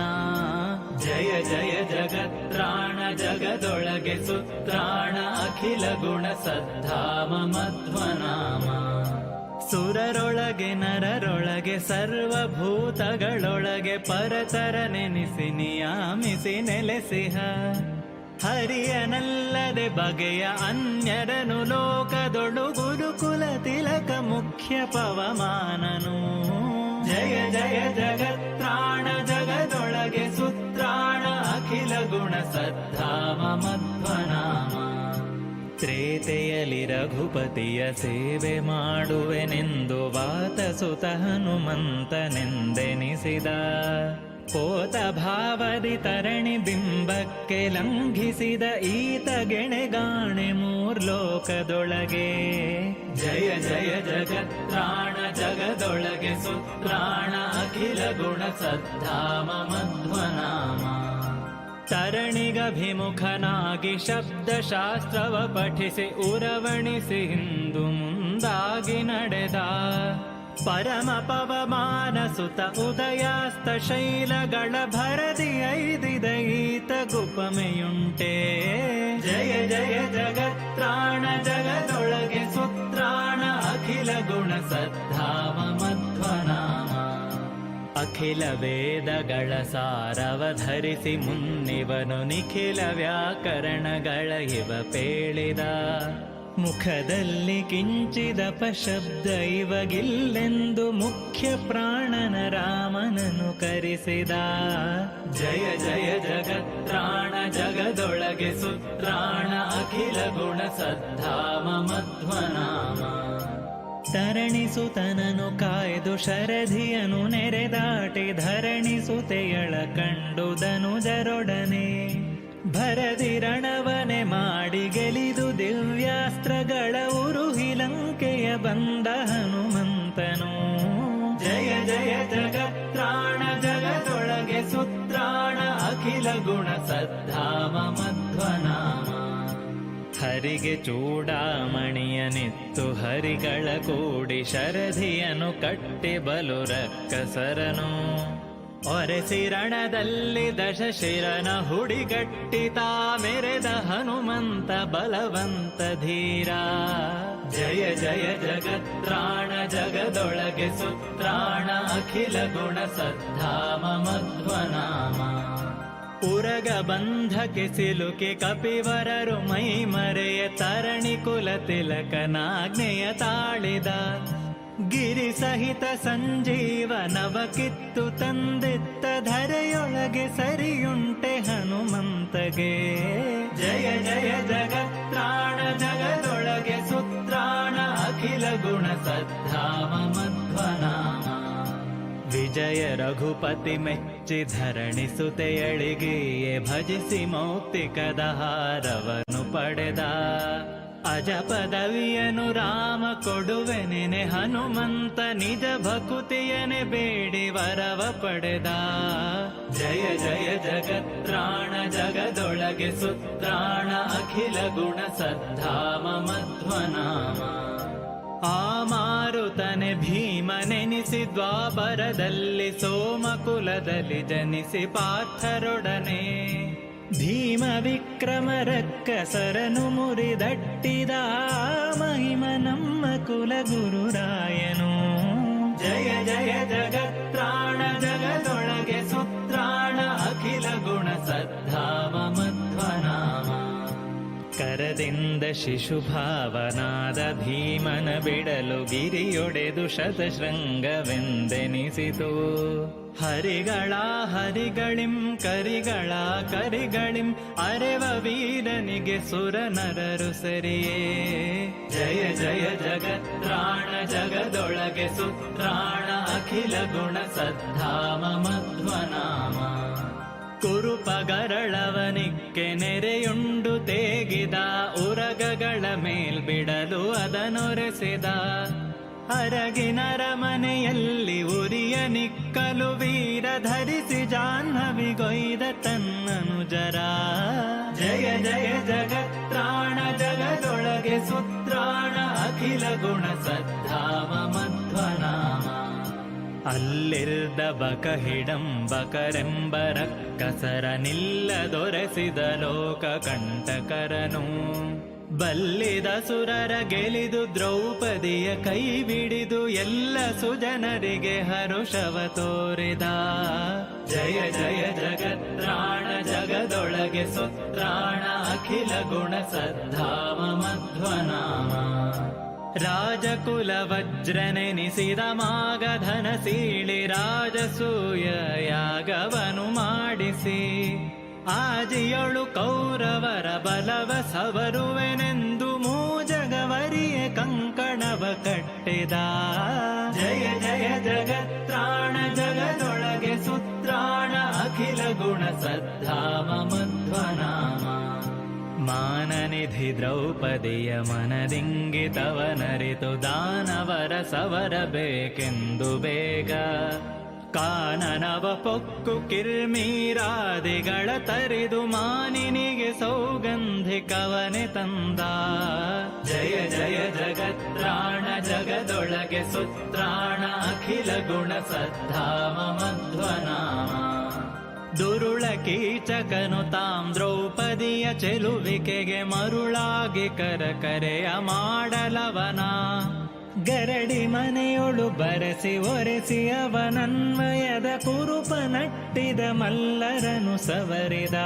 ಜಯ ಜಯ ಜಗತ್ರಾಣ ಜಗದೊಳಗೆ ಸುತ್ರಾಣ ಅಖಿಲ ಗುಣ ಸದ್ಧಾಮ ಮಧ್ವನಾಮ. ಸುರರೊಳಗೆ ನರರೊಳಗೆ ಸರ್ವಭೂತಗಳೊಳಗೆ ಪರತರ ನೆನೆಸಿ ನಿಯಾಮಿಸಿ ನೆಲೆಸಿಹ. ಹರಿಯನಲ್ಲದೆ ಬಗೆಯ ಅನ್ಯರನು ಲೋಕದೊಳು ಗುರುಕುಲ ತಿಲಕ ಮುಖ್ಯ ಪವಮಾನನು. ಜಯ ಜಯ ಜಗತ್ರಾಣ ಜಗದೊಳಗೆ ಸುತ್ರಾಣ ಅಖಿಲ ಗುಣ ಸದ್ಧಾಮ ಮಧ್ವನಾಮ. ತ್ರೇತೆಯಲಿ ರಘುಪತಿಯ ಸೇವೆ ಮಾಡುವೆನೆಂದು ವಾತಸುತ ಹನುಮಂತನೆಂದೆನಿಸಿದ. ಪೋತ ಭಾವದಿ ತರಣಿ ಬಿಂಬಕ್ಕೆ ಲಂಘಿಸಿದ ಈತ ಗೆಣೆಗಾಣೆ ಮೂರ್ಲೋಕದೊಳಗೆ. ಜಯ ಜಯ ಜಗತ್ರಾಣ ಜಗದೊಳಗೆ ಸುತ್ರಾಣ ಅಖಿಲ ಗುಣ ಸದ್ಧಾಮ ಮಧ್ವನಾಮ. ತರಣಿಗಭಿಮುಖನಾಗಿ ಶಬ್ದಶಾಸ್ತ್ರವ ಪಠಿಸಿ ಉರವಣಿಸಿ ಹಿಂದು ಮುಂದಾಗಿ ನಡೆದ. ಪರಮ ಪವಮಾನ ಸುತ ಉದಯಾಸ್ತ ಶೈಲಗಳ ಭರದಿ ಐದಿದ ಈತ ಗುಪಮೆಯುಂಟೆ. ಜಯ ಜಯ ಜಗತ್ರಾಣ ಜಗದೊಳಗೆ ಸುತ್ರಾಣ ಅಖಿಲ ಗುಣ ಸದ್ಧಾಮ ಮಧ್ವನಾಮ. ಅಖಿಲ ವೇದಗಳ ಸಾರವ ಧರಿಸಿ ಮುನ್ನಿವನು ನಿಖಿಲ ವ್ಯಾಕರಣಗಳ ಇವ ಪೇಳಿದ. ಮುಖದಲ್ಲಿ ಕಿಂಚಿದಪ ಶಬ್ದ ಇವಗಿಲ್ಲೆಂದು ಮುಖ್ಯ ಪ್ರಾಣನ ರಾಮನನು ಕರೆಸಿದ. ಜಯ ಜಯ ಜಗತ್ರಾಣ ಜಗದೊಳಗೆ ಸುತ್ರಾಣ ಅಖಿಲ ಗುಣ ಸದ್ಧಾಮ ಮಧ್ವನಾಮ. ತರಣಿಸುತನನು ಕಾಯ್ದು ಶರಧಿಯನು ನೆರೆದಾಟಿ ಧರಣಿಸುತೆಯಳ ಕಂಡುದನು ಜರೊಡನೆ. ಭರದಿ ರಣವನೆ ಮಾಡಿ ಗೆಲಿದು ದಿವ್ಯಾಸ್ತ್ರಗಳ ಉರುಹಿ ಲಂಕೆಯ ಬಂದ ಹನುಮಂತನು. ಜಯ ಜಯ ಜಗತ್ರಾಣ ಜಗದೊಳಗೆ ಸುತ್ರಾಣ ಅಖಿಲ ಗುಣ ಸದ್ಧಾಮ ಮಧ್ವನಾಮ. ಹರಿಗೆ ಚೂಡಾಮಣಿಯನಿತ್ತು ಹರಿಗಳ ಕೂಡಿ ಶರಧಿಯನು ಕಟ್ಟಿ ಬಲು ರಕ್ಕಸರನು. ಒರೆಸಿ ರಣದಲ್ಲಿ ದಶಶಿರನ ಹುಡಿಗಟ್ಟಿತ ಮೆರೆದ ಹನುಮಂತ ಬಲವಂತ ಧೀರ. ಜಯ ಜಯ ಜಗತ್ರಾಣ ಜಗದೊಳಗೆ ಸುತ್ರಾಣ ಅಖಿಲ ಗುಣ ಸದ್ಧಾಮ ಮಧ್ವನಾಮ. ಉರಗ ಬಂಧಕ್ಕೆ ಸಿಲುಕಿ ಕಪಿವರರು ಮೈ ಮರೆಯ ತರಣಿ ಕುಲ ತಿಲಕನಾಜ್ಞೆಯ ತಾಳಿದ. ಗಿರಿ ಸಹಿತ ಸಂಜೀವನವ ಕಿತ್ತು ತಂದಿತ್ತ ಧರೆಯೊಳಗೆ ಸರಿಯುಂಟೆ ಹನುಮಂತಗೆ. ಜಯ ಜಯ ಜಗತ್ರಾಣ ಜಗದೊಳಗೆ ಸುತ್ರಾಣ ಅಖಿಲ ಗುಣ ಸದ್ಧಾಮ ಮಧ್ವನಾಮ. ವಿಜಯ ರಘುಪತಿ ಮೆಚ್ಚಿ ಧರಣಿಸುತೆಯಳಿಗೆಯೇ ಭಜಿಸಿ ಮೌಕ್ತಿಕದ ಹಾರವನ್ನು ಪಡೆದ. ಅಜ ಪದವಿಯನು ರಾಮ ಕೊಡುವೆನೆನೆ ಹನುಮಂತ ನಿಜ ಭಕುತಿಯನೆ ಬೇಡಿ ವರವ ಪಡೆದ. ಜಯ ಜಯ ಜಗತ್ರಾಣ ಜಗದೊಳಗೆ ಜಗದೊಳಗೆ ಸುತ್ರಾಣ ಅಖಿಲ ಗುಣ ಸದ್ಧಾಮ ಮಧ್ವನಾಮ. ಆ ಮಾರುತನೆ ಭೀಮನೆನಿಸಿ ದ್ವಾಪರದಲ್ಲಿ ಸೋಮಕುಲದಲ್ಲಿ ಜನಿಸಿ ಪಾರ್ಥರೊಡನೆ ಭೀಮ ವಿಕ್ರಮ ರಕ್ಕಸರನು ಮುರಿದಟ್ಟಿದ ಮಹಿಮ ನಮ್ಮ ಕುಲಗುರುರಾಯನು. ಜಯ ಜಯ ಜಗತ್ರಾಣ ಜಗದೊಳಗೆ ಸುತ್ರಾಣ ಅಖಿಲ ಗುಣ ಸದ್ಧಾಮ ಮಧ್ವನಾಮ. ಕರದಿಂದ ಶಿಶುಭಾವನಾದ ಭೀಮನ ಬಿಡಲು ಗಿರಿಯೊಡೆದು ಶತಶೃಂಗವೆಂದೆನಿಸಿತು. ಹರಿಗಳ ಹರಿಗಳಿಂ ಕರಿಗಳ ಕರಿಗಳಿಂ ಅರೆವ ವೀರನಿಗೆ ಸುರ ನರರು ಸರಿಯೇ. ಜಯ ಜಯ ಜಗತ್ರಾಣ ಜಗದೊಳಗೆ ಸುತ್ರಾಣ ಅಖಿಲ ಗುಣ ಸದ್ಧಾಮ ಮಧ್ವನಾಮ. ಕುರುಪಗರಳವನಿಕ್ಕೆ ನೆರೆಯುಂಡು ತೇಗಿದ ಉರಗಗಳ ಮೇಲ್ಬಿಡಲು ಅದನೊರೆಸಿದ. ಅರಗಿನರ ಮನೆಯಲ್ಲಿ ಉರಿಯ ನಿಕ್ಕಲು ವೀರ ಧರಿಸಿ ಜಾಹ್ನವಿಗೊಯ್ದ ತನ್ನನುಜರ. ಜಯ ಜಯ ಜಗತ್ರಾಣ ಜಗದೊಳಗೆ ಸುತ್ರಾಣ ಅಖಿಲ ಗುಣ ಸದ್ಧಾಮ ಮಧ್ವನಾಮ. ಅಲ್ಲಿರ್ದ ಬಕಹಿಡಂಬಕರೆಂಬ ರಕ್ಕಸರ ನಿಲ್ಲದೊರೆಸಿದ ಲೋಕ ಕಂಟಕರನು. ಬಲ್ಲಿದ ಸುರರ ಗೆಲಿದು ದ್ರೌಪದಿಯ ಕೈ ಬಿಡಿದು ಎಲ್ಲ ಸುಜನರಿಗೆ ಹರುಷವ ತೋರಿದ. ಜಯ ಜಯ ಜಗತ್ರಾಣ ಜಗದೊಳಗೆ ಸುತ್ರಾಣ ಅಖಿಲ ಗುಣ ಸದ್ಧಾಮ ಮಧ್ವನಾಮ. ರಾಜಕುಲ ವಜ್ರನೆನಿಸಿದ ಮಾಗಧನ ಸೀಳಿ ರಾಜಸೂಯ ಯಾಗವನು ಮಾಡಿಸಿ. ಆಜಿಯೊಳು ಕೌರವರ ಬಲವ ಸವರುವೆನೆಂದು ಮೂಜಗವರಿಯೇ ಕಂಕಣವ ಕಟ್ಟಿದ. ಜಯ ಜಯ ಜಗತ್ರಾಣ ಜಗದೊಳಗೆ ಸುತ್ರಾಣ ಅಖಿಲ ಗುಣ ಸದ್ಧಾಮ ಮಧ್ವನಾಮ. ಮಾನನಿಧಿ ದ್ರೌಪದಿಯ ಮನದಿಂಗಿತವನರಿತು ದಾನವರ ಸವರಬೇಕೆಂದು ಬೇಗ. ಕಾನನವ ಪೊಕ್ಕು ಕಿರ್ಮೀರಾದಿಗಳ ತರಿದು ಮಾನಿನಿಗೆ ಸೌಗಂಧಿಕವನೆ ತಂದ. ಜಯ ಜಯ ಜಗತ್ರಾಣ ಜಗದೊಳಗೆ ಸುತ್ರಾಣ ಅಖಿಲ ಗುಣ ಸದ್ಧಾಮ ಮಧ್ವನಾಮ. ದುರುಳ ಕೀಚಕನು ತಾಂ ದ್ರೌಪದಿಯ ಚೆಲುವಿಕೆಗೆ ಮರುಳಾಗಿ ಕರೆಯ ಮಾಡಲವನ. ಗರಡಿ ಮನೆಯೊಳು ಬರೆಸಿ ಒರೆಸಿ ಅವನನ್ವಯದ ಕುರುಪ ನಟ್ಟಿದ ಮಲ್ಲರನು ಸವರಿದ.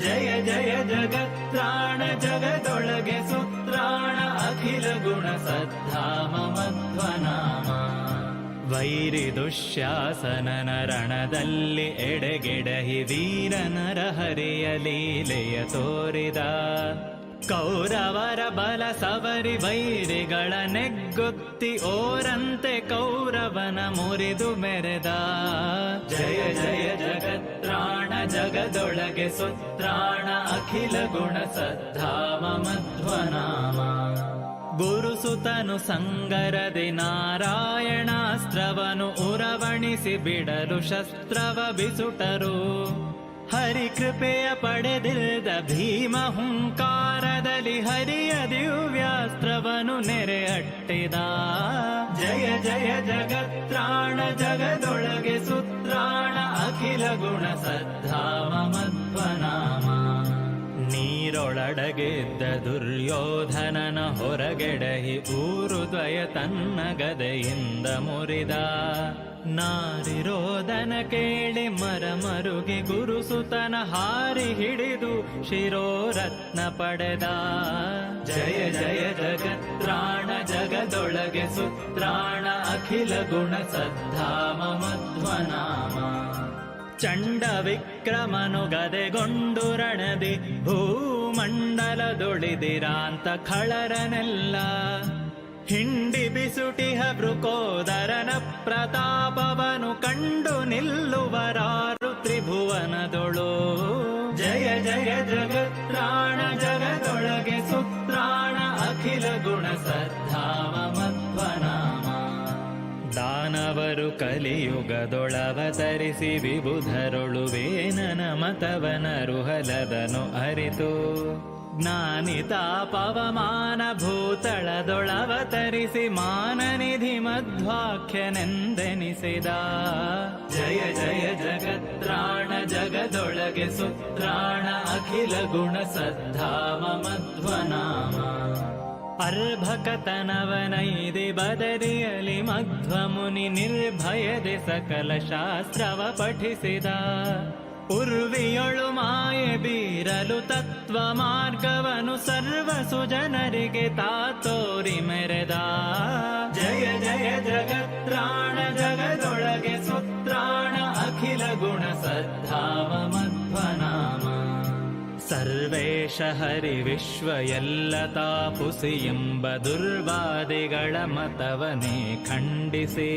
ಜಯ ಜಯ ಜಗತ್ರಾಣ ಜಗದೊಳಗೆ ಸುತ್ರಾಣ ಅಖಿಲ ಗುಣ ಸದ್ಧಾಮ ಮಧ್ವನಾಮ. ವೈರಿ ದುಶ್ಯಾಸನನ ರಣದಲ್ಲಿ ಎಡೆಗೆಡಹಿ ವೀರನರ ಹರಿಯ ಲೀಲೆಯ ತೋರಿದ. ಕೌರವರ ಬಲ ಸವರಿ ವೈರಿಗಳ ನೆಗ್ಗುತ್ತಿ ಓರಂತೆ ಕೌರವನ ಮುರಿದು ಮೆರೆದ. ಜಯ ಜಯ ಜಗತ್ರಾಣ ಜಗದೊಳಗೆ ಸುತ್ರಾಣ ಅಖಿಲ ಗುಣ ಸದ್ಧಾಮ ಮಧ್ವನಾಮ. ಗುರುಸುತನು ಸಂಗರದಿ ನಾರಾಯಣಾಸ್ತ್ರವನು ಉರವಣಿಸಿ ಬಿಡಲು ಶಸ್ತ್ರವ ಬಿಸುಟರು. ಹರಿಕೃಪೆಯ ಪಡೆದಿದ್ದ ಭೀಮ ಹುಂಕಾರದಲ್ಲಿ ಹರಿಯ ದಿವ್ಯಾಸ್ತ್ರವನು ನೆರೆ ಅಟ್ಟಿದ. ಜಯ ಜಯ ಜಗತ್ರಾಣ ಜಗದೊಳಗೆ ಸುತ್ರಾಣ ಅಖಿಲ ಗುಣ ಸದ್ಧಾಮ ಮಧ್ವನಾಮ. ನೀರೊಳಡಗಿದ್ದ ದುರ್ಯೋಧನನ ಹೊರಗೆಡಹಿ ಊರು ದ್ವಯ ತನ್ನ ಗದೆಯಿಂದ ಮುರಿದ. ನಾರಿರೋದನ ಕೇಳಿ ಮರಮರುಗಿ ಗುರುಸುತನ ಹಾರಿ ಹಿಡಿದು ಶಿರೋರತ್ನ ಪಡೆದ. ಜಯ ಜಯ ಜಗತ್ರಾಣ ಜಗದೊಳಗೆ ಸುತ್ರಾಣ ಅಖಿಲ ಗುಣ ಸದ್ಧಾಮ ಮಧ್ವನಾಮ. ಚಂಡ ವಿಕ್ರಮನು ಗದೆಗೊಂಡು ರಣದಿ ಭೂಮಂಡಲದೊಳಿದಿರಾಂತ ಖಳರನೆಲ್ಲ. ಹಿಂಡಿ ಬಿಸುಟಿಹ ಬೃಕೋದರನ ಪ್ರತಾಪವನು ಕಂಡು ನಿಲ್ಲುವರಾರು ತ್ರಿಭುವನದೊಳು. ಜಯ ಜಯ ಜಗತ್ರಾಣ ಜಗದೊಳಗೆ ಸುತ್ರಾಣ ಅಖಿಲ ಗುಣ ಸದ್ಧಾಮ ಮಧ್ವನಾಮ. ದಾನವರು ದೇವರು ಕಲಿಯುಗದೊಳವತರಿಸಿ ವಿಬುಧರೊಳು ವೇನನ ಮತವನರುಹಲದನು ಅರಿತು ಜ್ಞಾನಿ ತಾಪವಮಾನ ಭೂತಳದೊಳವತರಿಸಿ ಮಾನನಿಧಿ ಮಧ್ವಾಖ್ಯನೆಂದೆನಿಸಿದ ಜಯ ಜಯ ಜಗತ್ರಾಣ ಜಗದೊಳಗೆ ಸುತ್ರಾಣ ಅಖಿಲ ಗುಣ ಸದ್ಧಾಮ ಮಧ್ವನಾಮ ಅರ್ಭಕತನವನೈದಿ ಬದರಿಯಲಿ ಮಧ್ವಮುನಿ ನಿರ್ಭಯದೆ ಸಕಲ ಶಾಸ್ತ್ರವ ಪಠಿಸಿದ ಉರ್ವಿಯೊಳು ಮಾಯೆ ಬೀರಲು ತತ್ವ ಮಾರ್ಗವನು ಸರ್ವ ಸುಜನರಿಗೆ ತಾತೋರಿ ಮೆರೆದ ಜಯ ಜಯ ಜಗತ್ರಾಣ ಜಗದೊಳಗೆ ಸುತ್ರಾಣ ಅಖಿಲ ಗುಣ ಸದ್ಧಾಮ ಮಧ್ವನಾಮ ಸರ್ವೇಶ ಹರಿ ವಿಶ್ವ ಎಲ್ಲ ತಾಪುಸಿ ಎಂಬ ದುರ್ವಾದಿಗಳ ಮತವನೇ ಖಂಡಿಸಿ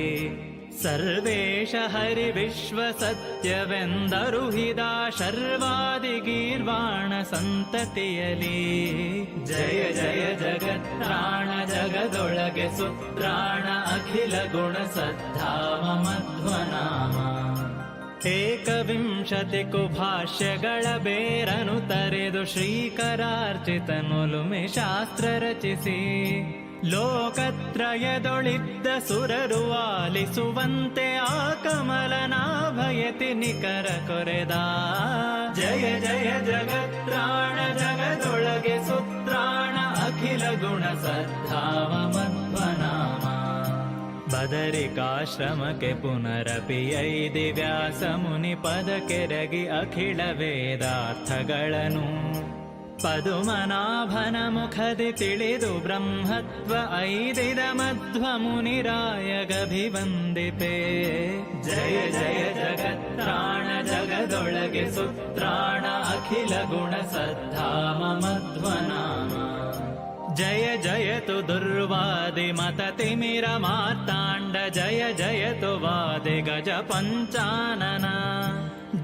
ಸರ್ವೇಶ ಹರಿ ವಿಶ್ವ ಸತ್ಯವೆಂದರುಹಿದ ಶರ್ವಾದಿ ಗೀರ್ವಾಣ ಸಂತತಿಯಲಿ ಜಯ ಜಯ ಜಗತ್ರಾಣ ಜಗದೊಳಗೆ ಸುತ್ರಾಣ ಅಖಿಲ ಗುಣ ಸದ್ಧಾಮ ಮಧ್ವನಾಮ ಏಕವಿಂಶತಿ ಕುಭಾಷ್ಯಗಳ ಬೇರನು ತರೆದು ಶ್ರೀಕರಾರ್ಚಿತನುಲುಮೆ ಶಾಸ್ತ್ರ ರಚಿಸಿ ಲೋಕತ್ರಯದೊಳಿದ್ದ ಸುರರು ಆಲಿಸುವಂತೆ ಆ ಕಮಲನಾಭಯತಿ ನಿಕರ ಕೊರೆದ ಜಯ ಜಯ ಜಗತ್ರಾಣ ಜಗದೊಳಗೆ ಸುತ್ರಾಣ ಅಖಿಲ ಗುಣ ಸದ್ಧಾಮ ಮಧ್ವನಾಮ ಬದರಿಕಾಶ್ರಮಕ್ಕೆ ಪುನರಪಿಯೈದಿ ವ್ಯಾಸ ಮುನಿ ಪದಕೆರಗಿ ಅಖಿಲ ವೇದಾರ್ಥಗಳನ್ನು ಪದುಮನಾಭನ ಮುಖದಿ ತಿಳಿದು ಬ್ರಹ್ಮತ್ವ ಐದಿದ ಮಧ್ವ ಮುನಿರಾಯಗಭಿವಂದಿಪೆ ಜಯ ಜಯ ಜಗತ್ರಾಣ ಜಗದೊಳಗೆ ಸುತ್ರಾಣ ಅಖಿಲ ಗುಣ ಸದ್ಧಾಮ ಮಧ್ವನಾಮ ಜಯ ಜಯತು ದುರ್ವಾದಿ ಮತ ತಿಮಿರ ಮಾರ್ತಾಂಡ ಜಯ ಜಯತು ವಾದಿ ಗಜ ಪಂಚಾನನ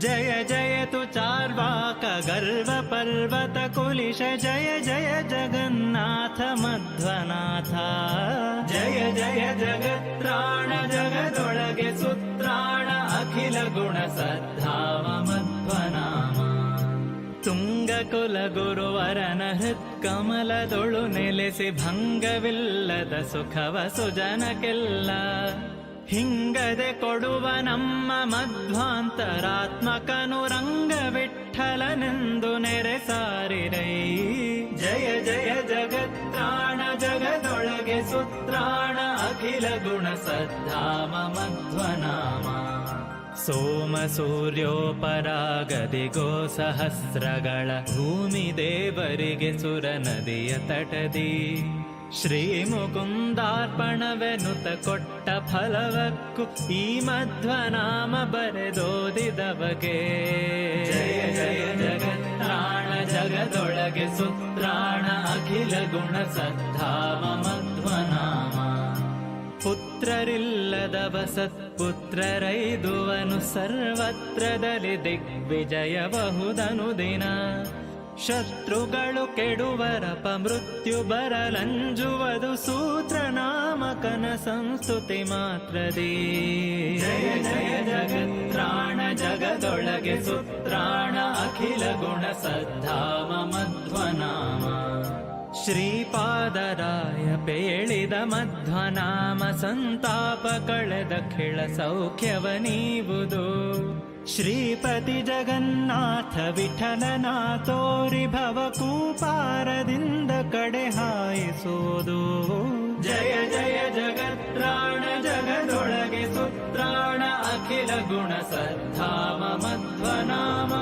ಜಯ ಜಯತು ಚಾರ್ವಾಕ ಗರ್ವ ಪರ್ವತ ಕುಲಿಶ ಜಯ ಜಯ ಜಗನ್ನಾಥ ಮಧ್ವನಾಥ ಜಯ ಜಯ ಜಗತ್ರಾಣ ಜಗದೊಳಗೆ ಸುತ್ರಾಣ ಅಖಿಲ ಗುಣ ಸದ್ಧಾಮ ಮಧ್ವನಾಮ ತುಂಗ ಕುಲ ಗುರುವರನ ಹೃತ್ಕಮಲದೊಳು ನೆಲೆಸಿ ಭಂಗವಿಲ್ಲದ ಸುಖವ ಸುಜನಕ್ಕೆಲ್ಲ ಹಿಂಗದೆ ಕೊಡುವ ನಮ್ಮ ಮಧ್ವಾಂತರಾತ್ಮಕನು ರಂಗ ವಿಠಲನೆಂದು ನೆರೆ ಸಾರಿರೈ ಜಯ ಜಯ ಜಗತ್ರಾಣ ಜಗದೊಳಗೆ ಸುತ್ರಾಣ ಅಖಿಲ ಗುಣ ಸದ್ಧಾಮ ಮಧ್ವನಾಮ ಸೋಮ ಸೂರ್ಯೋಪರಾಗದಿಗೋ ಸಹಸ್ರಗಳ ಭೂಮಿ ದೇವರಿಗೆ ಸುರ ನದಿಯ ತಟದಿ ಶ್ರೀ ಮುಕುಂದಾರ್ಪಣವೆನುತ ಕೊಟ್ಟ ಫಲವಕ್ಕೂ ಈ ಮಧ್ವನಾಮ ಬರೆದೋದಿದವಗೆ ಜಯ ಜಯ ಜಗತ್ರಾಣ ಜಗದೊಳಗೆ ಸುತ್ರಾಣ ಅಖಿಲ ಗುಣ ಸದ್ಧಾಮ ಮಧ್ವನಾಮ ಪುತ್ರರಿಲ್ಲದವ ಸತ್ಪುತ್ರರೈದುವನು ಸರ್ವತ್ರದಲ್ಲಿ ದಿಗ್ವಿಜಯಬಹುದನು ದಿನ ಶತ್ರುಗಳು ಕೆಡುವರಪ ಮೃತ್ಯು ಬರಲಂಜುವುದು ಸೂತ್ರ ನಾಮಕನ ಸಂಸ್ತುತಿ ಮಾತ್ರದಿ ಜಯ ಜಯ ಜಗತ್ರಾಣ ಜಗದೊಳಗೆ ಸುತ್ರಾಣ ಅಖಿಲ ಗುಣ ಸದ್ಧಾಮ ಮಧ್ವನಾಮ ಶ್ರೀಪಾದರಾಯ ಪೇಳಿದ ಮಧ್ವನಾಮ ಸಂತಾಪ ಕಳೆದ ಖಿಳ ಸೌಖ್ಯವ ನೀವುದು ಶ್ರೀಪತಿ ಜಗನ್ನಾಥ ವಿಠಲನಾಥೋರಿ ಭವಕೂಪಾರದಿಂದ ಕಡೆ ಹಾಯಿಸೋದು ಜಯ ಜಯ ಜಗತ್ರಾಣ ಜಗದೊಳಗೆ ಸುತ್ರಾಣ ಅಖಿಲ ಗುಣ ಸದ್ಧಾಮ ಮಧ್ವನಾಮ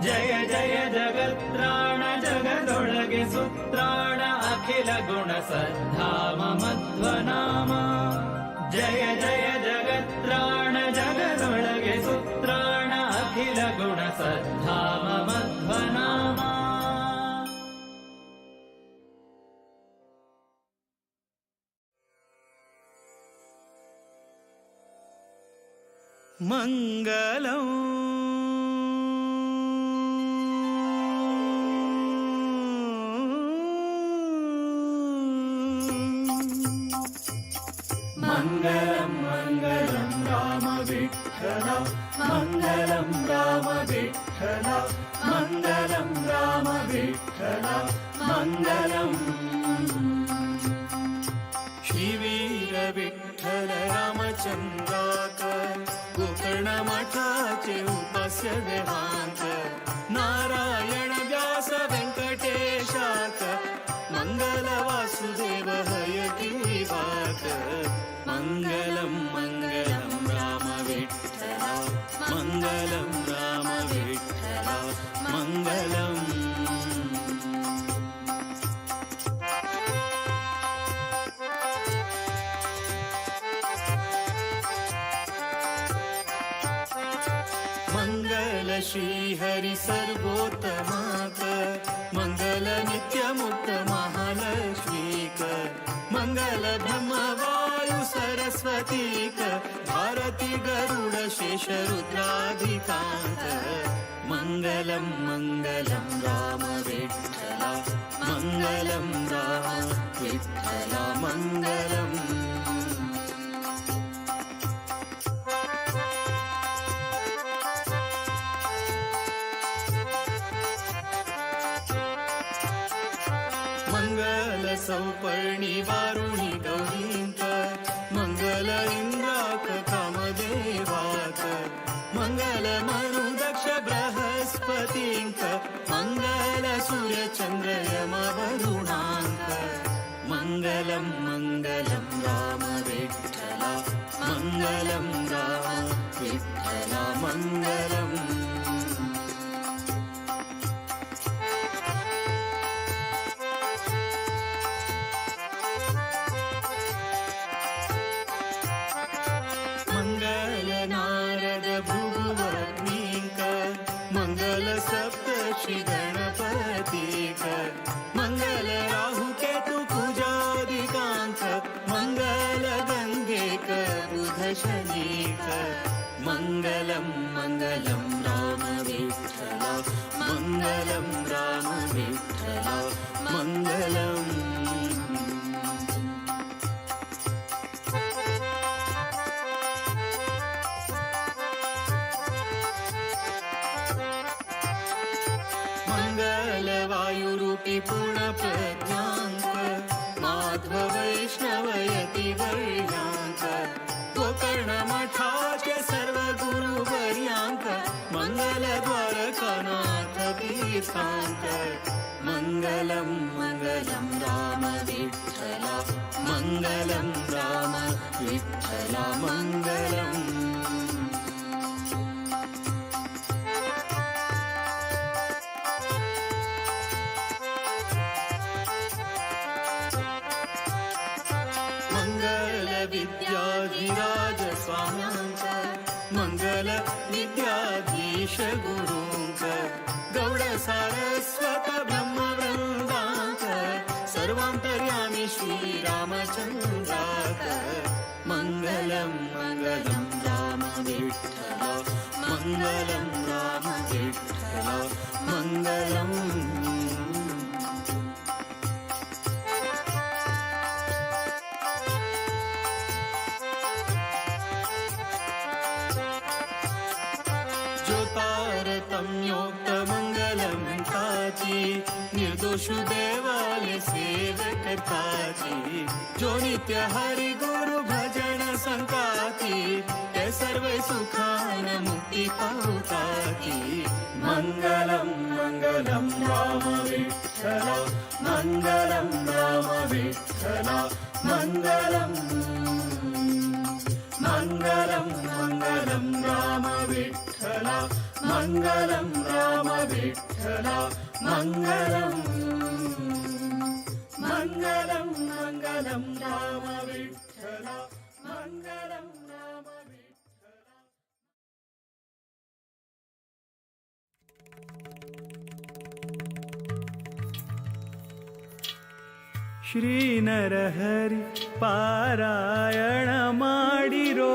ಜಯ ಜಯ ಜಗತ್ರಾಣ ಜಗದೊಳಗೆ ಸುತ್ರಾಣ ಅಖಿಲ ಗುಣ ಸದ್ಧಾಮ ಮಧ್ವನಾಮ ಜಯ ಜಯ ಜಗತ್ರಾಣ ಜಗದೊಳಗೆ ಸುತ್ರಾಣ ಅಖಿಲ ಗುಣ ಸದ್ಧಾಮ ಮಧ್ವನಾಮ ಮಂಗಲಂ ಮಂಗಲಂ ಮಂಗಲಂ विठ्ठल मङ्गलं राम विठ्ठल मङ्गलं राम विठ्ठल मङ्गलम् श्रीवीर विठ्ठल रामचंद्राकर गोकर्ण मठाचे उपास्य देहांत नारायण व्यास व्यंकटेशाकर मंगल वासुदेव हयती वाक मंगलम मंगलम राम विठ्ठल मंगलम राम विठ्ठल मंगलम मंगल श्री हरि सर्वोत्तमाक मंगल नित्यमुक्त महालक्ष्मीक मंगल ब्रह्म वायु सरस्वतीक भारती गरुड शेष रुद्राधिकांत मंगलम मंगलम राम विठ्ठल मंगलम राम विठ्ठल मंगलम मंगल सौपर्णी वारुणी गौरींक मंगल इंद्राक कामदेवाक मंगल मनु दक्ष बृहस्पतींक मंगल सूर्य चंद्र यम वरुणांक मंगलम मंगलम राम विठ्ठल मंगलम राम विठ्ठल मंगलम नारद भृगुवर्णीक मंगल सप्तर्षि गणपतीक मंगल राहु केतु पूजादिकांक मंगल गंगेक बुध शनीक मंगलम मंगलम राम विठ्ठल मंगलम राम विठ्ठल मंगलम मंगल वायुरूपी पूर्ण प्रज्ञांक माध्व वैष्णवयती वर्यांक गोकर्ण मठाचे सर्व गुरुवर्यांक मंगल द्वारकानाथ तीर्थांक मंगलम मंगलम राम विठ्ठल मंगलम राम विठ्ठल मंगलम विद्याधिराज स्वाम्यांक मंगल विद्याधीश गुरूंक गौड सारस्वत ब्रह्मवृंदांक सर्वांतर्यामी श्री रामचंद्राक मंगलम मंगलम राम विठ्ठल मंगलम राम विठ्ठल मंगलम ज्योतारतम्योक्त मंगलम ताची निर्दोष देवाले सेवकताची जो नित्य हरि गुरु भजन संताती ते सर्व सुखान मुक्ती पावताती मंगलम मंगलम राम विठ्ठल मंगलम राम विठ्ठल मंगलम मंगलम मंगलम राम विठ्ठल मंगलम राम विठ्ठल मंगलम मंगलम मंगलम राम विठ्ठल मंगलम राम विठ्ठल श्री नरहरि पारायण माडिरो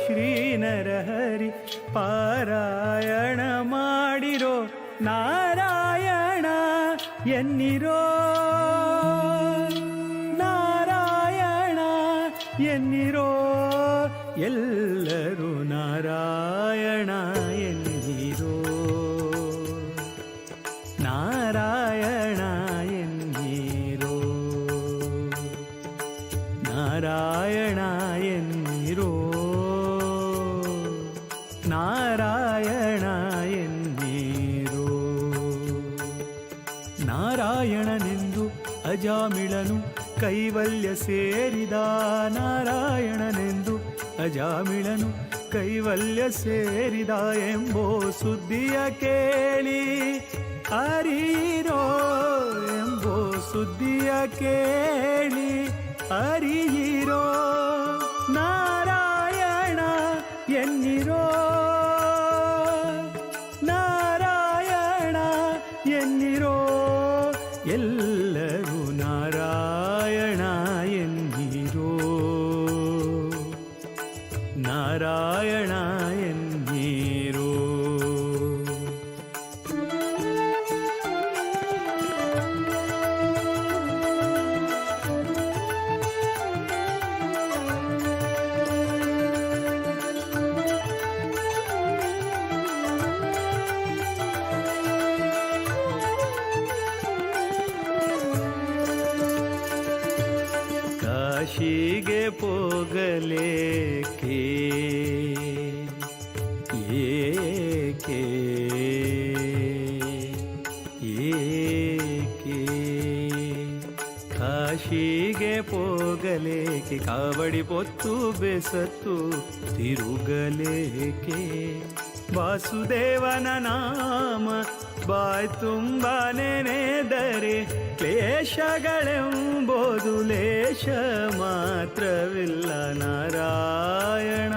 श्री नरहरि पारायण माडिरो नारायण ಎನ್ನಿರೋ ನಾರಾಯಣ ಎನ್ನಿರೋ ಎಲ್ಲರೂ ನಾರಾಯಣ ಎನ್ನಿರೋ ನಾರಾಯಣ ಎನ್ನಿರೋ ನಾರಾಯಣ ಎನ್ನಿರೋ ನಾರಾಯಣ ಎನ್ನಿರೋ ನಾರಾಯಣನೆಂದು ಅಜಾಮಿಳನು ಕೈವಲ್ಯ ಸೇರಿದ ನಾರಾಯಣನೆಂದು ಅಜಾಮಿಳನು ಕೈವಲ್ಯ ಸೇರಿದ ಎಂಬೋ ಸುದ್ದಿಯ ಕೇಳಿ ಅರಿಯಿರೋ ಎಂಬೋ ಸುದ್ದಿಯ ಕೇಳಿ ಅರಿಯಿರೋ ನಾರಾಯಣ ಎನ್ನಿರೋ ನಾರಾಯಣ ಎನ್ನಿರೋ ಎಲ್ಲರೂ ನಾರಾಯಣ ಎನ್ನಿರೋ ನಾರಾಯಣ ಎನ್ನಿರೋ ಕಾಶಿಗೆ ಹೋಗಲೇಕೆ ಏಕೆ ಏಕೆ ಕಾಶಿಗೆ ಹೋಗಲೇಕೆ ಕಾವಡಿ ಪೊತ್ತು ಬೆಸತ್ತು ತಿರುಗಲೇಕೆ ವಾಸುದೇವನ ನಾಮ ಬಾಯ್ ತುಂಬ ನೆನೆದರೆ ಕ್ಲೇಶಗಳೆಂಬುದು ಲೇಷ ಮಾತ್ರವಿಲ್ಲ ನಾರಾಯಣ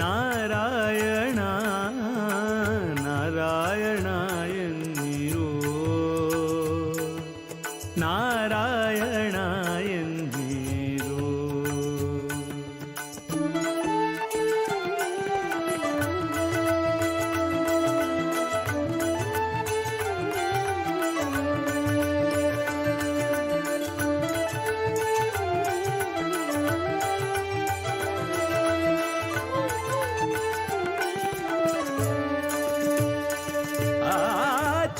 ನಾರಾಯಣ ನಾರಾಯಣ ಎನ್ನಿರೋ ನಾರಾಯಣ ಎನ್ನಿರೋ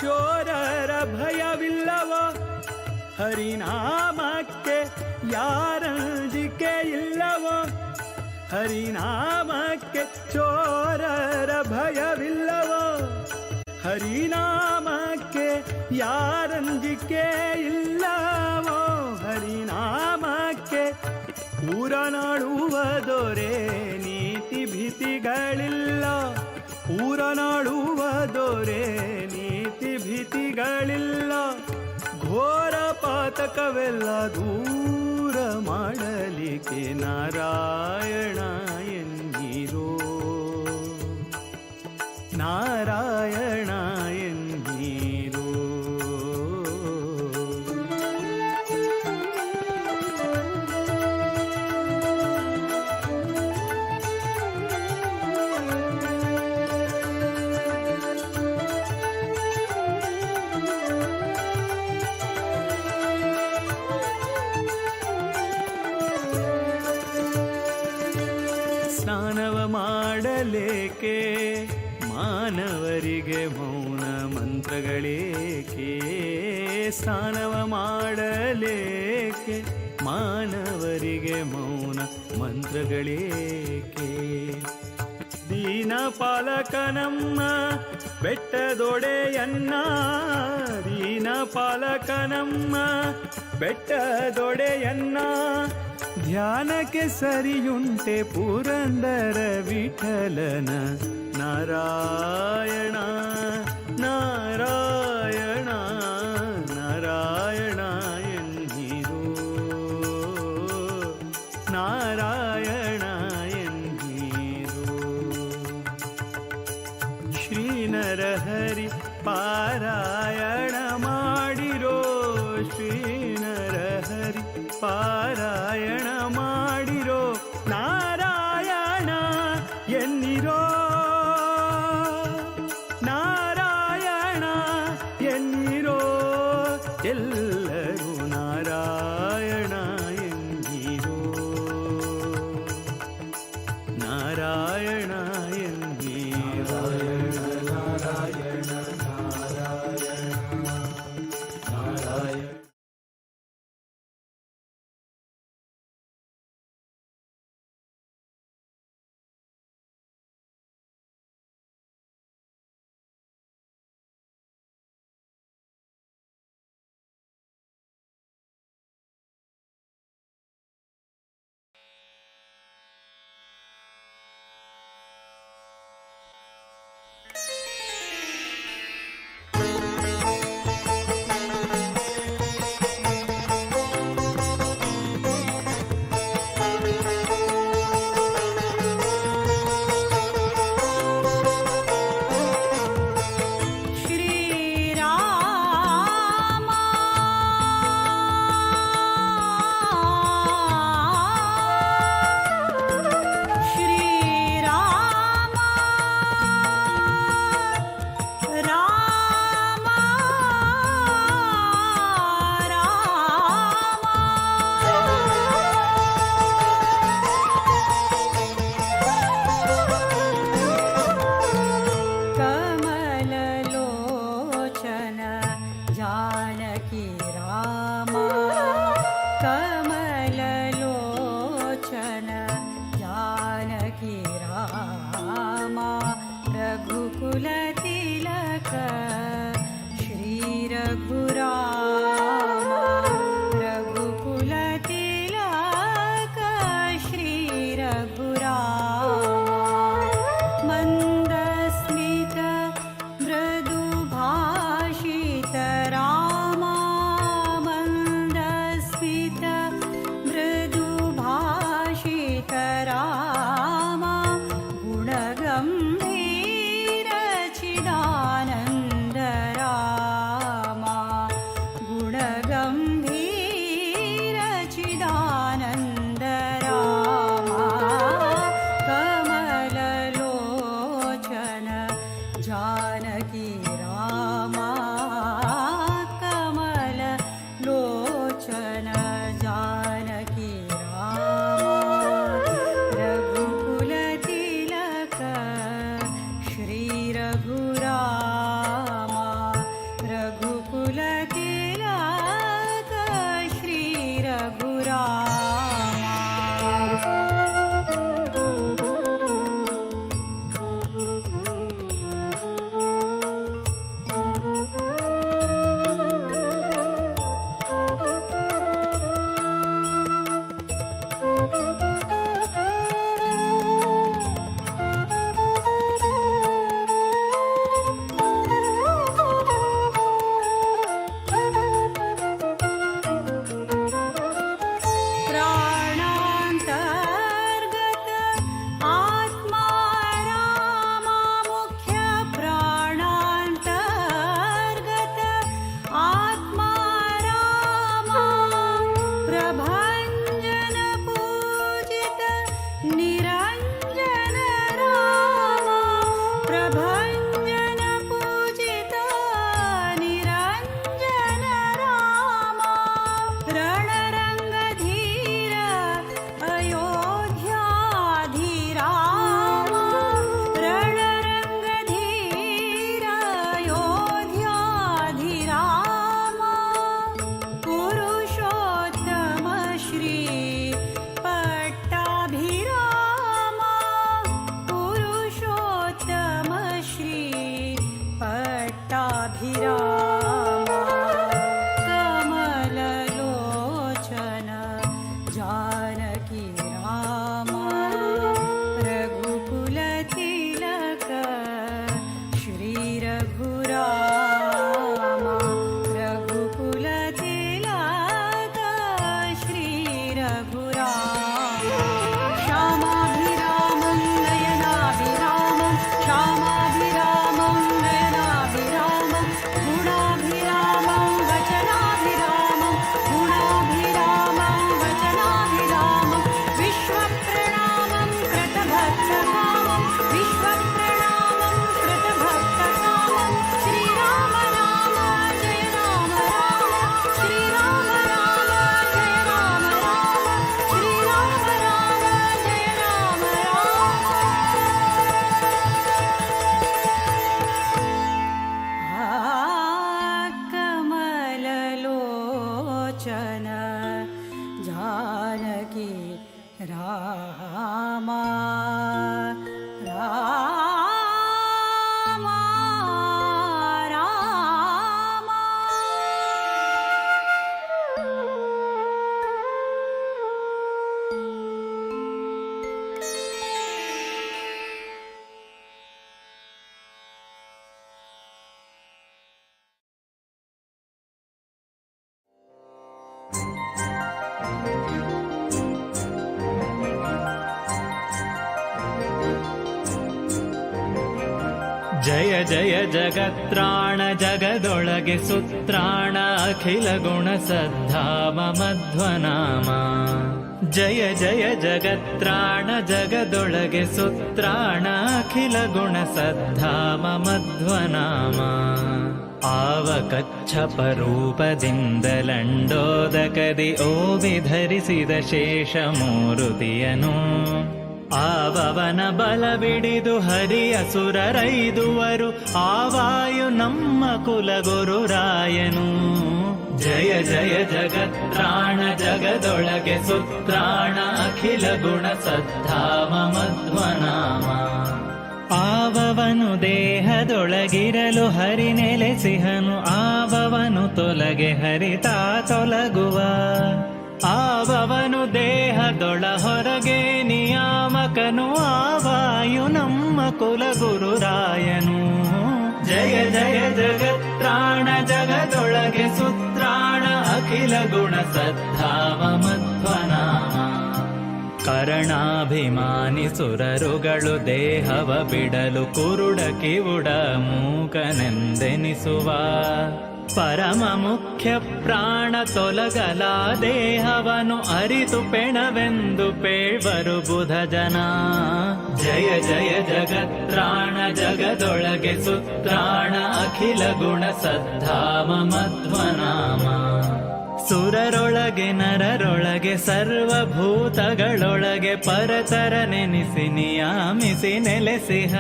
ಚೋರರ ಭಯವಿಲ್ಲವೋ ಹರಿನಾಮಕ್ಕೆ ಯಾರಂಜಿಕೆ ಇಲ್ಲವೋ ಹರಿನಾಮಕ್ಕೆ ಚೋರರ ಭಯವಿಲ್ಲವೋ ಹರಿನಾಮಕ್ಕೆ ಯಾರಂಜಿಕೆ ಇಲ್ಲವೋ ಹರಿನಾಮಕ್ಕೆ ಊರನಾಡುವ ದೊರೆ ನೀತಿ ಭೀತಿಗಳಿಲ್ಲ ಊರನಾಡುವ ದೊರೆ ನೀತಿ ಭೀತಿಗಳಿಲ್ಲ ಘೋರ ಪಾತಕವೆಲ್ಲ ದೂರ ಮಾಡಲಿಕ್ಕೆ ನಾರಾಯಣ ಎನ್ನಿರೋ ನಾರಾಯಣ ಎನ್ನಿರೋ ಸ್ನಾನವ ಮಾಡಲೇಕೆ ಮಾನವರಿಗೆ ಮೌನ ಮಂತ್ರಗಳೇಕೆ ಸ್ನಾನವ ಮಾಡಲೇಕೆ ಮಾನವರಿಗೆ ಮೌನ ಮಂತ್ರಗಳೇಕೆ ದೀನ ಪಾಲಕನಮ್ಮ ಬೆಟ್ಟದೊಡೆಯನ್ನ ದೀನ ಪಾಲಕನಮ್ಮ ಬೆಟ್ಟದೊಡೆಯನ್ನ ಧ್ಯಾನಕ್ಕೆ ಸರಿಯುಂಟೆ ಪುರಂದರ ವಿಠಲನ ನಾರಾಯಣ ನಾರಾಯಣ ನಾರಾಯಣ ಎನ್ನಿರೋ ನಾರಾಯಣ ಎನ್ನಿರೋ ಶ್ರೀನರಹರಿ ಪಾರಾಯಣ ಮಾಡಿರೋ ಶ್ರೀನರಹರಿ ಪಾರಾಯಣ ಮಾಡಿರೋ ನಾರಾಯಣ ಎನ್ನಿರೋ ನಾರಾಯಣ ಎನ್ನಿರೋ ಎಲ್ಲರೂ ನಾರಾಯಣ ಎನ್ನಿರೋ जानकी रामा कमललोचन जानकी रामा रघुकुलतिलक श्री रघुरामा रघुकुलतिलक श्री रघुरामा मन्दस्मित मृदुभाषित रामा मन्दस्मित मृदुभाषित रामा गुणगम्भीर चिदानन्द रामा गुणगम्भीर चिदानन्द रामा कमललोचन जानकी रामा कमललोचन जानकी रामा रघुकुलतिलक श्री रघुरामा रघुकुलतिलक श्री रघुरामा प्राणान्तर्गत आत्मा रामा मुख्य प्राणान्तर्गत आत्मा रामा प्रभञ्जन पूजित निरञ्जन रामा प्रभञ्जन पूजित निरञ्जन रामा रणरङ्गधीर अयोध्याधिरामा रणरङ्गधीर अयोध्याधिरामा पुरुषोत्तम श्री पट्टाभिरामा पुरुषोत्तम श्री पट्टाभिरामा कमललोचन जानकी रामा रघुकुलतिलक श्री रघुरामा रघुकुलतिलक श्री रघुरामा श्यामाभिरामं नयनाभिरामं श्यामाभिरामं नयनाभिरामं गुणाभिरामं वचनाभिरामं गुणाभिरामं वचनाभिरामं विश्वप्रणामं कृतभक्तकामं विश्वप्रणामं कृतभक्तकामं श्रीराम राम जय राम राम श्रीराम राम जय राम राम श्रीराम राम जय राम राम कमललोचन जानकी रामा रामा रामा जय जय जगत्राण जगदೊಳಗೆ ಸುತ್ರಾಣ ಅಖಿಲ ಗುಣ ಸದ್ಧಾಮ ಮಧ್ವನಾಮ ಜಯ ಜಯ ಜಗತ್ರಾಣ ಜಗದೊಳಗೆ ಸುತ್ರಾಣ ಅಖಿಲ ಗುಣ ಸದ್ಧಾಮ ಮಧ್ವನಾಮ ಆವ ಕಚ್ಚಪ ರೂಪದಿಂದಲಂಡೋದಕದಿ ಓ ವಿಧರಿಸಿದ ಶೇಷ ಮೂರುತಿಯನು ಆವವನ ಬಲವಿಡಿದು ಹರಿಯ ಸುರರೈದುವರು ಆವಾಯು ನಮ್ಮ ಕುಲಗುರುರಾಯನು. ಜಯ ಜಯ ಜಗತ್ರಾಣ ಜಗದೊಳಗೆ ಸುತ್ರಾಣ ಅಖಿಲ ಗುಣ ಸದ್ಧಾಮ ಮಧ್ವನಾಮ. ಆವವನು ದೇಹದೊಳಗಿರಲು ಹರಿ ನೆಲೆಸಿಹನು ಆವವನು ತೊಲಗೆ ಹರಿತಾ ತೊಲಗುವ. ಆವವನು ದೇಹದೊಳ ಹೊರಗೆ ನಿಯಾಮಕನು ಆವಾಯು ನಮ್ಮ ಕುಲಗುರುರಾಯನು. ಜಯ ಜಯ ಜಗತ್ರಾಣ ಜಗದೊಳಗೆ ಸುತ್ರಾಣ ಅಖಿಲ ಗುಣ ಸದ್ಧಾಮ ಮಧ್ವನಾಮ. ಕರಣಾಭಿಮಾನಿ ಸುರರುಗಳು ದೇಹವ ಬಿಡಲು ಕುರುಡ ಕಿವುಡ ಮೂಕನೆಂದೆನಿಸುವ. ಪರಮ ಮುಖ್ಯ ಪ್ರಾಣ ತೊಲಗಲ ದೇಹವನು ಅರಿತು ಪೆಣವೆಂದು ಪೇಳ್ವರು ಬುಧ ಜನ. ಜಯ ಜಯ ಜಗತ್ರಾಣ ಜಗದೊಳಗೆ ಸುತ್ರಾಣ ಅಖಿಲ ಗುಣ ಸದ್ಧಾಮ ಮಧ್ವನಾಮ. ಸುರರೊಳಗೆ ನರರೊಳಗೆ ಸರ್ವಭೂತಗಳೊಳಗೆ ಪರತರ ನೆನೆಸಿ ನಿಯಾಮಿಸಿ ನೆಲೆಸಿಹ.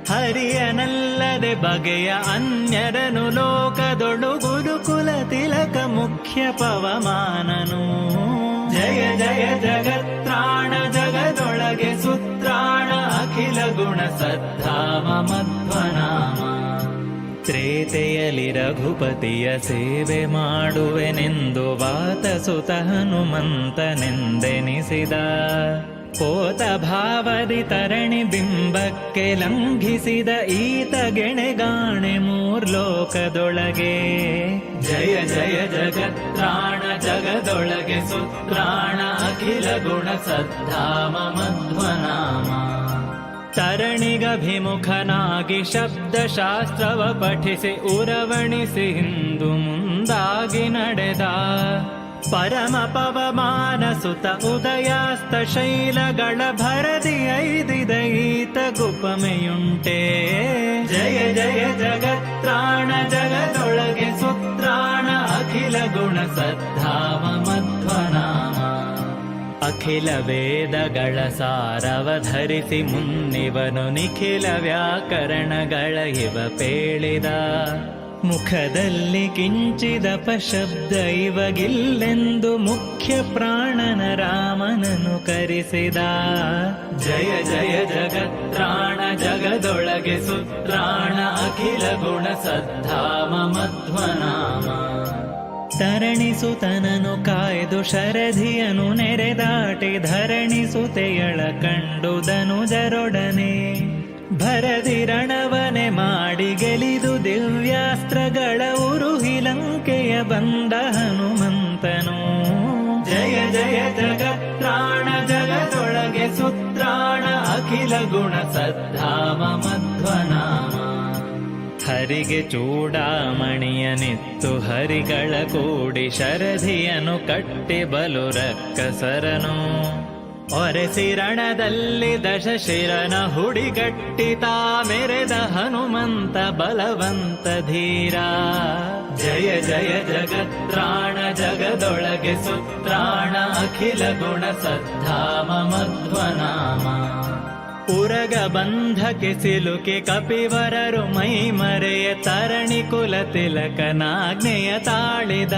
ಹರಿಯನಲ್ಲದೆ ಬಗೆಯ ಅನ್ಯರನು ಲೋಕದೊಳು ಗುರುಕುಲ ತಿಲಕ ಮುಖ್ಯ ಪವಮಾನನು. ಜಯ ಜಯ ಜಗತ್ರಾಣ ಜಗದೊಳಗೆ ಸುತ್ರಾಣ ಅಖಿಲ ಗುಣ ಸದ್ಧಾಮ ಮಧ್ವನಾಮ. ತ್ರೇತೆಯಲಿ ರಘುಪತಿಯ ಸೇವೆ ಮಾಡುವೆನೆಂದು ವಾತಸುತ ಹನುಮಂತನೆಂದೆನಿಸಿದ. ಪೋತ ಭಾವದಿ ತರಣಿ ಬಿಂಬಕ್ಕೆ ಲಂಘಿಸಿದ ಈತ ಗೆಣೆಗಾಣೆ ಮೂರ್ಲೋಕದೊಳಗೆ. ಜಯ ಜಯ ಜಗತ್ರಾಣ ಜಗದೊಳಗೆ ಸುತ್ರಾಣ ಅಖಿಲ ಗುಣ ಸದ್ಧಾಮ ಮಧ್ವನಾಮ. ತರಣಿಗಭಿಮುಖನಾಗಿ ಶಬ್ದಶಾಸ್ತ್ರವ ಪಠಿಸಿ ಉರವಣಿಸಿ ಹಿಂದು ಮುಂದಾಗಿ ನಡೆದ. ಪರಮ ಪವಮಾನ ಸುತ ಉದಯಾಸ್ತ ಶೈಲಗಳ ಭರದಿ ಐದಿದ ಈತ ಗುಪಮೆಯುಂಟೆ. ಜಯ ಜಯ ಜಗತ್ರಾಣ ಜಗದೊಳಗೆ ಸುತ್ರಾಣ ಅಖಿಲ ಗುಣ ಸದ್ಧಾಮ ಮಧ್ವನಾಮ. ಅಖಿಲ ವೇದಗಳ ಸಾರವ ಧರಿಸಿ ಮುನ್ನಿವನು ನಿಖಿಲ ವ್ಯಾಕರಣಗಳ ಇವ ಪೇಳಿದ. ಮುಖದಲ್ಲಿ ಕಿಂಚಿದ ಪಶಬ್ದ ಇವಗಿಲ್ಲೆಂದು ಮುಖ್ಯ ಪ್ರಾಣನ ರಾಮನನು ಕರೆಸಿದ. ಜಯ ಜಯ ಜಗತ್ರಾಣ ಜಗದೊಳಗೆ ಸುತ್ರಾಣ ಅಖಿಲ ಗುಣ ಸದ್ಧಾಮ ಮಧ್ವನಾಮ. ತರಣಿಸುತನನು ಕಾಯ್ದು ಶರಧಿಯನು ನೆರೆದಾಟಿ ಧರಣಿಸುತೆಯಳ ಕಂಡುದನು ಜರೊಡನೆ. ಭರದಿ ರಣವನೆ ಮಾಡಿ ಗೆಲಿದು ದಿವ್ಯಾಸ್ತ್ರಗಳ ಉರುಹಿ ಲಂಕೆಯ ಬಂದ ಹನುಮಂತನು. ಜಯ ಜಯ ಜಗತ್ರಾಣ ಜಗದೊಳಗೆ ಸುತ್ರಾಣ ಅಖಿಲ ಗುಣ ಸದ್ಧಾಮ ಮಧ್ವನಾಮ. ಹರಿಗೆ ಚೂಡಾಮಣಿಯನಿತ್ತು ಹರಿಗಳ ಕೂಡಿ ಶರಧಿಯನು ಕಟ್ಟಿ ಬಲು ರಕ್ಕಸರನು. ಒರೆಸಿ ರಣದಲ್ಲಿ ದಶಶಿರನ ಹುಡಿಗಟ್ಟಿ ತಾ ಮೆರೆದ ಹನುಮಂತ ಬಲವಂತ ಧೀರ. ಜಯ ಜಯ ಜಗತ್ರಾಣ ಜಗದೊಳಗೆ ಸುತ್ರಾಣ ಅಖಿಲ ಗುಣ ಸದ್ಧಾಮ ಮಧ್ವನಾಮ. ಉರಗ ಬಂಧಕ್ಕೆ ಸಿಲುಕಿ ಕಪಿವರರು ಮೈ ಮರೆಯ ತರಣಿ ಕುಲ ತಿಲಕನಾಜ್ಞೆಯ ತಾಳಿದ.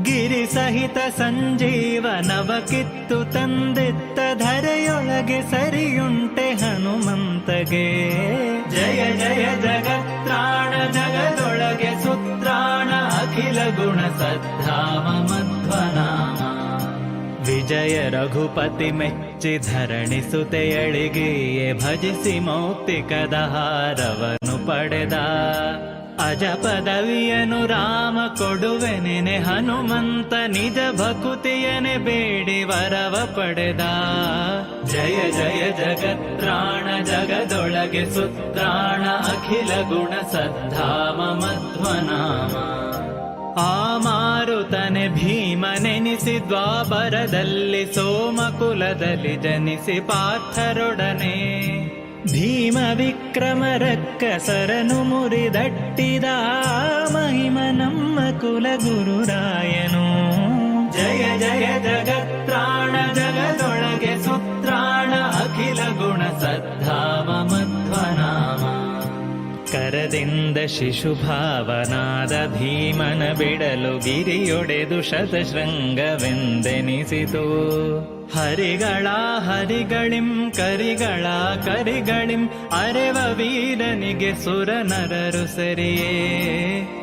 ಗಿರಿ ಸಹಿತ ಸಂಜೀವನವ ಕಿತ್ತು ತಂದಿತ್ತ ಧರೆಯೊಳಗೆ ಸರಿಯುಂಟೆ ಹನುಮಂತಗೆ. ಜಯ ಜಯ ಜಗತ್ರಾಣ ಜಗದೊಳಗೆ ಸುತ್ರಾಣ ಅಖಿಲ ಗುಣ ಸದ್ಧಾಮ ಮಧ್ವನಾಮ. ವಿಜಯ ರಘುಪತಿ ಮೆಚ್ಚಿ ಧರಣಿಸುತೆಯಳಿಗೆಯೇ ಭಜಿಸಿ ಮೌಕ್ತಿಕದ ಹಾರವನು ಪಡೆದ. ಅಜ ಪದವಿಯನು ರಾಮ ಕೊಡುವೆನೆನೆ ಹನುಮಂತ ನಿಜ ಭಕುತಿಯನೆ ಬೇಡಿ ವರವ ಪಡೆದ. ಜಯ ಜಯ ಜಗತ್ರಾಣ ಜಗದೊಳಗೆ ಸುತ್ರಾಣ ಅಖಿಲ ಗುಣ ಸದ್ಧಾಮ ಮಧ್ವನಾಮ. ಆ ಮಾರುತನೆ ಭೀಮನೆನಿಸಿ ದ್ವಾಪರದಲ್ಲಿ ಸೋಮಕುಲದಲ್ಲಿ ಜನಿಸಿ ಪಾರ್ಥರೊಡನೆ. ಭೀಮ ವಿಕ್ರಮ ರಕ್ಕಸರನು ಮುರಿದಟ್ಟಿದ ಮಹಿಮ ನಮ್ಮ ಕುಲ ಗುರುರಾಯನು. ಜಯ ಜಯ ಜಗತ್ರಾಣ ಜಗದೊಳಗೆ ಸುತ್ರಾಣ ಸದ್ಧಾಮ ಮಧ್ವನಾಮ. ಕರದಿಂದ ಶಿಶುಭಾವನಾದ ಭೀಮನ ಬಿಡಲು ಗಿರಿಯೊಡೆದು ಶತಶೃಂಗವೆಂದೆನಿಸಿತು. ಹರಿಗಳ ಹರಿಗಳಿಂ ಕರಿಗಳ ಕರಿಗಳಿಂ ಅರೆವ ವೀರನಿಗೆ ಸುರ ನರರು ಸರಿಯೇ.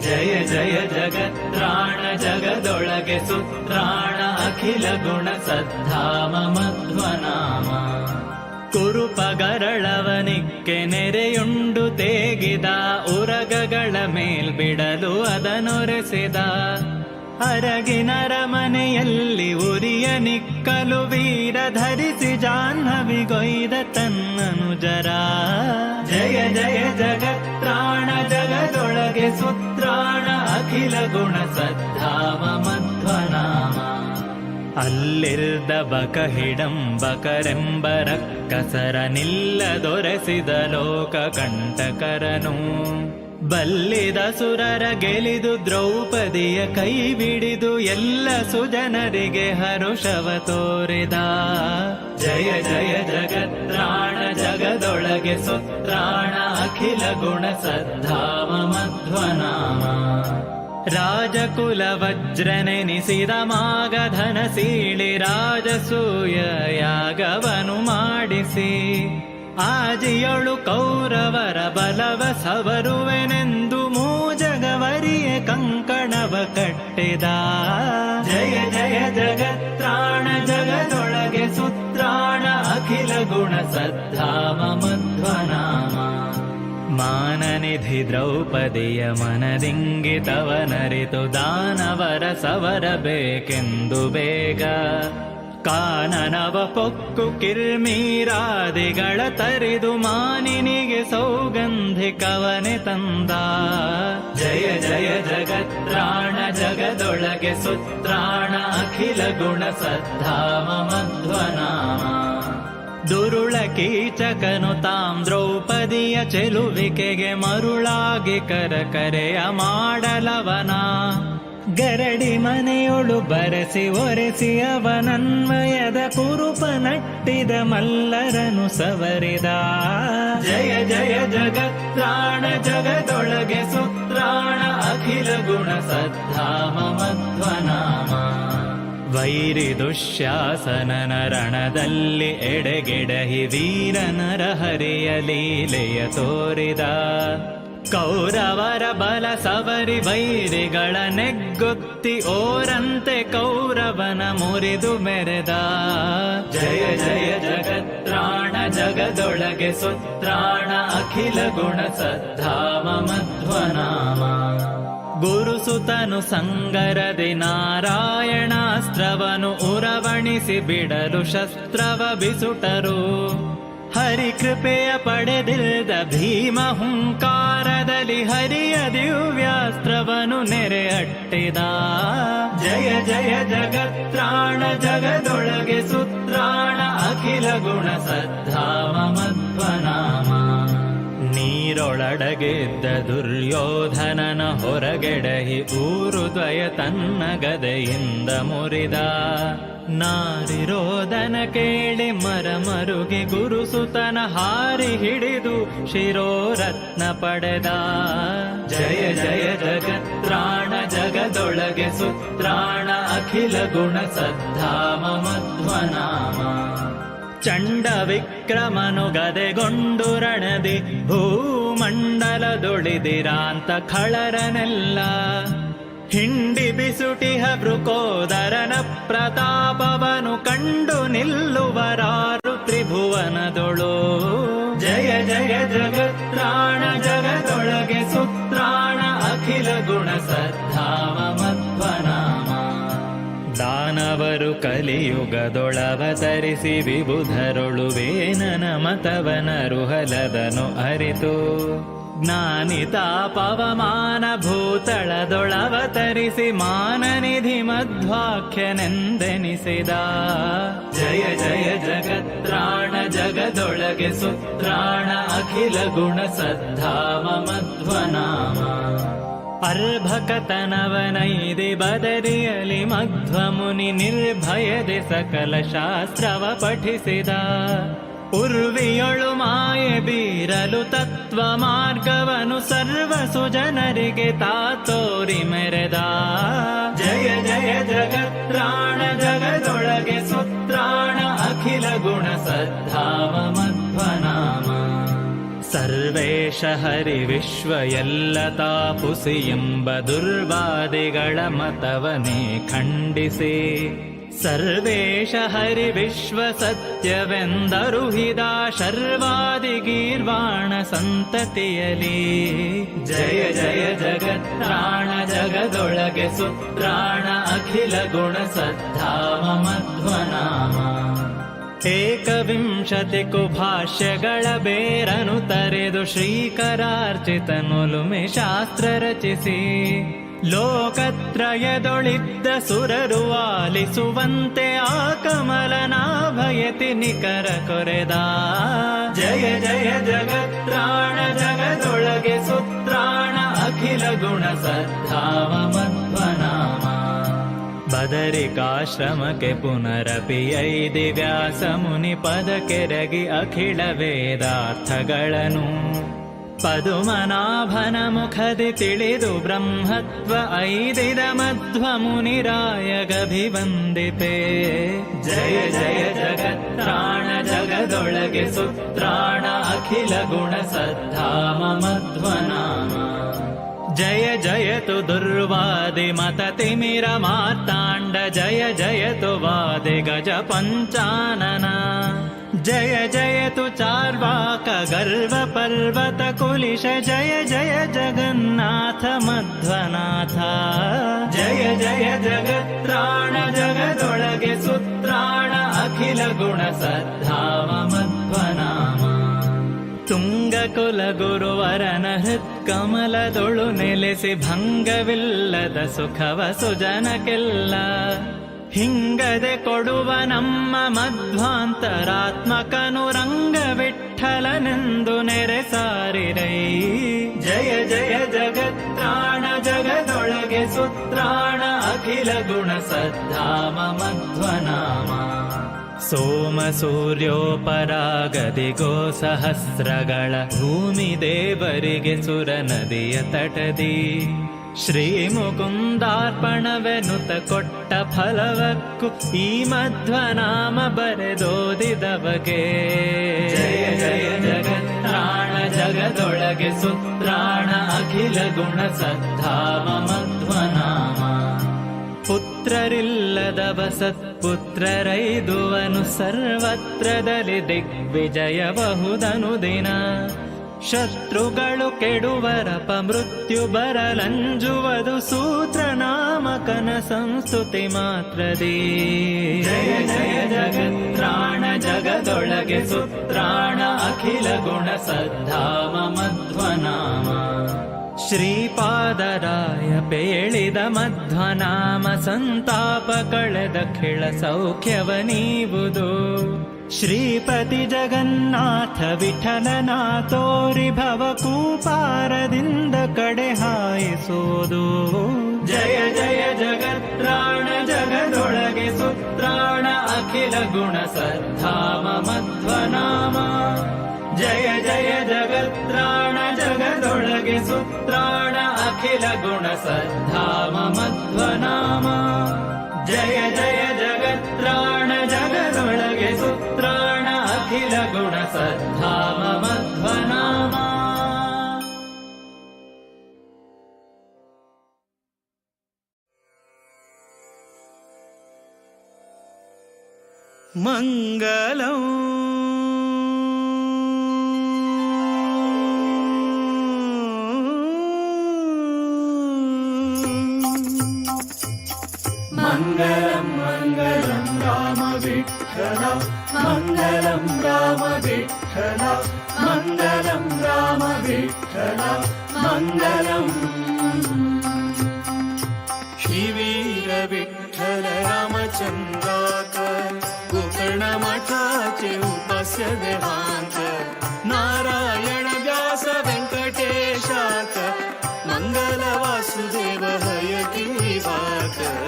ಜಯ ಜಯ ಜಗತ್ರಾಣ ಜಗದೊಳಗೆ ಸುತ್ರಾಣ ಅಖಿಲ ಗುಣ ಸದ್ಧಾಮ ಮಧ್ವನಾಮ. ಕುರುಪಗರಳವನಿಕ್ಕೆ ನೆರೆಯುಂಡು ತೇಗಿದ ಉರಗಗಳ ಮೇಲ್ಬಿಡಲು ಅದನೊರೆಸಿದ. ಅರಗಿನರ ಮನೆಯಲ್ಲಿ ಉರಿಯ ನಿಕ್ಕಲು ವೀರ ಧರಿಸಿ ಜಾಹ್ನವಿಗೊಯ್ದ ತನ್ನನುಜರ. ಜಯ ಜಯ ಜಗತ್ರಾಣ ಜಗದೊಳಗೆ ಸುತ್ರಾಣ ಅಖಿಲ ಗುಣ ಸದ್ಧಾಮ ಮಧ್ವನಾಮ. ಅಲ್ಲಿರ್ದ ಬಕಹಿಡಂಬಕರೆಂಬ ರಕ್ಕಸರ ನಿಲ್ಲದೊರೆಸಿದ ಲೋಕ ಕಂಟಕರನು. ಬಲ್ಲಿದ ಸುರರ ಗೆಲಿದು ದ್ರೌಪದಿಯ ಕೈ ಬಿಡಿದು ಎಲ್ಲ ಸುಜನರಿಗೆ ಹರುಷವ ತೋರಿದ. ಜಯ ಜಯ ಜಗತ್ರಾಣ ಜಗದೊಳಗೆ ಸುತ್ರಾಣ ಅಖಿಲ ಗುಣ ಸದ್ಧಾಮ ಮಧ್ವನಾಮ. ರಾಜಕುಲ ವಜ್ರನೆನಿಸಿದ ಮಾಗಧನ ಸೀಳಿ ರಾಜಸೂಯ ಯಾಗವನು ಮಾಡಿಸಿ. ಆಜಿಯೊಳು ಕೌರವರ ಬಲವ ಸವರುವೆನೆಂದು ಮೂಜಗವರಿಯ ಕಂಕಣವ ಕಟ್ಟಿದ. ಜಯ ಜಯ ಜಗತ್ರಾಣ ಜಗದೊಳಗೆ ಸುತ್ರಾಣ ಅಖಿಲ ಗುಣ ಸದ್ಧಾಮ ಮಧ್ವನಾಮ. ಮಾನನಿಧಿ ದ್ರೌಪದಿಯ ಮನದಿಂಗಿತವನರಿತು ದಾನವರ ಸವರಬೇಕೆಂದು ಬೇಗ. ಕಾನನವ ಪೊಕ್ಕು ಕಿರ್ಮೀರಾದಿಗಳ ತರಿದು ಮಾನಿನಿಗೆ ಸೌಗಂಧಿಕವನೆ ತಂದ. ಜಯ ಜಯ ಜಗತ್ರಾಣ ಜಗದೊಳಗೆ ಸುತ್ರಾಣ ಅಖಿಲ ಗುಣ ಸದ್ಧಾಮ ಮಧ್ವನಾಮ. ದುರುಳ ಕೀಚಕನು ತಾಂ ದ್ರೌಪದಿಯ ಚೆಲುವಿಕೆಗೆ ಮರುಳಾಗಿ ಕರೆಯ ಮಾಡಲವನ. ಗರಡಿ ಮನೆಯೊಳು ಬರೆಸಿ ಒರೆಸಿ ಅವನನ್ವಯದ ಕುರುಪ ನಟ್ಟಿದ ಮಲ್ಲರನು ಸವರಿದ. ಜಯ ಜಯ ಜಗತ್ರಾಣ ಜಗದೊಳಗೆ ಸುತ್ರಾಣ ಅಖಿಲ ಗುಣ ಸದ್ಧಾಮ ಮಧ್ವನಾಮ. ವೈರಿ ದುಶ್ಯಾಸನನ ರಣದಲ್ಲಿ ಎಡೆಗೆಡಹಿ ವೀರನರ ಹರಿಯ ಲೀಲೆಯ ತೋರಿದ. ಕೌರವರ ಬಲ ಸವರಿ ವೈರಿಗಳ ನೆಗ್ಗೊತ್ತಿ ಓರಂತೆ ಕೌರವನ ಮುರಿದು ಮೆರೆದ. ಜಯ ಜಯ ಜಗತ್ರಾಣ ಜಗದೊಳಗೆ ಸುತ್ರಾಣ ಅಖಿಲ ಗುಣ ಸದ್ಧಾಮ ಮಧ್ವನಾಮ. ಗುರುಸುತನು ಸಂಗರದಿ ನಾರಾಯಣಾಸ್ತ್ರವನು ಉರವಣಿಸಿ ಬಿಡಲು ಶಸ್ತ್ರವ ಬಿಸುಟರು. ಹರಿಕೃಪೆಯ ಪಡೆದಿಲ್ದ ಭೀಮ ಹುಂಕಾರದಲ್ಲಿ ಹರಿಯ ದಿವ್ಯಾಸ್ತ್ರವನು ನೆರೆ ಅಟ್ಟಿದ. ಜಯ ಜಯ ಜಗತ್ರಾಣ ಜಗದೊಳಗೆ ಸುತ್ರಾಣ ಅಖಿಲ ಗುಣ ಸದ್ಧಾಮ ಮಧ್ವನಾಮ. ನೀರೊಳಡಗೆದ್ದ ದುರ್ಯೋಧನನ ಹೊರಗೆಡಹಿ ಊರುದ್ವಯ ತನ್ನ ಗದೆಯಿಂದ ಮುರಿದ. ನಾರಿರೋದನ ಕೇಳಿ ಮರಮರುಗಿ ಗುರುಸುತನ ಹಾರಿ ಹಿಡಿದು ಶಿರೋರತ್ನ ಪಡೆದ. ಜಯ ಜಯ ಜಗತ್ರಾಣ ಜಗದೊಳಗೆ ಸುತ್ರಾಣ ಅಖಿಲ ಗುಣ ಸದ್ಧಾಮ ಮಧ್ವನಾಮ. ಚಂಡ ವಿಕ್ರಮನು ಗದೆಗೊಂಡು ರಣದಿ ಭೂಮಂಡಲದೊಳಿದಿರಾಂತ ಖಳರನೆಲ್ಲ. ಹಿಂಡಿ ಬಿಸುಟಿಹ ಬೃಕೋದರನ ಪ್ರತಾಪವನು ಕಂಡು ನಿಲ್ಲುವರಾರು ತ್ರಿಭುವನದೊಳು. ಜಯ ಜಯ ಜಗತ್ರಾಣ ಜಗದೊಳಗೆ ಸುತ್ರಾಣ ಅಖಿಲ ಗುಣ ಸದ್ಧಾಮ ಮಧ್ವನಾಮ. ದಾನವರು ಕಲಿಯುಗದೊಳವತರಿಸಿ ವಿಬುಧರೊಳು ವೇನನ ಮತವನರುಹಲದನು ಅರಿತು. ಜ್ಞಾನಿ ತಾಪವಮಾನ ಭೂತಳದೊಳವತರಿಸಿ ಮಾನನಿಧಿ ಮಧ್ವಾಖ್ಯನೆಂದೆನಿಸಿದ. ಜಯ ಜಯ ಜಗತ್ರಾಣ ಜಗದೊಳಗೆ ಸುತ್ರಾಣ ಅಖಿಲ ಗುಣ ಸದ್ಧಾಮ ಮಧ್ವನಾಮ. ಅರ್ಭಕತನವನೈದಿ ಬದರಿಯಲಿ ಮಧ್ವಮುನಿ ನಿರ್ಭಯದೆ ಸಕಲ ಶಾಸ್ತ್ರವ ಪಠಿಸಿದ. ಉರ್ವಿಯೊಳು ಮಾಯೆ ಬೀರಲು ತತ್ವ ಮಾರ್ಗವನು ಸರ್ವ ಸುಜನರಿಗೆ ತಾತೋರಿ ಮೆರೆದ. ಜಯ ಜಯ ಜಗತ್ರಾಣ ಜಗದೊಳಗೆ ಸುತ್ರಾಣ ಅಖಿಲ ಗುಣ ಸದ್ಧಾಮ ಮಧ್ವನಾಮ. ಸರ್ವೇಶ ಹರಿ ವಿಶ್ವ ಎಲ್ಲ ತಾಪುಸಿ ಎಂಬ ದುರ್ವಾದಿಗಳ ಮತವನೇ ಖಂಡಿಸಿ ಸರ್ವೇಶ ಹರಿ ವಿಶ್ವ ಸತ್ಯವೆಂದರುಹಿದ ಶರ್ವಾದಿ ಗೀರ್ವಾಣ ಸಂತತಿಯಲಿ. ಜಯ ಜಯ ಜಗತ್ರಾಣ ಜಗದೊಳಗೆ ಸುತ್ರಾಣ ಅಖಿಲ ಗುಣ ಸದ್ಧಾಮ ಮಧ್ವನಾಮ. ಏಕವಿಂಶತಿ ಕುಭಾಷ್ಯಗಳ ಬೇರನು ತರೆದು ಶ್ರೀಕರಾರ್ಚಿತನುಲುಮೆ ಶಾಸ್ತ್ರ ರಚಿಸಿ ಲೋಕತ್ರಯದೊಳಿದ್ದ ಸುರರು ಆಲಿಸುವಂತೆ ಆ ಕಮಲನಾಭಯತಿ ನಿಕರ ಕೊರೆದ. ಜಯ ಜಯ ಜಗತ್ರಾಣ ಜಗದೊಳಗೆ ಸುತ್ರಾಣ ಅಖಿಲ ಗುಣ ಸದ್ಧಾಮ ಮಧ್ವನಾಮ. ಬದರಿಕಾಶ್ರಮಕ್ಕೆ ಪುನರಪಿ ಐದಿ ವ್ಯಾಸ ಮುನಿ ಪದಕೆರಗಿ ಅಖಿಲ ವೇದಾರ್ಥಗಳನ್ನು ಪದುಮನಾಭನ ಮುಖದಿ ತಿಳಿದು ಬ್ರಹ್ಮತ್ವ ಐದಿದ ಮಧ್ವ ಮುನಿರಾಯ ಗಭಿವಂದಿಪೆ. ಜಯ ಜಯ ಜಗತ್ರಾಣ ಜಗದೊಳಗೆ ಸುತ್ರಾಣ ಅಖಿಲ ಗುಣ ಸದ್ಧಾಮ ಮಧ್ವನಾಮ. ಜಯ ಜಯತು ದುರ್ವಾದಿ ಮತ ತಿಮಿರ ಮಾರ್ತಾಂಡ ಜಯ ಜಯತು ವಾದಿ ಗಜ ಪಂಚಾನನ. ಜಯ ಜಯತು ಚಾರ್ವಾಕ ಗರ್ವ ಪರ್ವತ ಕುಲಿಶ ಜಯ ಜಯ ಜಗನ್ನಾಥ ಮಧ್ವನಾಥ. ಜಯ ಜಯ ಜಗತ್ರಾಣ ಜಗದೊಳಗೆ ಸುತ್ರಾಣ ಅಖಿಲ ಗುಣ ಸದ್ಧಾಮ ಮಧ್ವನಾಮ. ತುಂಗ ಕುಲ ಗುರುವರನ ಹೃತ್ಕಮಲದೊಳು ನೆಲೆಸಿ ಭಂಗವಿಲ್ಲದ ಸುಖವ ಸುಜನಕ್ಕೆಲ್ಲ ಹಿಂಗದೆ ಕೊಡುವ ನಮ್ಮ ಮಧ್ವಾಂತರಾತ್ಮಕನು ರಂಗ ವಿಠಲನೆಂದು ನೆರೆ ಸಾರಿರೈ. ಜಯ ಜಯ ಜಗತ್ರಾಣ ಜಗದೊಳಗೆ ಸುತ್ರಾಣ ಅಖಿಲ ಗುಣ ಸದ್ಧಾಮ ಮಧ್ವನಾಮ. ಸೋಮ ಸೂರ್ಯೋಪರಾಗದಿಗೋ ಸಹಸ್ರಗಳ ಭೂಮಿ ದೇವರಿಗೆ ಸುರ ನದಿಯ ತಟದಿ ಶ್ರೀ ಮುಕುಂದಾರ್ಪಣವೆನುತ ಕೊಟ್ಟ ಫಲವಕ್ಕೂ ಈ ಮಧ್ವನಾಮ ಬರೆದೋದಿದವಗೆ. ಜಯ ಜಯ ಜಗತ್ರಾಣ ಜಗದೊಳಗೆ ಸುತ್ರಾಣ ಅಖಿಲ ಗುಣ ಸದ್ಧಾಮ ಮಧ್ವನಾಮ. ಪುತ್ರರಿಲ್ಲದವ ಸತ್ಪುತ್ರರೈದುವನು ಸರ್ವತ್ರದಲ್ಲಿ ದಿಗ್ವಿಜಯಬಹುದನು ದಿನ. ಶತ್ರುಗಳು ಕೆಡುವರಪ ಮೃತ್ಯು ಬರಲಂಜುವುದು ಸೂತ್ರ ನಾಮಕನ ಸಂಸ್ತುತಿ ಮಾತ್ರದಿ. ಜಯ ಜಯ ಜಗತ್ರಾಣ ಜಗದೊಳಗೆ ಸುತ್ರಾಣ ಅಖಿಲ ಗುಣ ಸದ್ಧಾಮ ಮಧ್ವನಾಮ. ಶ್ರೀಪಾದರಾಯ ಪೇಳಿದ ಮಧ್ವನಾಮ ಸಂತಾಪ ಕಳೆದ ಖಿಳ ಸೌಖ್ಯವ ನೀವುದು. ಶ್ರೀಪತಿ ಜಗನ್ನಾಥ ವಿಠಲನ ತೋರಿ ಭವಕೂಪಾರದಿಂದ ಕಡೆ ಹಾಯಿಸೋದು. ಜಯ ಜಯ ಜಗತ್ರಾಣ ಜಗದೊಳಗೆ ಸುತ್ರಾಣ ಅಖಿಲ ಗುಣ ಸದ್ಧಾಮ ಮಧ್ವನಾಮ. ಜಯ ಜಯ ಜಗತ್ರಾಣ ಜಗದೊಳಗೆ ಸುತ್ರಾಣ ಅಖಿಲ ಗುಣ ಸದ್ಧಾಮ ಮಧ್ವನಾಮ. ಜಯ ಜಯ ಜಗತ್ರಾಣ ಜಗದೊಳಗೆ ಸುತ್ರಾಣ ಅಖಿಲ ಗುಣ ಸದ್ಧಾಮ ಮಧ್ವನಾಮ. ಮಂಗಲಂ ಮಂಗಲಂ ಮಂಗಲಂ ರಾಮ ವಿಠಲ ಮಂಗಲಂ ರಾಮ ವಿಠಲ ಮಂಗಲಂ ರಾಮ ವಿಠಲ ಮಂಗಲಂ. श्रीवीर विठ्ठल रामचंद्राकर गोकर्ण मठाचे उपास्य देवांक नारायण व्यास व्यंकटेशाकर मंगल वासुदेव हयति वाकर.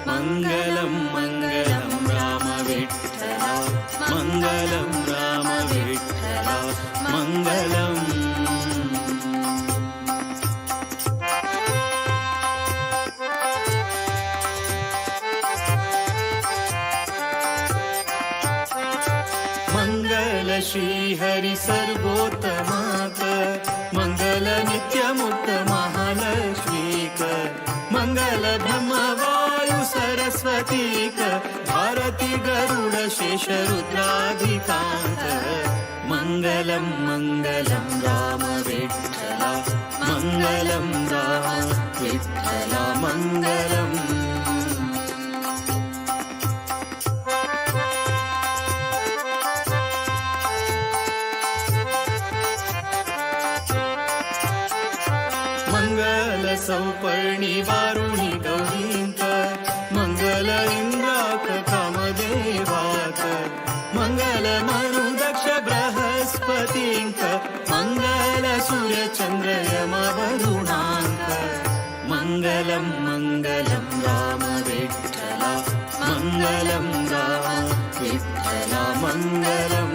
मंगलम मंगलम राम विठ्ठल मंगलम राम श्रीहरि सर्वोत्तमाक मंगल नित्यमुक्त महालक्ष्मीक मंगल ब्रह्म वायु सरस्वतीक भारती गरुड शेष रुद्राधिकांत मंगलम मंगलम राम विठ्ठला मंगलम राम विठ्ठला मंगलम. मंगल सौपर्णी वारुणी गौरींक मंगल इंद्राक कामदेवाक मंगल मनु दक्ष बृहस्पतींक मंगल सूर्य चंद्र यम वरुणांक मंगलम मंगलम राम विठ्ठला मंगलम राम विठ्ठला मंगलम.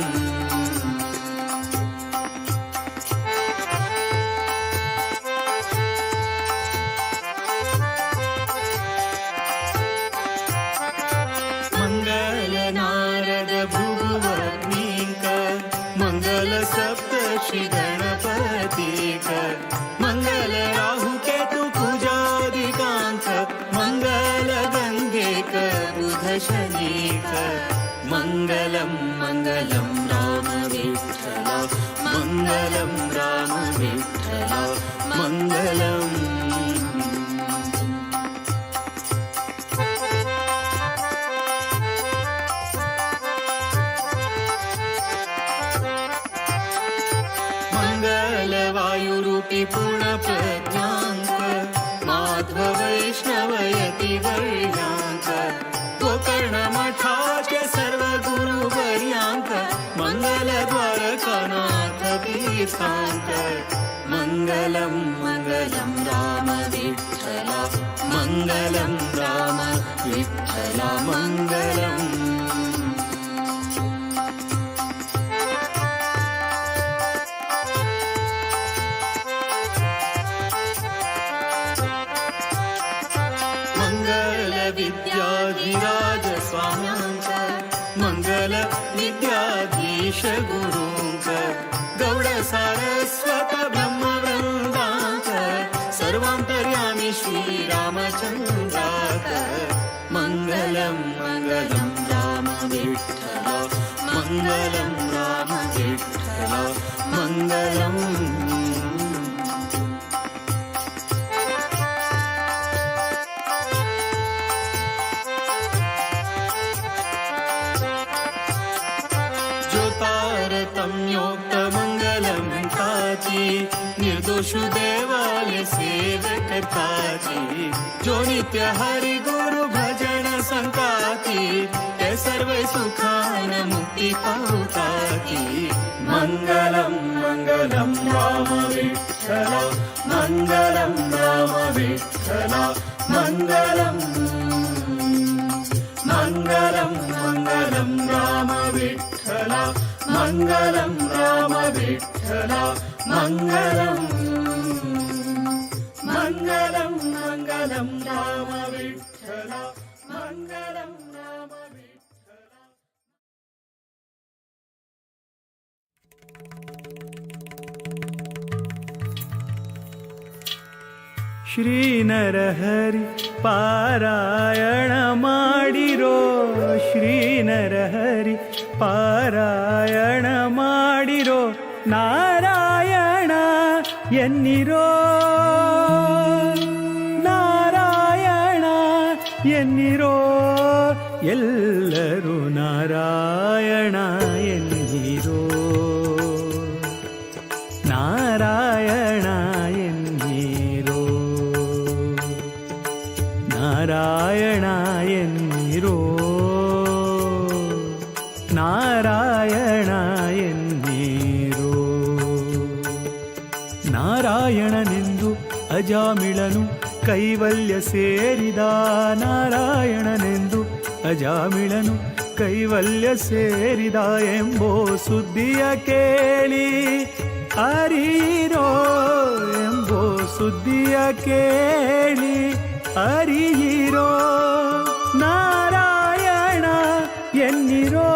नारद भृगुवर्णीक मंगल सप्तर्षि गणपतीक मंगल राहु केतु पूजादिकांक मंगल गंगेक बुध शनीक मंगलम मंगलम राम विठ्ठला मंगलम राम विठ्ठला मंगलम. वायुरूपी पूर्ण प्रज्ञांक माध्व वैष्णवयती वर्यांक गोकर्ण मठाचे सर्व गुरु वर्यांक मंगल द्वारकानाथ तीर्थांक मंगलम मंगलम राम विठ्ठला मंगलम राम विठ्ठला मंगलम. विद्याधिराज स्वाम्यांक मंगल विद्याधीश गुरूंक गौड सारस्वत ब्रह्मवृंदांक सर्वांतर्यामी श्रीरामचंद्राक मंगलम मंगलम राम विठ्ठला मंगलम राम विठ्ठला मंगलम. तारतम्योक्त मंगलम ताची निर्दोषु देवालय सेवकताची जो नित्य हरि गुरु भजन संताती ते सर्व सुखान मुक्ती पावताती मंगलम मंगलम राम विठ्ठला मंगलम राम विठ्ठला मंगलम मंगलम मंगलम राम विठ्ठला मंगलम राम विठ्ठला मंगलम मंगलम मंगलम राम विठ्ठला मंगलम राम विठ्ठला. श्री नरहरि पारायण माडिरो श्री नरहरि पारायण माडिरो नारायण ಎನ್ನಿರೋ ನಾರಾಯಣ ಎನ್ನಿರೋ ಎಲ್ಲರೂ ನಾರಾಯಣ ಎನ್ನಿರೋ ನಾರಾಯಣ ಎನ್ನಿರೋ ನಾರಾಯಣ ಎನ್ನಿರೋ ನಾರಾಯಣ ಎನ್ನಿರೋ ನಾರಾಯಣನೆಂದು ಅಜಾಮಿಳನು ಕೈವಲ್ಯ ಸೇರಿದ ನಾರಾಯಣನೆಂದು ಅಜಾಮಿಳನು ಕೈವಲ್ಯ ಸೇರಿದ ಎಂಬೋ ಸುದ್ದಿಯ ಕೇಳಿ ಅರಿಯಿರೋ ಎಂಬೋ ಸುದ್ದಿಯ ಕೇಳಿ ಅರಿಯಿರೋ ನಾರಾಯಣ ಎನ್ನಿರೋ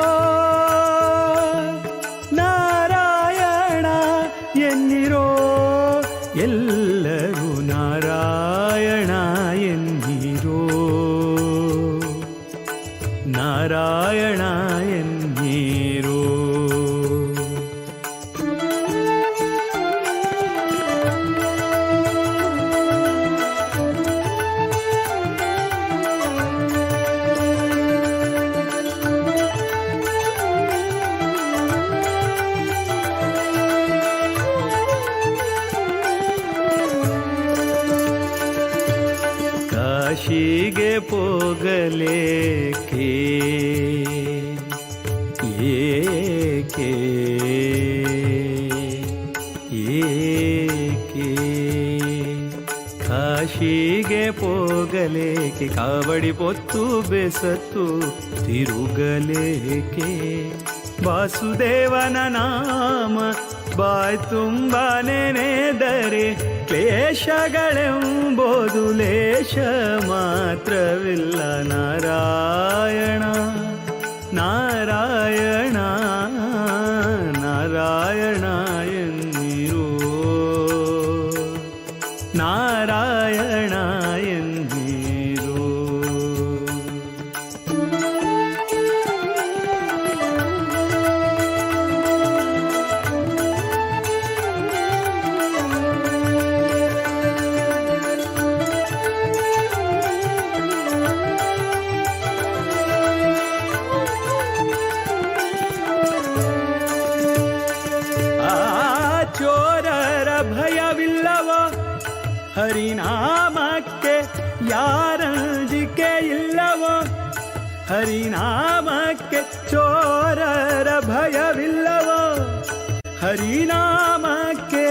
ಕಾಶಿಗೆ ಹೋಗಲೇಕೆ ಏಕೆ ಏಕೆ ಕಾಶಿಗೆ ಹೋಗಲೇಕೆ ಕಾವಡಿ ಪೊತ್ತು ಬೆಸತ್ತು ತಿರುಗಲೇಕೆ ವಾಸುದೇವನ ನಾಮ ಬಾಯ್ ತುಂಬ ನೆನೆದರೆ ಕ್ಲೇಶಗಳೆಂಬುದು ಲೇಷ ಮಾತ್ರವಿಲ್ಲ ನಾರಾಯಣ ನಾರಾಯಣ ನಾರಾಯಣ ಎನ್ನಿರೋ ನಾರಾಯಣ ಎನ್ನಿರೋ ಚೋರರ ಭಯವಿಲ್ಲವೋ ಹರಿನಾಮಕ್ಕೆ ಯಾರಂಜಿಕೆ ಇಲ್ಲವೋ ಹರಿನಾಮಕ್ಕೆ ಚೋರರ ಭಯವಿಲ್ಲವೋ ಹರಿನಾಮಕ್ಕೆ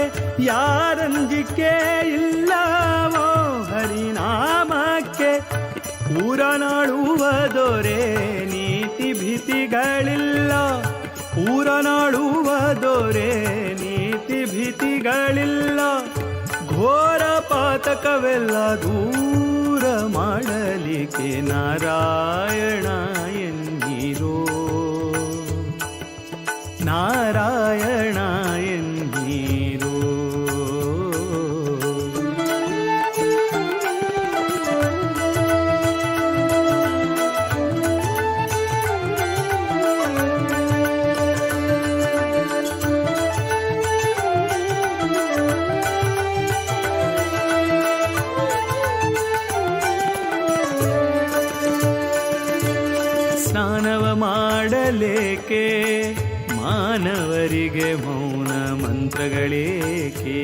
ಯಾರಂಜಿಕೆ ಇಲ್ಲವೋ ಹರಿನಾಮಕ್ಕೆ ಊರನಾಡುವ ದೊರೆ ನೀತಿ ಭೀತಿಗಳಿಲ್ಲ ಊರನಾಡುವ ದೊರೆ ನೀತಿ ಭೀತಿಗಳಿಲ್ಲ ಘೋರ ಪಾತಕವೆಲ್ಲ ದೂರ ಮಾಡಲಿಕ್ಕೆ ನಾರಾಯಣ ಎನ್ನಿರೋ ನಾರಾಯಣ ಎನ್ನಿರೋ ಸ್ನಾನವ ಮಾಡಲೇಕೆ ಮಾನವರಿಗೆ ಮೌನ ಮಂತ್ರಗಳೇಕೆ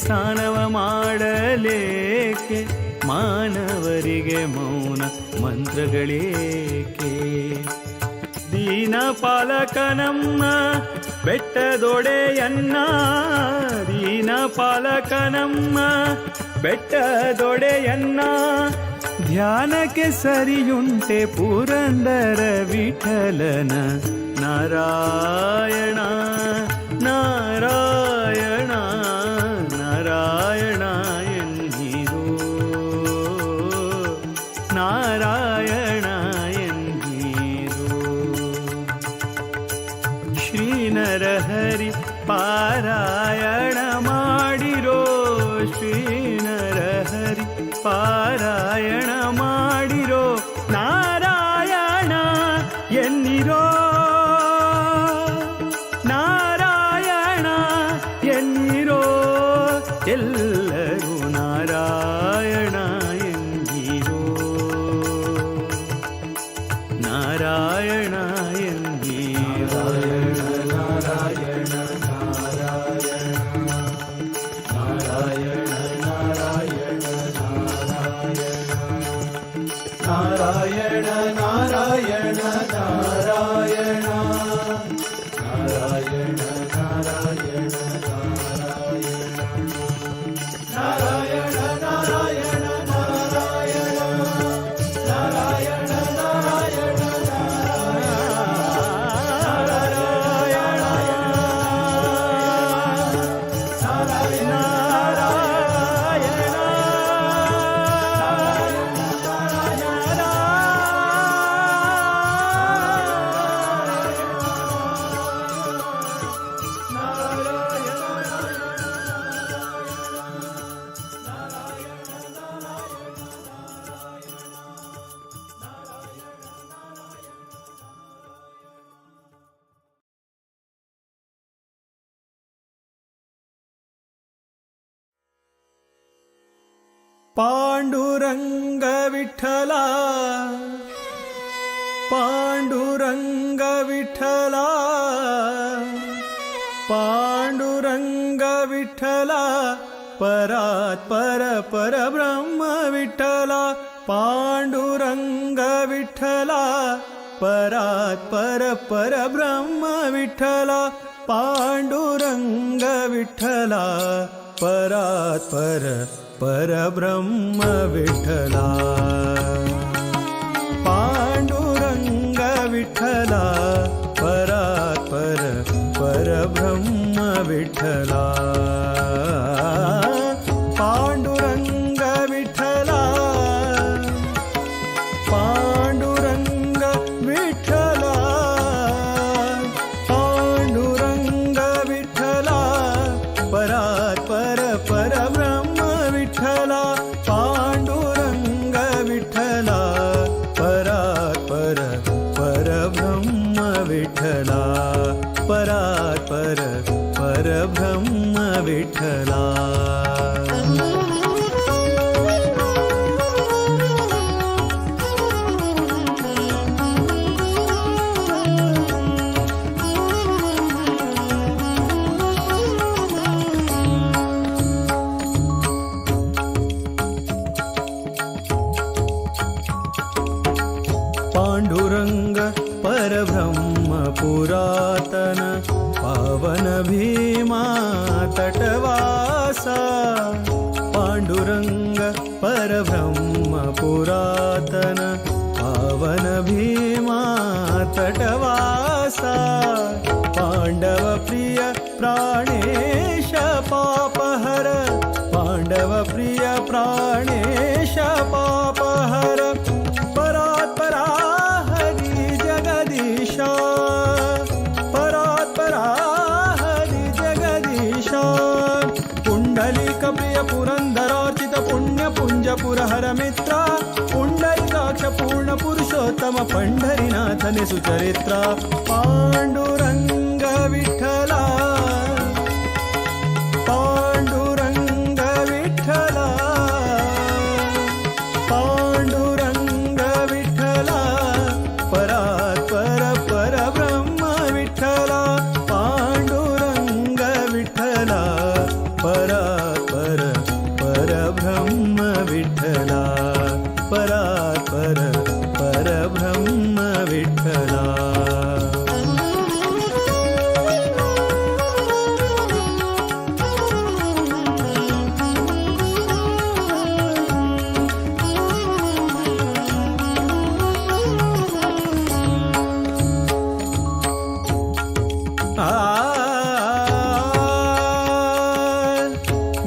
ಸ್ನಾನವ ಮಾಡಲೇಕೆ ಮಾನವರಿಗೆ ಮೌನ ಮಂತ್ರಗಳೇಕೆ ದೀನ ಪಾಲಕನಮ್ಮ ಬೆಟ್ಟದೊಡೆಯನ್ನ ದೀನ ಪಾಲಕನಮ್ಮ ಬೆಟ್ಟದೊಡೆಯನ್ನ ಧ್ಯಾನಕ್ಕೆ ಸರಿಯುಂಟೆ ಪುರಂದರ ವಿಠಲನ ನಾರಾಯಣ ನಾರಾಯಣ ನಾರಾಯಣ ಎನ್ನಿರೋ ನಾರಾಯಣ ಎನ್ನಿರೋ ಶ್ರೀನರಹರಿ ಪಾರಾಯಣ ಮಾಡಿರೋ ಶ್ರೀನರಹರಿ ಪಾರಾಯಣ ಮಾಡಿರೋ ನಾರಾಯಣ ಎನ್ನಿರೋ ನಾರಾಯಣ ಎನ್ನಿರೋ ಎಲ್ಲರೂ ನಾರಾಯಣ ಎನ್ನಿರೋ ನಾರಾಯಣ ಎನ್ನಿರೋ ನಾರಾಯಣ ನಾರಾಯಣ ನಾರಾಯಣ ನಾರಾಯಣ ನಾರಾಯಣ ನಾರಾಯಣ ನಾರಾಯಣ ನಾರಾಯಣ ನಾರಾಯಣ ನಾರಾಯಣ ನಾರಾಯಣ ನಾರಾಯಣ ಪಾಂಡುರಂಗ ವಿಠಲ ಪಾಂಡುರಂಗ ವಿಠಲ ಪಾಂಡುರಂಗ ವಿಠಲ परात् पर परब्रह्म विठ्ठला पांडुरंग विठ्ठला परात् पर परब्रह्म विठ्ठला पांडुरंग विठ्ठला परात् पर परब्रह्म विठ्ठला पांडुरंग विठ्ठला परात् पर परब्रह्म विठ्ठला पांडुरंग विठ्ठला पांडुरंग विठ्ठला पांडुरंग विठ्ठला परात् पर परब्रह्म विठ्ठला पांडुरंग विठ्ठला परात् पर परब्रह्म विठ्ठला परात् पर परब्रह्म विठ्ठला पांडुरंग परब्रह्म पुरातन पावन भीमा तटवासा पांडुरंग परब्रह्म पुरातन पावन भीमा तटवासा पांडव प्रिय प्राणेश पापहर पांडव प्रिय प्राणेश पापहर परात् परा हरि जगदीशा परात् परा हरि जगदीशा पुंडलिक प्रिय पुरंदरार्चित पुण्य पुंज पुरहर मित्रा पुंडलिकाक्ष पूर्ण पुरुषोत्तम पंढरीनाथने सुचरित्रा पांडुरंग विठ्ठला पांडुरंग विठ्ठला पांडुरंग विठ्ठला परात् पर परब्रह्म विठ्ठला पांडुरंग विठ्ठला परात् पर परब्रह्म विठ्ठला परात् पर परब्रह्म विठ्ठला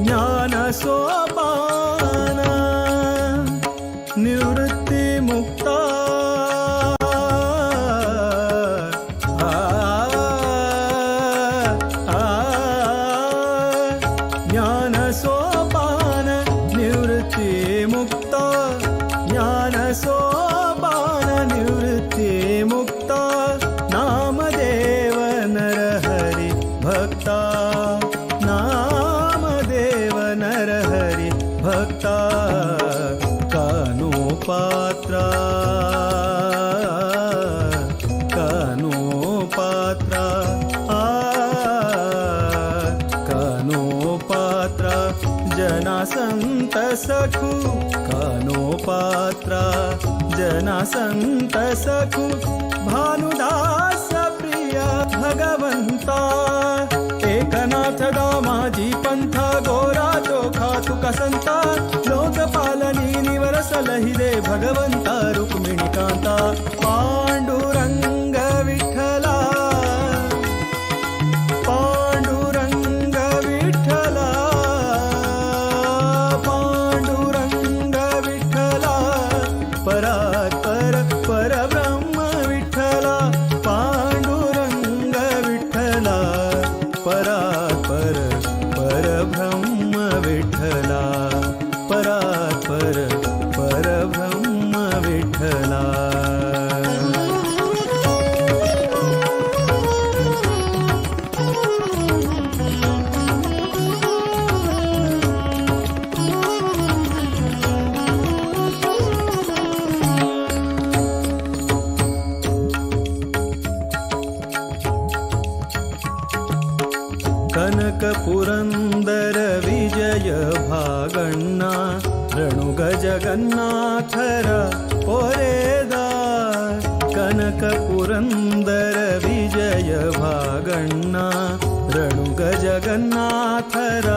ज्ञान सोपान निवृत्ती मुक्ता ज्ञान सोपान निवृत्ती मुक्ता ज्ञान सोपान निवृत्ती मुक्ता नामदेव नरहरि भक्ता नामदेव नरहरि भक्ता कानो पात्रा कानो पात्रा कानो पात्रा जना संत सखू कानो पात्रा जना संत सखू भानुदास प्रिय भगवंता एकनाथ दामाजी पंथा गोरा चोखा तुका संता लोकपालनी निवरस लहिले भगवंता रुक्मिणी कांता पांडुरंग विठ्ठला पांडुरंग विठ्ठला पांडुरंग विठ्ठला परात् पर परब्रह्म विठ्ठला पांडुरंग विठ्ठला परात् पर परब्रह्म विठ्ठला परात् पर परब्रह्म विठ्ठला कनक पुरंदर विजय भागण्णा रणुग जगन्नाथर पोरेदार कनक पुरंदर विजय भागण्णा रणुग जगन्नाथर